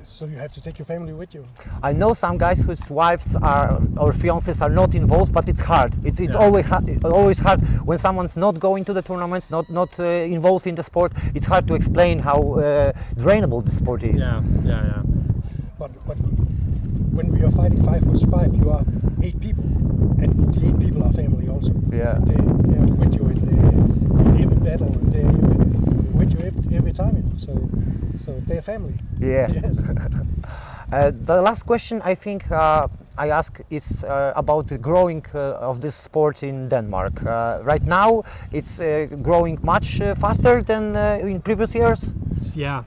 so you have to take your family with you. I know some guys whose wives are or fiancés are not involved, but it's hard. It's always hard when someone's not going to the tournaments, not involved in the sport. It's hard to explain how drainable the sport is. Yeah. But when we are fighting 5 vs 5, you are 8 people, and the 8 people are family also. Yeah. And they are with you in every battle, and they are with you every time. So they're family. Yeah. Yes. The last question I think I ask is about the growing of this sport in Denmark. Right now, it's growing much faster than in previous years. Yeah.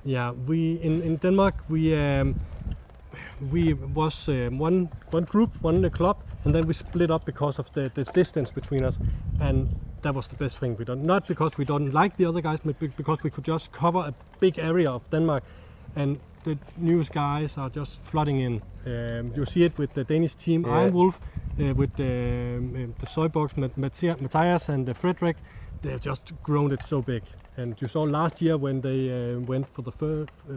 We in Denmark we was one group, one club, and then we split up because of this distance between us, and that was the best thing we done. Not because we don't like the other guys, but because we could just cover a big area of Denmark, and the newest guys are just flooding in. You see it with the Danish team, Iron Wolf, with the Soybox, Matthias and Frederick. They've just grown it so big. And you saw last year when they went for the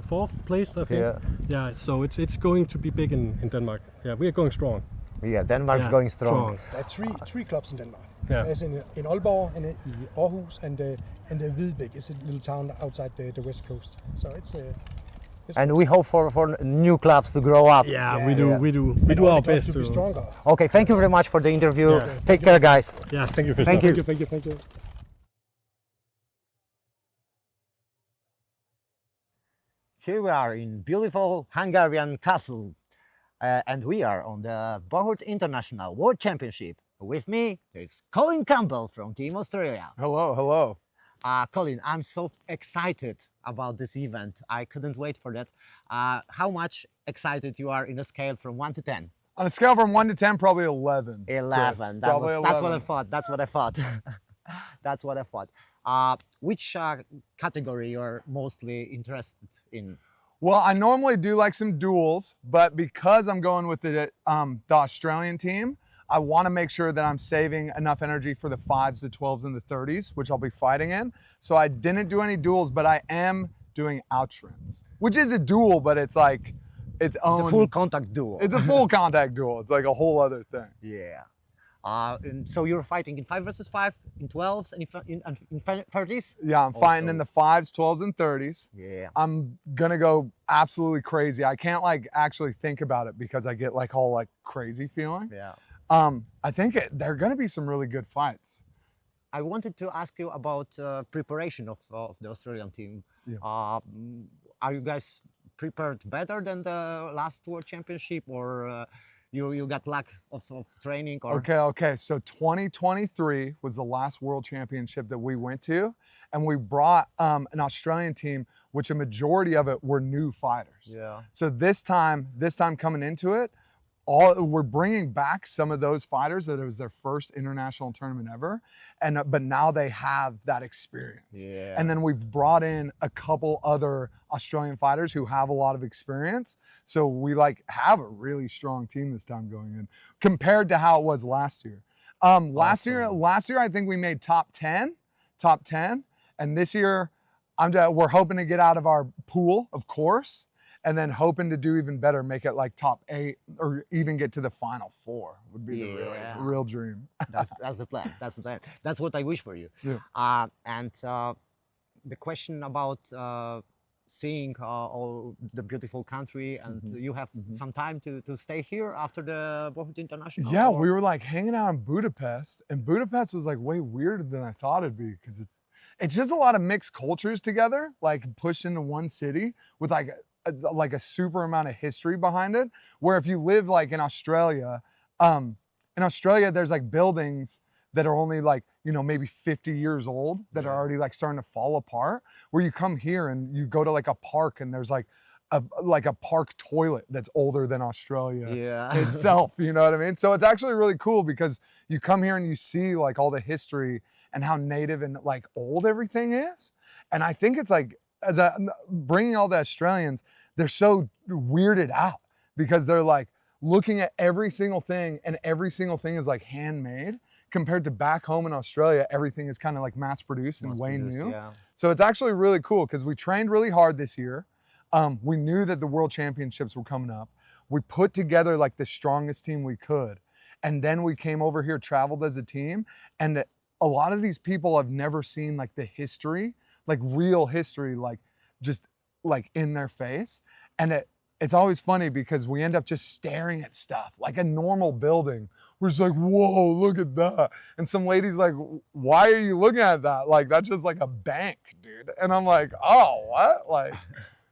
fourth place, I think. Yeah. So it's going to be big in Denmark. Yeah, we are going strong. Yeah, Denmark's going strong. There are three clubs in Denmark. Yeah. There's in Aalborg and in Aarhus and Hvidbæk. It's a little town outside the west coast. So it's and we hope for new clubs to grow up. Yeah, we do our best to be stronger. Okay, thank you very much for the interview. Take care, guys. Yeah, thank you, Christoph. Thank you. Here we are in beautiful Hungarian castle, and we are on the Bohurt International World Championship. With me, there's Colin Campbell from Team Australia. Hello. Colin, I'm so excited about this event. I couldn't wait for that. How much excited you are in a scale from 1 to 10? On a scale from 1 to 10, probably 11. 11. That's what I thought. That's what I thought. Which category you're mostly interested in? Well, I normally do like some duels, but because I'm going with the Australian team, I want to make sure that I'm saving enough energy for the 5s, the 12s, and the 30s, which I'll be fighting in. So I didn't do any duels, but I am doing outrins, which is a duel, but it's like its own. It's a full contact duel. It's a full contact duel. It's like a whole other thing. Yeah. And so you're fighting in 5 vs 5, in 12s, and in 30s? Yeah, I'm fighting in the 5s, 12s, and 30s. Yeah. I'm gonna go absolutely crazy. I can't like actually think about it because I get like all like crazy feeling. Yeah. I think they're gonna be some really good fights. I wanted to ask you about preparation of the Australian team. Yeah. Are you guys prepared better than the last World Championship, or you got lack of training? Or? Okay. So 2023 was the last World Championship that we went to, and we brought an Australian team, which a majority of it were new fighters. Yeah. So this time coming into it, we're bringing back some of those fighters that it was their first international tournament ever, but now they have that experience. Yeah. And then we've brought in a couple other Australian fighters who have a lot of experience. So we like have a really strong team this time going in compared to how it was last year. Last year I think we made top 10, and this year we're hoping to get out of our pool, of course. And then hoping to do even better, make it like top 8 or even get to the final 4 would be the real dream. That's the plan. That's the plan. That's what I wish for you. Yeah. And the question about seeing all the beautiful country, and you have some time to stay here after the Bohurt International? Yeah, we were like hanging out in Budapest, and Budapest was like way weirder than I thought it'd be because it's just a lot of mixed cultures together, like pushed into one city with like a super amount of history behind it, where if you live like in Australia there's like buildings that are only like, maybe 50 years old that are already like starting to fall apart, where you come here and you go to like a park and there's like a park toilet that's older than Australia itself, you know what I mean? So it's actually really cool because you come here and you see like all the history and how native and like old everything is. And I think it's like, bringing all the Australians, they're so weirded out because they're like, looking at every single thing, and every single thing is like handmade, compared to back home in Australia, everything is kind of like mass produced and way new. Yeah. So it's actually really cool because we trained really hard this year. We knew that the World Championships were coming up. We put together like the strongest team we could. And then we came over here, traveled as a team. And a lot of these people have never seen like the history, like real history, like just like in their face. And it's always funny because we end up just staring at stuff like a normal building. We're just like, whoa, look at that. And some lady's like, why are you looking at that? Like, that's just like a bank, dude. And I'm like, oh, what? Like,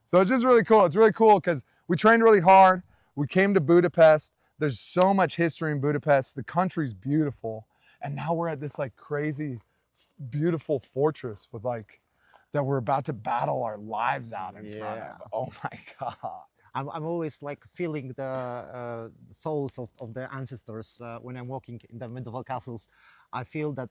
so it's just really cool. It's really cool because we trained really hard. We came to Budapest. There's so much history in Budapest. The country's beautiful. And now we're at this like crazy, beautiful fortress with like, that we're about to battle our lives out in front of. Oh my God. I'm always like feeling the souls of the ancestors when I'm walking in the medieval castles. I feel that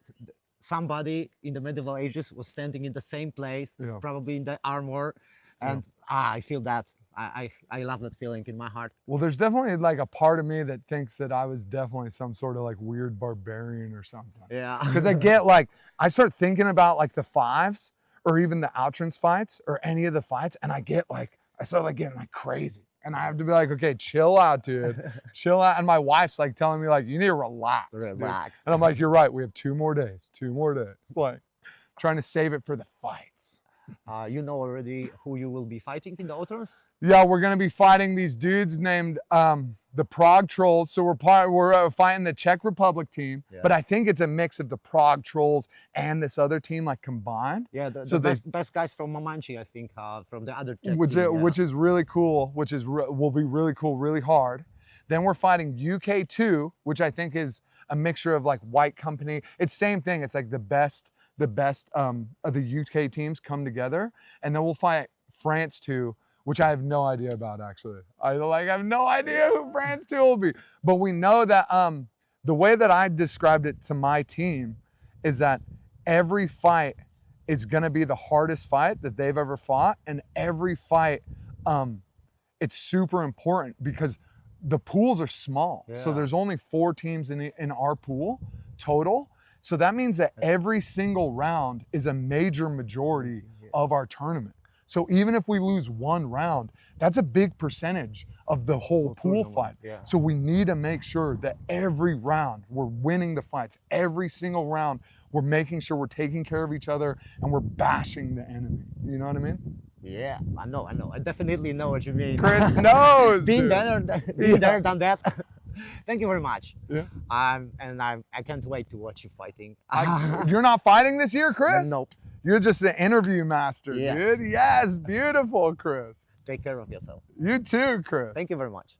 somebody in the medieval ages was standing in the same place, probably in the armor, and I feel that. I love that feeling in my heart. Well, there's definitely like a part of me that thinks that I was definitely some sort of like weird barbarian or something. Yeah. Because I get like, I start thinking about like the fives or even the outrance fights or any of the fights, and I start like getting like crazy. And I have to be like, okay, chill out, dude. Chill out. And my wife's like telling me like, you need to relax. Relax. Dude. And I'm like, you're right. We have 2 more days. Like trying to save it for the fights. You know already who you will be fighting in the autumns? Yeah, we're going to be fighting these dudes named the Prague Trolls. So we're fighting the Czech Republic team, but I think it's a mix of the Prague Trolls and this other team like combined. Yeah, the best guys from Mamanchi, I think, from the other Czech team, which is really cool, will be really cool, really hard. Then we're fighting UK2, which I think is a mixture of like White Company. It's same thing. It's like the best of the UK teams come together, and then we'll fight France 2, which I have no idea about actually. I have no idea who France 2 will be, but we know that the way that I described it to my team is that every fight is going to be the hardest fight that they've ever fought, and every fight it's super important because the pools are small. So there's only 4 teams in our pool total. So that means that every single round is a major majority of our tournament. So even if we lose 1 round, that's a big percentage of the whole pool fight. So we need to make sure that every round we're winning the fights. Every single round we're making sure we're taking care of each other and we're bashing the enemy. You know what I mean? Yeah, I know. I definitely know what you mean. Chris knows. Been there, done that. Thank you very much. Yeah. And I can't wait to watch you fighting. You're not fighting this year, Chris? Nope. You're just the interview master, dude. Yes, beautiful, Chris. Take care of yourself. You too, Chris. Thank you very much.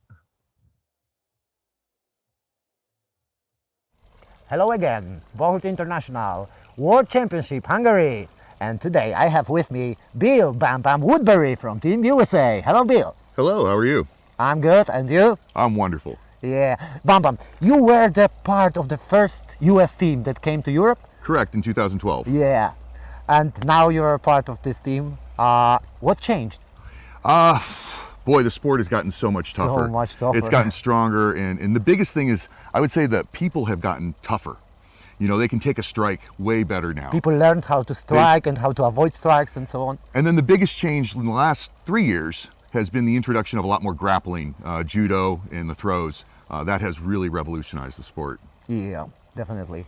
Hello again, Bohurt International, World Championship Hungary. And today I have with me Bill Bam Bam Woodbury from Team USA. Hello, Bill. Hello, how are you? I'm good, and you? I'm wonderful. Yeah. Bam Bam, you were the part of the first US team that came to Europe? Correct, in 2012. Yeah. And now you're a part of this team. What changed? Boy, the sport has gotten so much tougher. So much tougher. It's gotten stronger, and the biggest thing is, I would say that people have gotten tougher. You know, they can take a strike way better now. People learned how to strike and how to avoid strikes and so on. And then the biggest change in the last 3 years has been the introduction of a lot more grappling, judo and the throws. That has really revolutionized the sport. Yeah, definitely.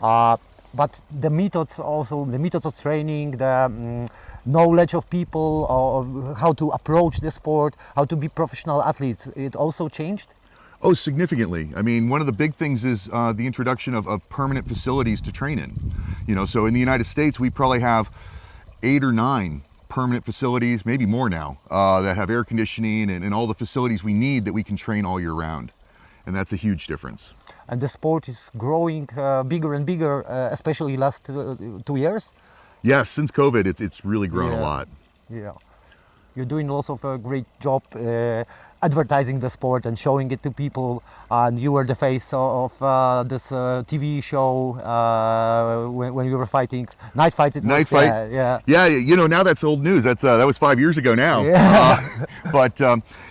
But the methods of training, the knowledge of people, or how to approach the sport, how to be professional athletes, it also changed? Oh, significantly. I mean, one of the big things is the introduction of permanent facilities to train in. You know, so in the United States, we probably have 8 or 9 permanent facilities, maybe more now, that have air conditioning and all the facilities we need that we can train all year round. And that's a huge difference. And the sport is growing bigger and bigger, especially last 2 years? Yes, since COVID, it's really grown a lot. Yeah. You're doing also a great job advertising the sport and showing it to people. And you were the face of this TV show when you were fighting night fights. Night fight. Yeah. You know, now that's old news. That's that was 5 years ago now. Yeah. But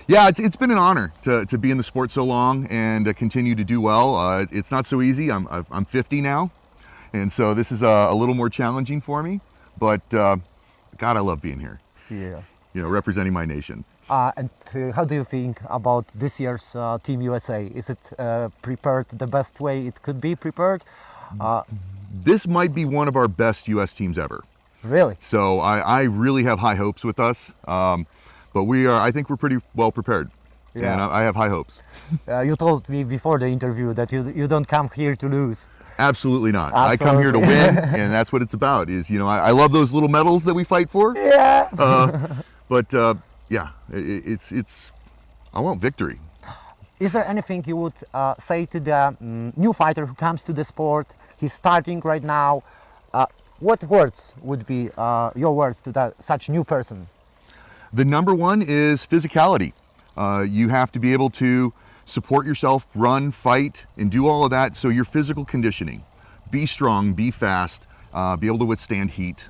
yeah, it's been an honor to be in the sport so long and continue to do well. It's not so easy. I'm 50 now, and so this is a little more challenging for me. But God, I love being here. Yeah. You know, representing my nation. And how do you think about this year's Team USA? Is it prepared the best way it could be prepared? This might be one of our best US teams ever. Really? So I really have high hopes with us. But I think we're pretty well prepared. Yeah. And I have high hopes. You told me before the interview that you don't come here to lose. Absolutely not. Absolutely. I come here to win, and that's what it's about. You know, I love those little medals that we fight for. Yeah. But yeah, it's I want victory. Is there anything you would say to the new fighter who comes to the sport? He's starting right now. What words would be your words to such new person? The number one is physicality. You have to be able to support yourself, run, fight, and do all of that. So your physical conditioning, be strong, be fast, be able to withstand heat.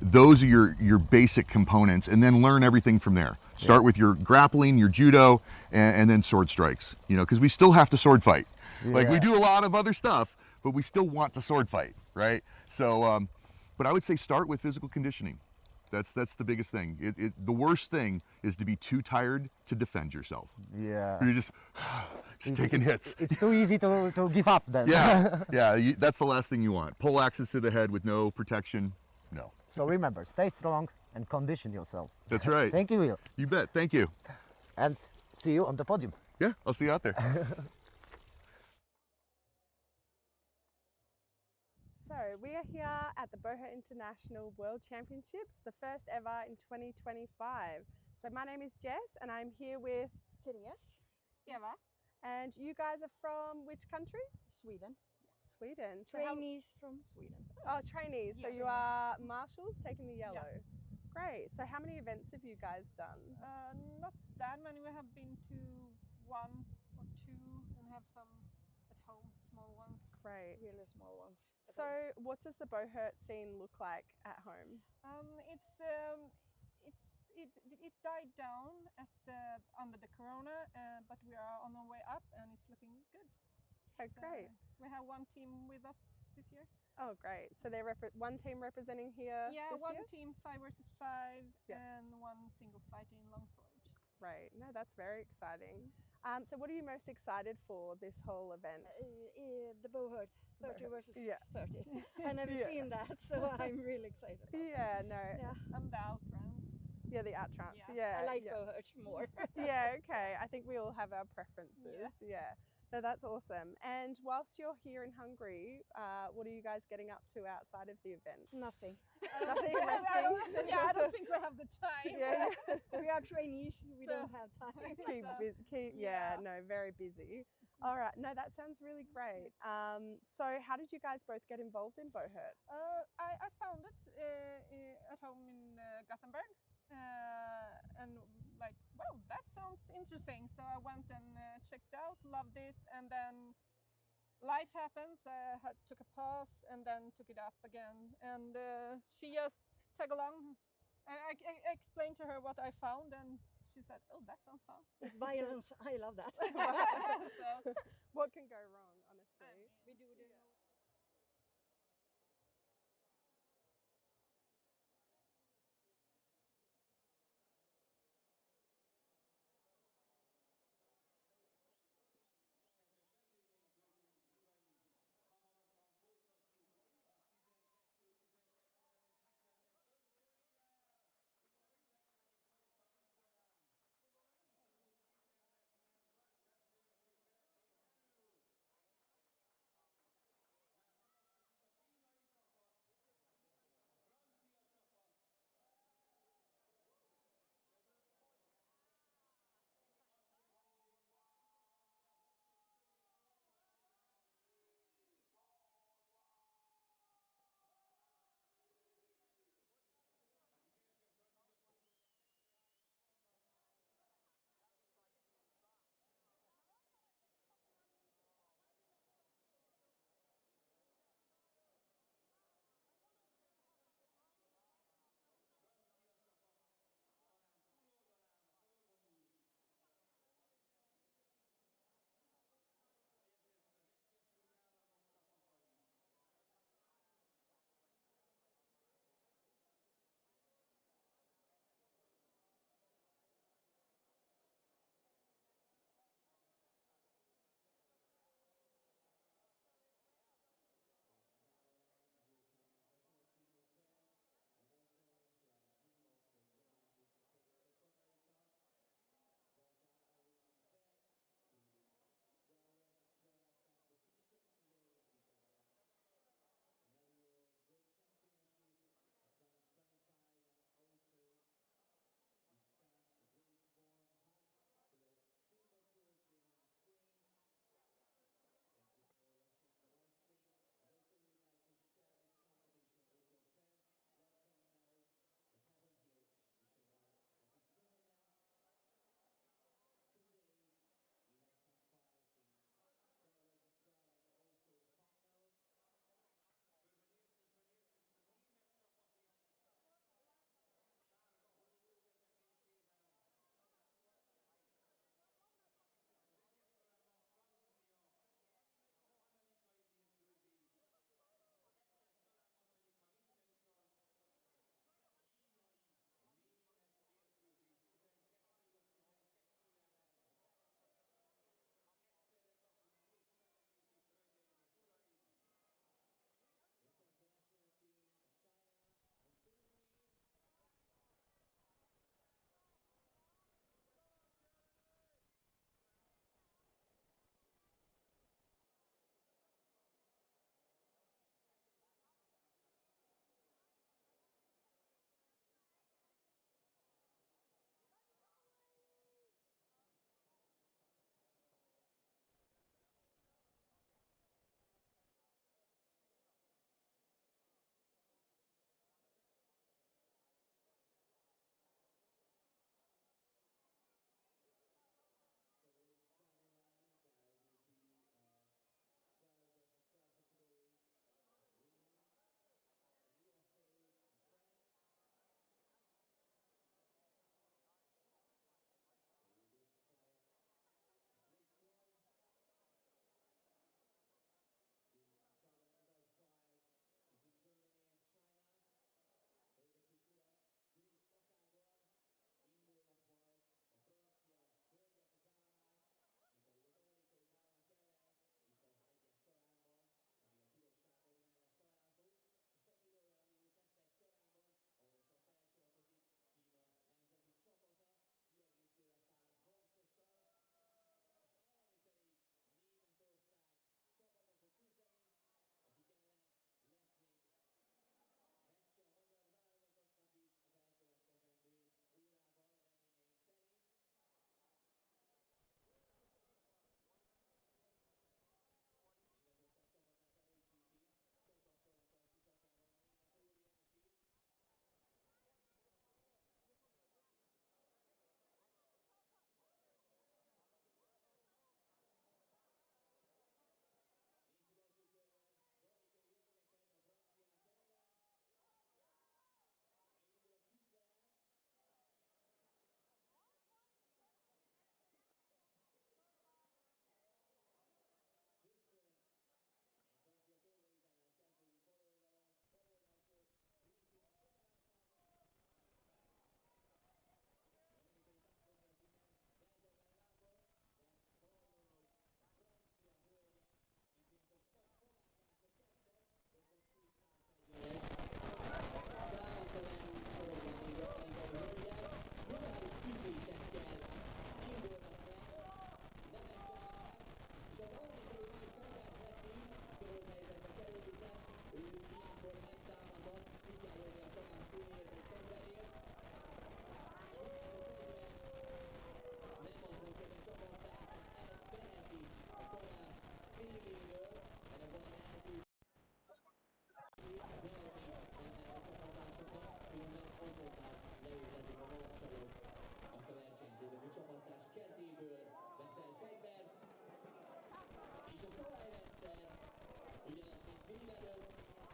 Those are your basic components, and then learn everything from there. Start with your grappling, your judo, and then sword strikes. You know, because we still have to sword fight. Yeah. Like we do a lot of other stuff, but we still want to sword fight, right? So, but I would say start with physical conditioning. That's the biggest thing. The worst thing is to be too tired to defend yourself. Yeah. You're just taking hits. It's too easy to give up then. Yeah, yeah. That's the last thing you want. Pole axes to the head with no protection. No. So remember, stay strong and condition yourself. That's right. Thank you, Will. You bet. Thank you. And see you on the podium. Yeah, I'll see you out there. So we are here at the Bohurt International World Championships, the first ever in 2025. So my name is Jess and I'm here with Therese. Eva. And you guys are from which country? Sweden. Sweden. So Trainees from Sweden. Oh, trainees. So Yeah, you are marshals taking the yellow. Yeah. Great. So how many events have you guys done? Not that many. We have been to 1 or 2 and have some at home, small ones. Great. Really small ones. So what does the Bohurt scene look like at home? It died down under the corona, but we are on our way up and it's looking good. Oh, great. We have 1 team with us this year. Oh, great. So they're one team representing here Yeah, this 1 year? team 5 versus 5 and 1 single fighting longsword. Great. No, that's very exciting. So what are you most excited for this whole event? The Bohurt 30 versus 30. I never Yeah. seen that, so I'm really excited. Yeah, no. Yeah. And the outrance. Yeah, the outtrance. Yeah. Yeah. I like yeah. Bohurt more. Yeah, okay. I think we all have our preferences. Yeah. No, that's awesome. And whilst you're here in Hungary, what are you guys getting up to outside of the event? Nothing. Nothing. I don't think we have the time. Yeah. We are trainees, we don't have time. No, very busy. All right, no, that sounds really great. So how did you guys both get involved in Bohurt? I found it at home in Gothenburg and like, wow, that sounds interesting. So I went and checked out, loved it, and then life happens. I took a pause and then took it up again. And she just tag along. I explained to her what I found and she said, oh, that sounds fun. It's violence. I love that. So, what can go wrong, honestly? We do the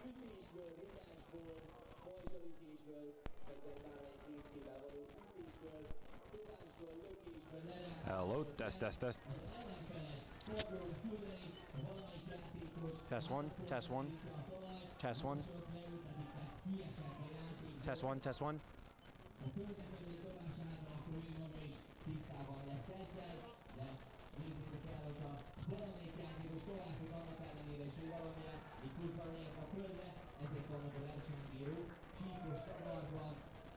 ütésből, rugásból, pajzsalitésből, vagy bármelyik részével való ütésből, dobásból, lökésből ne rá. Hello, test. Azt ellenfele padlón küldeni, valamelyik játékos. Test one. Test one. Test one. Test one. Test one. A föltekerülék dobásánál akkor ő maga is tisztában lesz ezzel, de nézzétek el, hogy a valamelyik játékos tovább tud annak ellenére, és ő valamilyen impulzban lényeg a földre, ezért vannak a versenybírók, csíkos tagarban,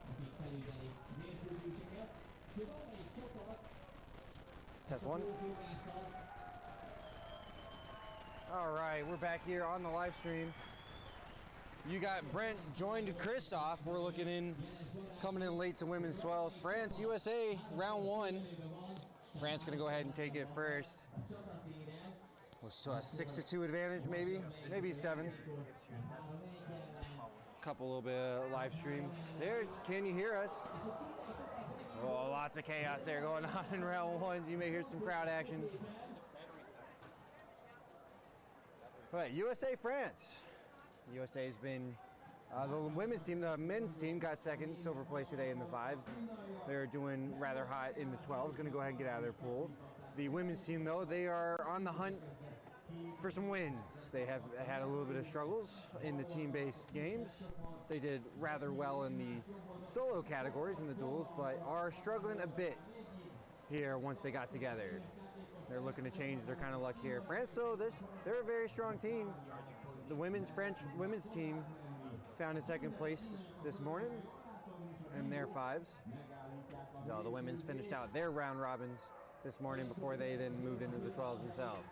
akik felügyelik mérkőzéseket, és hogy valamelyik csapat Test one. All right, we're back here on the live stream. You got Brent joined Christoph. We're looking in, coming in late to women's 12s. France, USA, round one. France gonna go ahead and take it first. What's a 6-2 advantage, maybe 7. Couple little bit of live stream. There, can you hear us? Oh, lots of chaos there going on in round one. You may hear some crowd action. All right, USA, France. USA's been, the women's team, the men's team got second, silver place today in the 5s. They're doing rather hot in the 12s, gonna go ahead and get out of their pool. The women's team though, they are on the hunt for some wins. They have had a little bit of struggles in the team-based games. They did rather well in the solo categories in the duels, but are struggling a bit here once they got together. They're looking to change their kind of luck here. France though, they're a very strong team. The French women's team found a second place this morning in their 5s. So the women's finished out their round robins this morning before they then moved into the 12s themselves.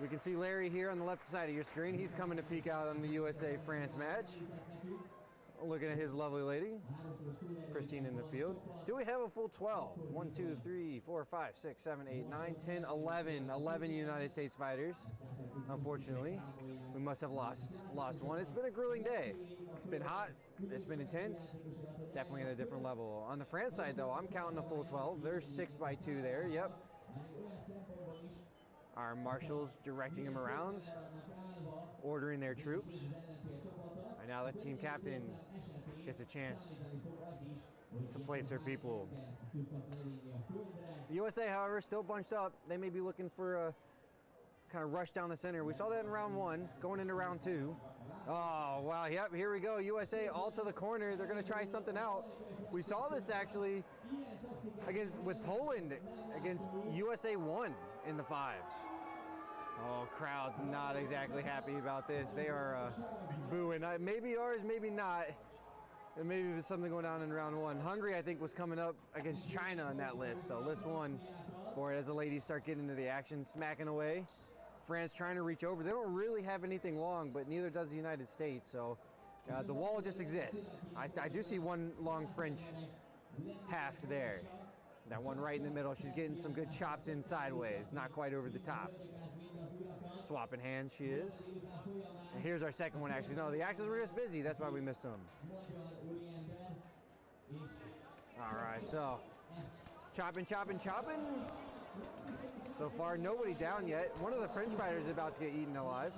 We can see Larry here on the left side of your screen. He's coming to peek out on the USA-France match. Looking at his lovely lady, Christine in the field. Do we have a full 12? 1, 2, 3, 4, 5, 6, 7, 8, 9, 10, 11. 11 United States fighters. Unfortunately, we must have lost one. It's been a grueling day. It's been hot. It's been intense. It's definitely at a different level. On the France side, though, I'm counting a full 12. There's 6x2 there. Yep. Our marshals directing them around, ordering their troops. And now the team captain gets a chance to place her people. USA, however, still bunched up. They may be looking for a kind of rush down the center. We saw that in round 1, going into round 2. Oh, wow, yep, here we go. USA all to the corner. They're going to try something out. We saw this actually with Poland against USA 1 in the 5s. Oh, crowd's not exactly happy about this. They are booing. Maybe ours, maybe not. And maybe there's something going on in round 1. Hungary, I think, was coming up against China on that list. So list 1 for it as the ladies start getting into the action, smacking away. France trying to reach over. They don't really have anything long, but neither does the United States. So the wall just exists. I do see one long French half there. That one right in the middle, she's getting some good chops in sideways, not quite over the top. Swapping hands, she is. And here's our second one, actually. No, the axes were just busy. That's why we missed them. All right, so chopping. So far, nobody down yet. One of the French fighters is about to get eaten alive.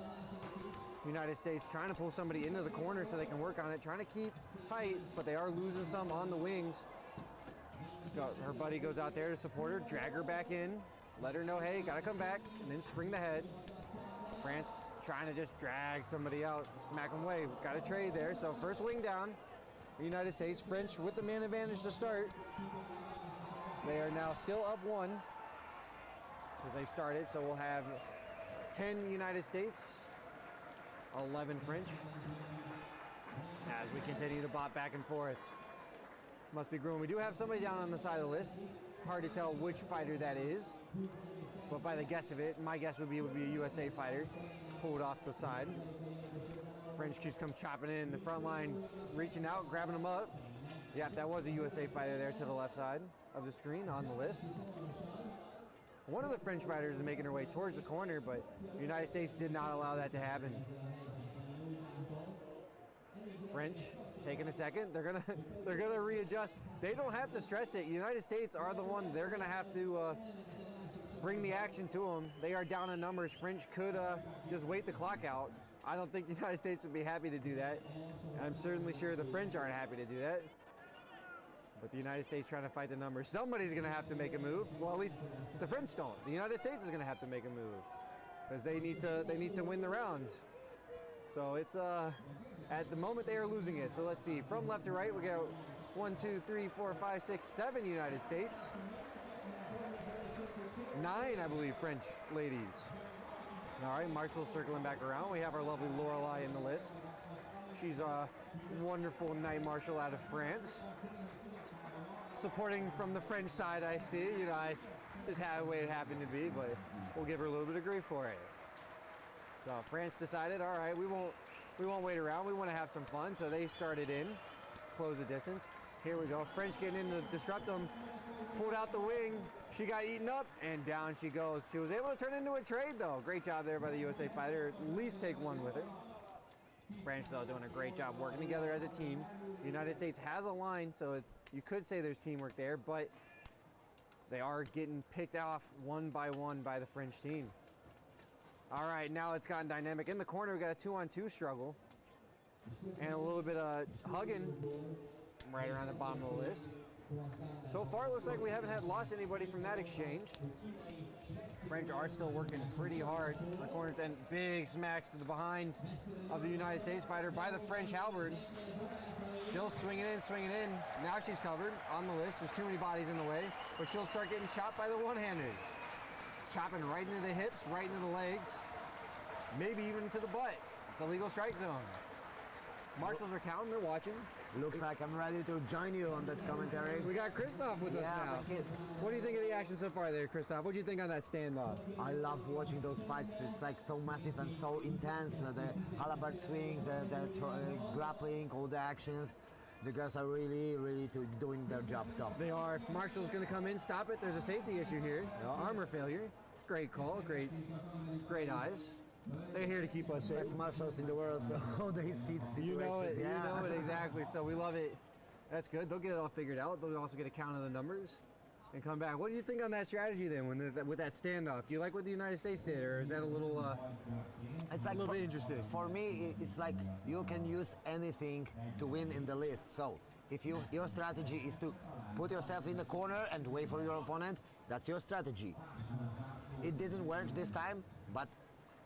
United States trying to pull somebody into the corner so they can work on it, trying to keep tight, but they are losing some on the wings. Her buddy goes out there to support her, drag her back in, let her know, hey, gotta come back, and then spring the head. France trying to just drag somebody out, smack them away. Got a trade there, so first wing down. The United States, French with the man advantage to start. They are now still up 1 as they started, so we'll have 10 United States, 11 French, as we continue to bop back and forth. Must be growing. We do have somebody down on the side of the list. Hard to tell which fighter that is, but by the guess of it, my guess would be a USA fighter pulled off the side. French just comes chopping in the front line, reaching out, grabbing them up. Yeah, that was a USA fighter there to the left side of the screen on the list. One of the French fighters is making her way towards the corner, but the United States did not allow that to happen. French taking a second. They're gonna readjust. They don't have to stress it. United States are the one. They're gonna have to bring the action to them. They are down in numbers. French could just wait the clock out. I don't think the United States would be happy to do that. I'm certainly sure the French aren't happy to do that. But the United States trying to fight the numbers. Somebody's going to have to make a move. Well, at least the French don't. The United States is going to have to make a move because they need to win the rounds. So it's at the moment they are losing it. So let's see. From left to right, we go 1, 2, 3, 4, 5, 6, 7 United States. 9, I believe, French ladies. All right, Marshals circling back around. We have our lovely Lorelei in the list. She's a wonderful night marshal out of France. Supporting from the French side, I see. You know, I just had the way it happened to be, but we'll give her a little bit of grief for it. So France decided, all right, we won't wait around. We want to have some fun. So they started in, close the distance. Here we go. French getting in to disrupt them. Pulled out the wing. She got eaten up, and down she goes. She was able to turn into a trade, though. Great job there by the USA fighter. At least take one with it. French, though, doing a great job working together as a team. The United States has a line, so you could say there's teamwork there, but they are getting picked off one by one by the French team. All right, now it's gotten dynamic. In the corner, we got a 2-on-2 struggle and a little bit of hugging right around the bottom of the list. So far, it looks like we haven't lost anybody from that exchange. French are still working pretty hard on the corners, and big smacks to the behind of the United States fighter by the French halberd. Still swinging in, swinging in. Now she's covered on the list. There's too many bodies in the way, but she'll start getting chopped by the one-handers. Chopping right into the hips, right into the legs, maybe even to the butt. It's a legal strike zone. Marshals are counting, they're watching. Looks like I'm ready to join you on that commentary. We got Christoph with us now. What do you think of the action so far there, Christoph? What do you think on that standoff? I love watching those fights. It's like so massive and so intense. The halberd swings, the grappling, all the actions. The girls are really doing their job tough. They are. Marshall's going to come in, stop it. There's a safety issue here. Yeah. Armor failure. Great call. Great eyes. They're here to keep us safe. Best marshals in the world, so they see the situations. You know it. Yeah. You know it exactly. So we love it. That's good. They'll get it all figured out. They'll also get a count of the numbers and come back. What do you think on that strategy then, with that standoff? Do you like what the United States did, or is that a little? It's like a little bit interesting. For me, it's like you can use anything to win in the list. So if your strategy is to put yourself in the corner and wait for your opponent, that's your strategy. It didn't work this time, but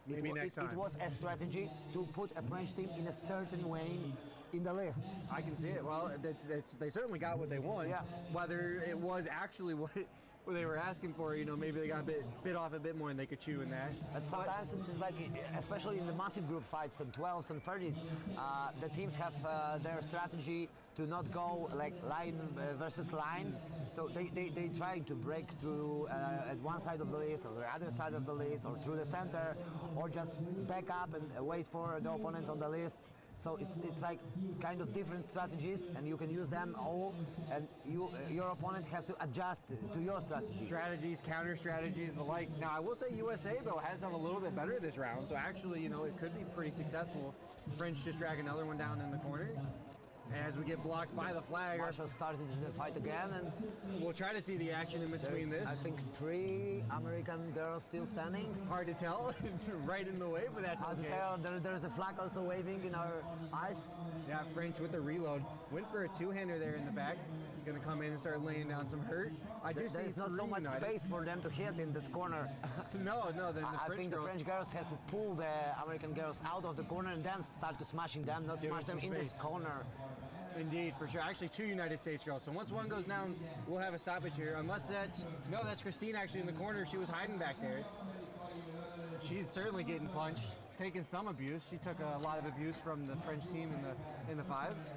maybe next time. It was a strategy to put a French team in a certain way in the list. I can see it. Well, they certainly got what they want. Yeah. Whether it was actually what they were asking for, you know, maybe they got bit off a bit more than they could chew in that. But sometimes it's like, especially in the massive group fights and 12s and 30s, the teams have their strategy to not go like line versus line. So they try to break through at one side of the list or the other side of the list or through the center, or just back up and wait for the opponents on the list. So it's like kind of different strategies, and you can use them all, and your opponent have to adjust to your strategy. Strategies, counter strategies, the like. Now I will say USA though has done a little bit better this round, so actually, you know, it could be pretty successful. French just drag another one down in the corner. As we get blocked by the flag. Marshall started the fight again, and we'll try to see the action in between this. I think 3 American girls still standing. Hard to tell, right in the way, but that's hard okay. To tell. There's a flag also waving in our eyes. Yeah, French with the reload. Went for a two-hander there in the back. Gonna come in and start laying down some hurt. There's not so much space for them to hit in that corner. No, then the I think the French girls have to pull the American girls out of the corner and then start to smashing them, not smash them in this corner. Indeed, for sure. Actually, 2 United States girls. So once one goes down, we'll have a stoppage here. Unless that's Christine actually in the corner. She was hiding back there. She's certainly getting punched, taking some abuse. She took a lot of abuse from the French team in the 5s.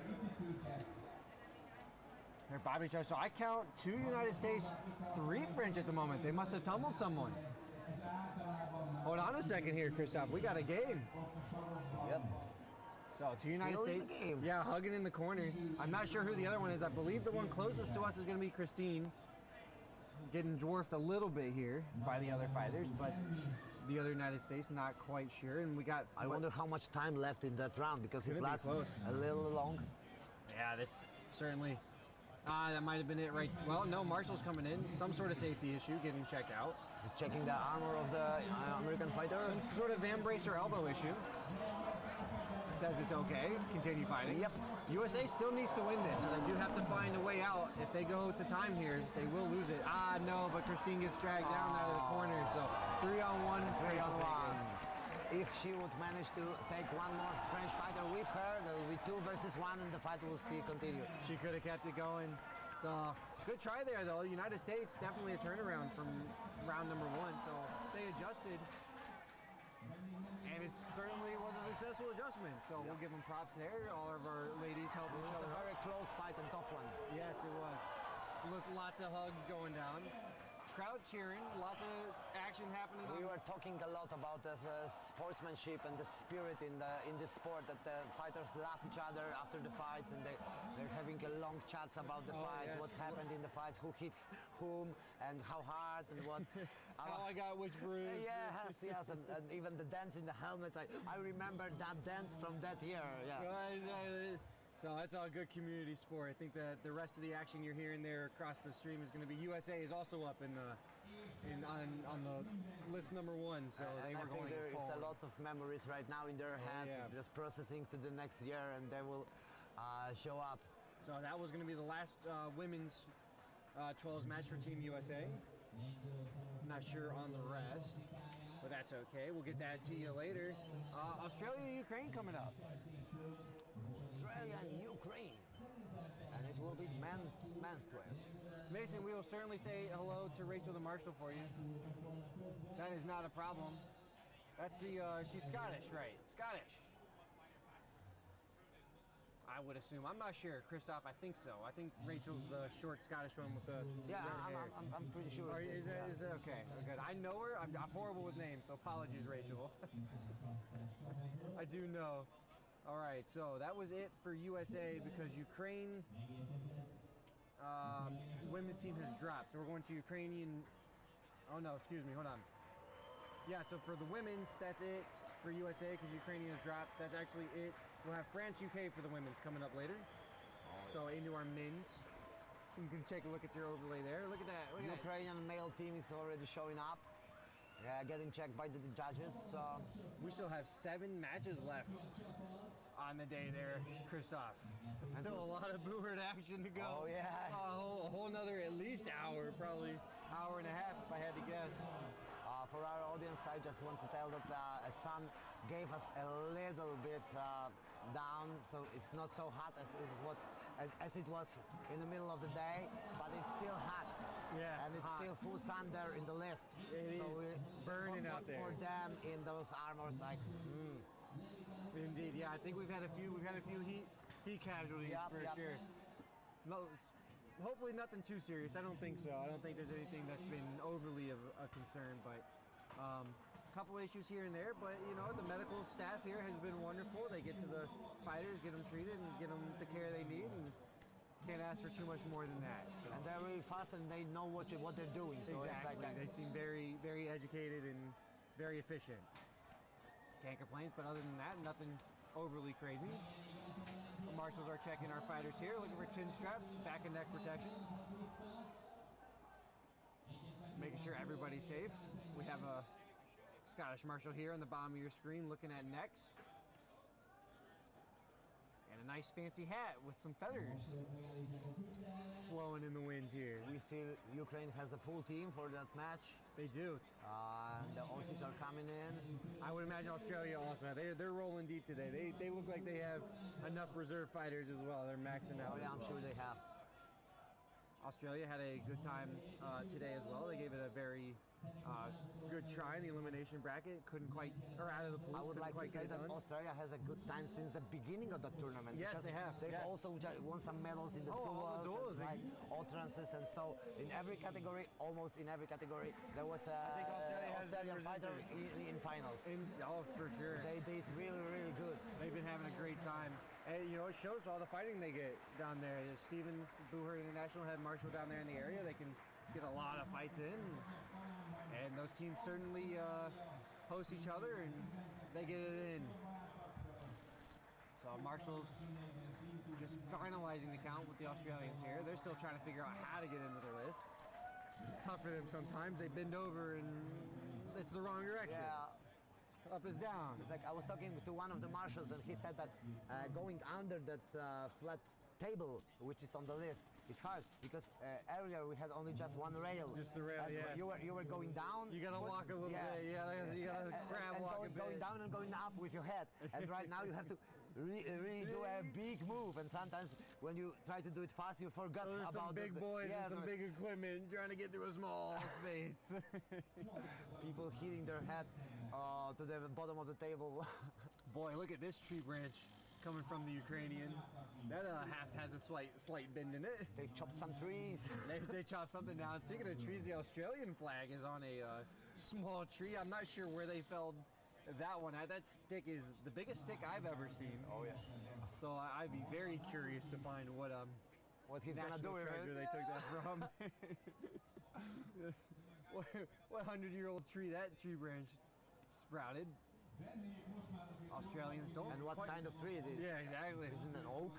They're bobbing each other. So I count 2 United States, 3 French at the moment. They must have tumbled someone. Hold on a second here, Christoph. We got a game. Yep. So 2 United States, yeah, hugging in the corner. I'm not sure who the other one is. I believe the one closest to us is going to be Christine. Getting dwarfed a little bit here by the other fighters, but the other United States, not quite sure. And we got. I wonder how much time left in that round, because it lasts a little long. Yeah, this certainly. That might have been it right. Well, no, Marshall's coming in. Some sort of safety issue, getting checked out. He's checking the armor of the American fighter. Some sort of embrace or elbow issue. Says it's okay, continue fighting. Yep. USA still needs to win this, so they do have to find a way out. If they go to time here, they will lose it. Ah, no, but Christine gets dragged down out of the corner, so 3-on-1. 3-on-1. If she would manage to take one more French fighter with her, there will be 2 versus 1 and the fight will still continue. She could have kept it going. So, good try there though. United States definitely a turnaround from round number 1, so they adjusted. And it certainly was a successful adjustment, so we'll give them props there. All of our ladies helping each other. It was a very close fight and tough one. Yes, it was. With lots of hugs going down. Crowd cheering, lots of action happening. We were talking a lot about the sportsmanship and the spirit in this sport, that the fighters laugh each other after the fights, and they're having a long chats about the fights, yes. what happened in the fights, who hit whom, and how hard, and what. How I got which bruise. Yes, and even the dents in the helmets. I remember that dent from that year. Yeah. Exactly. So that's all good community sport. I think that the rest of the action you're hearing there across the stream is going to be USA is also up on the list number 1. So they were going. There is a lots of memories right now in their head, just processing to the next year, and they will show up. So that was going to be the last women's 12s match for Team USA. Not sure on the rest, but that's okay. We'll get that to you later. Australia-Ukraine coming up. Australia and Ukraine, and it will be men's 12. Mason, we will certainly say hello to Rachel the Marshal for you. That is not a problem. That's she's Scottish, right? Scottish. I would assume. I'm not sure. Christoph, I think so. I think Rachel's the short Scottish one with the red hair. I'm pretty sure. Is that okay? Good. I know her. I'm horrible with names, so apologies, Rachel. I do know. All right, so that was it for USA because Ukraine women's team has dropped. So we're going to Ukrainian. Oh no, excuse me. Hold on. Yeah, so for the women's, that's it for USA because Ukrainian has dropped. That's actually it. We'll have France-UK for the women's coming up later. So into our men's. You can take a look at your overlay there. Look at that. Look at Ukrainian male team is already showing up. Getting checked by the judges. We still have 7 matches left on the day there, Christoph. It's still a lot of Bohurt action to go. Oh yeah. A whole another at least hour, probably hour and a half if I had to guess. For our audience, I just want to tell that a sun gave us a little bit down, so it's not so hot as it was in the middle of the day, but it's still hot. Yes, and it's hot. still full sun there in the list. It so is burning out there. For them in those armors, Indeed, yeah. I think we've had a few heat casualties for sure. No, hopefully nothing too serious. I don't think so. I don't think there's anything that's been overly of a concern, but a couple issues here and there. But you know, the medical staff here has been wonderful. They get to the fighters, get them treated, and get them the care they need, and can't ask for too much more than that. So. And they're really fast, and they know what they're doing. So exactly. It's like they seem very, very educated and very efficient. Can't complain, but other than that, nothing overly crazy. The marshals are checking our fighters here, looking for chin straps, back and neck protection. Making sure everybody's safe. We have a Scottish marshal here on the bottom of your screen looking at necks. And a nice fancy hat with some feathers flowing in the wind here. We see Ukraine has a full team for that match. They do. The Aussies are coming in. I would imagine Australia also. They're rolling deep today. They look like they have enough reserve fighters as well. They're maxing out. Oh yeah, I'm sure they have. Australia had a good time today as well. They gave it a very good try in the elimination bracket. Couldn't quite, or out of the pools. I would like to say that done. Australia has a good time since the beginning of the tournament. Yes, they have. They've also won some medals in the duels, like utterances, and so in every category, almost in every category, there was a I think Australia has Australian fighter in finals. Oh, for sure. They did really, really good. They've been having a great time. And, you know, it shows all the fighting they get down there. Stephen Bohurt International had Marshall down there in the area. They can get a lot of fights in. And those teams certainly host each other, and they get it in. So Marshall's just finalizing the count with the Australians here. They're still trying to figure out how to get into the list. It's tough for them sometimes. They bend over and it's the wrong direction. Yeah. Up is down. It's like I was talking to one of the marshals, and he said that going under that flat table, which is on the list, it's hard because earlier we had only just one rail. Just the rail, yeah. You were going down. You gotta walk a little bit. You gotta grab, walk a bit. Going down and going up with your head. And right now you have to really do a big move. And sometimes when you try to do it fast, you forget There's about some big boys and some big equipment trying to get through a small space. People hitting their head to the bottom of the table. Boy, look at this tree branch coming from the Ukrainian. That haft has a slight bend in it. They've chopped some trees. they chopped something down. Speaking of trees, the Australian flag is on a small tree. I'm not sure where they felled that one at. That stick is the biggest stick I've ever seen. Oh yeah. So I'd be very curious to find what he's gonna do with treasure it. they took that from. what 100-year-old tree that tree branch sprouted. Australians don't. And what kind of tree it is? Yeah, exactly. Isn't it an oak?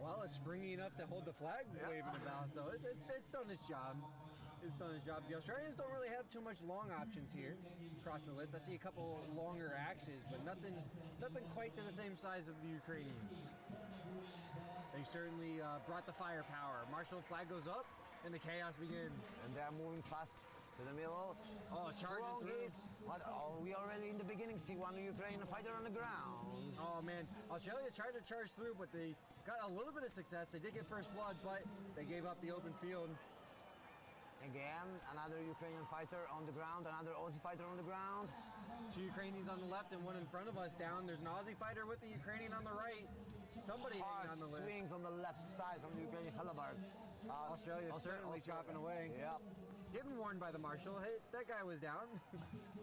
Well, it's springy enough to hold the flag waving about, so it's done its job. It's done its job. The Australians don't really have too much long options here across the list. I see a couple longer axes, but nothing quite to the same size of the Ukrainians. They certainly brought the firepower. Marshal flag goes up, and the chaos begins. And they're moving fast to the middle. Oh, charging through. We already in the beginning see one Ukrainian fighter on the ground. Oh man, Australia tried to charge through, but they got a little bit of success. They did get first blood, but they gave up the open field. Again, another Ukrainian fighter on the ground, another Aussie fighter on the ground. 2 Ukrainians on the left and one in front of us down. There's an Aussie fighter with the Ukrainian on the right. Somebody hanging on the list. Swings on the left side from the Ukrainian halberd. Australia is certainly chopping away. Yeah. Getting warned by the marshal. Hey, that guy was down.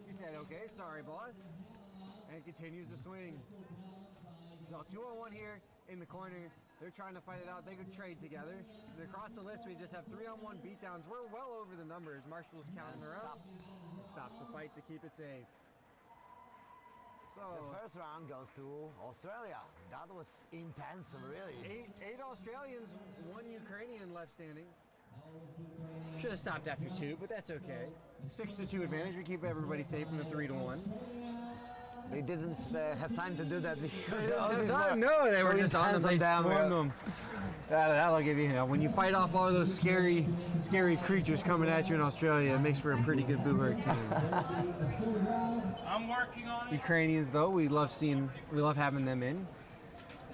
He said, okay, sorry, boss. And continues to swing. So 2-on-1 here in the corner. They're trying to fight it out. They could trade together. And across the list, we just have 3-on-1 beatdowns. We're well over the numbers. Marshall's counting her up. Stops the fight to keep it safe. So the first round goes to Australia. That was intense, really. 8 Australians, 1 Ukrainian left standing. Should have stopped after 2, but that's okay. 6-2 advantage. We keep everybody safe from the 3-1. They didn't have time to do that because they were just on them. They swarmed them. That'll give you, when you fight off all those scary creatures coming at you in Australia, it makes for a pretty good Bohurt team. I'm working on it. Ukrainians, though, we love having them in.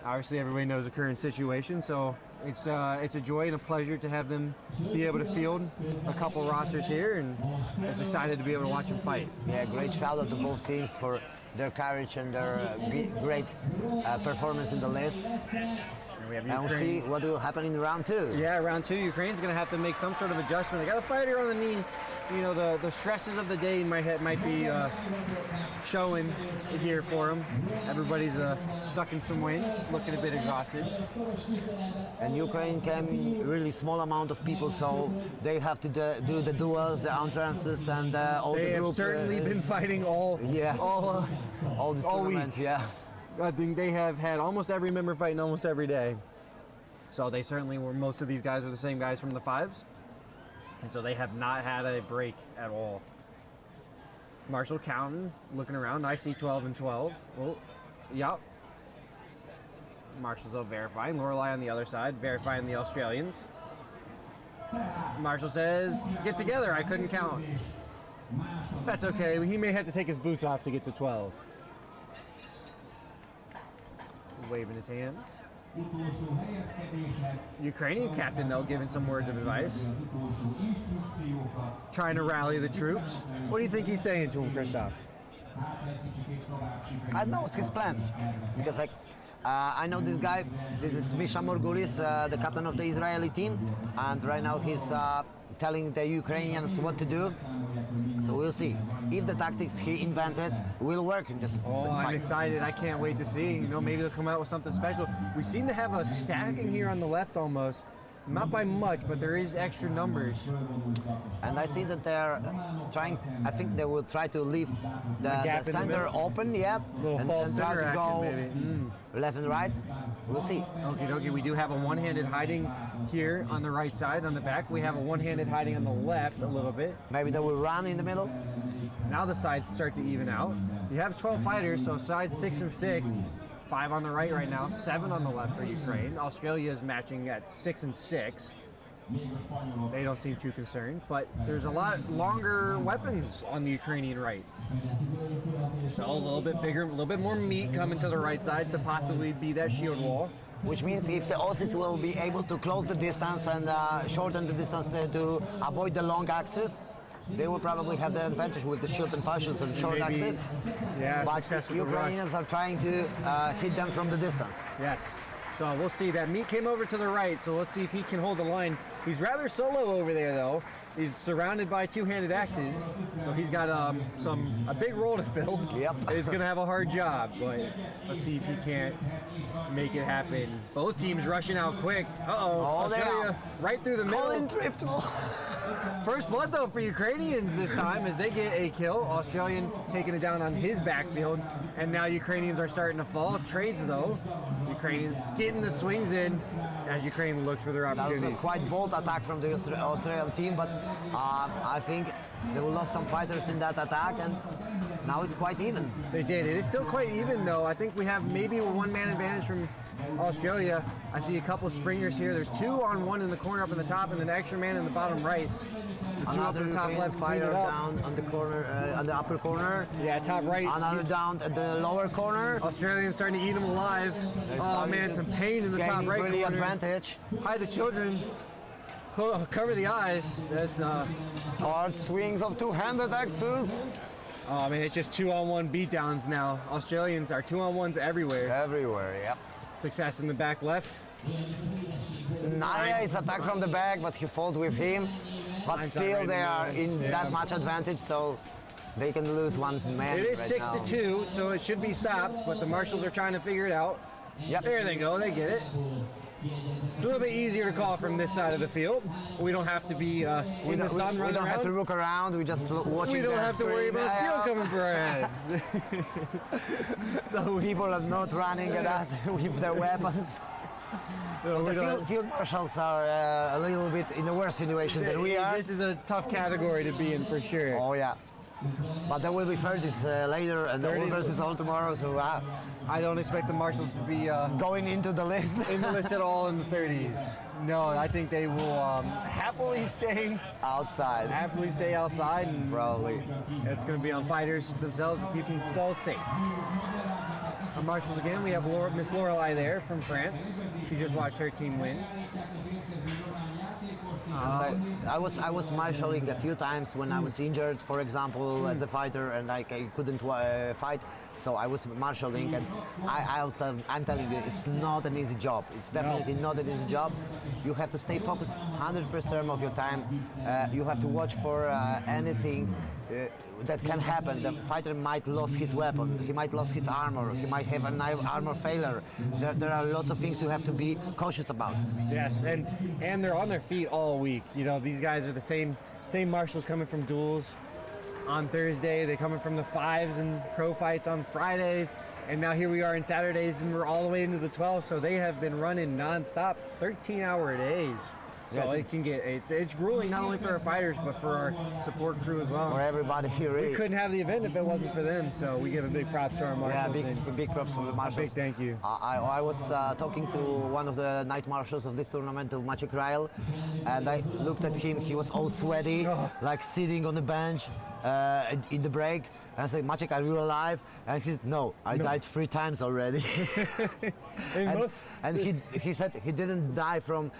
Obviously, everybody knows the current situation, so it's a joy and a pleasure to have them be able to field a couple rosters here, and it's excited to be able to watch them fight. Yeah, great shout out to both teams for their courage and their great performance in the list. And we'll see what will happen in round 2. Yeah, round 2, Ukraine's going to have to make some sort of adjustment. They got a fighter on the knee. You know, the stresses of the day might be showing here for them. Everybody's sucking some wins, looking a bit exhausted. And Ukraine came really small amount of people, so they have to do the duels, the entrances, and all the group. They have certainly been fighting all this tournament, week. Yeah. I think they have had almost every member fighting almost every day. So they certainly were, most of these guys are the same guys from the 5s. And so they have not had a break at all. Marshall counting, looking around. I see 12 and 12. Oh, yep. Marshall's verifying. Lorelei on the other side, verifying the Australians. Marshall says, get together, I couldn't count. That's okay, he may have to take his boots off to get to 12. Waving his hands. Ukrainian captain, though, giving some words of advice. Trying to rally the troops. What do you think he's saying to him, Christoph? I know it's his plan. Because, I know this guy. This is Misha Morgulis, the captain of the Israeli team. And right now he's telling the Ukrainians what to do. So we'll see if the tactics he invented will work in this fight. I'm excited. I can't wait to see. Maybe they'll come out with something special. We seem to have a stacking here on the left almost. not by much, but there is extra numbers. And I see that they're trying, I think they will try to leave the center open, yeah, and try to go left and right. We'll see. Okie dokie, we do have a one-handed hiding here on the right side, on the back. We have a one-handed hiding on the left a little bit. Maybe they will run in the middle. Now the sides start to even out. You have 12 fighters, so sides 6 and 6. 5 on the right now, 7 on the left for Ukraine. Australia is matching at 6 and 6. They don't seem too concerned, but there's a lot longer weapons on the Ukrainian right. So a little bit bigger, a little bit more meat coming to the right side to possibly be that shield wall. Which means if the Aussies will be able to close the distance and shorten the distance to avoid the long axis, they will probably have the advantage with the shield and partials and short axis. Yeah, but Ukrainians are trying to hit them from the distance. Yes. So we'll see. That meat came over to the right, so let's see if he can hold the line. He's rather solo over there, though. He's surrounded by two-handed axes, so he's got a big role to fill. Yep. He's going to have a hard job, but let's see if he can't make it happen. Both teams rushing out quick. Uh-oh. Australia right through the middle. First blood, though, for Ukrainians this time as they get a kill. Australian taking it down on his backfield, and now Ukrainians are starting to fall. Trades, though. Ukrainians getting the swings in as Ukraine looks for their opportunities. That was a quite bold attack from the Australian team, but I think they lost some fighters in that attack, and now it's quite even. They did. It is still quite even, though. I think we have maybe a one-man advantage from Australia. I see a couple of springers here. There's 2 on 1 in the corner up in the top, and an extra man in the bottom right. The 2 up in the top left fighter down on the corner, on the upper corner. Yeah, top right. Another down at the lower corner. Australians starting to eat him alive. Oh man, some pain in the top right really corner. Advantage. Hide the children. Cover the eyes. That's hard swings of two-handed axes. Oh man, it's just 2-on-1 beatdowns now. Australians are 2-on-1s everywhere. Everywhere, yep. Success in the back left. Naya is attacked from the back, but he fought with him. But still, they are in that much advantage, so they can lose one man. It is 6-2, so it should be stopped, but the Marshals are trying to figure it out. Yep. There they go, they get it. It's a little bit easier to call from this side of the field. We don't have to be in the sun running around. We don't have to look around, we just watching. We don't have to worry about steel coming for our heads. So people are not running at us with their weapons. So the field marshals are a little bit in a worse situation than we are. This is a tough category to be in for sure. Oh yeah. But there will be 30s later and the all versus all tomorrow, so I don't expect the Marshals to be going into the list. in the list at all in the 30s. No, I think they will happily stay outside. Happily stay outside. And probably. It's going to be on fighters themselves to keep themselves safe. On Marshals again, we have Miss Lorelei there from France. She just watched her team win. I was marshalling a few times when I was injured, for example, as a fighter, and I couldn't fight. So I was marshalling, and I'm telling you, it's not an easy job. It's definitely not an easy job. You have to stay focused 100% of your time. You have to watch for anything that can happen. The fighter might lose his weapon, he might lose his armor, he might have an armor failure. There are lots of things you have to be cautious about. Yes, and they're on their feet all week. You know, these guys are the same Marshals coming from duels on Thursday. They're coming from the 5s and pro fights on Fridays. And now here we are in Saturdays, and we're all the way into the 12. So they have been running nonstop, 13-hour days. So it can get, it's grueling not only for our fighters, but for our support crew as well. For everybody here. We couldn't have the event if it wasn't for them, so we give a big props to our Marshals. Yeah, big props to the Marshals. A big thank you. I was talking to one of the night Marshals of this tournament, to Maciek Ryle, and I looked at him, he was all sweaty, like sitting on the bench in the break. And I said, Maciek, are you alive? And he said, no, I died 3 times already. and he said he didn't die from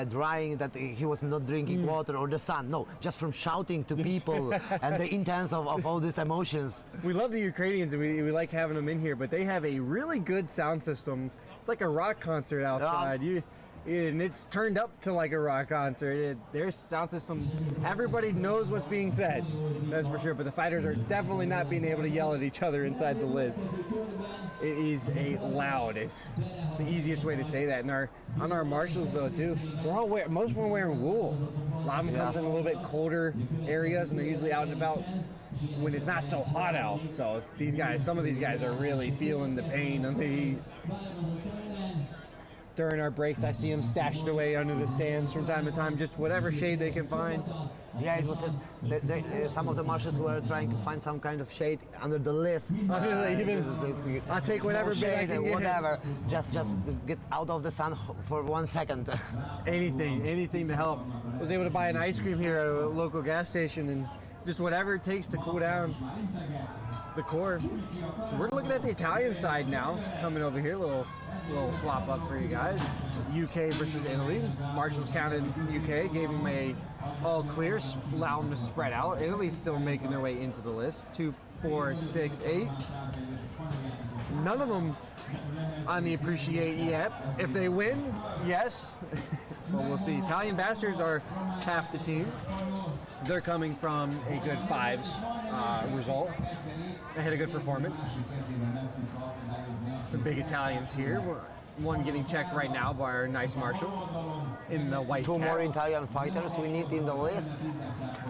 drying, that he was not drinking water or the sun. No, just from shouting to people and the intense of all these emotions. We love the Ukrainians, and we like having them in here, but they have a really good sound system. It's like a rock concert outside. and it's turned up to like a rock concert. Their sound system, everybody knows what's being said, that's for sure, but the fighters are definitely not being able to yell at each other inside the list. It is it's the easiest way to say that. And on our marshals though too, most of them are wearing wool. A lot of them come from a little bit colder areas, and they're usually out and about when it's not so hot out. So some of these guys are really feeling the pain and the heat. During our breaks, I see them stashed away under the stands from time to time, just whatever shade they can find. Yeah, it was some of the marshals were trying to find some kind of shade under the list. I'll take whatever bit I can get. Whatever, just to get out of the sun for 1 second. anything to help. I was able to buy an ice cream here at a local gas station, and just whatever it takes to cool down the core. We're looking at the Italian side now, coming over here, little swap up for you guys. UK versus Italy. Marshals counted UK, gave them a all clear, allow them to spread out. Italy's still making their way into the list. 2, 4, 6, 8. None of them on the appreciate yet. If they win, yes. But we'll see. Italian Bastards are half the team. They're coming from a good 5s result. They had a good performance. Some big Italians here. One getting checked right now by our nice marshal in the white Two cap. more Italian fighters we need in the list.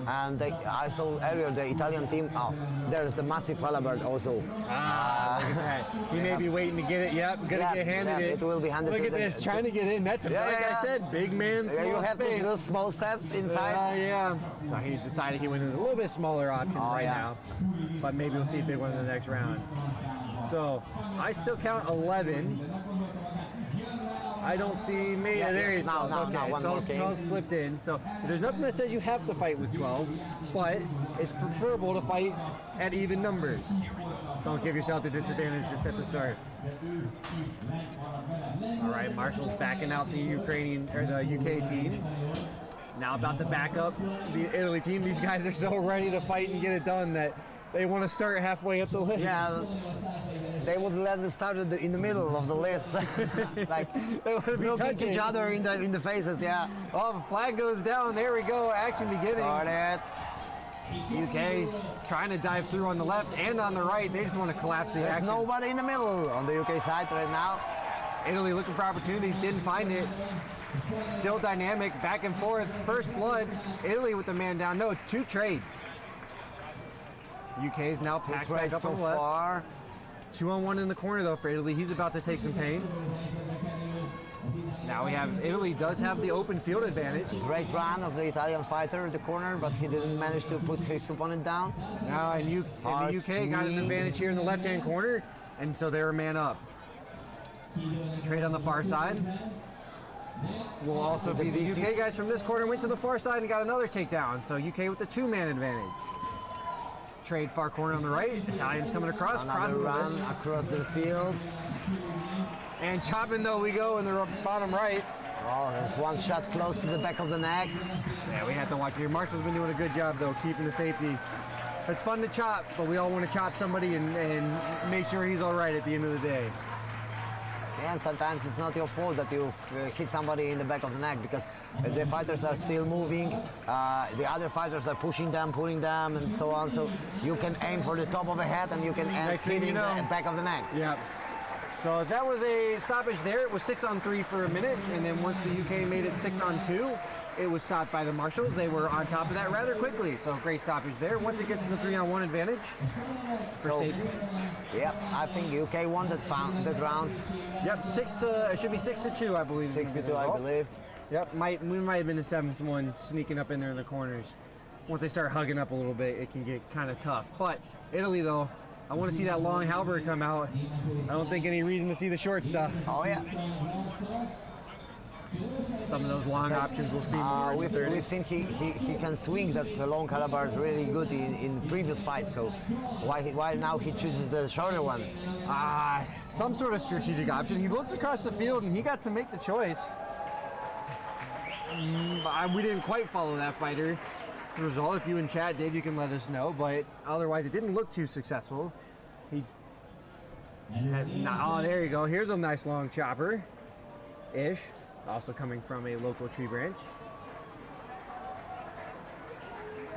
And I saw earlier the Italian team. Oh, there's the massive halberd also. Look at that. He may be waiting to get it. Yep, gonna get handed it. It will be handed. Look at this, trying to get in. That's I said, big man, small you have space. to do small steps inside. Yeah. So he decided he went with a little bit smaller option now. But maybe we'll see a big one in the next round. So I still count 11. I don't see me. There he is. No, Okay, one more game. 12 slipped in. So there's nothing that says you have to fight with 12, but it's preferable to fight at even numbers. Don't give yourself the disadvantage just at the start. All right, Marshals backing out the UK team. Now about to back up the Italy team. These guys are so ready to fight and get it done that they want to start halfway up the list. Yeah, they would let them start in the middle of the list. Like they want to be touching each other in the faces. Yeah. Oh, the flag goes down. There we go. Action beginning. Started. UK trying to dive through on the left and on the right. They just want to collapse the action. There's nobody in the middle on the UK side right now. Italy looking for opportunities, didn't find it. Still dynamic, back and forth. First blood. Italy with the man down. No, 2 trades. UK's now packed back up on the left. Far. 2-on-1 in the corner though for Italy. He's about to take some pain. Now we have Italy does have the open field advantage. Great run of the Italian fighter in the corner, but he didn't manage to put his opponent down. Now and the UK got an advantage here in the left-hand corner, and so they're a man up. Trade on the far side. Will also be the UK guys from this corner went to the far side and got another takedown. So UK with the 2-man advantage. Trade far corner on the right. Italians coming across, crossing the run across the field. And chopping though we go in the bottom right. Oh, there's one shot close to the back of the neck. Yeah, we have to watch here. Marshall's been doing a good job though, keeping the safety. It's fun to chop, but we all want to chop somebody and make sure he's all right at the end of the day. Yeah, and sometimes it's not your fault that you hit somebody in the back of the neck, because the fighters are still moving, the other fighters are pushing them, pulling them, and so on. So you can aim for the top of the head and you can hit in the back of the neck. Yeah. So that was a stoppage there. It was 6-on-3 for a minute, and then once the UK made it 6-on-2, it was stopped by the Marshals. They were on top of that rather quickly, so great stoppage there. Once it gets to the 3-on-1 advantage for safety. Yep, I think UK won that round. Yep, it should be 6-2, I believe. 6-2, I believe. Yep, we might have been the 7th one sneaking up in there in the corners. Once they start hugging up a little bit, it can get kind of tough. But Italy, though, I want to see that long halberd come out. I don't think any reason to see the short stuff. Oh, yeah. Some of those long options we'll see more. We've seen he can swing that long halberd really good in previous fights. So why now he chooses the shorter one? Some sort of strategic option. He looked across the field and he got to make the choice. We didn't quite follow that fighter. The result, if you in chat did, you can let us know. But otherwise, it didn't look too successful. He has not. Oh, there you go. Here's a nice long chopper. Ish. also coming from a local tree branch.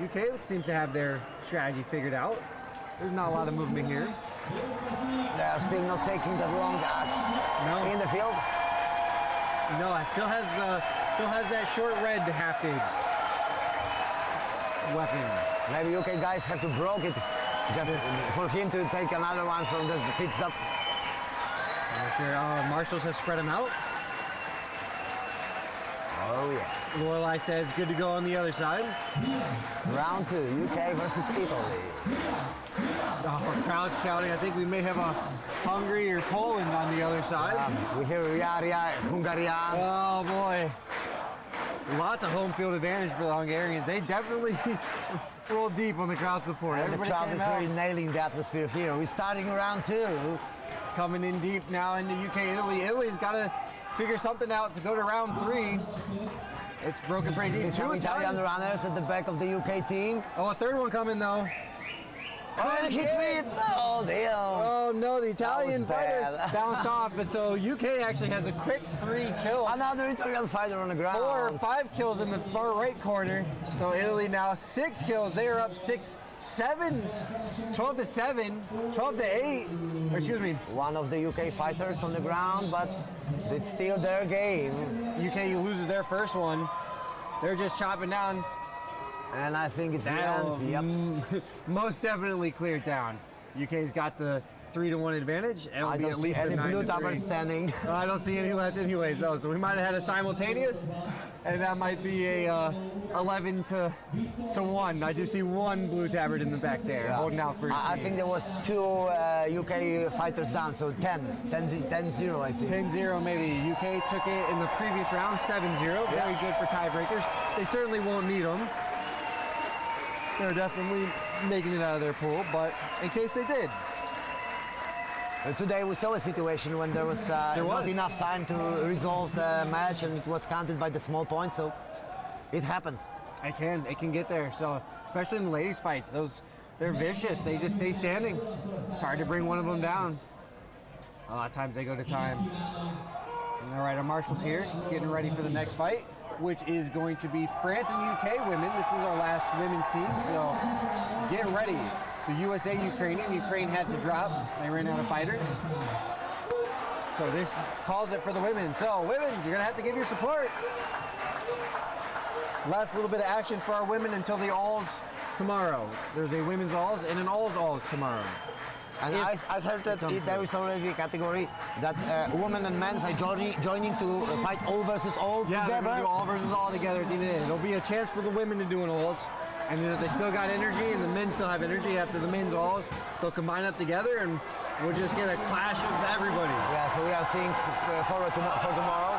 UK seems to have their strategy figured out. There's not a lot of movement here. They're still not taking that long axe in the field. No, it still has that short red hafted weapon. Maybe UK guys have to broke it just for him to take another one from the pit stop. I'm sure Marshals have spread him out. Oh yeah. Lorelei says good to go on the other side. Round 2, UK versus Italy. Oh, crowd shouting. I think we may have a Hungary or Poland on the other side. We hear Ria, Hungarian. Oh boy. Lots of home field advantage for the Hungarians. They definitely roll deep on the crowd support. And the crowd is really nailing the atmosphere here. We're starting round 2. Coming in deep now into UK, Italy. Italy's got to figure something out to go to round 3. It's broken pretty deep. Two Italian runners at the back of the UK team. Oh, a third one coming though. Oh, and he quit! Oh, damn. Oh no, the Italian fighter bounced off, and so UK actually has a quick 3 kills. Another Italian fighter on the ground. 4 or 5 kills in the far right corner. So Italy now 6 kills. They are up 6-7, 12-7, 12-8. Or excuse me. One of the UK fighters on the ground, but it's still their game. UK loses their first one. They're just chopping down. And I think it's the end. Yep. Most definitely cleared down. UK's got the 3-1 advantage, and it'll I be don't at see least any a 9-3. blue tabard standing. No, I don't see any left anyways, though. So we might have had a simultaneous, and that might be a 11-1. I do see 1 blue tabard in the back there, holding out for. I think there was 2 UK fighters down, so 10-0, I think. 10-0 maybe. UK took it in the previous round, 7-0. Very good for tiebreakers. They certainly won't need them. They're definitely making it out of their pool, but in case they did. Today we saw a situation when there was not enough time to resolve the match, and it was counted by the small point, so it happens. It can get there. So especially in the ladies' fights, they're vicious. They just stay standing. It's hard to bring one of them down. A lot of times they go to time. All right, our Marshals here, getting ready for the next fight, which is going to be France and UK women. This is our last women's team, so get ready. The USA Ukrainian. Ukraine had to drop. They ran out of fighters. So this calls it for the women. So women, you're gonna have to give your support. Last little bit of action for our women until the alls tomorrow. There's a women's alls and an alls tomorrow. And I heard that there is already a category that women and men are joining to fight all versus all together. They're gonna do all versus all together at the end of the day. There'll be a chance for the women to do an alls, and then if they still got energy and the men still have energy after the men's alls, they'll combine up together and we'll just get a clash of everybody. Yeah, so we are seeing forward for tomorrow.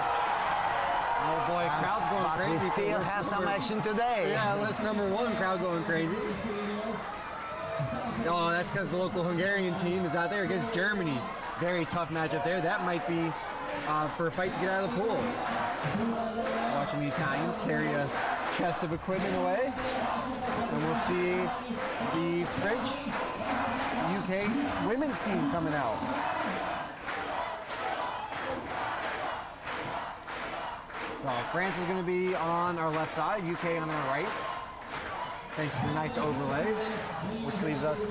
Oh boy, crowd's going crazy. We still have some action today. Yeah, list number 1, crowd going crazy. Oh, that's because the local Hungarian team is out there against Germany. Very tough matchup there. That might be for a fight to get out of the pool. Watching the Italians carry a chest of equipment away. And we'll see the French UK women's team coming out. So France is going to be on our left side, UK on our right. Thanks to the nice overlay, which leaves us.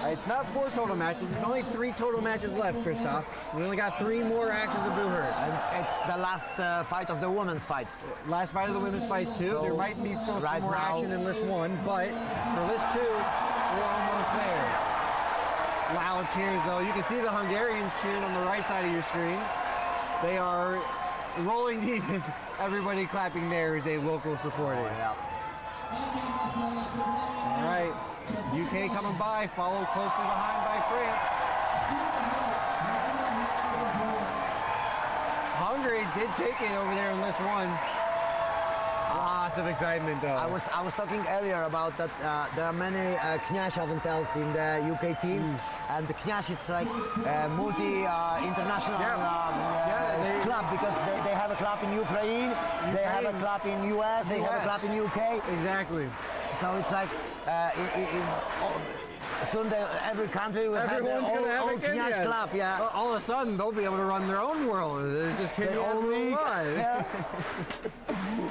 It's not 4 total matches. It's only 3 total matches left, Christoph. We only got 3 more actions at Bohurt. And it's the last fight of the women's fights. Last fight of the women's fights too. So there might be still some more now, action in list 1, but for list 2, we're almost there. Loud cheers though. You can see the Hungarians cheering on the right side of your screen. They are rolling deep as everybody clapping there is a local supporter. Yeah. All right, UK coming by, followed closely behind by France. Hungary did take it over there in list 1. Lots of excitement though. I was talking earlier about that there are many Kniaz Aventels in the UK team, and the Kniaz is like multi-international club because they have a club in Ukraine, they have a club in US, they have a club in UK. Exactly. So it's like soon every country will have their Everyone's gonna have a own Kenyan Kniash club. Yeah. All of a sudden, they'll be able to run their own world. It's just Their Kenyan own league. worldwide. Yeah.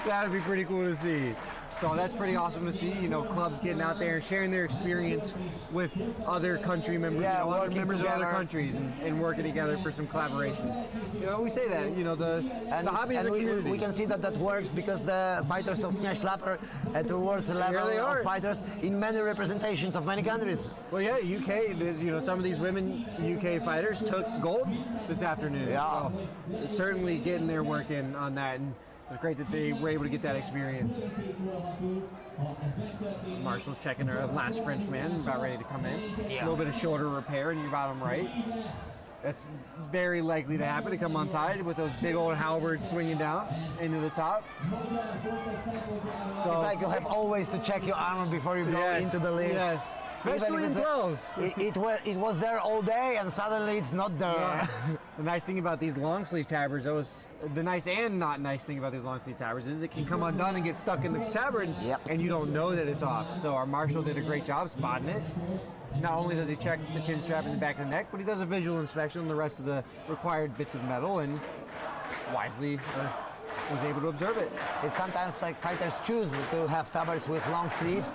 That'd be pretty cool to see. So that's pretty awesome to see, you know, clubs getting out there and sharing their experience with other country members, Yeah, you know, other working members of other together. countries and working together for some collaborations. You know, we say that, you know, the hobby is a community. We can see that works because the fighters of Kniash Club are at the world level they are. of fighters in many representations of many countries. Well, yeah, UK, you know, some of these women UK fighters took gold this afternoon. Yeah. So certainly getting their work in on that, and it's great that they were able to get that experience. Marshals checking their last Frenchman, about ready to come in. A little bit of shoulder repair in your bottom right. That's very likely to happen, to come on side with those big old halberds swinging down into the top. So it's like you have always to check your armor before you go into the lift. Yes. Especially in 12s. It was there all day and suddenly it's not there. Yeah. The nice thing about these long sleeve tabards, the nice and not nice thing about these long sleeve tabards is it can come undone and get stuck in the tabard and you don't know that it's off. So our Marshal did a great job spotting it. Not only does he check the chin strap in the back of the neck, but he does a visual inspection on the rest of the required bits of metal and wisely was able to observe it. It's sometimes like fighters choose to have tabards with long sleeves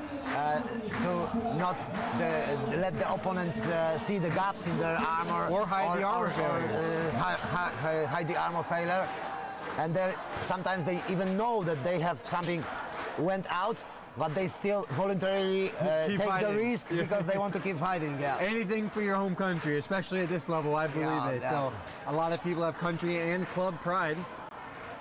to not let the opponents see the gaps in their armor or hide the armor failure. Hide the armor failure, and sometimes they even know that they have something went out, but they still voluntarily take fighting. the risk because they want to keep fighting. Yeah. Anything for your home country, especially at this level, I believe it. Yeah. So a lot of people have country and club pride.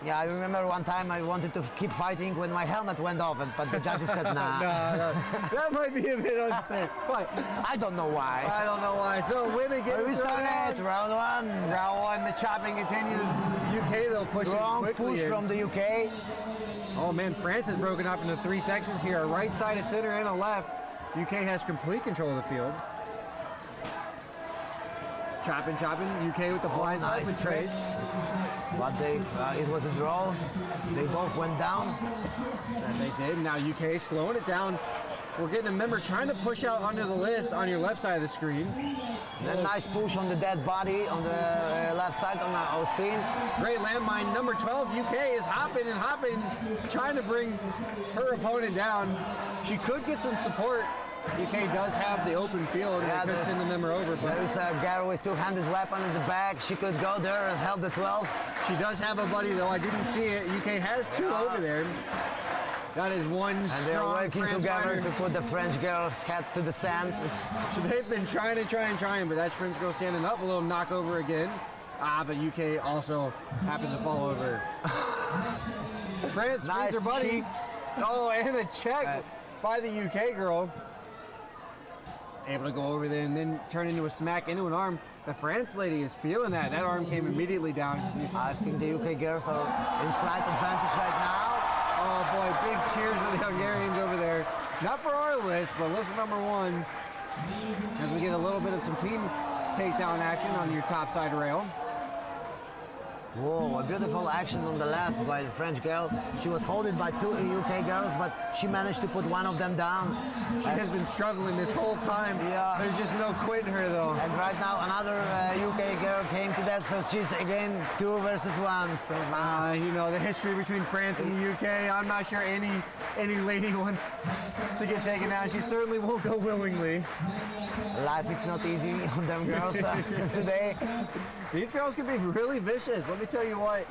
Yeah, I remember one time I wanted to keep fighting when my helmet went off, but the judges said nah. No, that might be a bit unsafe, but I don't know why. I don't know why. So women get we started round one. Round one, the chopping continues. UK though pushing quickly. Push from the UK. Oh man, France is broken up into 3 sections here: a right side, a center, and a left. UK has complete control of the field. Chopping, UK with the blind side with trades. But it was a draw. They both went down. And they did. Now UK slowing it down. We're getting a member trying to push out under the list on your left side of the screen. A nice push on the dead body on the left side on our screen. Great landmine. Number 12, UK is hopping and hopping, trying to bring her opponent down. She could get some support. UK does have the open field and they could send the member over. But there is a girl with two-handed weapon in the back. She could go there and help the 12. She does have a buddy though. I didn't see it. UK has two over there. That is one and strong they're working France together fighter. to put the French girl's head to the sand. So they've been trying, but that's French girl standing up. A little knockover again. But UK also happens to fall over. France nice her buddy. kick. Oh, and a check by the UK girl. Able to go over there and then turn into a smack into an arm. The France lady is feeling that. That arm came immediately down. I think the UK girls are in slight advantage right now. Oh boy, big cheers for the Hungarians over there. Not for our list, but list number 1. As we get a little bit of some team takedown action on your top side rail. Whoa, a beautiful action on the left by the French girl. She was holding by 2 UK girls, but she managed to put one of them down. She has been struggling this whole time. Yeah. There's just no quitting her though. And right now another UK girl came to that, so she's again 2 versus 1. So you know, the history between France and the UK, I'm not sure any lady wants to get taken down. She certainly won't go willingly. Life is not easy on them girls today. These girls can be really vicious. Let me tell you what.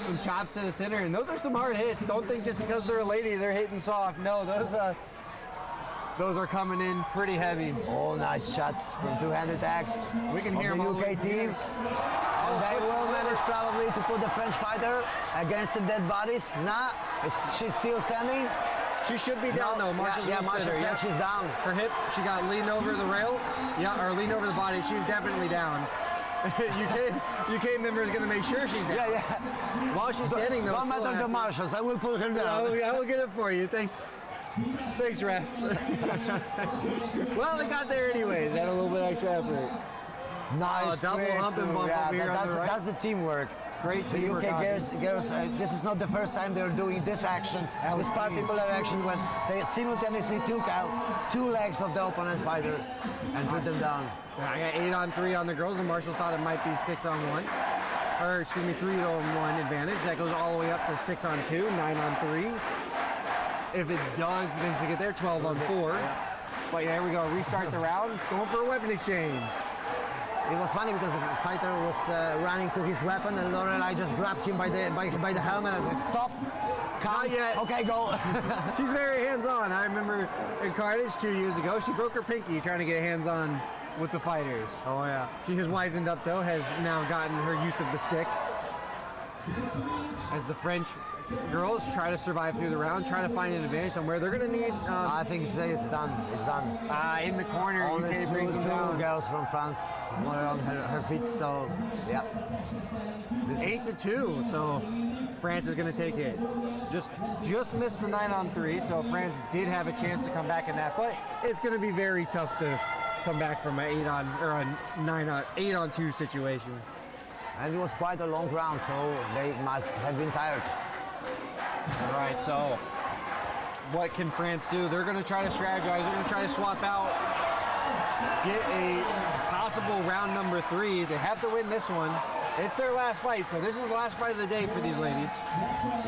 Some chops to the center, and those are some hard hits. Don't think just because they're a lady, they're hitting soft. No, those are coming in pretty heavy. Oh, nice shots from two-handed attacks. We can hear them the all UK team. And they will manage probably to put the French fighter against the dead bodies. Nah, she's still standing. She should be down though. Marshals Marshall said she's down. Her hip, she got leaned over the rail. Yeah, or leaned over the body. She's definitely down. UK member is going to make sure she's down. Yeah. While she's standing though. Don't matter the Marshals. I will put her down. I will get it for you. Thanks, ref. Well, they got there anyways. Had a little bit extra effort. Nice. Double hump and bump over here on the right. That's the teamwork. Great The teamwork. UK girls, this is not the first time they're doing this action, this particular action when they simultaneously took out 2 legs of the opponent fighter and put them down. Yeah, I got 8-on-3 on the girls. The Marshals thought it might be 6-on-1. Or excuse me, 3-on-1 advantage. That goes all the way up to 6-on-2, 9-on-3. If it does eventually get there, 12-on-4. But yeah, here we go. Restart the round. Going for a weapon exchange. It was funny because the fighter was running to his weapon and Lorelei just grabbed him by the helmet and said, stop, Not yet. Okay, go. She's very hands-on. I remember in Carnage 2 years ago, she broke her pinky trying to get hands-on with the fighters. Oh yeah. She has wisened up though, has now gotten her use of the stick. As the French girls try to survive through the round, try to find an advantage somewhere. They're going to need... I think it's done. It's done. In the corner, Only UK brings them down. two girls from France were on her feet, so yeah. 8-2, so France is going to take it. Just missed the 9-on-3, so France did have a chance to come back in that, but it's going to be very tough to come back from an 8-on-2 situation. And it was quite a long round, so they must have been tired. All right, so what can France do? They're going to try to strategize. They're going to try to swap out, get a possible round number 3. They have to win this one. It's their last fight, so this is the last fight of the day for these ladies.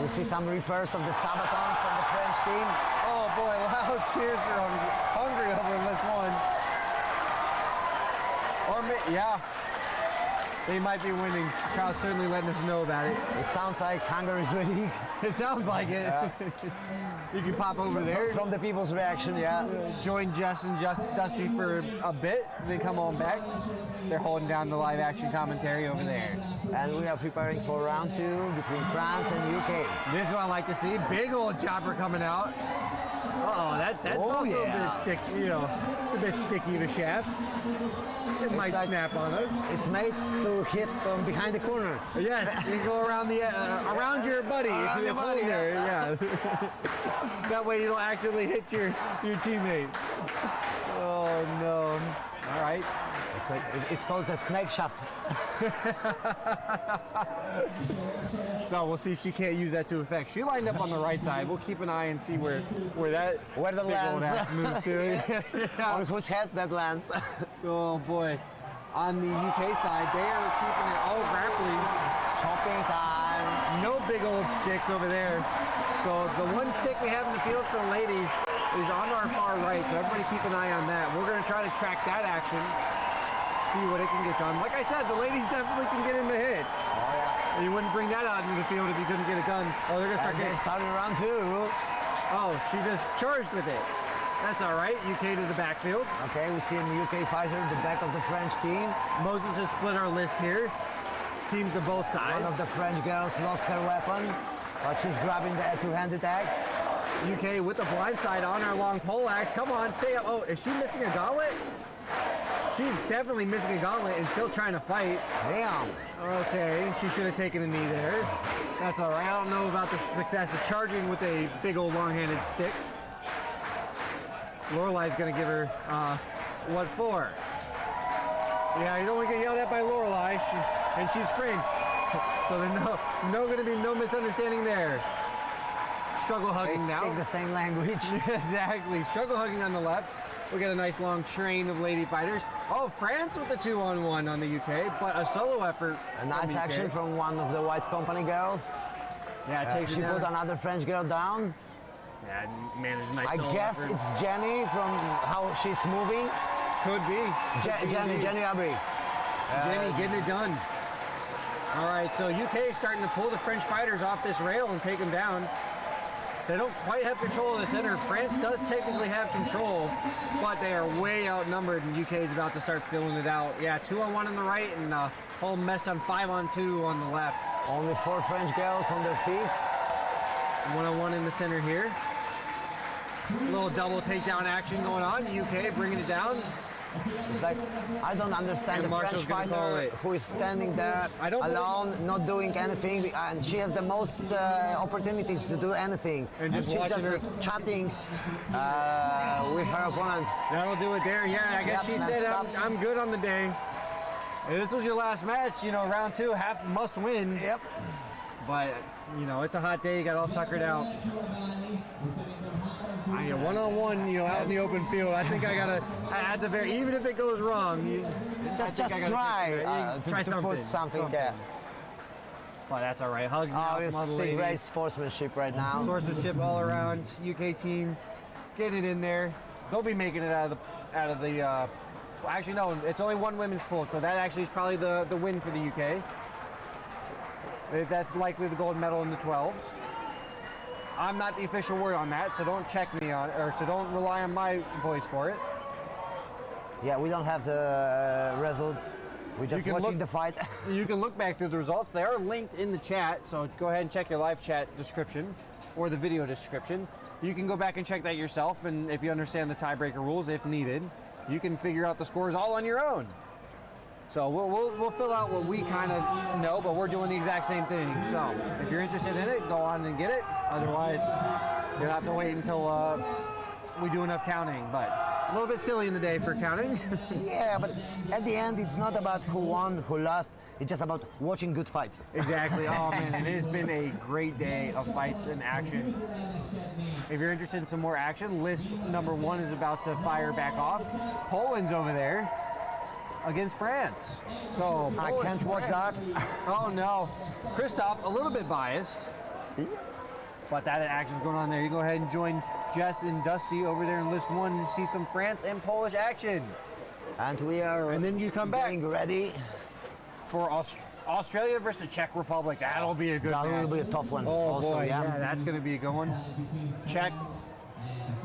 We see some repairs of the sabatons from the French team. Oh boy, loud cheers for Hungary over in this one. Yeah. They might be winning. The crowd's certainly letting us know about it. It sounds like Hungary's winning. It sounds like it. Yeah. You can pop over there. From the people's reaction, yeah. Join Jess and Dusty for a bit, then come on back. They're holding down the live action commentary over there. And we are preparing for round 2 between France and UK. This is what I like to see. Big old chopper coming out. Uh-oh, that's also a bit sticky, it's a bit sticky, the shaft. It might snap on us. It's made to hit from behind the corner. Yes, you go around around your buddy. Around your buddy, yeah. That way you don't accidentally hit your teammate. Oh no. All right. It's called a snake shaft. So we'll see if she can't use that to effect. She lined up on the right side. We'll keep an eye and see where the big old ass moves to. On whose head that lands. Oh boy. On the UK side, they are keeping it all grappling. Chopping time. No big old sticks over there. So the one stick we have in the field for the ladies is on our far right. So everybody keep an eye on that. We're going to try to track that action. See what it can get done. Like I said, the ladies definitely can get in the hits. Oh yeah. And you wouldn't bring that out into the field if you couldn't get it done. Oh, they're gonna start getting started round 2. Oh, she just charged with it. That's all right. UK to the backfield. Okay, we see in the UK fighter the back of the French team. Moses has split our list here. Teams to both sides. One of the French girls lost her weapon, but she's grabbing the two-handed axe. UK with the blind side on her long pole axe. Come on, stay up. Oh, is she missing a gauntlet? She's definitely missing a gauntlet and still trying to fight. Damn. Okay, she should have taken a knee there. That's all right. I don't know about the success of charging with a big old long-handed stick. Lorelei's going to give her, what for? Yeah, you don't want to get yelled at by Lorelei, and she's French. So there's going to be no misunderstanding there. Struggle hugging now. They speak the same language. Exactly. Struggle hugging on the left. We got a nice long train of lady fighters. Oh, France with the 2-on-1 on the UK, but a solo effort. A nice action from one of the White Company girls. Yeah, she put another French girl down. Yeah, managed a nice I guess effort. it's Jenny from how she's moving. Could be. Jenny Aubry. Jenny getting it done. All right, so UK starting to pull the French fighters off this rail and take them down. They don't quite have control of the center. France does technically have control, but they are way outnumbered, and UK is about to start filling it out. Yeah, 2-on-1 on the right, and a whole mess on 5-on-2 on the left. Only 4 French girls on their feet. 1-on-1 in the center here. A little double takedown action going on. UK bringing it down. It's like, I don't understand the French fighter who is standing there alone, not doing anything, and she has the most opportunities to do anything. And she's just chatting with her opponent. That'll do it there. Yeah, I guess she said, I'm good on the day. This was your last match, you know, round 2, half must win. Yep. But, you know, it's a hot day, you got all tuckered out. One-on-one, you know, out in the open field, I think I gotta, at the very, even if it goes wrong, just try try to put something there. But that's all right. Hugs now Oh, from all the it's ladies. great sportsmanship right now. Sportsmanship all around. UK team getting it in there. They'll be making it out of the. Actually, no, it's only one women's pool, so that actually is probably the win for the UK. That's likely the gold medal in the 12s. I'm not the official word on that, so don't check me on, or so don't rely on my voice for it. Yeah, we don't have the results. We're just watching the fight. You can look back through the results. They are linked in the chat, so go ahead and check your live chat description or the video description. You can go back and check that yourself, and if you understand the tiebreaker rules, if needed, you can figure out the scores all on your own. So we'll fill out what we kind of know, but we're doing the exact same thing. So if you're interested in it, go on and get it. Otherwise, you'll have to wait until we do enough counting. But a little bit silly in the day for counting. Yeah, but at the end, it's not about who won, who lost. It's just about watching good fights. Exactly. Oh man, and it has been a great day of fights and action. If you're interested in some more action, list number 1 is about to fire back off. Poland's over there against France. So I can't watch that. Oh no. Christoph, a little bit biased. But that action's going on there. You go ahead and join Jess and Dusty over there in list 1 to see some France and Polish action. And we are and then you come back ready for Australia versus Czech Republic. That'll be a good match. That will be a tough one. Oh also, boy, yeah. yeah, that's going to be a good one. Czech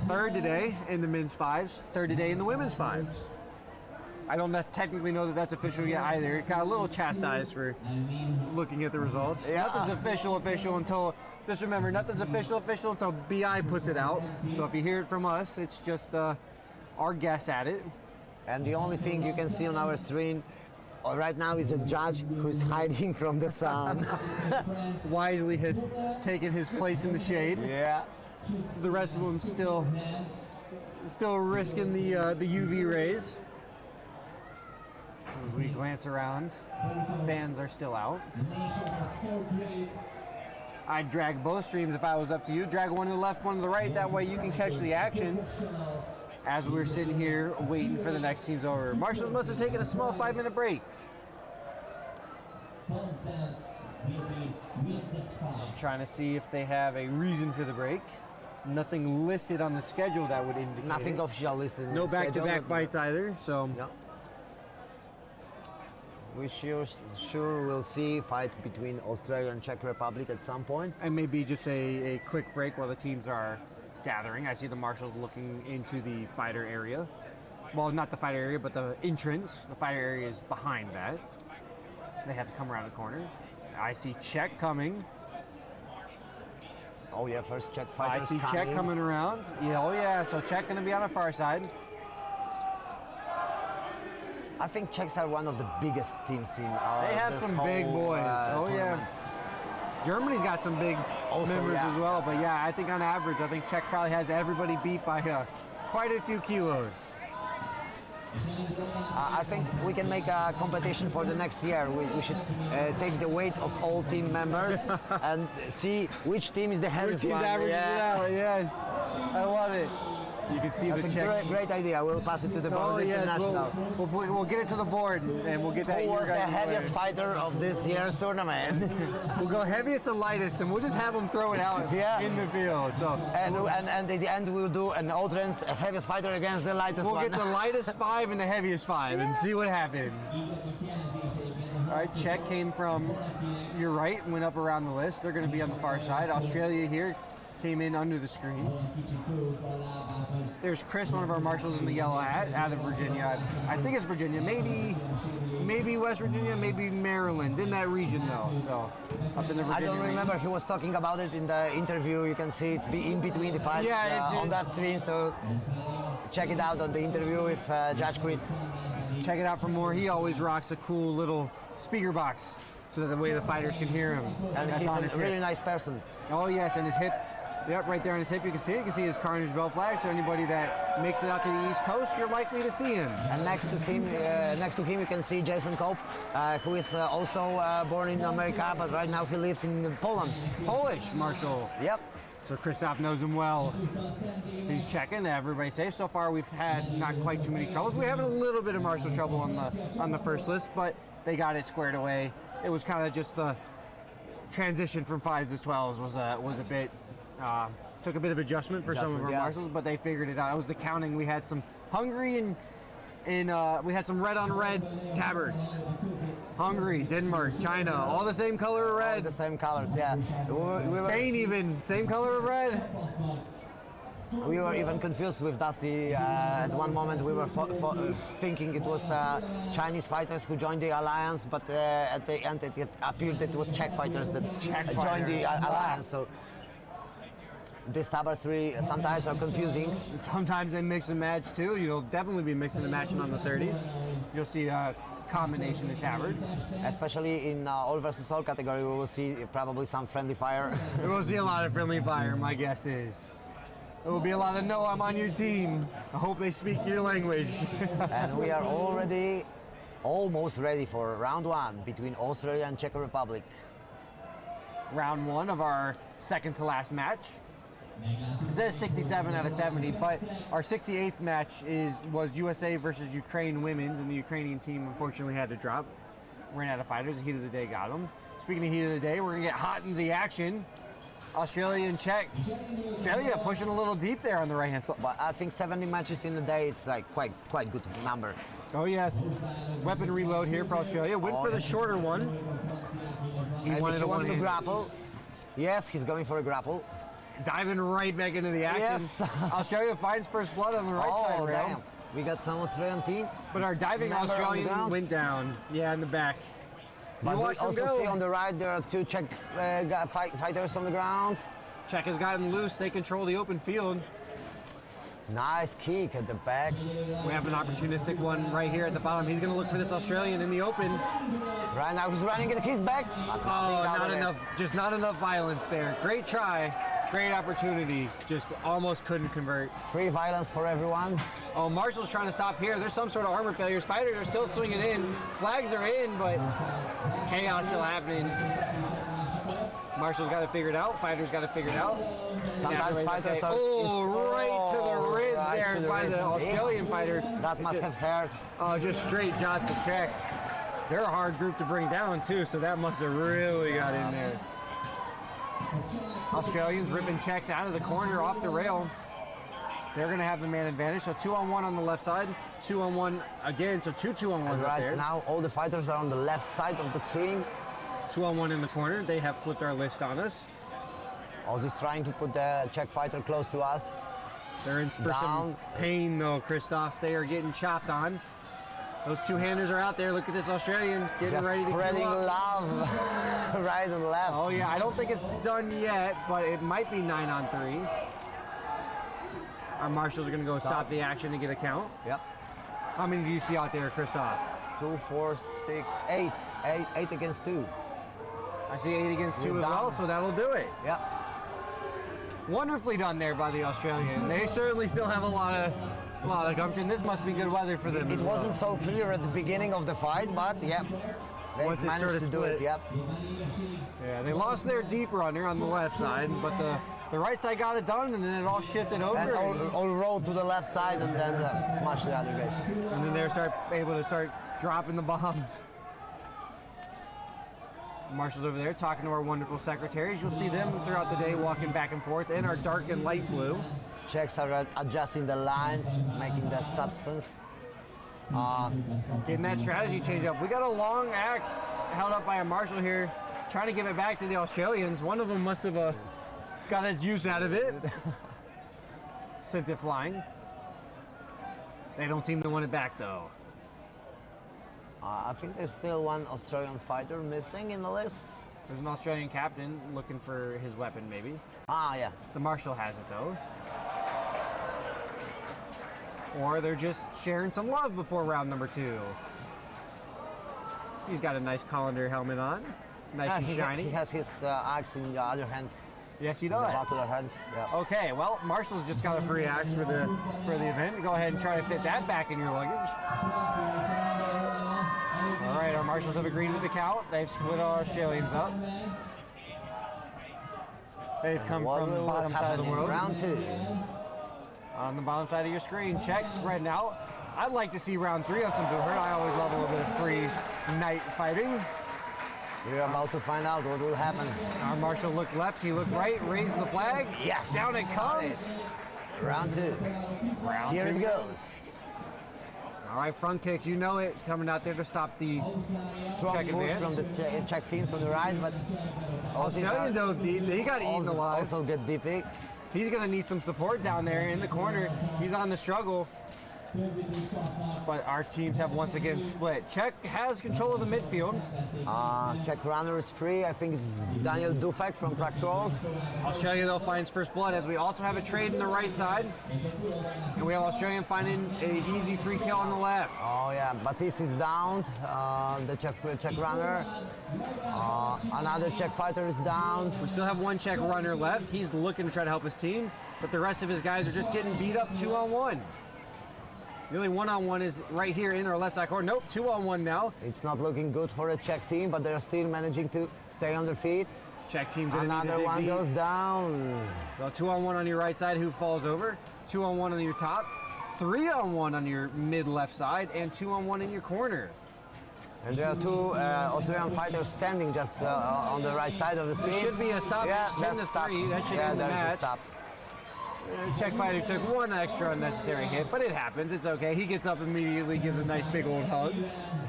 third today in the men's 5s, third today in the women's 5s. I don't technically know that that's official yet either. Got a little chastised for looking at the results. Yeah. Nothing's official until, just remember, nothing's official until BI puts it out. So if you hear it from us, it's just our guess at it. And the only thing you can see on our screen right now is a judge who's hiding from the sun. Wisely has taken his place in the shade. Yeah. The rest of them still risking the UV rays. As we glance around, fans are still out. I'd drag both streams if I was up to you. Drag one to the left, one to the right. That way you can catch the action as we're sitting here waiting for the next team's over. Marshals must have taken a small 5-minute break. I'm trying to see if they have a reason for the break. Nothing listed on the schedule that would indicate. Nothing official listed. No back-to-back fights either, so. No. We sure will see fight between Australia and Czech Republic at some point. And maybe just a quick break while the teams are gathering. I see the Marshals looking into the fighter area. Well, not the fighter area, but the entrance. The fighter area is behind that. They have to come around the corner. I see Czech coming. Oh yeah, first Czech I fighters see Czech coming around. Yeah, oh yeah, so Czech gonna be on the far side. I think Czechs are one of the biggest teams in They have this some whole, big boys. Oh tournament. yeah. Germany's got some big Also, members yeah. as well, but yeah, I think on average, I think Czech probably has everybody beat by quite a few kilos. I think we can make a competition for the next year. We should take the weight of all team members and see which team is the heaviest one. Averages it out, yes. I love it. You can see That's the a Czech. great idea. We'll pass it to the board international. We'll get it to the board and we'll get that. Who was the guys' heaviest way. fighter of this year's tournament? We'll go heaviest to lightest, and we'll just have them throw it out in the field. So and at the end we'll do an entrance, a heaviest fighter against the lightest we'll one. get the lightest 5 and the heaviest 5 and see what happens. All right, Czech came from your right, went up around the list. They're going to be on the far side. Australia here came in under the screen. There's Chris, one of our marshals in the yellow hat, out of Virginia. I think it's Virginia, maybe West Virginia, maybe Maryland, in that region though. So up in the Virginia I don't region. remember. He was talking about it in the interview. You can see it be in between the fights on that screen. So check it out on the interview with Judge Chris. Check it out for more. He always rocks a cool little speaker box so that the way the fighters can hear him. And That's on he's his a really hip. nice person. Oh yes, and his hip Yep, right there on his hip, you can see it. You can see his Carnage Bell flag. So anybody that makes it out to the East Coast, you're likely to see him. And next to him, you can see Jason Cope, who is also born in America, but right now he lives in Poland. Polish Marshal. Yep. So Christoph knows him well. He's checking. Everybody's safe. So far, we've had not quite too many troubles. We have a little bit of Marshal trouble on the first list, but they got it squared away. It was kind of just the transition from 5s to 12s was a bit took a bit of adjustment for some of our Marshals, but they figured it out. It was the counting. We had some Hungary and we had some red on red tabards. Hungary, Denmark, China, all the same color of red. All the same colors, yeah. Spain even, same color of red. We were even confused with Dusty. At one moment we were thinking it was Chinese fighters who joined the alliance, but at the end it appeared that it was Czech fighters that joined the alliance. So these tabards sometimes are confusing. Sometimes they mix and match too. You'll definitely be mixing and matching on the 30s. You'll see a combination of tabards. Especially in all versus all category, we will see probably some friendly fire. We will see a lot of friendly fire, my guess is. There will be a lot of "no, I'm on your team. I hope they speak your language." And we are already almost ready for round 1 between Australia and Czech Republic. Round 1 of our second to last match. It says 67 out of 70, but our 68th match was USA versus Ukraine women's, and the Ukrainian team unfortunately had to drop. Ran out of fighters. The heat of the day got them. Speaking of heat of the day, we're gonna get hot into the action. Australia and Czech. Australia pushing a little deep there on the right hand side. But I think 70 matches in a day, it's like quite good number. Oh yes. Weapon reload here for Australia. Went for the shorter one. He wants to grapple. Yes, he's going for a grapple. Diving right back into the action. Yes. Australia finds first blood on the right side rail. Damn. We got some Australian team. But our diving Australian went down. Yeah, in the back. But we also see on the right there are 2 Czech fighters on the ground. Czech has gotten loose. They control the open field. Nice kick at the back. We have an opportunistic one right here at the bottom. He's going to look for this Australian in the open. Right now he's running in his back. Oh, not enough. Just not enough violence there. Great try. Great opportunity. Just almost couldn't convert. Free violence for everyone. Oh, Marshall's trying to stop here. There's some sort of armor failures. Fighters are still swinging in. Flags are in, but chaos still happening. Marshall's got it figured out. Fighters got it figured out. Sometimes fighters are... right to the ribs there by the Australian fighter. That must have hurt. Oh, just straight jot to Czech. They're a hard group to bring down too, so that must have really got in there. Australians ripping Czechs out of the corner off the rail. They're going to have the man advantage. So 2-on-1 on the left side, 2-on-1 again. So 2 2-on-1s right there. Now all the fighters are on the left side of the screen. 2-on-1 in the corner. They have flipped our list on us. Aussies trying to put the Czech fighter close to us. They're in for some pain though, Christoph. They are getting chopped on. Those two-handers are out there. Look at this Australian getting Just ready to spreading love right and left. Oh yeah, I don't think it's done yet, but it might be 9-on-3. Our Marshals are going to go stop the action to get a count. Yep. How many do you see out there, Christoph? 2, 4, 6, 8. 8 against 2. I see 8 against 2 as well, so that'll do it. Yep. Wonderfully done there by the Australian. They certainly still have a lot of gumption. This must be good weather for them. It wasn't so clear at the beginning of the fight, but yep. They managed to do it, yep. Yeah, they lost their deep runner on the left side, but the right side got it done, and then it all shifted over. And all rolled to the left side and then smashed the other guys. And then they're able to start dropping the bombs. Marshals over there talking to our wonderful secretaries. You'll see them throughout the day walking back and forth in our dark and light blue. Czechs are adjusting the lines, making the substance. Getting that strategy change up. We got a long axe held up by a marshal here, trying to give it back to the Australians. One of them must have got its use out of it. Sent it flying. They don't seem to want it back though. I think there's still one Australian fighter missing in the list. There's an Australian captain looking for his weapon maybe. Ah, yeah. The marshal has it though. Or they're just sharing some love before round number 2. He's got a nice colander helmet on. Nice and shiny. He has his axe in the other hand. Yes, he In the does. back of the head. Yeah. Okay, well, Marshall's just got a free axe for the event. Go ahead and try to fit that back in your luggage. All right, our Marshals have agreed with the count. They've split our Australians up. They've come What from the will bottom side of the happen in world. round 2? On the bottom side of your screen, Czech spreading out. I'd like to see round 3 on some Bohurt. I always love a little bit of free night fighting. We're about to find out what will happen. Our Marshal looked left, he looked right, raised the flag. Yes. Down it comes. Round 2. Here it goes. All right, front kicks, you know it, coming out there to stop the Strong Czech push advance. from the Czech teams on the right, but Australian dove deep. He got eaten alive. Also get deep. He's going to need some support down there in the corner. He's on the struggle. But our teams have once again split. Czech has control of the midfield. Czech runner is free. I think it's Daniel Dufek from Track Trolls. Australia, though, finds first blood as we also have a trade in the right side. And we have Australian finding an easy free kill on the left. Oh, yeah. Batiste is downed, the Czech runner. Another Czech fighter is downed. We still have one Czech runner left. He's looking to try to help his team, but the rest of his guys are just getting beat up 2-on-1. The only 1-on-1 is right here in our left side corner. Nope, 2-on-1 now. It's not looking good for the Czech team, but they're still managing to stay on their feet. Czech team didn't Another need to dig one deep. goes down. So 2-on-1 on your right side, who falls over. 2-on-1 on your top. 3-on-1 on your mid-left side, and 2-on-1 in your corner. And there are two Australian fighters standing just on the right side of the screen. There should be a stoppage, Yeah, 10-3. That should end the there's match. a stop. Czech fighter took one extra unnecessary hit, but it happens. It's okay. He gets up immediately, gives a nice big old hug.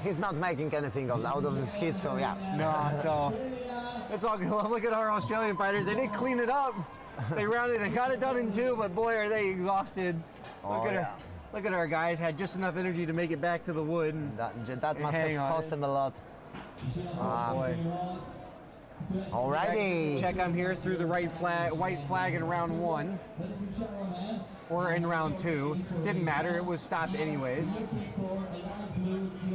He's not making anything out of this hit, so yeah. No, so it's all good. Look at our Australian fighters. They did clean it up. They rounded. They got it done in 2, but boy, are they exhausted. Look at our guys. Had just enough energy to make it back to the wood. And that must have cost them a lot. Boy. Alrighty. Check I'm here through the white flag in round 1. Or in round 2. Didn't matter, it was stopped anyways.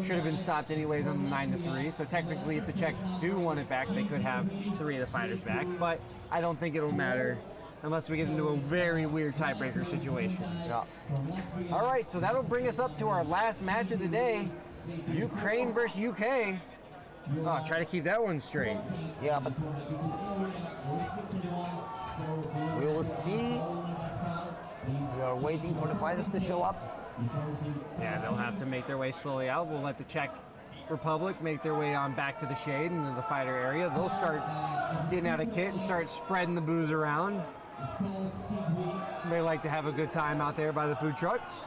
Should have been stopped anyways on the 9-3. So technically if the Czech do want it back, they could have 3 of the fighters back. But I don't think it'll matter unless we get into a very weird tiebreaker situation. Yeah. Alright, so that'll bring us up to our last match of the day. Ukraine versus UK. Oh, try to keep that one straight. Yeah, but we will see. We are waiting for the fighters to show up. Yeah, they'll have to make their way slowly out. We'll let the Czech Republic make their way on back to the shade into the fighter area. They'll start getting out of kit and start spreading the booze around. They like to have a good time out there by the food trucks.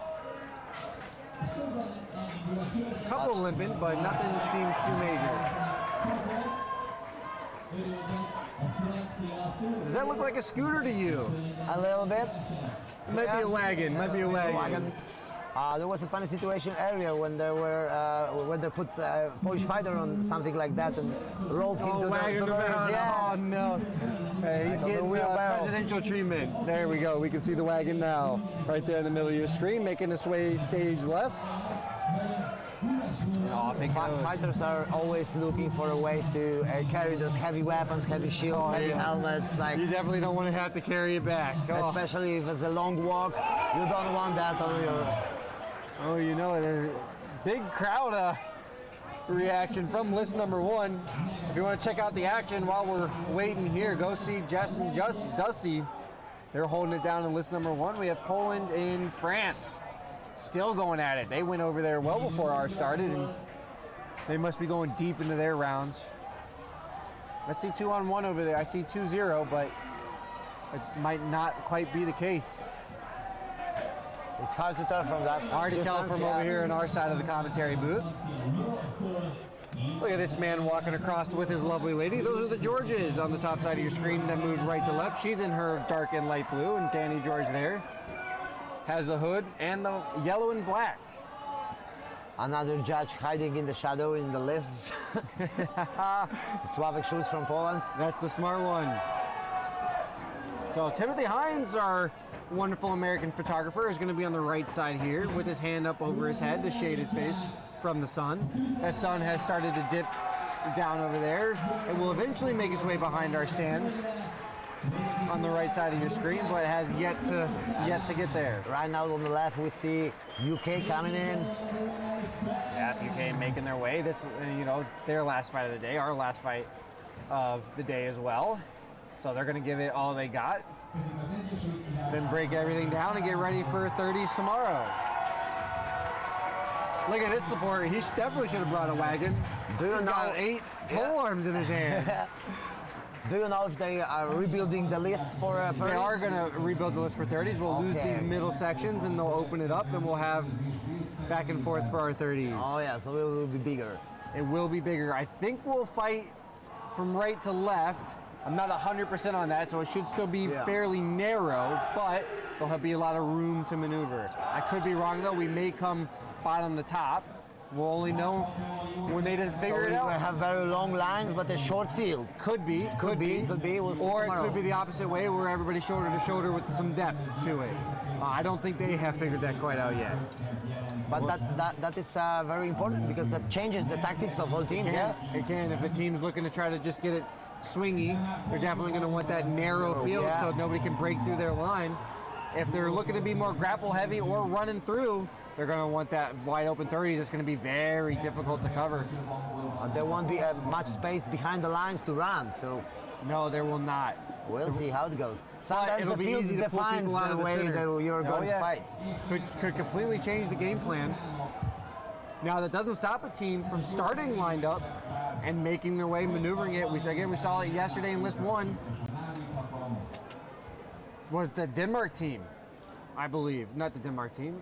A couple limping, but nothing seemed too major. Does that look like a scooter to you? A little bit. It might be a wagon. Might be a wagon. There was a funny situation earlier when there were when they put a Polish fighter on something like that and rolled him to the around. yeah. Oh no! Hey, he's getting presidential treatment. There we go. We can see the wagon now, right there in the middle of your screen, making its way stage left. Fighters are always looking for ways to carry those heavy weapons, heavy shields, heavy helmets. Like you definitely don't want to have to carry it back. Especially if it's a long walk, you don't want that on your. Oh, you know it. Big crowd reaction from list number 1. If you want to check out the action while we're waiting here, go see Jess and Dusty. They're holding it down in list number 1. We have Poland and France. Still going at it. They went over there well before ours started, and they must be going deep into their rounds. I see 2-on-1 over there. I see 2-0, but it might not quite be the case. It's hard to tell from that. Hard to tell from over here on our side of the commentary booth. Look at this man walking across with his lovely lady. Those are the Georges on the top side of your screen that moved right to left. She's in her dark and light blue, and Danny George there has the hood and the yellow and black. Another judge hiding in the shadow in the list. Sławek Schulz from Poland. That's the smart one. So Timothy Hines, our wonderful American photographer, is going to be on the right side here with his hand up over his head to shade his face from the sun. That sun has started to dip down over there. It will eventually make its way behind our stands. on the right side of your screen, but has yet to get there. Right now on the left we see UK coming in. Yeah, UK making their way. This, their last fight of the day, our last fight of the day as well. So they're going to give it all they got, then break everything down and get ready for 30s tomorrow. Look at his support. He definitely should have brought a wagon. He's got 8 pole arms in his hand. Do you know if they are rebuilding the list for 30s? They are going to rebuild the list for 30s. We'll lose these middle sections and they'll open it up and we'll have back and forth for our 30s. Oh yeah, so it will be bigger. It will be bigger. I think we'll fight from right to left. I'm not 100% on that, so it should still be fairly narrow, but there'll be a lot of room to maneuver. I could be wrong though. We may come bottom to top. We'll only know when they just figure it out. So we have very long lines, but a short field. Could be. We'll see or tomorrow. It could be the opposite way, where everybody's shoulder to shoulder with some depth to it. I don't think they have figured that quite out yet. But that is very important because that changes the tactics of all teams. It can. If a team's looking to try to just get it swingy, they're definitely going to want that narrow field so nobody can break through their line. If they're looking to be more grapple heavy or running through, they're going to want that wide open 30s. It's going to be very difficult to cover. There won't be much space behind the lines to run, so. No, there will not. We'll see how it goes. Sometimes it'll the be field easy to pull defines people out of the the way center. that you're going to fight. Could completely change the game plan. Now that doesn't stop a team from starting lined up and making their way, maneuvering it. We saw it yesterday in List 1. Was the Denmark team, I believe. Not the Denmark team.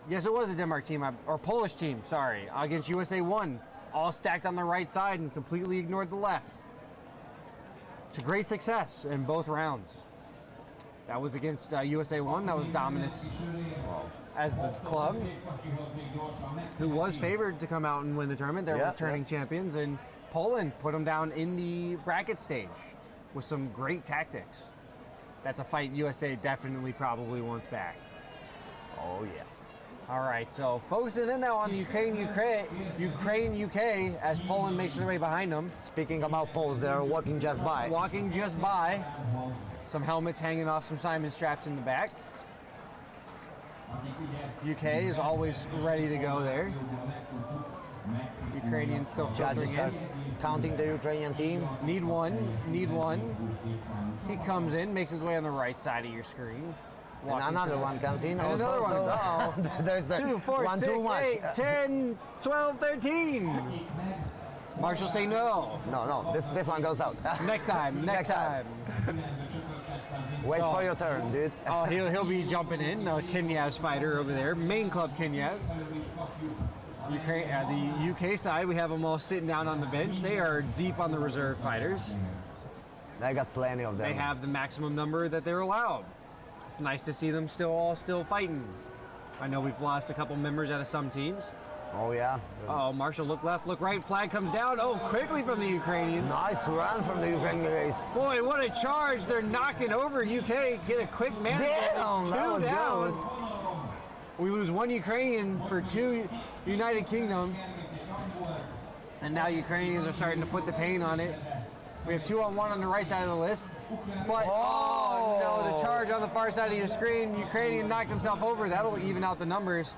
Yes, it was the Denmark team, or Polish team, sorry, against USA 1. All stacked on the right side and completely ignored the left. It's a great success in both rounds. That was against USA 1. That was Dominus as the club, who was favored to come out and win the tournament. They're returning champions, and Poland put them down in the bracket stage with some great tactics. That's a fight USA definitely probably wants back. Oh yeah. All right, so focusing in now on Ukraine, UK, as Poland makes their way behind them. Speaking about Poles, they're walking just by. Walking just by. Some helmets hanging off some Simon straps in the back. UK is always ready to go there. Ukrainian still filtering in. Counting the Ukrainian team. Need one. He comes in, makes his way on the right side of your screen. And another one comes in. And another one. Uh-oh. There's the 2, 4, 1 6, too much. 8, 10, 12, 13. Marshals say no. No, this one goes out. Next time. Wait for your turn, dude. Oh, he'll be jumping in. Kenyaz fighter over there, main club Kenyaz. The UK side, we have them all sitting down on the bench. They are deep on the reserve fighters. They got plenty of them. They have the maximum number that they're allowed. It's nice to see them still fighting. I know we've lost a couple members out of some teams. Oh yeah. Oh, Marshall, look left, look right, flag comes down. Oh, quickly from the Ukrainians. Nice run from the Ukrainians. Boy, what a charge. They're knocking over UK. Get a quick man. Damn, Two that was down. good. We lose 1 Ukrainian for 2 United Kingdom. And now Ukrainians are starting to put the pain on it. We have 2-on-1 on the right side of the list. But, oh no, the charge on the far side of your screen. Ukrainian knocked himself over. That'll even out the numbers.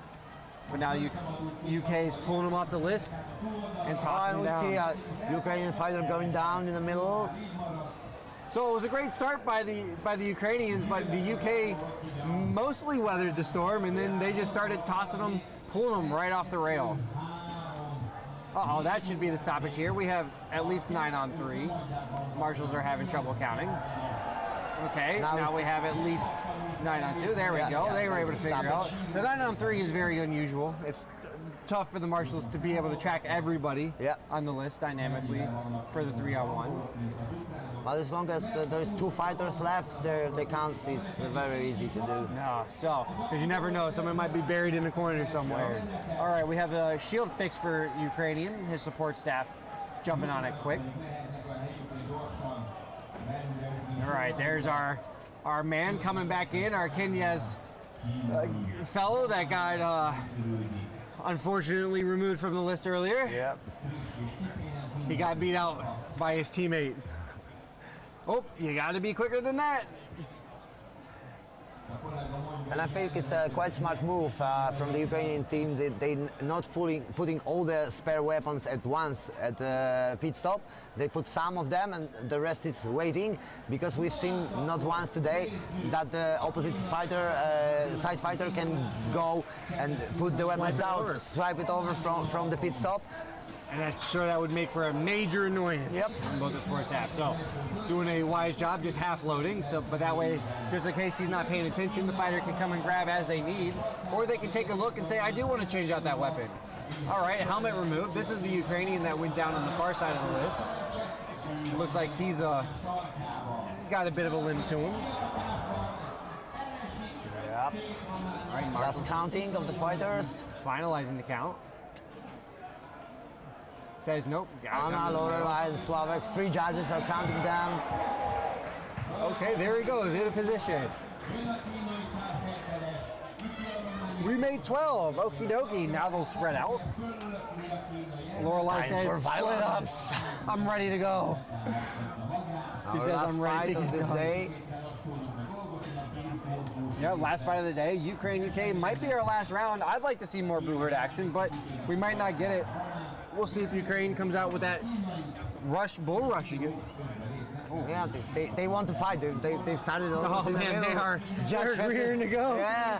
But now UK is pulling him off the list and tossing him down. We see a Ukrainian fighter going down in the middle. So it was a great start by the Ukrainians, but the UK mostly weathered the storm, and then they just started tossing them, pulling them right off the rail. Uh-oh, that should be the stoppage here. We have at least 9-on-3. Marshals are having trouble counting. Okay, now we have at least 9-on-2. There we go. They were able to figure out. The 9-on-3 is very unusual. It's tough for the Marshals to be able to track everybody on the list dynamically for the 3-on-1. But as long as there's 2 fighters left, the counts is very easy to do. No, so, because you never know, someone might be buried in a corner somewhere. All right, we have a shield fix for Ukrainian, his support staff jumping on it quick. All right, there's our man coming back in, our Kenyaz fellow that got unfortunately removed from the list earlier. Yep. He got beat out by his teammate. Oh, you got to be quicker than that. And I think it's a quite smart move from the Ukrainian team. They not putting all the spare weapons at once at the pit stop. They put some of them and the rest is waiting, because we've seen not once today that the opposite fighter, side fighter, can go and put the weapons down, swipe it over from the pit stop. And I'm sure that would make for a major annoyance on both the sports halves. So doing a wise job, just half loading. So, but that way, just in case he's not paying attention, the fighter can come and grab as they need, or they can take a look and say, I do want to change out that weapon. All right, helmet removed. This is the Ukrainian that went down on the far side of the list. Looks like he's got a bit of a limp to him. Yep. All right, last counting of the fighters. Finalizing the count. Says nope. Anna, Lorelai, and Slavek. 3 judges are counting down. Okay, there he goes, in a position. We made 12. Okie dokie. Now they'll spread out. Lorelai says, split up. I'm ready to go. She says, I'm ready to get this day. Yeah, last fight of the day. Ukraine-UK might be our last round. I'd like to see more Bohurt action, but we might not get it. We'll see if Ukraine comes out with that bull rush again. Yeah, they want to fight. They've started almost in the middle. They are rearing to go. Yeah.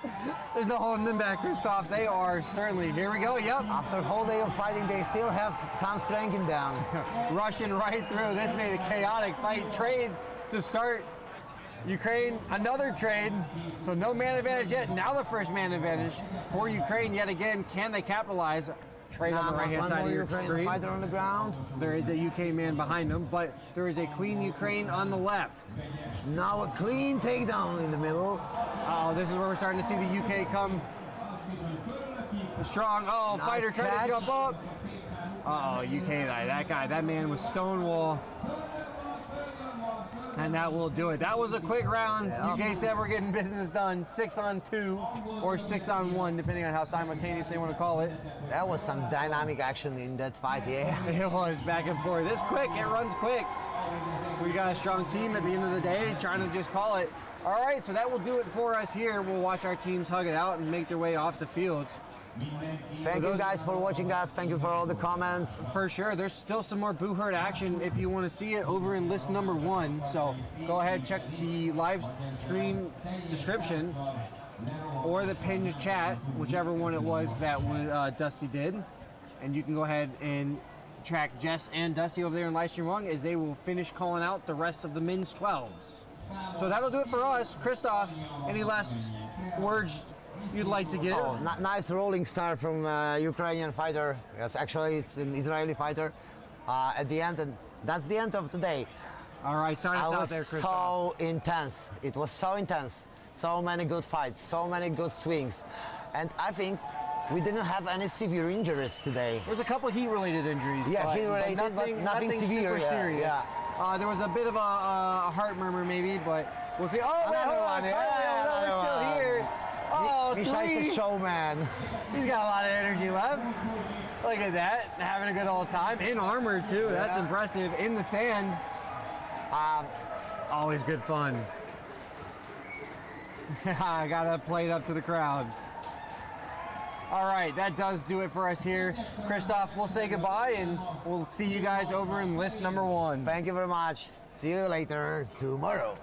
There's no holding them back, Christoph. They are certainly. Here we go, yep. After a whole day of fighting, they still have some strength in them. Rushing right through. This made a chaotic fight. Trades to start. Ukraine, another trade. So no man advantage yet. Now the first man advantage for Ukraine yet again. Can they capitalize? Trade on the right-hand side of your screen. Fighter on the ground. There is a UK man behind them, but there is a clean Ukraine on the left. Now a clean takedown in the middle. Oh, this is where we're starting to see the UK come strong. Oh, nice fighter trying to jump up. Oh, UK guy, that man was Stonewall. And that will do it. That was a quick round. Yep. UK said we're getting business done. 6-on-2 or 6-on-1, depending on how simultaneous they want to call it. That was some dynamic action in that fight, yeah. It was back and forth. It's quick. It runs quick. We got a strong team at the end of the day trying to just call it. All right, so that will do it for us here. We'll watch our teams hug it out and make their way off the field. Thank you guys for watching us. Thank you for all the comments. For sure. There's still some more Bohurt action if you want to see it over in list number 1. So go ahead, check the live stream description or the pinned chat, whichever one it was that Dusty did. And you can go ahead and track Jess and Dusty over there in live stream 1 as they will finish calling out the rest of the men's 12s. So that'll do it for us. Christoph, any last words you'd like to give? Oh, nice rolling start from Ukrainian fighter. Yes, actually it's an Israeli fighter at the end, and that's the end of today. All right, sign us out there, Christoph. So intense. It was so intense. So many good fights, so many good swings, and I think we didn't have any severe injuries today. There's a couple heat-related injuries. Yeah, heat-related, but nothing severe. Super serious. Yeah. There was a bit of a heart murmur maybe, but we'll see. Oh, another one. We're still here. Oh, Misha's a showman. He's got a lot of energy left. Look at that, having a good old time. In armor too, that's impressive. In the sand. Always good fun. I gotta play it up to the crowd. All right, that does do it for us here. Christoph, we'll say goodbye and we'll see you guys over in list number 1. Thank you very much. See you later tomorrow.